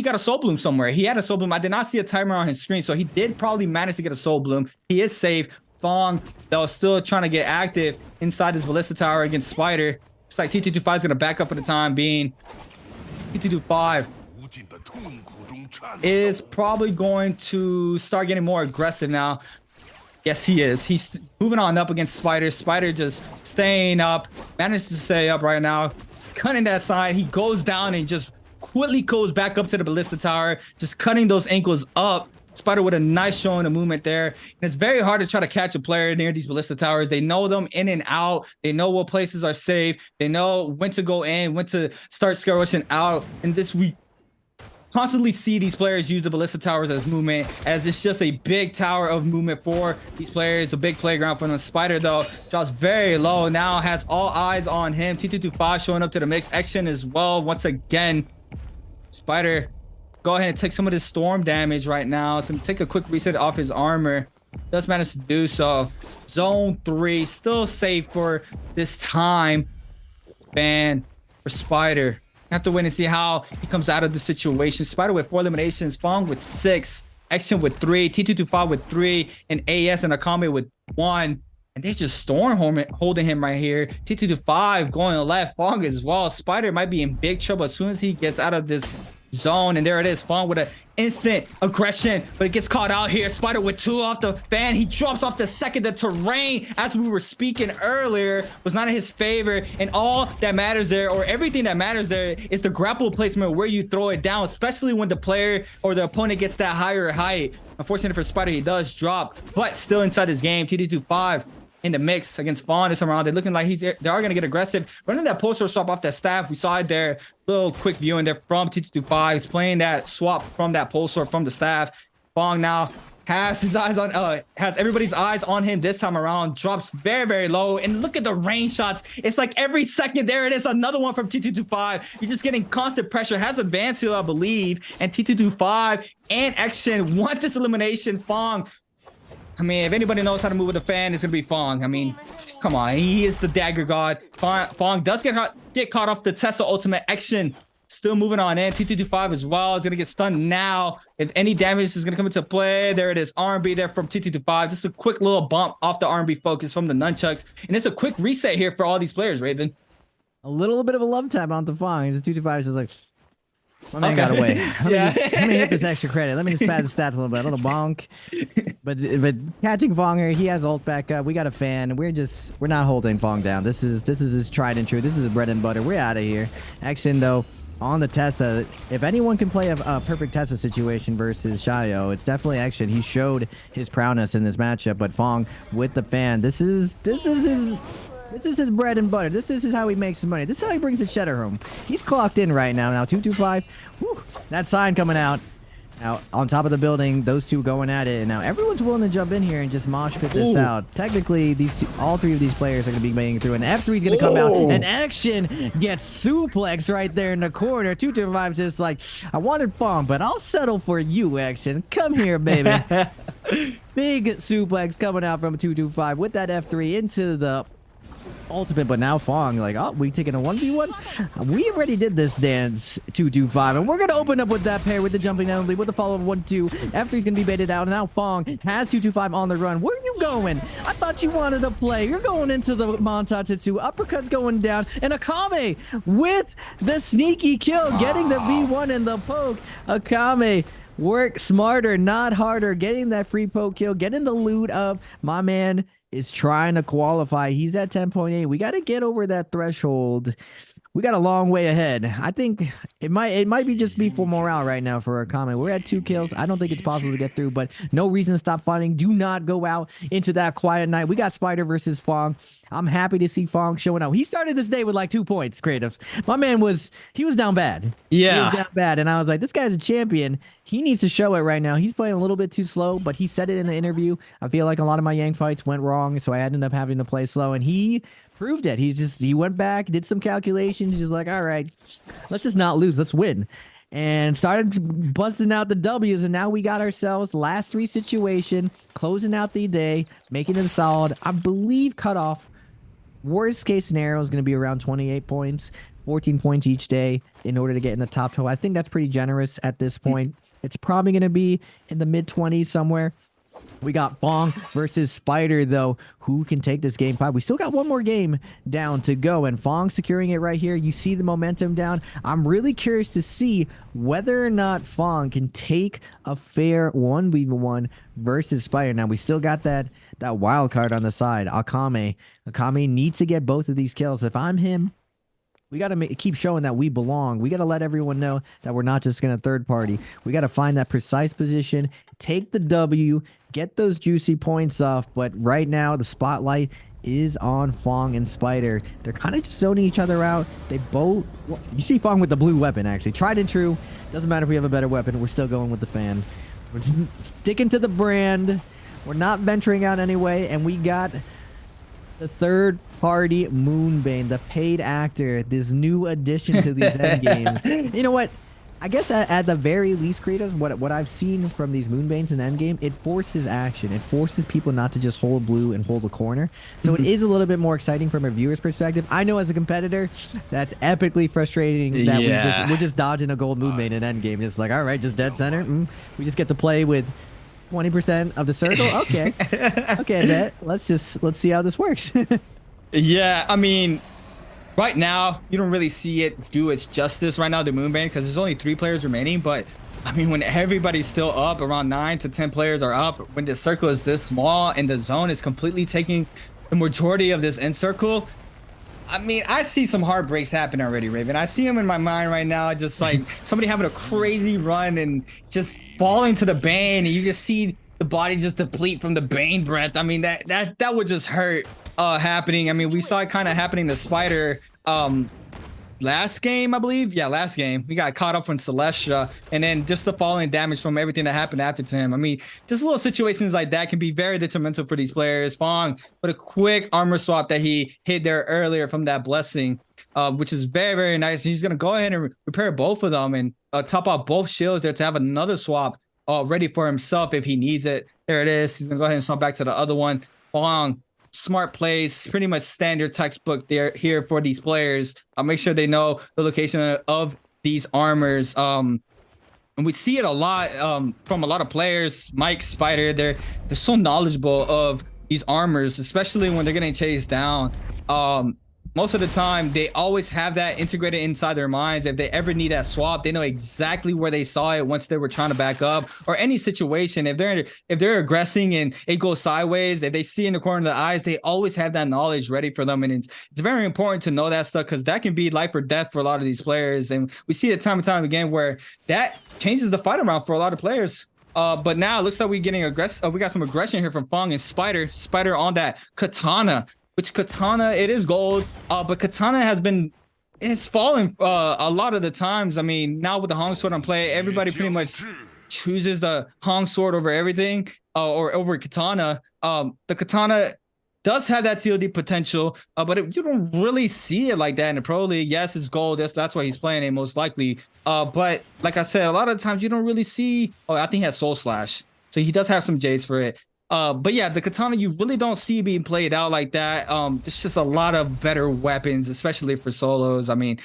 got a Soul Bloom somewhere. He had a Soul Bloom. I did not see a timer on his screen, so he did probably manage to get a Soul Bloom. He is safe. Fong though still trying to get active inside this ballista tower against Spider. Looks like T225 is gonna back up for the time being. T225 is probably going to start getting more aggressive now. Yes, he is. He's moving on up against Spider. Spider just staying up. Managed to stay up right now. He's cutting that side. He goes down and just quickly goes back up to the ballista tower. Just cutting those ankles up. Spider with a nice showing of movement there. And it's very hard to try to catch a player near these ballista towers. They know them in and out. They know what places are safe. They know when to go in, when to start scare rushing out. And this we constantly see these players use the ballista towers as movement, as it's just a big tower of movement for these players, a big playground for them. Spider though drops very low, now has all eyes on him. T225 showing up to the mix. Action as well once again. Spider go ahead and take some of this storm damage right now. It's gonna take a quick reset off his armor. Does manage to do so. Zone 3 still safe for this time. Ban for Spider. Have to wait and see how he comes out of the situation. Spider with 4 eliminations, Fong with 6, Action with 3, T225 with 3, and AS and Akame with 1. And they just storm holding him right here. T225 going left, Fong as well. Spider might be in big trouble as soon as he gets out of this zone. And there it is, Fong with an instant aggression, but it gets caught out here. Spider with 2 off the fan. He drops off the second. The terrain, as we were speaking earlier, was not in his favor, and all that matters there, or everything that matters there, is the grapple placement where you throw it down, especially when the player or the opponent gets that higher height. Unfortunately for Spider, he does drop, but still inside this game. T225 in the mix against Fawn this time around. They're looking like they are going to get aggressive. Running that poster swap off that staff. We saw it there. Little quick view in there from T225. He's playing that swap from that pulsar from the staff. Fong now has his eyes on has everybody's eyes on him this time around. Drops very, very low, and look at the range shots. It's like every second. There it is, another one from T225. You're just getting constant pressure. Has advanced heal, I believe, and T225 and Action want this elimination. Fong, I mean, if anybody knows how to move with a fan, it's gonna be Fong. I mean, come on, he is the dagger god. Fong does get caught off the Tesla ultimate. Action still moving on in. T225 as well is gonna get stunned now. If any damage is gonna come into play, there it is. R&B there from T225. Just a quick little bump off the R&B focus from the nunchucks, and it's a quick reset here for all these players. Raven, a little bit of a love tap on the Fong. Just 225 is just like, my man got away. Let me hit this extra credit. Let me just pad the stats a little bit. A little bonk. But catching Fong here, he has ult back up. We got a fan. We're not holding Fong down. This is his tried and true. This is his bread and butter. We're out of here. Action though on the Tessa. If anyone can play a perfect Tessa situation versus Shayo, it's definitely Action. He showed his prowess in this matchup. But Fong with the fan, this is his bread and butter. This is how he makes his money. This is how he brings the cheddar home. He's clocked in right now. Now 225. Whew, that sign coming out. Now on top of the building, those two going at it. And now everyone's willing to jump in here and just mosh pit this out. Technically, all three of these players are going to be making through. And F3 is going to come out. And Action gets suplexed right there in the corner. 225 just like, I wanted Fong, but I'll settle for you, Action. Come here, baby. Big suplex coming out from 225 with that F3 into the ultimate, but now Fong like, oh, we taking a 1v1. We already did this dance 225, and we're gonna open up with that pair with the jumping down with the follow of 1-2. F3 is gonna be baited out, and now Fong has 225 on the run. Where are you going? I thought you wanted to play. You're going into the montage at 2. Uppercuts going down, and Akame with the sneaky kill, getting the V1 and the poke. Akame, work smarter, not harder, getting that free poke kill, getting the loot up. My man is trying to qualify. He's at 10.8. We got to get over that threshold. We got a long way ahead. I think it might be just be for morale right now for Akame. We're at 2 kills. I don't think it's possible to get through, but no reason to stop fighting. Do not go out into that quiet night. We got Spider versus Fong. I'm happy to see Fong showing out. He started this day with like 2 points, creative. My man was down bad. Yeah. He was down bad. And I was like, this guy's a champion. He needs to show it right now. He's playing a little bit too slow, but he said it in the interview. I feel like a lot of my Yang fights went wrong, so I ended up having to play slow, and he proved it. He went back, did some calculations. He's like, all right, let's just not lose. Let's win. And started busting out the W's, and now we got ourselves last 3 situation, closing out the day, making it solid. I believe cutoff, worst case scenario is going to be around 28 points, 14 points each day in order to get in the top 12. I think that's pretty generous at this point. It's probably going to be in the mid-20s somewhere. We got Fong versus Spider, though. Who can take this game 5? We still got one more game down to go, and Fong securing it right here. You see the momentum down. I'm really curious to see whether or not Fong can take a fair 1v1 versus Spider. Now, we still got that wild card on the side, Akame. Akame needs to get both of these kills. If I'm him, we got to keep showing that we belong. We got to let everyone know that we're not just going to third party. We got to find that precise position, take the W, get those juicy points off. But right now, the spotlight is on Fong and Spider. They're kind of just zoning each other out. They both... Well, you see Fong with the blue weapon, actually. Tried and true. Doesn't matter if we have a better weapon. We're still going with the fan. We're sticking to the brand. We're not venturing out anyway. And we got the third party Moonbane, the paid actor, this new addition to these end games. You know what? I guess at the very least, creators, what I've seen from these Moonbanes in endgame, it forces action. It forces people not to just hold blue and hold the corner. So it is a little bit more exciting from a viewer's perspective. I know as a competitor, that's epically frustrating that we're just dodging a gold Moonbane in endgame. Just like, all right, just dead center. We just get to play with 20% of the circle. Okay, okay, bet. Let's see how this works. Yeah, I mean, right now, you don't really see it do its justice right now, the Moonbane, because there's only 3 players remaining. But, I mean, when everybody's still up, around 9 to 10 players are up, when the circle is this small and the zone is completely taking the majority of this end circle, I mean, I see some heartbreaks happen already, Raven. I see them in my mind right now, just like somebody having a crazy run and just falling to the Bane, and you just see the body just deplete from the Bane breath. I mean, that would just hurt happening. I mean, we saw it kind of happening to Spider. last game, I believe. Yeah, last game. We got caught up on Celestia, and then just the falling damage from everything that happened after to him. I mean, just little situations like that can be very detrimental for these players. Fong with a quick armor swap that he hit there earlier from that blessing, which is very, very nice. And he's going to go ahead and repair both of them and top out both shields there to have another swap ready for himself if he needs it. There it is. He's going to go ahead and swap back to the other one. Fong, smart plays, pretty much standard textbook there here for these players. I'll make sure they know the location of these armors. And we see it a lot from a lot of players. Mike, Spider, they're so knowledgeable of these armors, especially when they're getting chased down. Most of the time, they always have that integrated inside their minds. If they ever need that swap, they know exactly where they saw it once they were trying to back up, or any situation. If they're aggressing and it goes sideways, if they see in the corner of the eyes, they always have that knowledge ready for them. And it's very important to know that stuff, because that can be life or death for a lot of these players. And we see it time and time again where that changes the fight around for a lot of players. But now it looks like we're getting aggressive. We got some aggression here from Fong and Spider. Spider on that katana. Which katana, it is gold, but katana it's fallen a lot of the times. I mean, now with the Hong sword on play, everybody pretty much chooses the Hong sword over everything, or over katana. The katana does have that TOD potential, but you don't really see it like that in the Pro League. Yes, it's gold. That's why he's playing it most likely. But like I said, a lot of the times you don't really see. Oh, I think he has Soul Slash, so he does have some Jades for it. But yeah, the katana you really don't see being played out like that. There's just a lot of better weapons, especially for solos. I mean,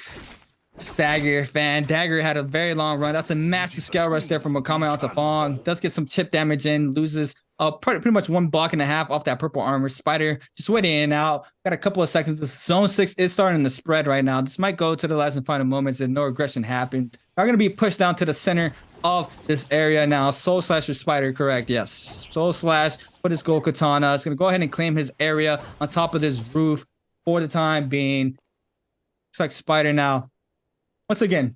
Stagger, Fan, Dagger had a very long run. That's a massive scale rush there from Akame onto Fong. Does get some chip damage in, loses pretty much 1.5 blocks off that purple armor. Spider just waiting in and out. Got a couple of seconds. The zone 6 is starting to spread right now. This might go to the last and final moments and no aggression happens. They're going to be pushed down to the center of this area now. Soul Slash or Spider, correct? Yes. Soul Slash with his gold katana. It's going to go ahead and claim his area on top of this roof for the time being. Looks like Spider now. Once again,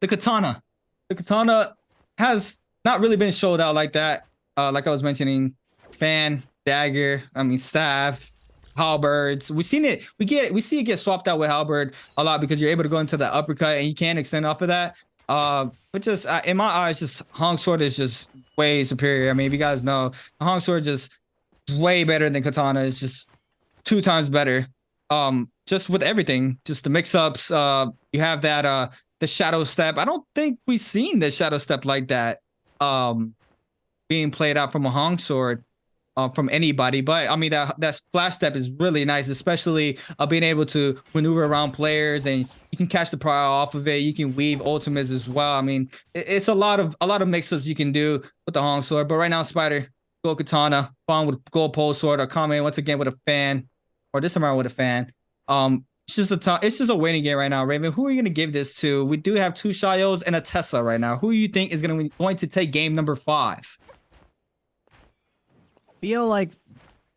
the katana. The katana has not really been showed out like that. Like I was mentioning, Fan, Dagger, Staff, halberds. We see it get swapped out with halberd a lot because you're able to go into the uppercut and you can extend off of that. But just in my eyes, just Hong sword is just way superior. I mean, if you guys know, the Hong sword just way better than katana. It's just 2 times better. Just with everything, just the mix-ups. You have that the shadow step. I don't think we've seen the shadow step like that being played out from a Hong sword from anybody. But I mean, that flash step is really nice, especially being able to maneuver around players, and you can catch the prior off of it. You can weave ultimates as well. I mean, it's a lot of mix-ups you can do with the Hong sword. But right now, Spider, gold katana, Fong with gold pole sword, Akame once again with a fan, or this time around with a fan. It's just a waiting game right now, Raven. Who are you going to give this to? We do have 2 Shayos and a Tessa right now. Who do you think is going to take game number 5? Feel like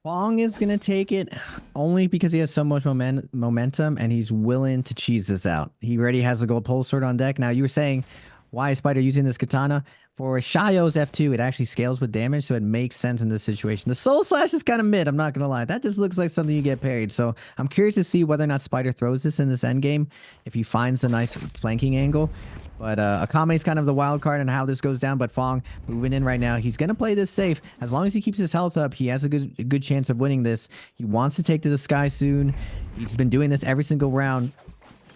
Fong is going to take it only because he has so much momentum and he's willing to cheese this out. He already has a gold pole sword on deck. Now, you were saying, why is Spider using this katana? For Shayo's F2, it actually scales with damage, so it makes sense in this situation. The Soul Slash is kind of mid, I'm not going to lie. That just looks like something you get parried. So I'm curious to see whether or not Spider throws this in this endgame, if he finds a nice flanking angle. But Akame is kind of the wild card on how this goes down. But Fong moving in right now. He's going to play this safe. As long as he keeps his health up, he has a good chance of winning this. He wants to take to the sky soon. He's been doing this every single round.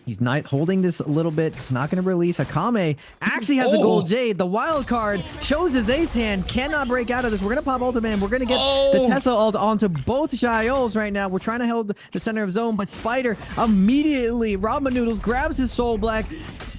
He's not holding this a little bit. It's not going to release. Akame actually has a gold jade. The wild card shows his ace hand. Cannot break out of this. We're going to pop ultimate. And we're going to get the Tessa ult onto both Shayos right now. We're trying to hold the center of zone, but Spider immediately, Ramen Noodles grabs his soul black.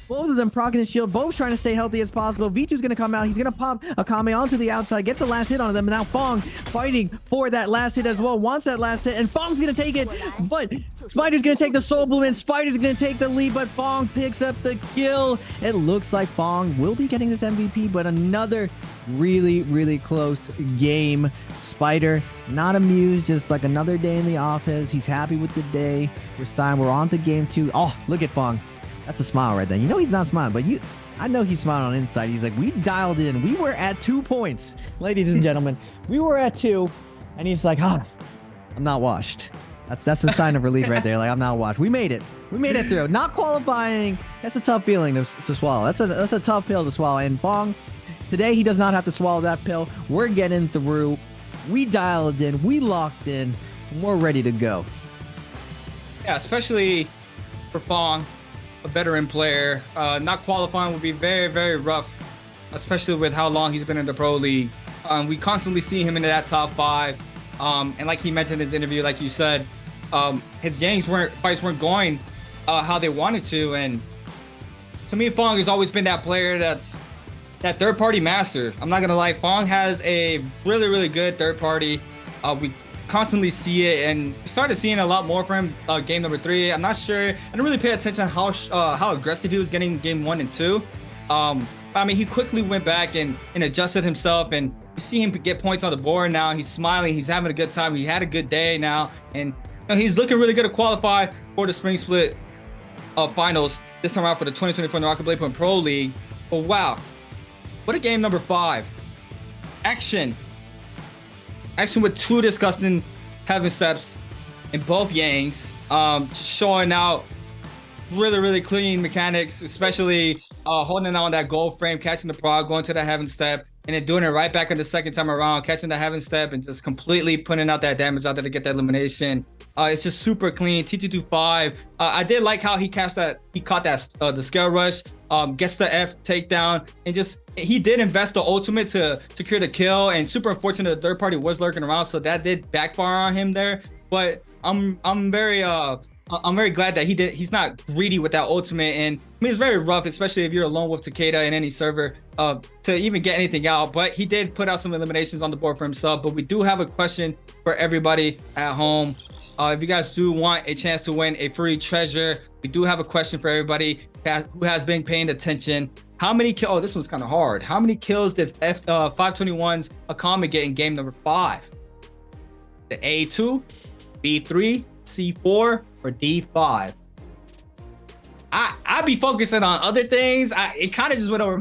Both of them proccing his shield, both trying to stay healthy as possible. V2's going to come out. He's going to pop Akame onto the outside, gets the last hit on them. And now Fong fighting for that last hit as well, wants that last hit. And Fong's going to take it, but Spider's going to take the soul bloom, and Spider's going to take the lead, but Fong picks up the kill. It looks like Fong will be getting this MVP, but another really, really close game. Spider, not amused, just like another day in the office. He's happy with the day. We're on to game 2. Oh, look at Fong. That's a smile right there. You know he's not smiling, but I know he's smiling on the inside. He's like, we dialed in. We were at 2 points, ladies and gentlemen. We were at 2, and he's like, I'm not washed. That's a sign of relief right there. Like, I'm not washed. We made it. We made it through. Not qualifying. That's a tough feeling to swallow. That's a tough pill to swallow. And Fong, today he does not have to swallow that pill. We're getting through. We dialed in. We locked in. We're ready to go. Yeah, especially for Fong, a veteran player. Not qualifying would be very, very rough, especially with how long he's been in the Pro League. We constantly see him into that top 5. And like he mentioned in his interview, like you said, his Yangs fights weren't going how they wanted to. And to me, Fong has always been that player that's that third-party master. I'm not going to lie. Fong has a really, really good third party. We constantly see it, and we started seeing a lot more from him game number 3. I'm not sure. I didn't really pay attention how aggressive he was getting game 1 and 2. I mean, he quickly went back and adjusted himself, and you see him get points on the board now. He's smiling. He's having a good time. He had a good day now, and he's looking really good to qualify for the Spring Split finals this time around for the 2024 NARAKA BLADEPOINT Pro League. But wow, what a game number 5. Action with 2 disgusting heaven steps in both Yangs, showing out really, really clean mechanics, especially holding on that gold frame, catching the prog, going to the heaven step, and then doing it right back on the second time around, catching the heaven step and just completely putting out that damage out there to get that elimination. It's just super clean. T225. I did like how he caught that the scale rush, gets the F takedown, and just he did invest the ultimate to secure the kill. And super unfortunate the third party was lurking around, so that did backfire on him there. But I'm very glad that he's not greedy with that ultimate. And I mean, it's very rough, especially if you're alone with Takeda in any server, to even get anything out. But he did put out some eliminations on the board for himself. But we do have a question for everybody at home. If you guys do want a chance to win a free treasure, we do have a question for everybody who has been paying attention. How many kills? Oh, this one's kind of hard. How many kills did 521's Akame get in game number 5? The A2, B3, C4, or D5? I be focusing on other things. It kind of just went over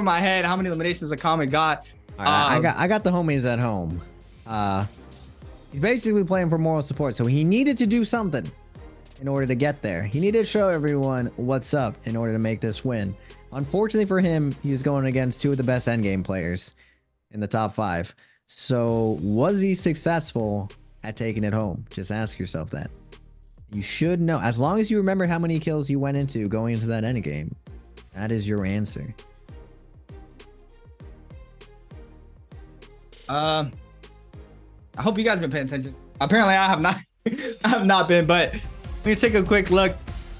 my head how many eliminations Akame got. All right, I got the homies at home. He's basically playing for moral support, so he needed to do something in order to get there. He needed to show everyone what's up in order to make this win. Unfortunately for him, he's going against 2 of the best endgame players in the top 5. So was he successful at taking it home? Just ask yourself that. You should know. As long as you remember how many kills you went into going into that endgame, that is your answer. I hope you guys have been paying attention. Apparently I have not. I have not been, but let me take a quick look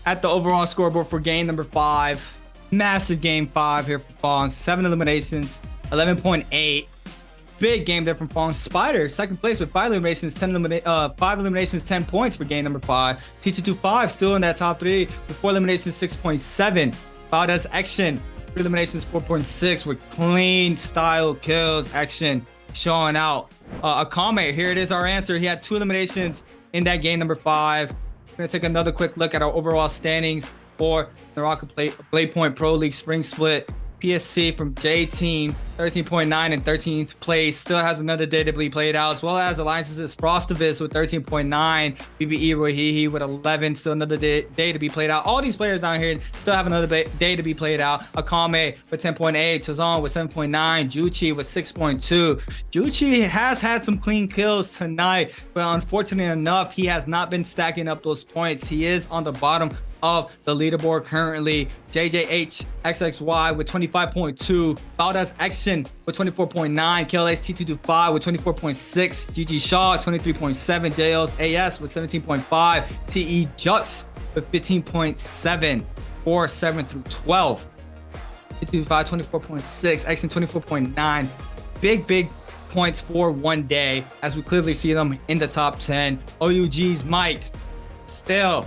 at the overall scoreboard for game number 5. Massive game 5 here for Fong. 7 eliminations, 11.8. Big game there from Fong. Spider, second place with 5 eliminations, 5 eliminations, 10 points for game number 5. T225 still in that top 3 with 4 eliminations, 6.7. Valdez Action, 3 eliminations, 4.6 with clean style kills. Action showing out. Akame, here it is, our answer. He had 2 eliminations in that game number 5. We're gonna take another quick look at our overall standings for the NARAKA BLADEPOINT Pro League Spring Split. PSC from J Team, 13.9 and 13th place. Still has another day to be played out, as well as Alliances is Frostavis with 13.9, BBE Rohihi with 11, still another day to be played out. All these players down here still have another day to be played out. Akame with 10.8, Tazon with 7.9, Juchi with 6.2. Juchi has had some clean kills tonight, but unfortunately enough, he has not been stacking up those points. He is on the bottom of the leaderboard currently. JJH XXY with 25.2, Valdez Action with 24.9, KLX T225 with 24.6, GG Shaw 23.7, JL's AS with 17.5, TE Jux with 15.7 for 7 through 12. T225 24.6, Action 24.9. Big points for one day, as we clearly see them in the top 10. OUG's Mike still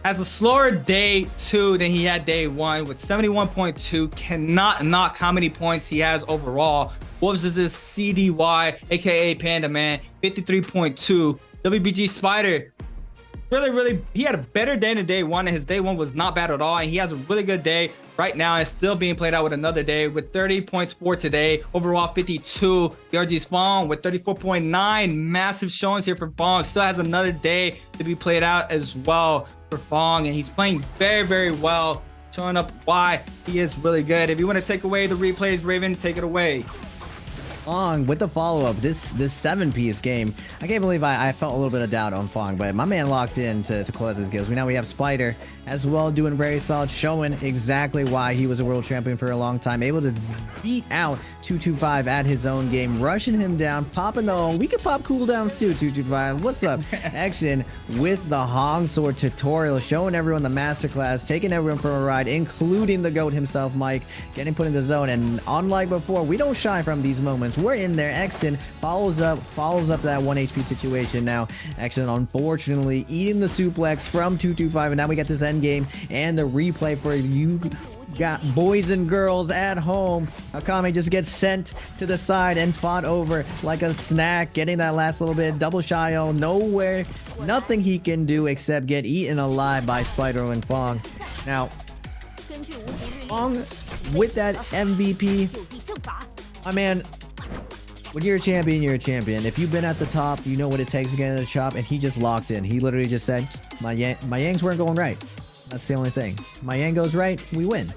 has a slower day 2 than he had day 1 with 71.2. Cannot knock how many points he has overall. Wolves is this CDY, aka Panda Man, 53.2. WBG Spider, really, he had a better day than day 1, and his day 1 was not bad at all. And he has a really good day right now is still being played out with another day with 30 points for today. Overall 52. BRG's Fong with 34.9. Massive showings here for Fong. Still has another day to be played out as well for Fong, and he's playing very, very well, showing up why he is really good. If you want to take away the replays, Raven, take it away. Fong with the follow-up, this 7-piece game. I can't believe I felt a little bit of doubt on Fong, but my man locked in to close his skills. Now we have Spider as well, doing very solid, showing exactly why he was a world champion for a long time, able to beat out 225 at his own game, rushing him down, popping the we could pop cooldowns too. 225, what's up? Action with the Hong Sword tutorial, showing everyone the masterclass, taking everyone for a ride, including the GOAT himself, Mike, getting put in the zone. And unlike before, we don't shy from these moments. We're in there. Exton follows up that 1 HP situation. Now Exton unfortunately eating the suplex from 225, and now we get this end game and the replay for you got boys and girls at home. Akame just gets sent to the side and fought over like a snack, getting that last little bit. Double Shio, nowhere, nothing he can do except get eaten alive by Spider and Fong. Now Fong with that MVP, my man, when you're a champion, you're a champion. If you've been at the top, you know what it takes to get in the shop, and he just locked in. He literally just said, my Yangs weren't going right. That's the only thing. My Yang goes right, we win.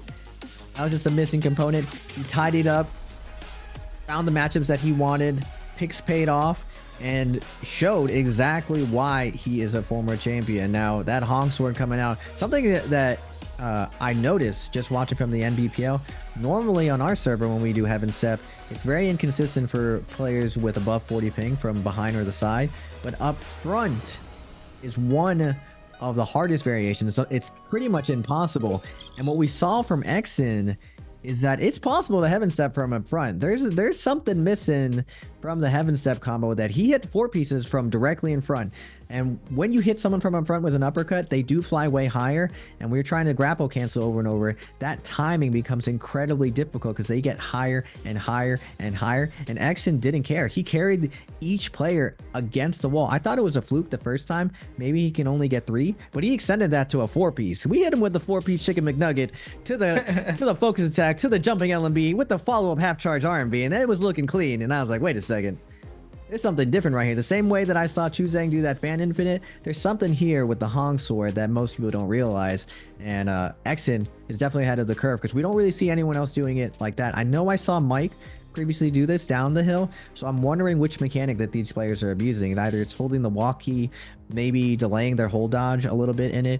That was just a missing component. He tidied up, found the matchups that he wanted, picks paid off, and showed exactly why he is a former champion. Now, that Hong Sword coming out, something that I noticed just watching from the Nbpl. Normally on our server when we do Heaven Step, it's very inconsistent for players with above 40 ping from behind or the side, but up front is one of the hardest variations. So it's pretty much impossible. And what we saw from Exin is that it's possible to Heaven Step from up front. There's something missing from the Heaven Step combo, that he hit 4 pieces from directly in front. And when you hit someone from up front with an uppercut, they do fly way higher. And we're trying to grapple cancel over and over. That timing becomes incredibly difficult because they get higher and higher and higher. And Exin didn't care. He carried each player against the wall. I thought it was a fluke the first time. Maybe he can only get 3, but he extended that to a 4-piece. We hit him with the 4-piece chicken McNugget to the focus attack, to the jumping LMB with the follow-up half charge RMB, and it was looking clean. And I was like, wait a second. There's something different right here. The same way that I saw Chuzang do that fan infinite, there's something here with the Hong Sword that most people don't realize. And Exin is definitely ahead of the curve because we don't really see anyone else doing it like that. I know I saw Mike previously do this down the hill, so I'm wondering which mechanic that these players are abusing. And either it's holding the walk key, maybe delaying their hold dodge a little bit in it.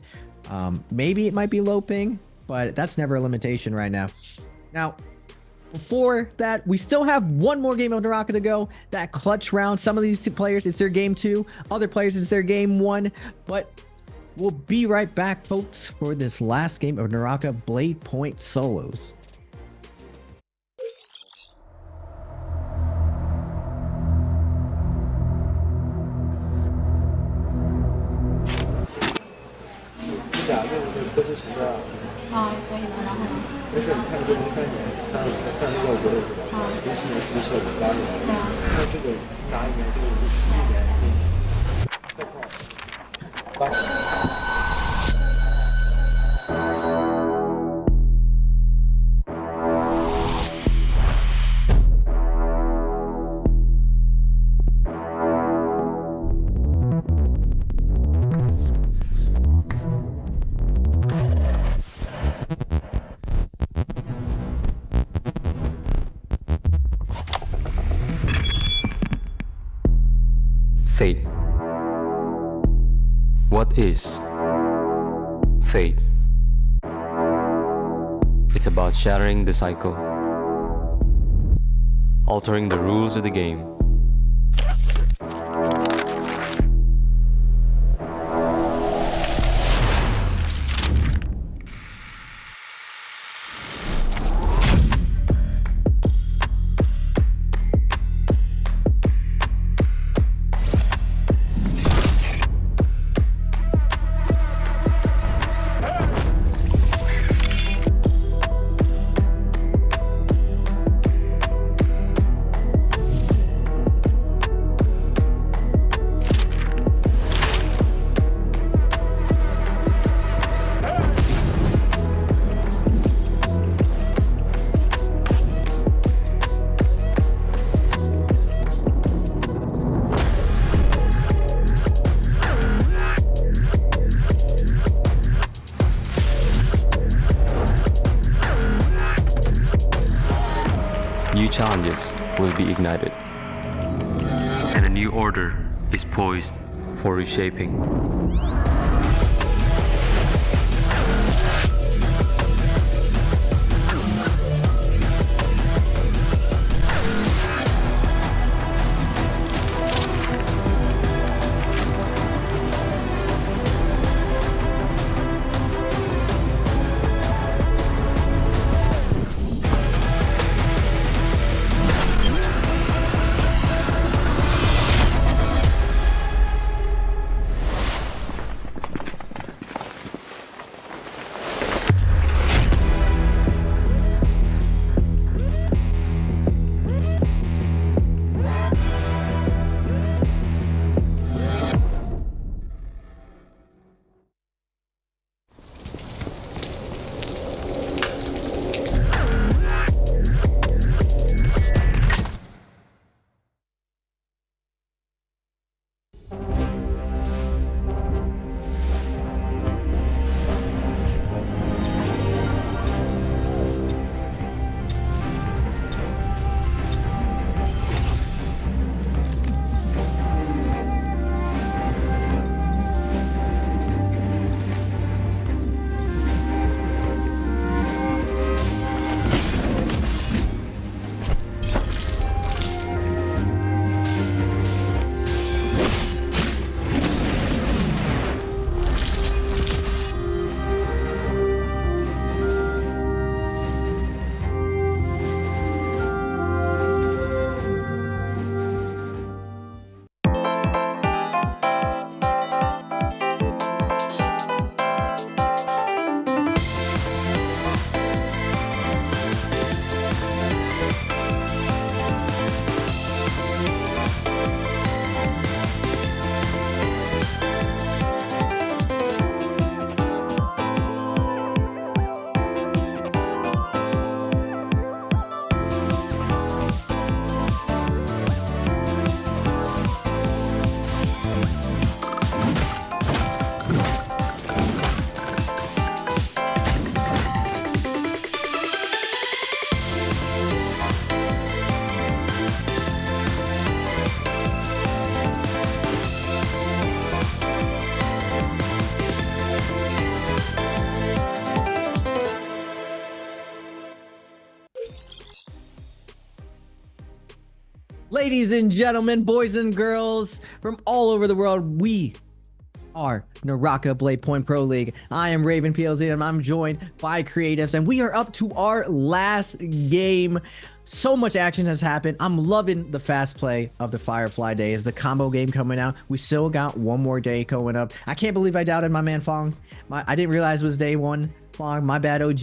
Maybe it might be low ping, but that's never a limitation right now. Now, before that, we still have one more game of NARAKA to go. That clutch round. Some of these players, it's their game 2. Other players, it's their game 1. But we'll be right back, folks, for this last game of NARAKA Blade Point Solos.所以呢，然后呢？没事，你看这03年32个国内是吧？07年注册58年，那这个哪一年？这个51年，这块8。Fate. What is fate? It's about shattering the cycle, altering the rules of the game. New challenges will be ignited, and a new order is poised for reshaping. Ladies and gentlemen, boys and girls from all over the world, we are NARAKA Blade Point Pro League. I am Raven PLZ and I'm joined by creatives, and we are up to our last game. So much action has happened. I'm loving the fast play of the Firefly Days, the combo game coming out. We still got one more day going up. I can't believe I doubted my man Fong. I didn't realize it was day one. Fong, my bad, OG.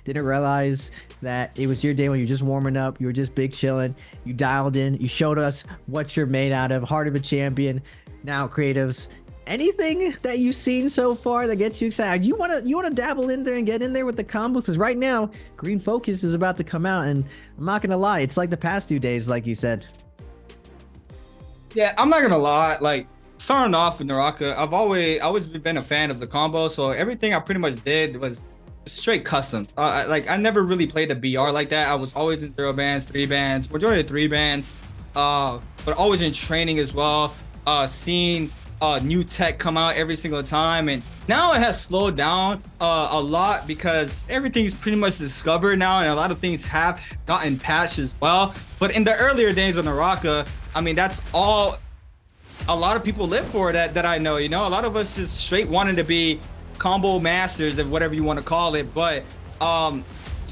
Didn't realize that it was your day when you're just warming up. You were just big chilling. You dialed in. You showed us what you're made out of. Heart of a champion. Now, creatives, anything that you've seen so far that gets you excited? You wanna dabble in there and get in there with the combos? Because right now, Green Focus is about to come out, and I'm not gonna lie, it's like the past 2 days, like you said. Yeah, I'm not gonna lie. Like, starting off with NARAKA, I've always been a fan of the combo. So everything I pretty much did was straight custom. Like, I never really played the BR like that. I was always in 0 bands, 3 bands, majority of 3 bands, but always in training as well. Seeing new tech come out every single time, and now it has slowed down a lot because everything's pretty much discovered now, and a lot of things have gotten patched as well. But in the earlier days of NARAKA, I mean, that's all a lot of people live for, that I know. You know, a lot of us just straight wanted to be combo masters of whatever you want to call it. But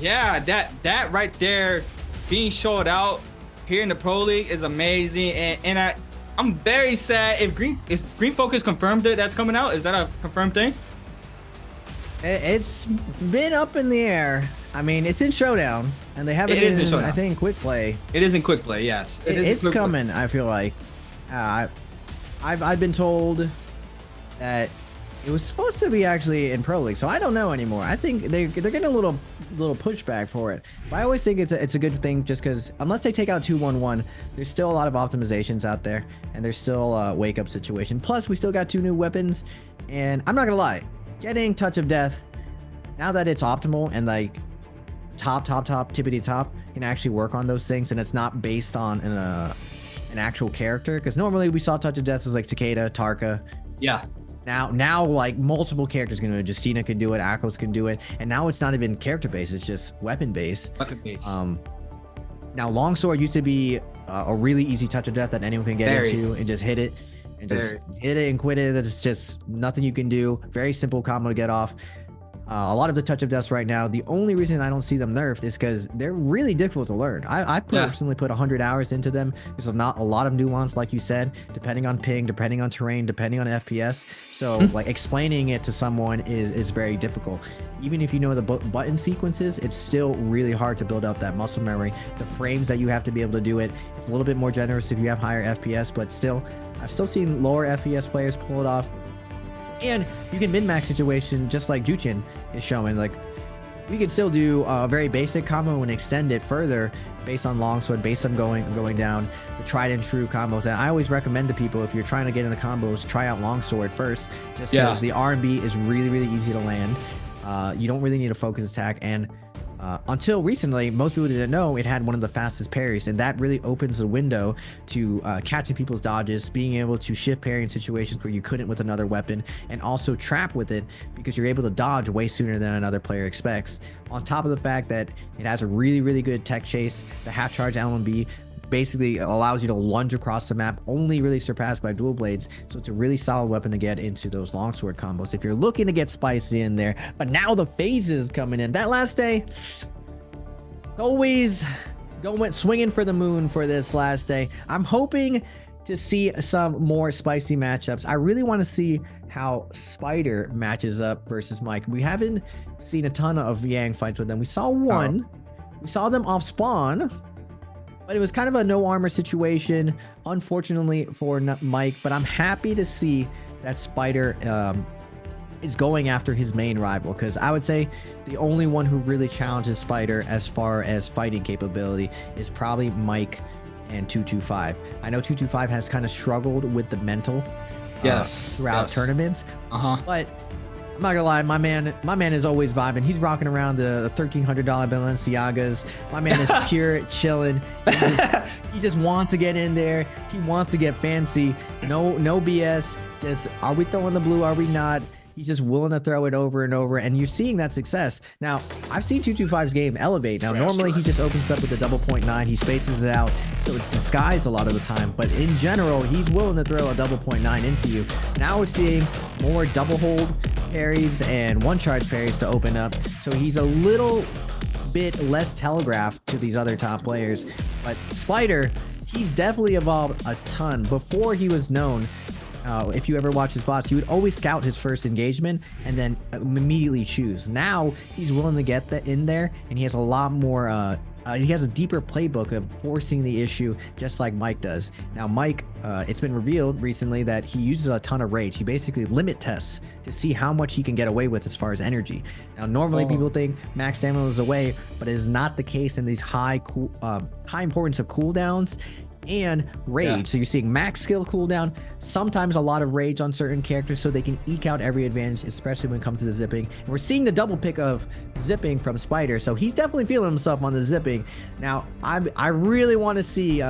yeah, that right there being showed out here in the Pro League is amazing, and I'm very sad if Green Focus confirmed it. That's coming out. Is that a confirmed thing? It's been up in the air. I mean, it's in Showdown, and they have it in Showdown. I think Quick Play. It is in Quick Play. Yes, it's coming. I feel like I've been told that it was supposed to be actually in Pro League, so I don't know anymore. I think they're getting a little pushback for it. But I always think it's a good thing, just because unless they take out 2-1-1, there's still a lot of optimizations out there, and there's still a wake up situation. Plus, we still got 2 new weapons, and I'm not gonna lie, getting Touch of Death, now that it's optimal and like top tippity top, can actually work on those things, and it's not based on an actual character. Because normally we saw touch of death as like Takeda, Tarka. Yeah. Now like multiple characters can do it. Justina can do it, Akos can do it, and now it's not even character based, it's just weapon based. Now longsword used to be a really easy touch of death that anyone can get into and just hit it and just hit it and quit it. That's just nothing you can do. Very simple combo to get off. A lot of the touch of deaths right now, the only reason I don't see them nerfed is because they're really difficult to learn. I personally put 100 hours into them. There's not a lot of nuance, like you said, depending on ping, depending on terrain, depending on FPS. So like explaining it to someone is very difficult. Even if you know the button sequences, it's still really hard to build up that muscle memory. The frames that you have to be able to do it, it's a little bit more generous if you have higher FPS, but still, I've still seen lower FPS players pull it off. And you can min-max situation just like Juchin is showing. Like, we could still do a very basic combo and extend it further based on longsword, based on going down the tried and true combos. And I always recommend to people, if you're trying to get in the combos, try out longsword first, just because the R&B is really, really easy to land. You don't really need a focus attack, and until recently, most people didn't know it had one of the fastest parries, and that really opens the window to catching people's dodges, being able to shift parry in situations where you couldn't with another weapon, and also trap with it because you're able to dodge way sooner than another player expects. On top of the fact that it has a really, really good tech chase, the half charge LMB basically allows you to lunge across the map, only really surpassed by dual blades. So it's a really solid weapon to get into those longsword combos if you're looking to get spicy in there. But now the phases coming in. That last day, always went swinging for the moon for this last day. I'm hoping to see some more spicy matchups. I really want to see how Spider matches up versus Mike. We haven't seen a ton of Yang fights with them. We saw one. We saw them off spawn, but it was kind of a no armor situation, unfortunately for Mike. But I'm happy to see that Spider is going after his main rival, because I would say the only one who really challenges Spider as far as fighting capability is probably Mike and 225. I know 225 has kind of struggled with the mental throughout tournaments, but I'm not gonna lie, my man is always vibing. He's rocking around the $1,300 Balenciagas. My man is pure chilling. He just wants to get in there. He wants to get fancy. No BS. Just, are we throwing the blue? Are we not? He's just willing to throw it over and over, and you're seeing that success. Now, I've seen 225's game elevate. Now, normally he just opens up with a double point 9. He spaces it out, so it's disguised a lot of the time. But in general, he's willing to throw a double point 9 into you. Now we're seeing more double hold parries and one charge parries to open up. So he's a little bit less telegraphed to these other top players. But Spider, he's definitely evolved a ton. Before he was known, if you ever watch his VODs, he would always scout his first engagement and then immediately choose. Now he's willing to get that in there, and he has a lot more he has a deeper playbook of forcing the issue, just like Mike does. Now Mike, it's been revealed recently that he uses a ton of rage. He basically limit tests to see how much he can get away with as far as energy. Now normally people think max stamina is away, but it is not the case in these high importance of cooldowns and rage. So you're seeing max skill cooldown, sometimes a lot of rage on certain characters, so they can eke out every advantage, especially when it comes to the zipping. And we're seeing the double pick of zipping from Spider, so he's definitely feeling himself on the zipping. Now I really want to see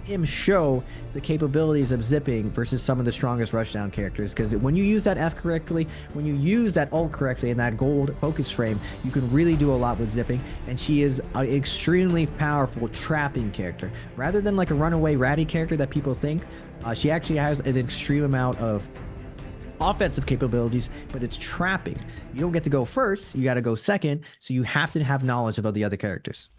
him show the capabilities of zipping versus some of the strongest rushdown characters, because when you use that F correctly, when you use that ult correctly in that gold focus frame, you can really do a lot with zipping. And she is an extremely powerful trapping character rather than like a runaway ratty character that people think. She actually has an extreme amount of offensive capabilities, but it's trapping. You don't get to go first, you got to go second, so you have to have knowledge about the other characters.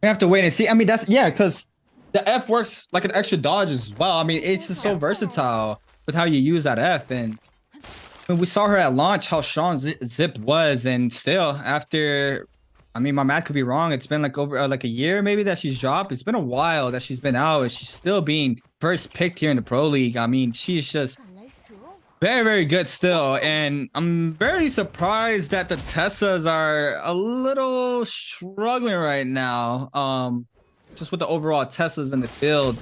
We have to wait and see. I mean, that's because the F works like an extra dodge as well. I mean, it's just so versatile with how you use that F. And when we saw her at launch, how strong Zip was, and still after, I mean, my math could be wrong. It's been like over like a year maybe that she's dropped. It's been a while that she's been out, and she's still being first picked here in the Pro League. I mean, she's just very, very good still. And I'm very surprised that the Tessas are a little struggling right now. Just with the overall Tessas in the field.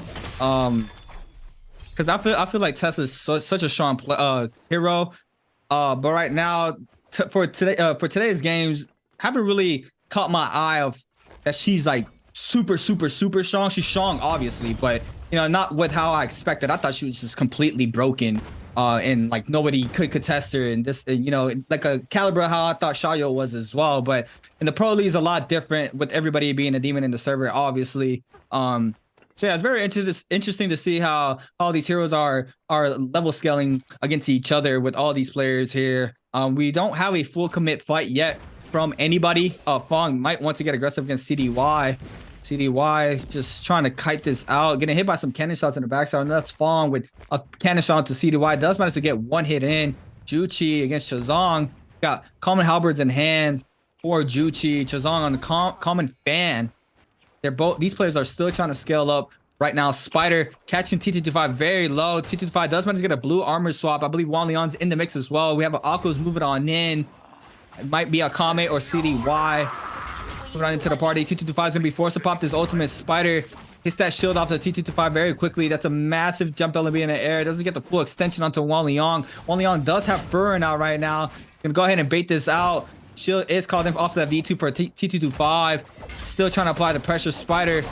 Because I feel like Tessa's such a strong hero. But right now, for today's games, haven't really caught my eye of that she's like super strong. She's strong, obviously, but you know, not with how I expected. I thought she was just completely broken, and like nobody could contest her. And this, you know, like a caliber how I thought Xiaoyu was as well. But in the pro league is a lot different with everybody being a demon in the server, obviously. So yeah, it's very interesting to see how all these heroes are level scaling against each other with all these players here. We don't have a full commit fight yet from anybody. Fong might want to get aggressive against CDY. CDY just trying to kite this out, getting hit by some cannon shots in the backside, and that's Fong with a cannon shot to CDY. Does manage to get one hit in. Juchi against Chazong. Got common halberds in hand for Juchi. Chazong on the common fan. These players are still trying to scale up right now. Spider catching T225 very low. T225 does manage to get a blue armor swap. I believe Wan Leon's in the mix as well. We have an Akko's moving on in. It might be a Kame or CDY. Moving on into the party. T225 is going to be forced to pop this ultimate. Spider hits that shield off the T225 very quickly. That's a massive jump LB in the air. Doesn't get the full extension onto Wan Leong. Wan Leong does have burn out right now. Gonna go ahead and bait this out. Shield is called off that V2 for T225. Still trying to apply the pressure. Spider,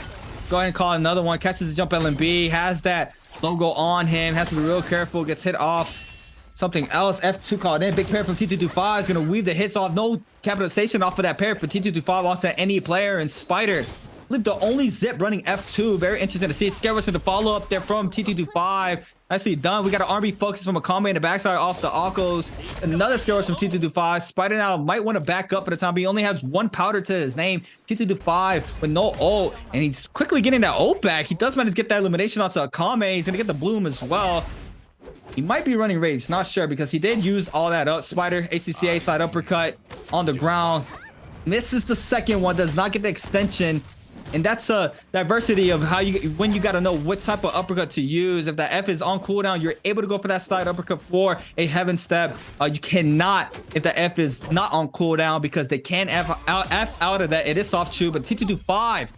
go ahead and call another one. Catches the jump LB. Has that logo on him. Has to be real careful. Gets hit off. Something else. F2 called in. Big pair from T225 is going to weave the hits off. No capitalization off of that pair for T225 onto any player. And Spider, I believe the only zip running F2. Very interesting to see. Scare was in the follow up there from T225. Nicely done. We got an RB focus from a Akame in the backside off the Akos. Another scare from T225. Spider now might want to back up for the time, but he only has one powder to his name. T225 with no ult, and he's quickly getting that ult back. He does manage to get that elimination onto Akame. He's going to get the bloom as well. He might be running rage, not sure, because he did use all that up. Spider, ACCA side uppercut on the ground. Misses the second one, does not get the extension. And that's a diversity of how when you got to know what type of uppercut to use. If that F is on cooldown, you're able to go for that slide uppercut for a heaven step. You cannot if the F is not on cooldown, because they can F out of that. It is soft chew, but T225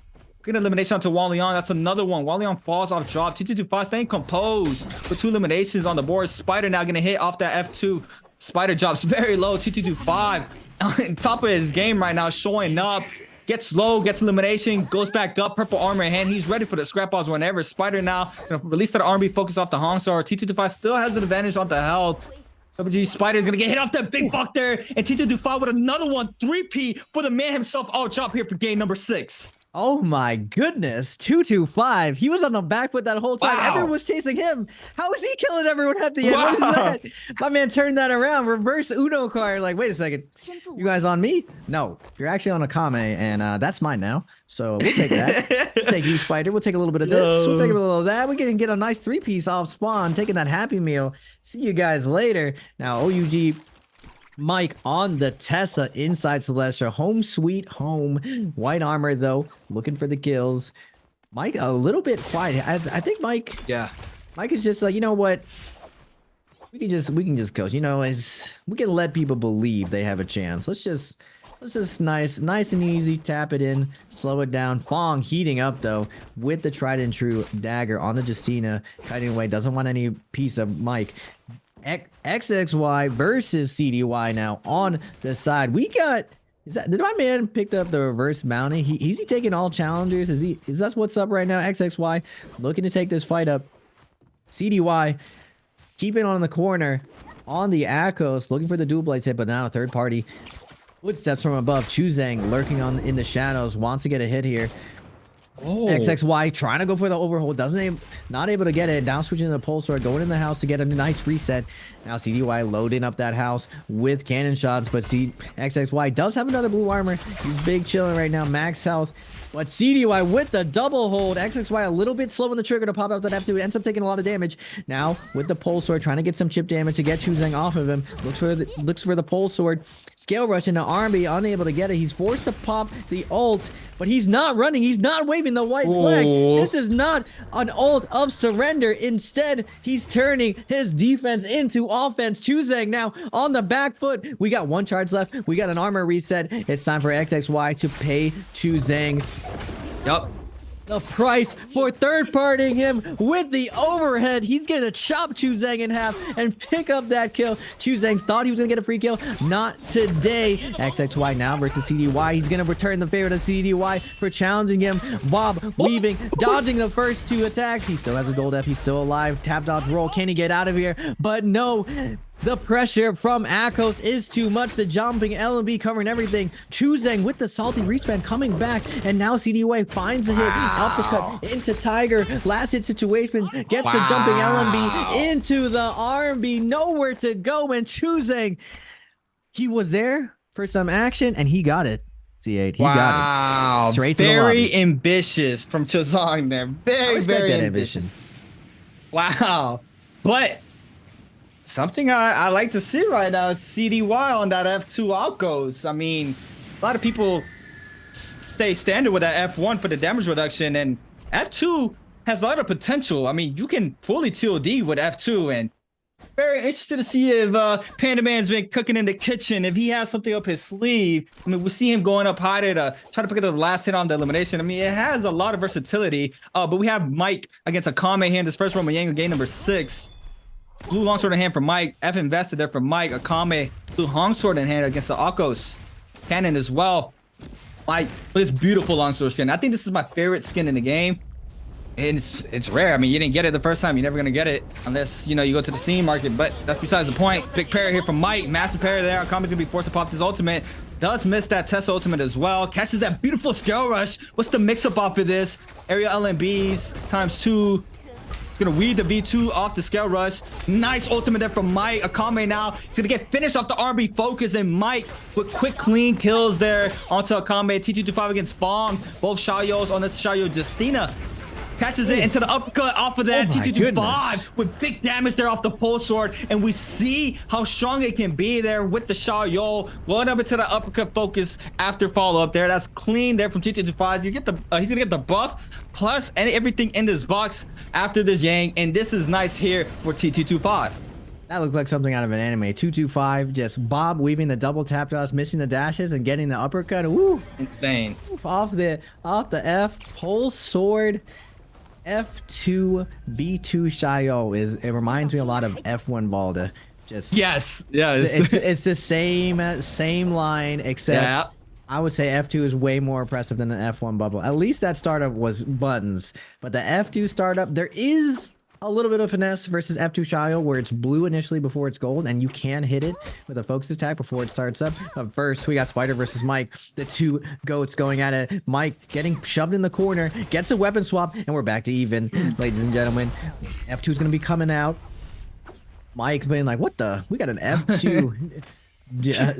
get an elimination onto Wan Leon. That's another one. Wan Leon falls off drop. T225 staying composed with 2 eliminations on the board. Spider now gonna hit off that F2. Spider drops very low. T225 on top of his game right now, showing up. Gets low, gets elimination, goes back up, purple armor in hand. He's ready for the scrap balls whenever. Spider now gonna release that RB focus off the Hongstar. T225 still has the advantage on the health. WG Spider is gonna get hit off that big buck there, and T225 with another one. 3P for the man himself. All drop here for game number 6. Oh my goodness, 225. He was on the back foot that whole time. Wow. Everyone was chasing him. How is he killing everyone at the end? What is that? My man turned that around. Reverse Uno card. Like, wait a second. You guys on me? No, you're actually on Akame, and that's mine now. So we'll take that. We'll take you, Spider. We'll take a little bit of this. We'll take a little of that. We can get a nice 3-piece off spawn, taking that Happy Meal. See you guys later. Now, OUG Mike on the Tessa inside Celestia. Home sweet home. White armor though, looking for the kills. Mike a little bit quiet. I think Mike. Yeah. Mike is just like, you know what? We can just coach. You know, we can let people believe they have a chance. Let's just nice and easy. Tap it in, slow it down. Fong heating up though with the tried and true dagger on the Justina, kiting away. Doesn't want any piece of Mike. XXY versus CDY now on the side. We got, did my man picked up the reverse mounting? Is he taking all challengers? Is that what's up right now? XXY looking to take this fight up. CDY keeping on the corner on the Akos, looking for the dual blades hit, but now a third party. Footsteps from above. Chuzang lurking in the shadows, wants to get a hit here. Oh. XXY trying to go for the overhold, not able to get it. Down switching to the pole sword, going in the house to get a nice reset. Now CDY loading up that house with cannon shots, but XXY does have another blue armor. He's big chilling right now, max health. But CDY with the double hold. XXY a little bit slow on the trigger to pop out that F2. Ends up taking a lot of damage. Now with the pole sword, trying to get some chip damage to get Chuzang off of him. Looks for the pole sword. Scale rush into Army, unable to get it. He's forced to pop the ult, but he's not running. He's not waving the white flag. This is not an ult of surrender. Instead, he's turning his defense into offense. Chuzang now on the back foot. We got 1 charge left. We got an armor reset. It's time for XXY to pay Chuzang. Yup. The price for third-partying him with the overhead. He's going to chop Chuzeng in half and pick up that kill. Chuzeng thought he was going to get a free kill. Not today. XXY now versus CDY. He's going to return the favor to CDY for challenging him. Bob weaving, dodging the first 2 attacks. He still has a gold F. He's still alive. Tap dodge roll. Can he get out of here? But no. The pressure from Akos is too much. The jumping LMB covering everything. Chuzeng with the salty respan coming back. And now CDY finds the hit. Uppercut into Tiger. Last hit situation. Gets the jumping LMB into the RMB. Nowhere to go. And Chuzeng, he was there for some action and he got it. C8, he got it. Straight to the lobby. Very ambitious from Chuzeng there. Very ambitious. Wow. But something I like to see right now is CDY on that F2 outgoes. I mean, a lot of people stay standard with that F1 for the damage reduction, and F2 has a lot of potential. I mean, you can fully TOD with F2, and very interested to see if Panda Man's been cooking in the kitchen, if he has something up his sleeve. I mean, we see him going up high to try to pick up the last hit on the elimination. I mean, it has a lot of versatility, but we have Mike against Akame here in this first Roman Yang game number 6. Blue longsword in hand for Mike. F invested there for Mike. Akame, blue longsword in hand against the Akos. Cannon as well. Mike with this beautiful longsword skin. I think this is my favorite skin in the game. And it's rare. I mean, you didn't get it the first time. You're never going to get it unless, you know, you go to the Steam market. But that's besides the point. Big parry here from Mike. Massive parry there. Akame's going to be forced to pop this ultimate. Does miss that Tesla ultimate as well. Catches that beautiful scale rush. What's the mix-up off of this? Area LMBs ×2. Gonna weed the V2 off the scale rush. Nice ultimate there from Mike. Akame now. He's gonna get finished off the RB focus, and Mike with quick clean kills there onto Akame. T225 against Fong. Both Xiaoyos on this Xiaoyo Justina. Catches it into the uppercut off of that T225 with big damage there off the pole sword, and we see how strong it can be there with the Xiaoyo going up into the uppercut focus after follow up there. That's clean there from T225. You get the he's gonna get the buff plus everything in this box after this Yang, and this is nice here for T225. That looks like something out of an anime. 225, just Bob weaving the double tap dodge, missing the dashes and getting the uppercut. Woo! Insane. Off the F pole sword. F2 V2 Xiao it reminds me a lot of F1 Valda. Just it's the same line, except I would say F2 is way more impressive than the F1 bubble. At least that startup was buttons, but the F2 startup, there is a little bit of finesse versus F2 Xiao where it's blue initially before it's gold, and you can hit it with a focus attack before it starts up. But first, we got Spider versus Mike, the two goats going at it. Mike getting shoved in the corner, gets a weapon swap, and we're back to even, ladies and gentlemen. F2 is going to be coming out. Mike's been like, what the? We got an F2.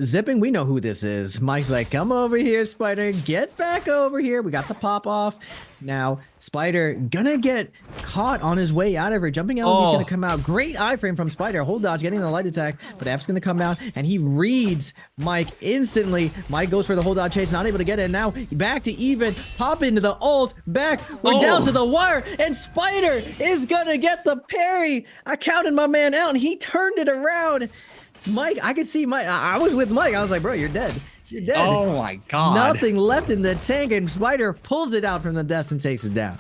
Zipping, we know who this is. Mike's like, come over here, Spider. Get back over here. We got the pop off. Now, Spider gonna get caught on his way out of her. Jumping LMB is gonna come out. Great iframe from Spider. Hold dodge, getting the light attack. But F's gonna come out, and he reads Mike instantly. Mike goes for the hold dodge chase, not able to get it. Now, back to even. Pop into the ult. Back. We're down to the wire. And Spider is gonna get the parry. I counted my man out, and he turned it around. Mike, I could see Mike. I was with Mike. I was like, bro, you're dead. You're dead. Oh my god. Nothing left in the tank, and Spider pulls it out from the dust and takes it down.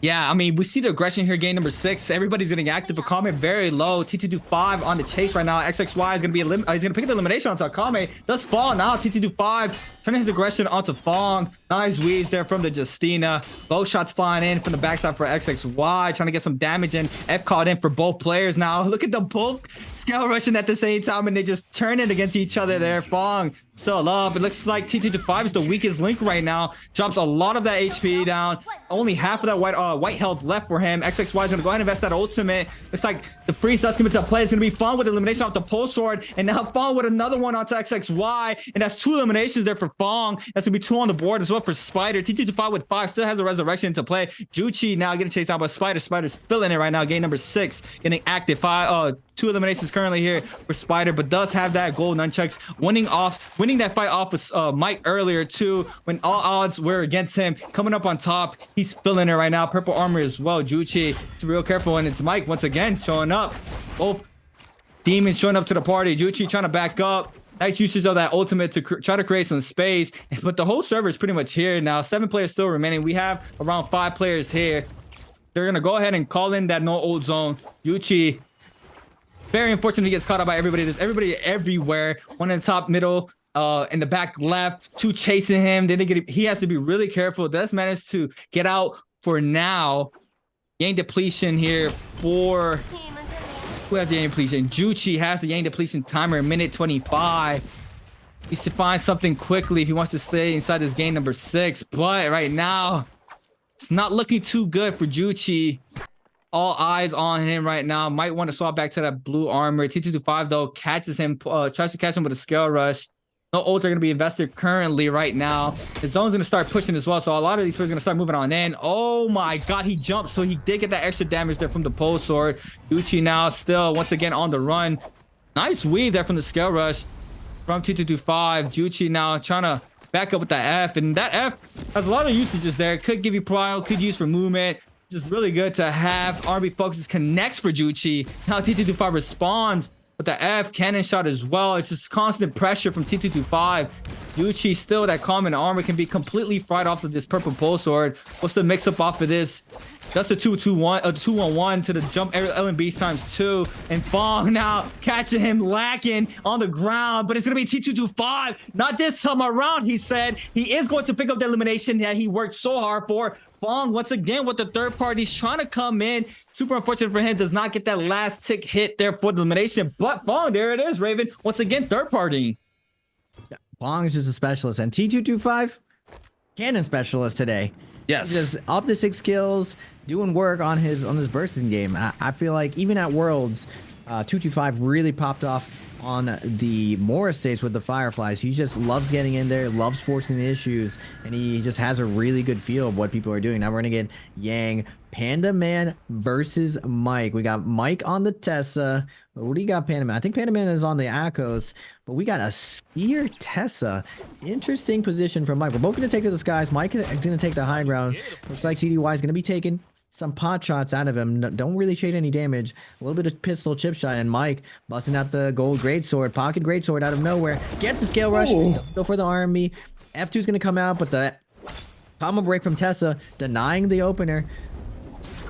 Yeah, I mean, we see the aggression here, game number 6. Everybody's getting active. Akame very low. T225 on the chase right now. XXY is going to be he's going to pick up the elimination onto Akame. Does fall now. T225 turning his aggression onto Fong. Nice weaves there from the Justina. Both shots flying in from the backside for XXY, trying to get some damage in. F caught in for both players now. Look at the both scale rushing at the same time, and they just turn it against each other there. Fong still up. It looks like T225 is the weakest link right now. Drops a lot of that HP down. Only half of that white health left for him. XXY is going to go ahead and invest that ultimate. It's like the freeze does come into play. It's going to be Fong with elimination off the pole sword, and now Fong with another one onto XXY, and that's 2 eliminations there for Fong. That's going to be 2 on the board as well for Spider. T225 with 5 still has a resurrection into play. Juchi now getting chased down by Spider. Spider's filling it right now. Game number 6 getting active. 2 eliminations currently here for Spider, but does have that gold nunchucks, winning that fight off with Mike earlier too, when all odds were against him. Coming up on top, he's filling it right now. Purple armor as well. Juchi, it's real careful, and it's Mike once again showing up. Both demons showing up to the party. Juchi trying to back up. Nice usage of that ultimate to try to create some space. But the whole server is pretty much here now. 7 players still remaining. We have around 5 players here. They're going to go ahead and call in that no ult zone. Yuchi, very unfortunate, he gets caught out by everybody. There's everybody everywhere. One in the top middle, in the back left, 2 chasing him. Then he has to be really careful. Does manage to get out for now. Yang depletion here for... Who has the Yang depletion? Juchi has the Yang depletion timer at minute 25. Needs to find something quickly if he wants to stay inside this game number 6. But right now, it's not looking too good for Juchi. All eyes on him right now. Might want to swap back to that blue armor. T225 though catches him, tries to catch him with a scale rush. No ults are going to be invested currently right now. The zone's going to start pushing as well. So a lot of these players are going to start moving on in. Oh my God, he jumped. So he did get that extra damage there from the pole sword. Juchi now still once again on the run. Nice weave there from the scale rush from T225. Juchi now trying to back up with that F. And that F has a lot of usages there. Could give you prio, could use for movement. Just really good to have. RB focuses, connects for Juchi. Now T225 responds with the F cannon shot as well. It's just constant pressure from T225. Juchi still that common armor can be completely fried off of this purple pole sword. What's the mix up off of this? That's a 2-1-1 to the jump LMBs times 2. And Fong now catching him lacking on the ground. But it's going to be T225. Not this time around, he said. He is going to pick up the elimination that he worked so hard for. Fong, once again, with the third parties trying to come in. Super unfortunate for him. Does not get that last tick hit there for the elimination. But Fong, there it is, Raven. Once again, third party. Fong is just a specialist. And T225, cannon specialist today. Yes. He's just up to 6 kills, doing work on his bursting game. I feel like even at Worlds, 225 really popped off on the Morris stage with the Fireflies. He just loves getting in there, loves forcing the issues, and he just has a really good feel of what people are doing. Now we're going to get Yang, Panda Man versus Mike. We got Mike on the Tessa. What do you got, Panda Man? I think Panda Man is on the Akos, but we got a Spear Tessa. Interesting position from Mike. We're both going to take to the skies. Mike is going to take the high ground. Looks like CDY is going to be taking some pot shots out of him. Don't really trade any damage. A little bit of pistol chip shot, and Mike busting out the gold greatsword, pocket greatsword out of nowhere. Gets the scale rush. Go for the army. F2 is going to come out, but the combo break from Tessa denying the opener.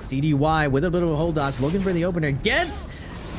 CDY with a little hold dodge, looking for the opener. Gets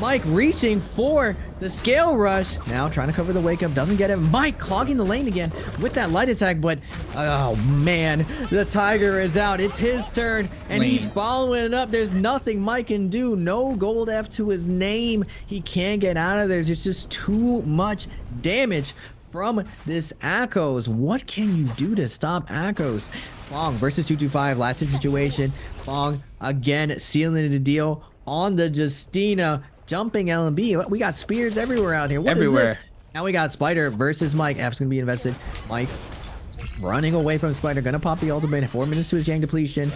Mike reaching for the scale rush. Now trying to cover the wake up. Doesn't get it. Mike clogging the lane again with that light attack. But, oh, man. The Tiger is out. It's his turn. And he's following it up. There's nothing Mike can do. No gold F to his name. He can't get out of there. There's just too much damage from this Akos. What can you do to stop Akos? Fong versus 225. Last hit situation. Fong again sealing the deal on the Justina. Jumping LMB. We got spears everywhere out here. What is this? Now we got Spider versus Mike. F's gonna be invested. Mike running away from Spider. Gonna pop the ultimate. 4 minutes to his Yang depletion.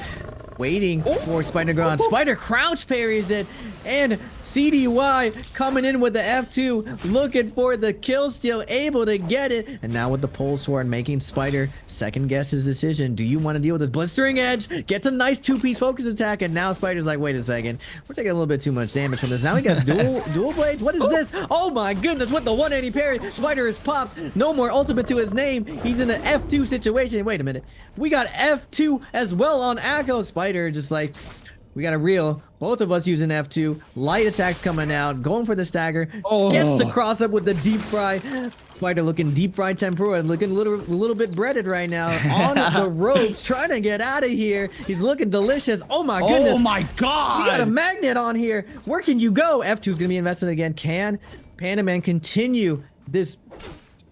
Waiting for Spider to go on. Spider crouch parries it. And CDY coming in with the F2. Looking for the kill steal. Able to get it. And now with the pole sword, making Spider second guess his decision. Do you want to deal with this blistering edge? Gets a nice 2-piece focus attack. And now Spider's like, wait a second. We're taking a little bit too much damage from this. Now he gets dual blades. What is this? Oh my goodness. With the 180 parry. Spider is popped. No more ultimate to his name. He's in an F2 situation. Wait a minute. We got F2 as well on Akko. Spider just like, we got a reel. Both of us using F2. Light attacks coming out. Going for the stagger. Gets the cross up with the deep fry. Spider looking deep fried tempura. Looking a little bit breaded right now. On the ropes. Trying to get out of here. He's looking delicious. Oh my goodness. Oh my God. We got a magnet on here. Where can you go? F2 is going to be invested again. Can Panda Man continue this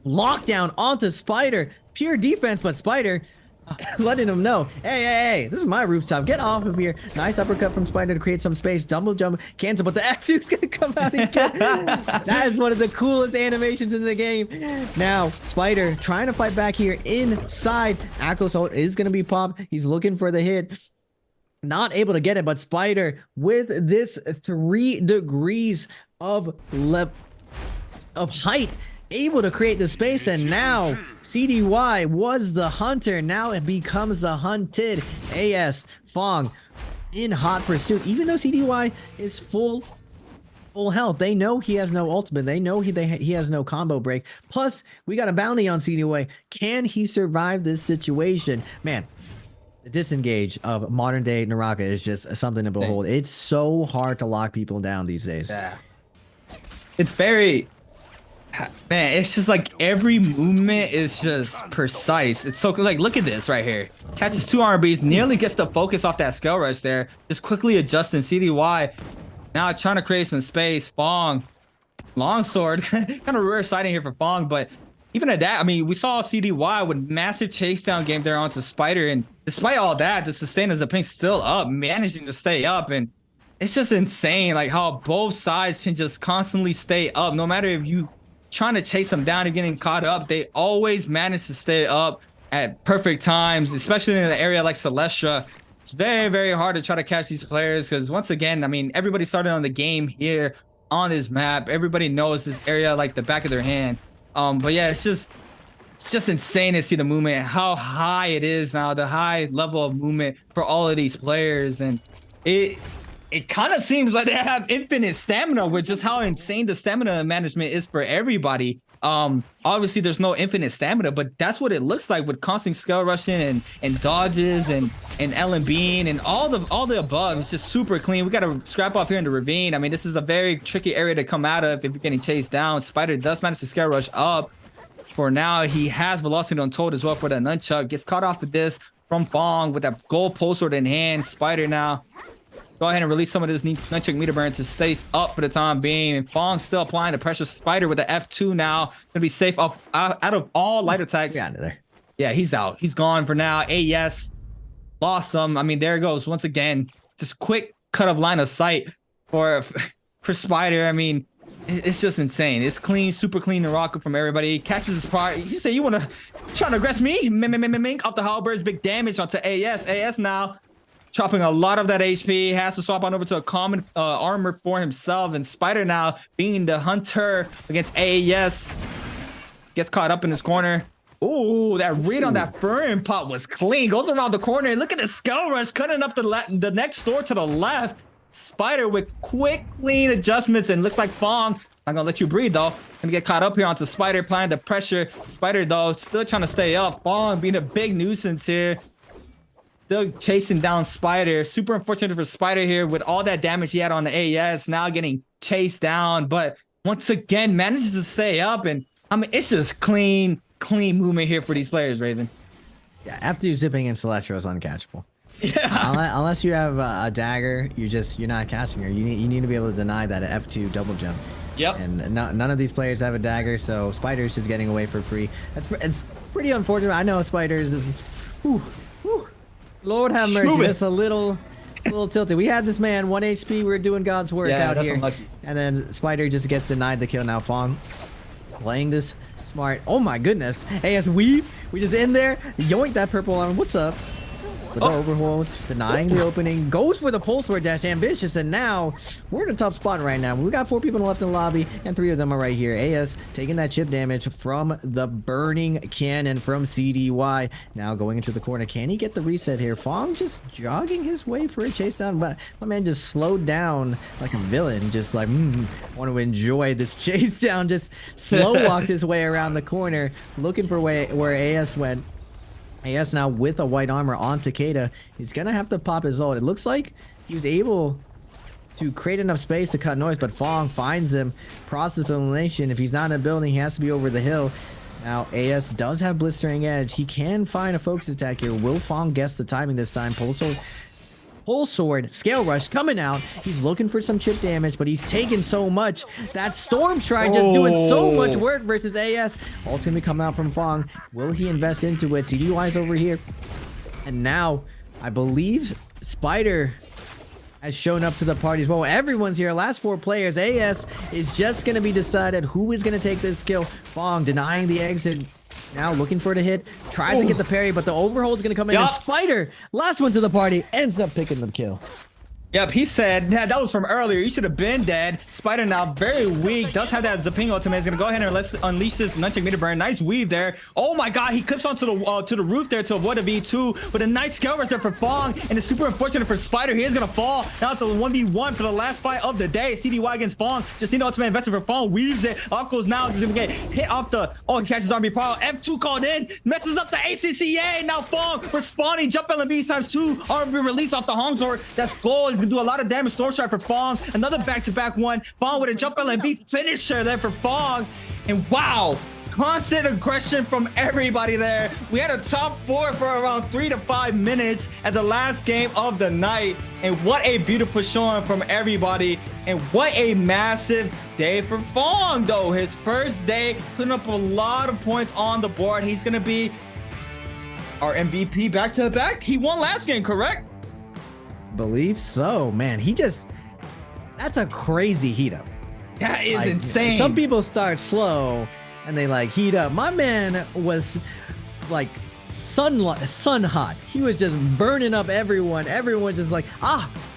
lockdown onto Spider? Pure defense, but Spider letting him know, hey, this is my rooftop. Get off of here. Nice uppercut from Spider to create some space. Double jump, cancel, but the F2's gonna come out again. That is one of the coolest animations in the game. Now, Spider trying to fight back here inside. Akko's ult is gonna be popped. He's looking for the hit. Not able to get it, but Spider with this 3 degrees of height, able to create the space, and now CDY was the hunter. Now it becomes the hunted. AS Fong in hot pursuit. Even though CDY is full full health. They know he has no ultimate. They know he has no combo break. Plus, we got a bounty on CDY. Can he survive this situation? Man, the disengage of modern day NARAKA is just something to behold. It's so hard to lock people down these days. Yeah. It's very... Man, it's just like every movement is just precise. It's so like, look at this right here. Catches 2 RBs, nearly gets the focus off that skill rush there. Just quickly adjusting CDY. Now trying to create some space. Fong, longsword, kind of rare sighting here for Fong, but even at that, I mean, we saw CDY with massive chase down game there onto Spider, and despite all that, the sustain as a pink still up, managing to stay up, and it's just insane like how both sides can just constantly stay up, no matter if you trying to chase them down and getting caught up, they always manage to stay up at perfect times, especially in an area like Celestia. It's very, very hard to try to catch these players because once again, I mean, everybody started on the game here on this map. Everybody knows this area like the back of their hand. But yeah, it's just insane to see the movement, how high it is now, the high level of movement for all of these players. And it kind of seems like they have infinite stamina with just how insane the stamina management is for everybody. Obviously there's no infinite stamina, but that's what it looks like with constant scale rushing and dodges and LMBing and all the above. It's just super clean. We got to scrap off here in the ravine. I mean, this is a very tricky area to come out of if you're getting chased down. Spider does manage to scale rush up. For now, he has velocity untold as well for that nunchuck. Gets caught off of this from Fong with that gold pole sword in hand. Spider now go ahead and release some of this nunchuck meter burn to stay up for the time being. And Fong still applying the pressure. Spider with the F2 now. Gonna be safe up out of all light attacks. Out of there. Yeah, he's out. He's gone for now. AES lost him. I mean, there it goes. Once again, just quick cut of line of sight for Spider. I mean, it's just insane. It's clean, super clean NARAKA from everybody. Catches his part. You say you want to try to aggress me? Mink off the halberds. Big damage onto AES. AES now chopping a lot of that HP, has to swap on over to a common armor for himself, and Spider now being the hunter against AES. Gets caught up in his corner. Ooh, that read on that burn pot was clean. Goes around the corner, and look at the skull rush cutting up the next door to the left. Spider with quick, clean adjustments, and looks like Fong not gonna let you breathe though. Gonna get caught up here onto Spider, applying the pressure. Spider though, still trying to stay up. Fong being a big nuisance here. Still chasing down Spider. Super unfortunate for Spider here with all that damage he had on the AES. Now getting chased down, but once again manages to stay up. And I mean, it's just clean movement here for these players, Raven. Yeah, after you zipping in Celestia is uncatchable. Yeah. Unless you have a dagger, you're not catching her. You need to be able to deny that F2 double jump. Yep. And none of these players have a dagger, so Spider's just getting away for free. It's pretty unfortunate. I know Spider's is. Lord have mercy. That's a little tilted. We had this man 1 HP. We're doing God's work out here. Unlucky. And then Spider just gets denied the kill. Now Fong playing this smart. Oh my goodness. AS weave. We just in there. Yoink that purple armor. What's up? With the overhaul, denying the opening, goes for the pulse sword dash, ambitious, and now we're in a tough spot right now. We got 4 people left in the lobby, and 3 of them are right here. AS taking that chip damage from the burning cannon from CDY. Now going into the corner. Can he get the reset here? Fong just jogging his way for a chase down, but my man just slowed down like a villain, just like, want to enjoy this chase down, just slow walked his way around the corner, looking for where AS went. AS now with a white armor on Takeda. He's gonna have to pop his ult. It looks like he was able to create enough space to cut noise, but Fong finds him. Process of elimination. If he's not in a building, he has to be over the hill. Now AS does have blistering edge. He can find a focus attack here. Will Fong guess the timing this time? Pole sword, scale rush coming out. He's looking for some chip damage, but he's taking so much. That storm stride just doing so much work versus AS. Ult's gonna be coming out from Fong. Will he invest into it? CDY's over here. And now, I believe Spider has shown up to the party as well. Everyone's here. Last 4 players. AS is just gonna be decided who is gonna take this kill. Fong denying the exit. Now looking for the hit, tries to get the parry, but the overhold's gonna come in, and Spider, last one to the party, ends up picking the kill. Yep, he said, yeah, that was from earlier. You should have been dead. Spider now very weak. Does have that Zapping ultimate. He's gonna go ahead and let's unleash this Nunchuck meter burn. Nice weave there. Oh my god, he clips onto the roof there to avoid a V2 with a nice scale rush there for Fong. And it's super unfortunate for Spider. He is gonna fall. Now it's a 1v1 for the last fight of the day. CDY against Fong. Just need the ultimate invested for Fong. Weaves it. Uncle's now is gonna get hit off the. Oh, he catches Nbpl. F2 called in. Messes up the ACCA. Now Fong responding. Jump LMBs ×2. RB release off the Hong Sword. That's gold. He's gonna do a lot of damage. Storm Strike for Fong. Another back-to-back one. Fong with a jump LMB finisher there for Fong. And wow, constant aggression from everybody there. We had a top 4 for around 3 to 5 minutes at the last game of the night. And what a beautiful showing from everybody. And what a massive day for Fong, though. His first day, putting up a lot of points on the board. He's going to be our MVP back-to-back. He won last game, correct? Believe so, man. That's a crazy heat up. That is like, insane. Some people start slow and they like heat up. My man was like sun hot. He was just burning up everyone. Everyone just like,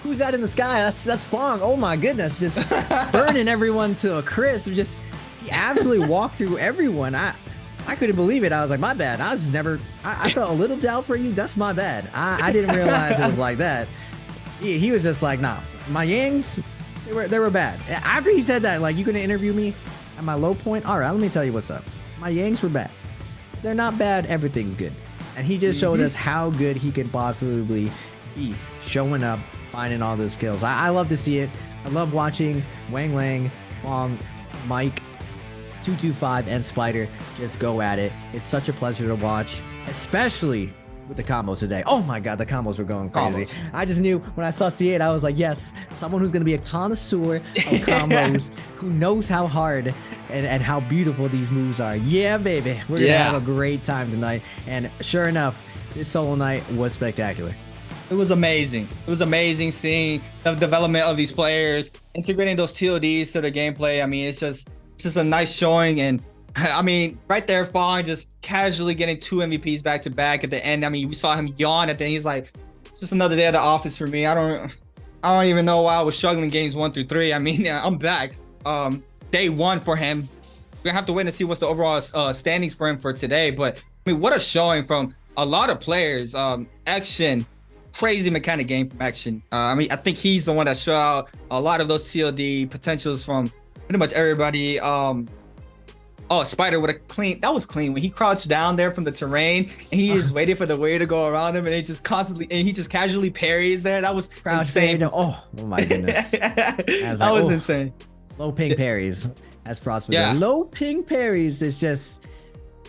who's that in the sky? That's Fong. Oh my goodness, just burning everyone to a crisp. He absolutely walked through everyone. I couldn't believe it. I was like, my bad. I felt a little doubt for you. That's my bad. I didn't realize it was like that. He was just like, nah, my Yangs, they were bad. After he said that, like, you gonna interview me at my low point? All right, let me tell you what's up. My Yangs were bad. They're not bad. Everything's good. And he just showed us how good he can possibly be, showing up, finding all the skills. I love to see it. I love watching Wang Lang, Fong, Mike, 225, and Spider just go at it. It's such a pleasure to watch, especially with the combos today. Oh my god, the combos were going crazy. I just knew when I saw C8, I was like, yes, someone who's going to be a connoisseur of combos, who knows how hard and how beautiful these moves are. Yeah, baby. We're going to have a great time tonight. And sure enough, this solo night was spectacular. It was amazing. It was amazing seeing the development of these players, integrating those TODs to the gameplay. I mean, it's just a nice showing. And I mean, right there, Fong just casually getting 2 MVPs back to back at the end. I mean, we saw him yawn at the end. He's like, it's just another day at the office for me. I don't even know why I was struggling games 1 through 3. I mean, I'm back. Day 1 for him. We're gonna have to wait and see what's the overall standings for him for today. But I mean, what a showing from a lot of players. Action, crazy mechanic game from Action. I mean, I think he's the one that showed out a lot of those TLD potentials from pretty much everybody. Oh, Spider with a clean. That was clean when he crouched down there from the terrain and he just waited for the wave to go around him, and he just casually parries there. That was insane. Oh my goodness. That was insane. Low ping parries, as Frost was saying. Low ping parries is just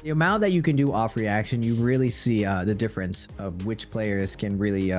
the amount that you can do off reaction. You really see the difference of which players can really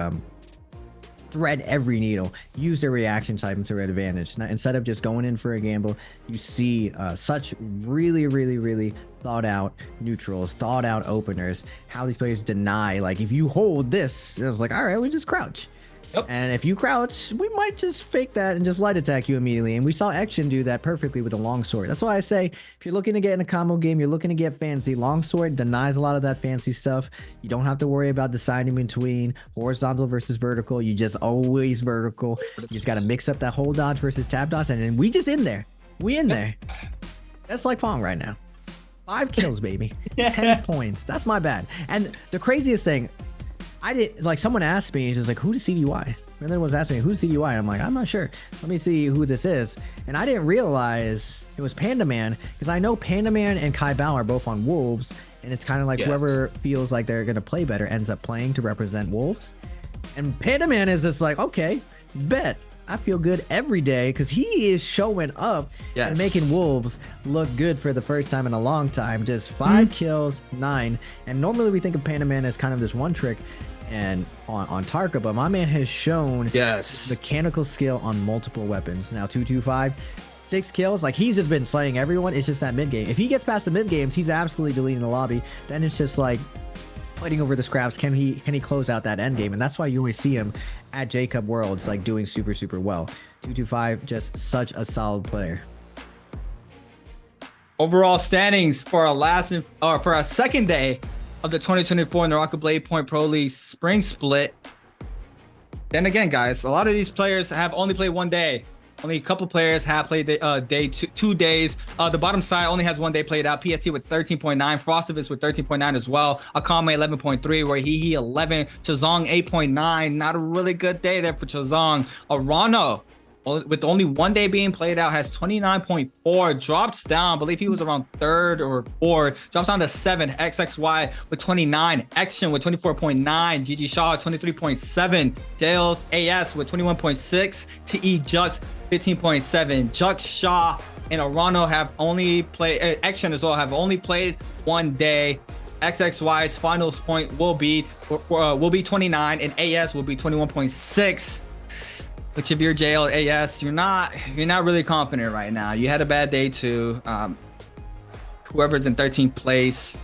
thread every needle, use their reaction type to their advantage. Now, instead of just going in for a gamble, you see such really thought out neutrals, thought out openers, how these players deny, like, if you hold this, it was like, all right, we just crouch. Yep. And if you crouch, we might just fake that and just light attack you immediately. And we saw Action do that perfectly with the longsword. That's why I say, if you're looking to get in a combo game, you're looking to get fancy, longsword denies a lot of that fancy stuff. You don't have to worry about deciding between horizontal versus vertical. You just always vertical. You just got to mix up that whole dodge versus tap dodge. And then we just in there. We in there. That's like Fong right now. 5 kills, baby. 10 points. That's my bad. And the craziest thing, I did, like, someone asked me, just like, who is CDY? And then was asking me, who's CDY? I'm like, I'm not sure. Let me see who this is. And I didn't realize it was Panda Man, because I know Panda Man and Kai Bao are both on Wolves, and it's kind of like whoever feels like they're going to play better ends up playing to represent Wolves. And Panda Man is just like, okay, bet. I feel good every day, because he is showing up and making Wolves look good for the first time in a long time. Just 5 kills, 9. And normally we think of Panda Man as kind of this one trick and on Tarka, but my man has shown mechanical skill on multiple weapons. Now 225, 6 kills. Like, he's just been slaying everyone. It's just that mid game. If he gets past the mid games, he's absolutely deleting the lobby. Then it's just like fighting over the scraps. Can he close out that end game? And that's why you always see him at J-Cup Worlds, like, doing super well. 225, just such a solid player. Overall standings for our second day of the 2024 NARAKA BLADEPOINT Pro League Spring Split. then again, guys, a lot of these players have only played 1 day. Only a couple players have played day 2 days. The bottom side only has 1 day played out. PST with 13.9, Frostivus with 13.9 as well. Akame 11.3, where he 11, Chazong 8.9. Not a really good day there for Chazong. Arano, with only 1 day being played out, has 29.4, drops down. I believe he was around 3rd or 4th, drops down to 7th. XXY with 29, Action with 24.9, GG Shaw 23.7, Dales AS with 21.6, TE Jux 15.7. Jux, Shaw, and Arano have only played, Action as well, have only played 1 day. XXY's finals point will be 29, and AS will be 21.6. Which if you're JL AS, you're not really confident right now. You had a bad day too. Whoever's in 13th place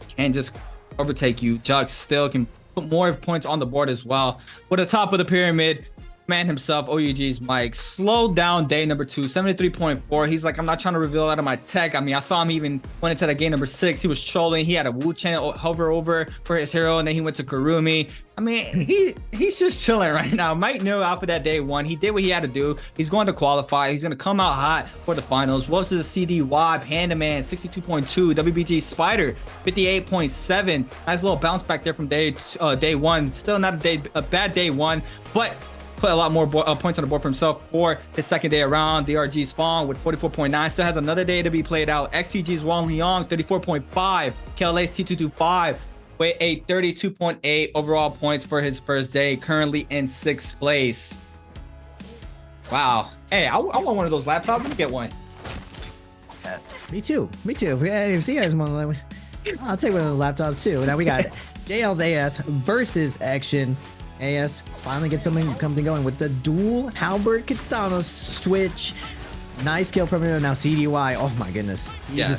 can just overtake you. Jux still can put more points on the board as well. But the top of the pyramid, man himself, OUG's Mike, slowed down day number 2, 73.4. He's like, I'm not trying to reveal out of my tech. I mean, I saw him even went into that game number 6. He was trolling. He had a Wu Chen hover over for his hero, and then he went to Kurumi. I mean, he's just chilling right now. Mike knew after that day 1, he did what he had to do. He's going to qualify. He's going to come out hot for the finals. What was the CDY? Panda Man 62.2. WBG Spider 58.7. Nice little bounce back there from day 1. Still not a bad day 1, but put a lot more points on the board for himself for his second day around. DRG's Fong with 44.9. Still has another day to be played out. XCG's Wang Liang 34.5. KLA's T225 with a 32.8 overall points for his first day. Currently in 6th place. Wow. Hey, I want one of those laptops. Let me get one. Me too. Yeah, if you guys want, I'll take one of those laptops too. Now we got JL's AS versus Action. AS finally gets something going with the dual halberd katana switch. Nice kill from him. Now CDY, oh my goodness,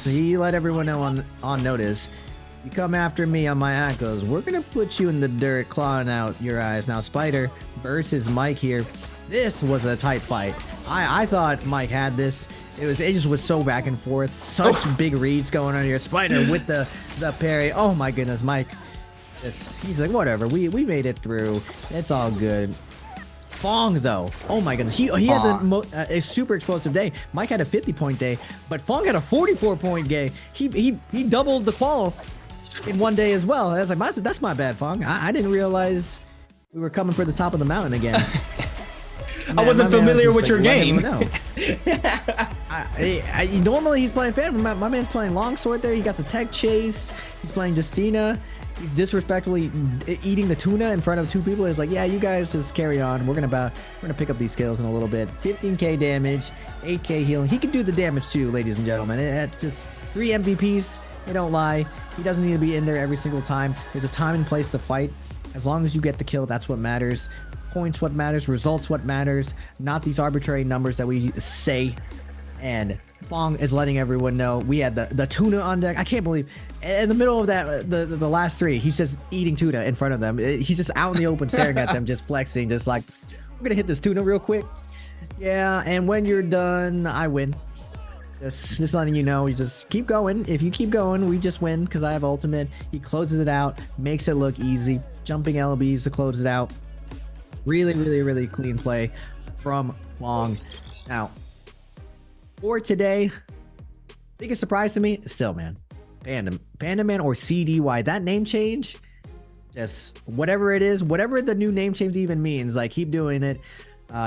he let everyone know on notice. You come after me on my ankles, we're gonna put you in the dirt, clawing out your eyes. Now Spider versus Mike here. This was a tight fight. I thought Mike had this. It just was so back and forth. Such big reads going on here. Spider with the parry. Oh my goodness, Mike. He's like, whatever, we made it through. It's all good. Fong though, oh my goodness, he had a super explosive day. Mike had a 50-point day, but Fong had a 44-point day. He doubled the qual in 1 day as well. I was like, that's my bad, Fong. I didn't realize we were coming for the top of the mountain again. I wasn't familiar with your game. Normally he's playing Phantom. My man's playing Longsword there. He got some tech chase. He's playing Justina. He's disrespectfully eating the tuna in front of 2 people. He's like, yeah, you guys just carry on. We're gonna pick up these kills in a little bit. 15k damage, 8k healing. He can do the damage too, ladies and gentlemen. It's just 3 MVPs. They don't lie. He doesn't need to be in there every single time. There's a time and place to fight. As long as you get the kill, that's what matters. Points what matters. Results what matters. Not these arbitrary numbers that we say. And Fong is letting everyone know we had the tuna on deck. I can't believe in the middle of that the last 3, he's just eating tuna in front of them. He's just out in the open staring at them, just flexing, just like, we're gonna hit this tuna real quick. Yeah, and when you're done, I win. Just letting you know, you just keep going. If you keep going, we just win because I have ultimate. He closes it out, makes it look easy. Jumping LBs to close it out. Really clean play from Fong. Now, for today, biggest surprise to me, still, man, Panda Man or CDY, that name change, just whatever it is, whatever the new name change even means, like, keep doing it.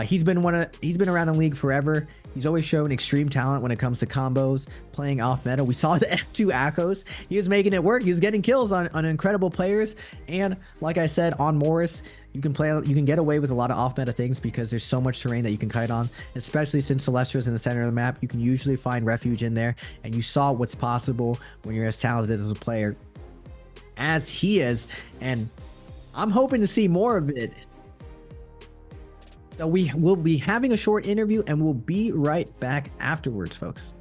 He's been around the league forever. He's always shown extreme talent when it comes to combos, playing off meta. We saw the F2 Akos. He was making it work. He was getting kills on incredible players. And like I said, on Morris, you can get away with a lot of off meta things because there's so much terrain that you can kite on, especially since Celestia is in the center of the map. You can usually find refuge in there, and you saw what's possible when you're as talented as a player as he is. And I'm hoping to see more of it. So we will be having a short interview, and we'll be right back afterwards, folks.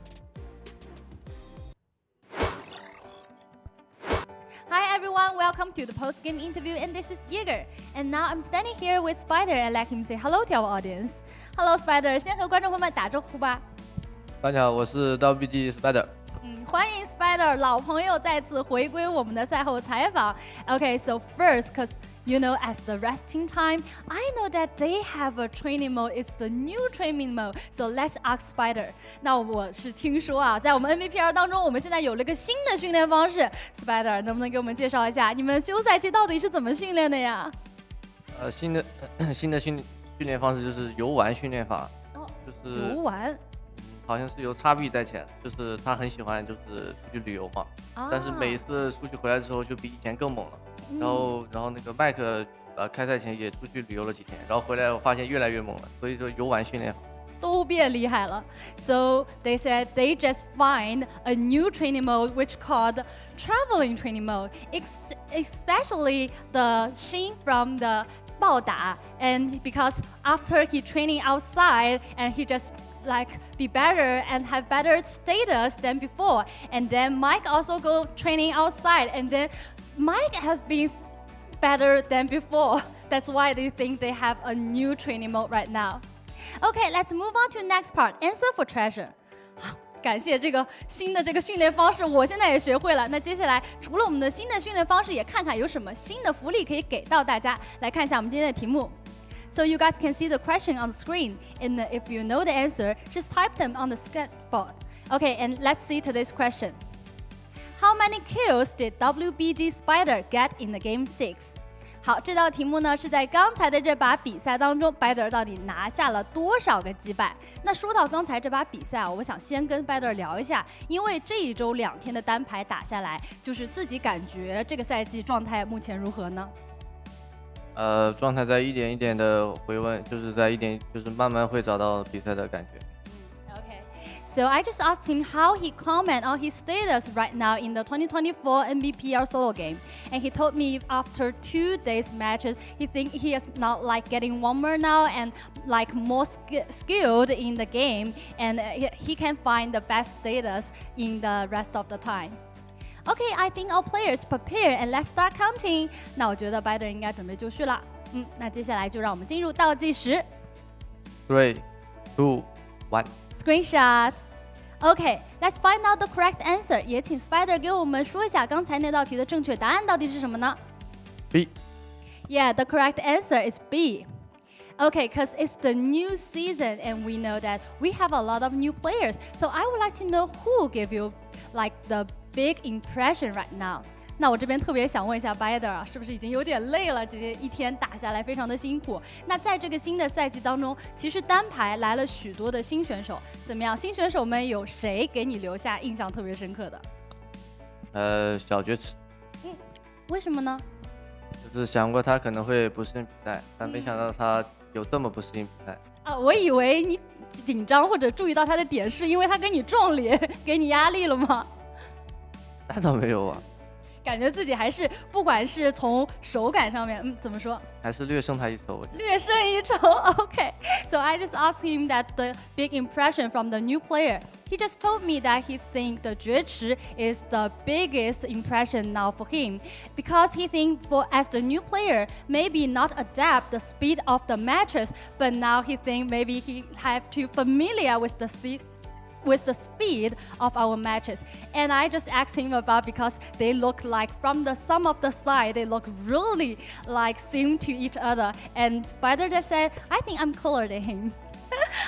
Hi everyone, welcome to the post-game interview, and this is Yeager. And now I'm standing here with Spider, and let him say hello to our audience. Hello Spider， 先和观众朋友们打招呼吧。大家好，我是 WBG Spider。欢迎 Spider 老朋友再次回归我们的赛后采访。Okay, so first, cause you know, as the resting time, I know that they have a training mode. It's the new training mode. So let's ask Spider. 那我是听说啊，在我们 NBPL 当中，我们现在有了一个新的训练方式。Spider 能不能给我们介绍一下，你们休赛期到底是怎么训练的呀？新的训练方式就是游玩训练法，就是游玩。好像是由叉 B 带起来的，就是他很喜欢就是出去旅游嘛，但是每一次出去回来之后就比以前更猛了。然后那个麦克开赛前也出去旅游了几天，然后回来我发现越来越猛了，所以说游玩训练法。都变厉害了。So they said they just find a new training mode which called traveling training mode, especially the Shin from the 暴打 and because after he training outside and he just like be better and have better status than before. And then Mike also go training outside and then Mike has been better than before. That's why they think they have a new training mode right now. Okay, let's move on to next part, answer for treasure. 感谢这个新的这个训练方式，我现在也学会了。那接下来除了我们的新的训练方式，也看看有什么新的福利可以给到大家。来看一下我们今天的题目。So you guys can see the question on the screen, and if you know the answer, just type them on the sketchboard. Okay, and let's see today's question. How many kills did WBG Spider get in the game 6? 好，这道题目呢是在刚才的这把比赛当中 ，Spider 到底拿下了多少个击败？那说到刚才这把比赛啊，我想先跟 Spider 聊一下，因为这一周2天的单排打下来，就是自己感觉这个赛季状态目前如何呢？状态在一点一点的回温，就是在一点就是慢慢会找到比赛的感觉。Okay. So I just asked him how he comment on his status right now in the 2024 Nbpl solo game, and he told me after 2 days matches, he think he is not like getting warmer now and like more skilled in the game, and he can find the best status in the rest of the time. Okay, I think our players prepare and let's start counting. 那我觉得 Spider 应该准备就绪了。那接下来就让我们进入倒计时。3, 2, 1. Screenshot. Okay, let's find out the correct answer. 也请 Spider 给我们说一下刚才那道题的正确答案到底是什么呢？ B. Yeah, the correct answer is B. Okay, because it's the new season and we know that we have a lot of new players. So I would like to know who gave you like the big impression right now. 那我这边特别想问一下 Spider 啊，是不是已经有点累了？这一天打下来非常的辛苦。那在这个新的赛季当中，其实单排来了许多的新选手，怎么样？新选手们有谁给你留下印象特别深刻的？小爵齿。为什么呢？就是想过他可能会不适应比赛，但没想到他有这么不适应比赛。啊，我以为你紧张或者注意到他的点是因为他跟你撞脸，给你压力了吗？那倒没有啊。感觉自己还是不管是从手感上面，怎么说？还是略胜他一筹。略胜一筹 ，OK. So I just asked him that the big impression from the new player. He just told me that he thinks the 绝池 is the biggest impression now for him because he thinks as the new player, maybe not adapt the speed of the matches, but now he thinks maybe he have to familiar with the speed of our matches. And I just asked him about because they look like from the some of the side, they look really like similar to each other. And Spider just said, I think I'm cooler than him.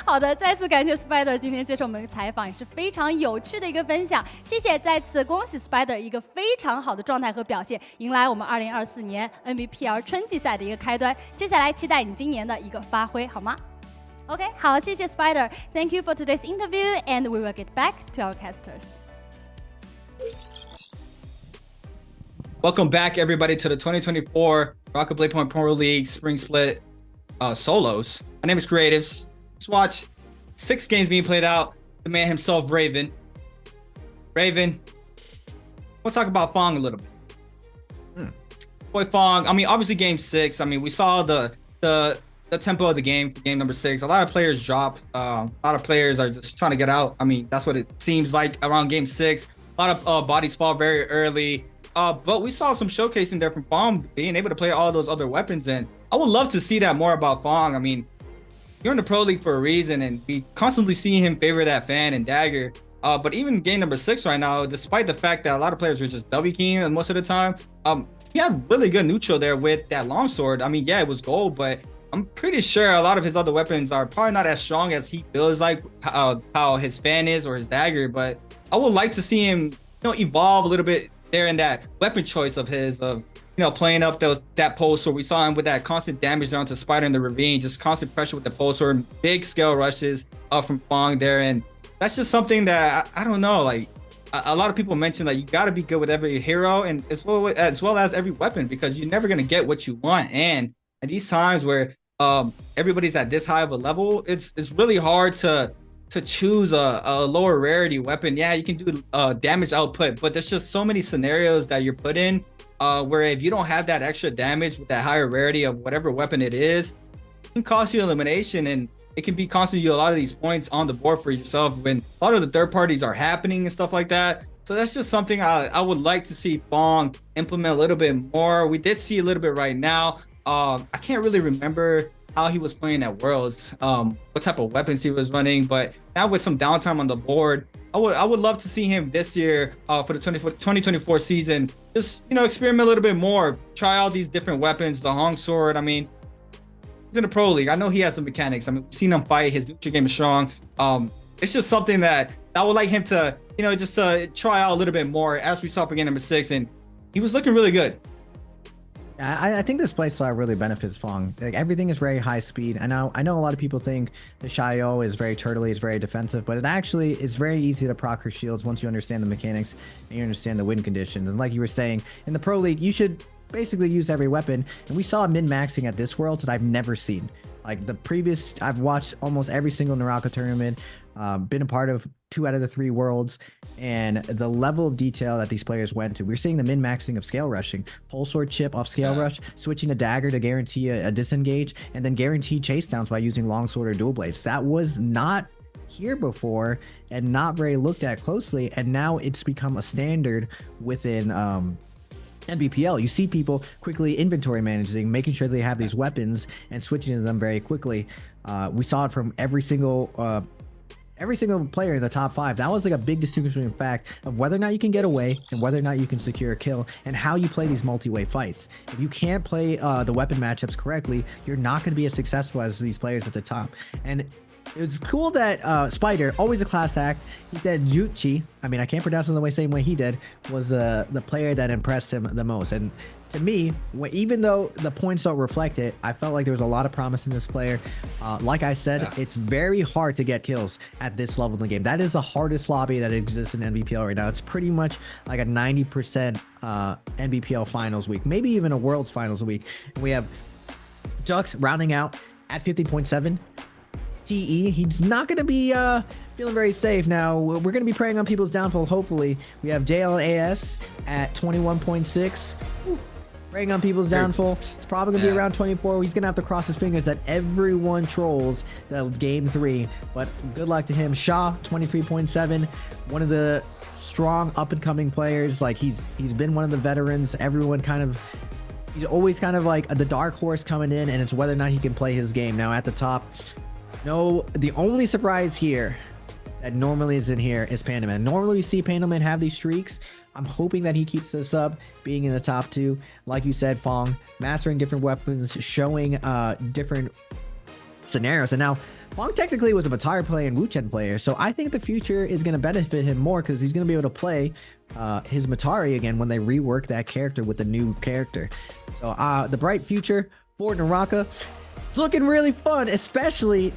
好的，再次感谢 Spider 今天接受我们的采访，也是非常有趣的一个分享。谢谢，再次恭喜 Spider 一个非常好的状态和表现，迎来我们2024年 NBPL 春季赛的一个开端。接下来期待你今年的一个发挥，好吗？OK， 好，谢谢 Spider. Thank you for today's interview, and we will get back to our casters. Welcome back, everybody, to the 2024 NARAKA BLADEPOINT Pro League Spring Split solos. My name is Creatives. Let's watch 6 games being played out. The man himself, Raven. Raven, we'll talk about Fong a little bit. Boy, Fong. I mean, obviously, game 6. I mean, we saw the tempo of the game for game number 6. A lot of players drop. A lot of players are just trying to get out. I mean, that's what it seems like around game 6. A lot of bodies fall very early. But we saw some showcasing there from Fong being able to play all those other weapons. And I would love to see that more about Fong. I mean, you're in the Pro League for a reason, and we constantly see him favor that fan and dagger. But even game number 6 right now, despite the fact that a lot of players are just W keying most of the time, he had really good neutral there with that longsword. I mean, yeah, it was gold, but I'm pretty sure a lot of his other weapons are probably not as strong as he feels like how his fan is or his dagger. But I would like to see him, evolve a little bit there in that weapon choice of his, of playing up that pulse sword. We saw him with that constant damage down to Spider in the ravine, just constant pressure with the pulse sword, big scale rushes from Fong there, and that's just something that I don't know. Like a lot of people mention that you got to be good with every hero and as well as every weapon, because you're never gonna get what you want. And at these times where everybody's at this high of a level, it's really hard to choose a lower rarity weapon. Yeah, you can do damage output, but there's just so many scenarios that you're put in where if you don't have that extra damage with that higher rarity of whatever weapon it is, it can cost you elimination, and it can be costing you a lot of these points on the board for yourself when a lot of the third parties are happening and stuff like that. So that's just something I would like to see Fong implement a little bit more. We did see a little bit right now. I can't really remember how he was playing at Worlds, what type of weapons he was running, but now with some downtime on the board, I would love to see him this year for the 2024 season. Just experiment a little bit more, try out these different weapons. The Hong Sword, I mean, he's in the pro league. I know he has the mechanics. I mean, we've seen him fight. His neutral game is strong. It's just something that I would like him to, just to try out a little bit more, as we saw for game number 6, and he was looking really good. I think this playstyle really benefits Fong. Like, everything is very high speed. I know a lot of people think the Xiao is very turtley, is very defensive, but it actually is very easy to proc her shields once you understand the mechanics and you understand the win conditions. And like you were saying, in the Pro League, you should basically use every weapon. And we saw min-maxing at this Worlds that I've never seen. Like I've watched almost every single NARAKA tournament, been a part of 2 out of the 3 Worlds, and the level of detail that these players went to. We're seeing the min-maxing of scale rushing, pulse sword chip off scale rush, switching a dagger to guarantee a disengage, and then guarantee chase downs by using longsword or dual blades. That was not here before and not very looked at closely, and now it's become a standard within Nbpl. You see people quickly inventory managing, making sure they have these weapons and switching to them very quickly. We saw it from every single player in the top 5. That was like a big distinguishing fact of whether or not you can get away and whether or not you can secure a kill, and how you play these multi-way fights. If you can't play the weapon matchups correctly, you're not going to be as successful as these players at the top. And it was cool that Spider, always a class act, he said Juchi, I mean, I can't pronounce it the same way he did, was the player that impressed him the most. And to me, even though the points don't reflect it, I felt like there was a lot of promise in this player. Like I said, it's very hard to get kills at this level in the game. That is the hardest lobby that exists in NBPL right now. It's pretty much like a 90% NBPL finals week, maybe even a Worlds finals week. And we have Jux rounding out at 50.7. TE, he's not going to be feeling very safe. Now, we're going to be preying on people's downfall, hopefully. We have JLAS at 21.6. Preying on people's downfall. It's probably going to be around 24. He's going to have to cross his fingers that everyone trolls the game 3. But good luck to him. Shaw, 23.7. One of the strong up-and-coming players. Like, he's been one of the veterans. Everyone kind of... He's always kind of like the dark horse coming in, and it's whether or not he can play his game. Now, at the top... No, the only surprise here that normally is in here is Pandaman. Normally we see Pandaman have these streaks. I'm hoping that he keeps this up, being in the top 2. Like you said, Fong, mastering different weapons, showing different scenarios. And now, Fong technically was a Batara player and Wuchen player, so I think the future is going to benefit him more because he's going to be able to play his Matari again when they rework that character with the new character. So the bright future for NARAKA, it's looking really fun, especially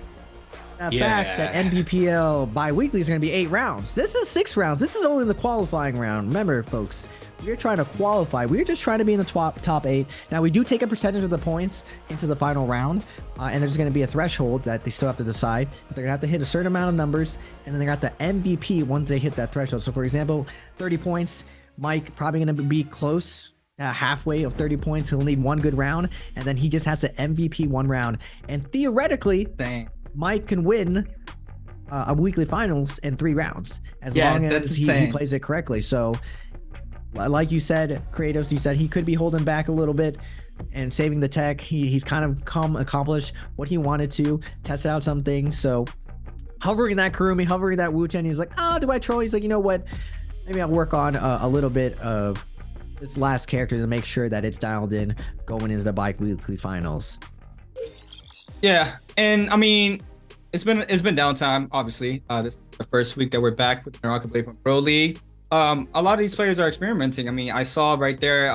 the fact that Nbpl bi-weekly is going to be 8 rounds. This is 6 rounds. This is only the qualifying round. Remember, folks, we're trying to qualify. We're just trying to be in the top 8. Now, we do take a percentage of the points into the final round, and there's going to be a threshold that they still have to decide. They're going to have to hit a certain amount of numbers, and then they got the MVP once they hit that threshold. So, for example, 30 points, Mike probably going to be close. Halfway of 30 points. He'll need 1 good round, and then he just has to MVP 1 round. And theoretically, Mike can win a weekly finals in 3 rounds as long as he plays it correctly. So, like you said, Kratos, you said he could be holding back a little bit and saving the tech. He's kind of accomplished what he wanted to, tested out some things. So, hovering that Kurumi, hovering that Wuchen, he's like, do I troll? He's like, you know what? Maybe I'll work on a little bit of this last character to make sure that it's dialed in going into the Biweekly finals. Yeah, and I mean, it's been downtime. Obviously, this is the first week that we're back with the NARAKA BLADEPOINT Pro League. A lot of these players are experimenting. I mean, I saw right there,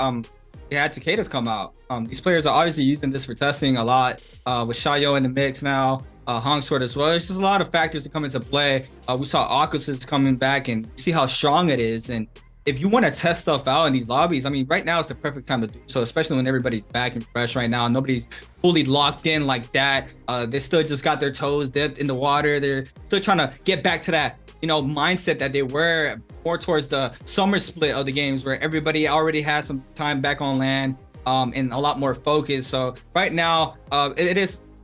they had Takeda's come out. These players are obviously using this for testing a lot. With Shayo in the mix now, Hongsword as well. There's just a lot of factors that come into play. We saw Akus coming back and see how strong it is. And if you want to test stuff out in these lobbies, I mean, right now is the perfect time to do so, especially when everybody's back and fresh right now. Nobody's fully locked in like that. They still just got their toes dipped in the water. They're still trying to get back to that, mindset that they were more towards the summer split of the games where everybody already has some time back on land and a lot more focus. So right now,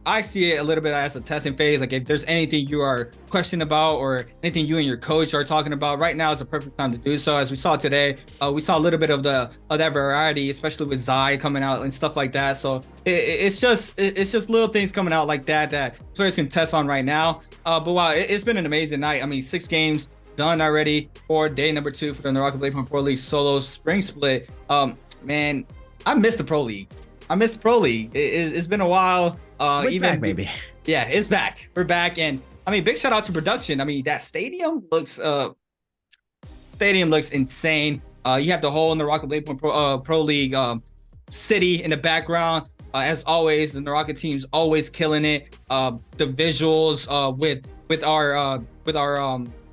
I see it a little bit as a testing phase. Like if there's anything you are questioning about or anything you and your coach are talking about, right now is a perfect time to do so. As we saw today, we saw a little bit of that variety, especially with Zai coming out and stuff like that. So it's just little things coming out like that players can test on right now. But wow, it's been an amazing night. I mean, 6 games done already for day number 2 for the NARAKA BLADEPOINT Pro League solo spring split. Man, I missed the Pro League. It's been a while. It's back, baby. Yeah, it's back. We're back, and I mean, big shout out to production. I mean, that stadium looks insane. You have the whole NARAKA BLADEPOINT Pro League city in the background. As always, the NARAKA team's always killing it. The visuals with our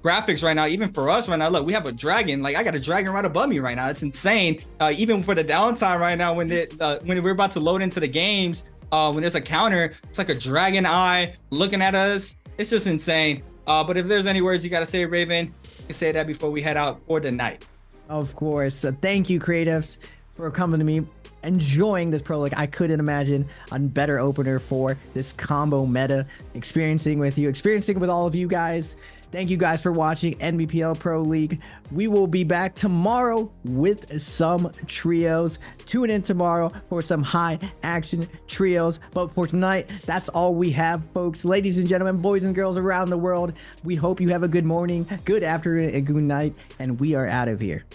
graphics right now, even for us right now, look, we have a dragon. Like I got a dragon right above me right now. It's insane. Even for the downtime right now, when we're about to load into the games, when there's a counter, it's like a dragon eye looking at us. It's just insane. But if there's any words you got to say, Raven, you can say that before we head out for the night. Of course. Thank you, creatives, for coming to me, enjoying this Pro League. I couldn't imagine a better opener for this combo meta, experiencing with all of you guys. Thank you guys for watching Nbpl Pro League. We will be back tomorrow with some trios. Tune in tomorrow for some high action trios. But for tonight, that's all we have, folks. Ladies and gentlemen, boys and girls around the world, we hope you have a good morning, good afternoon, and good night. And we are out of here.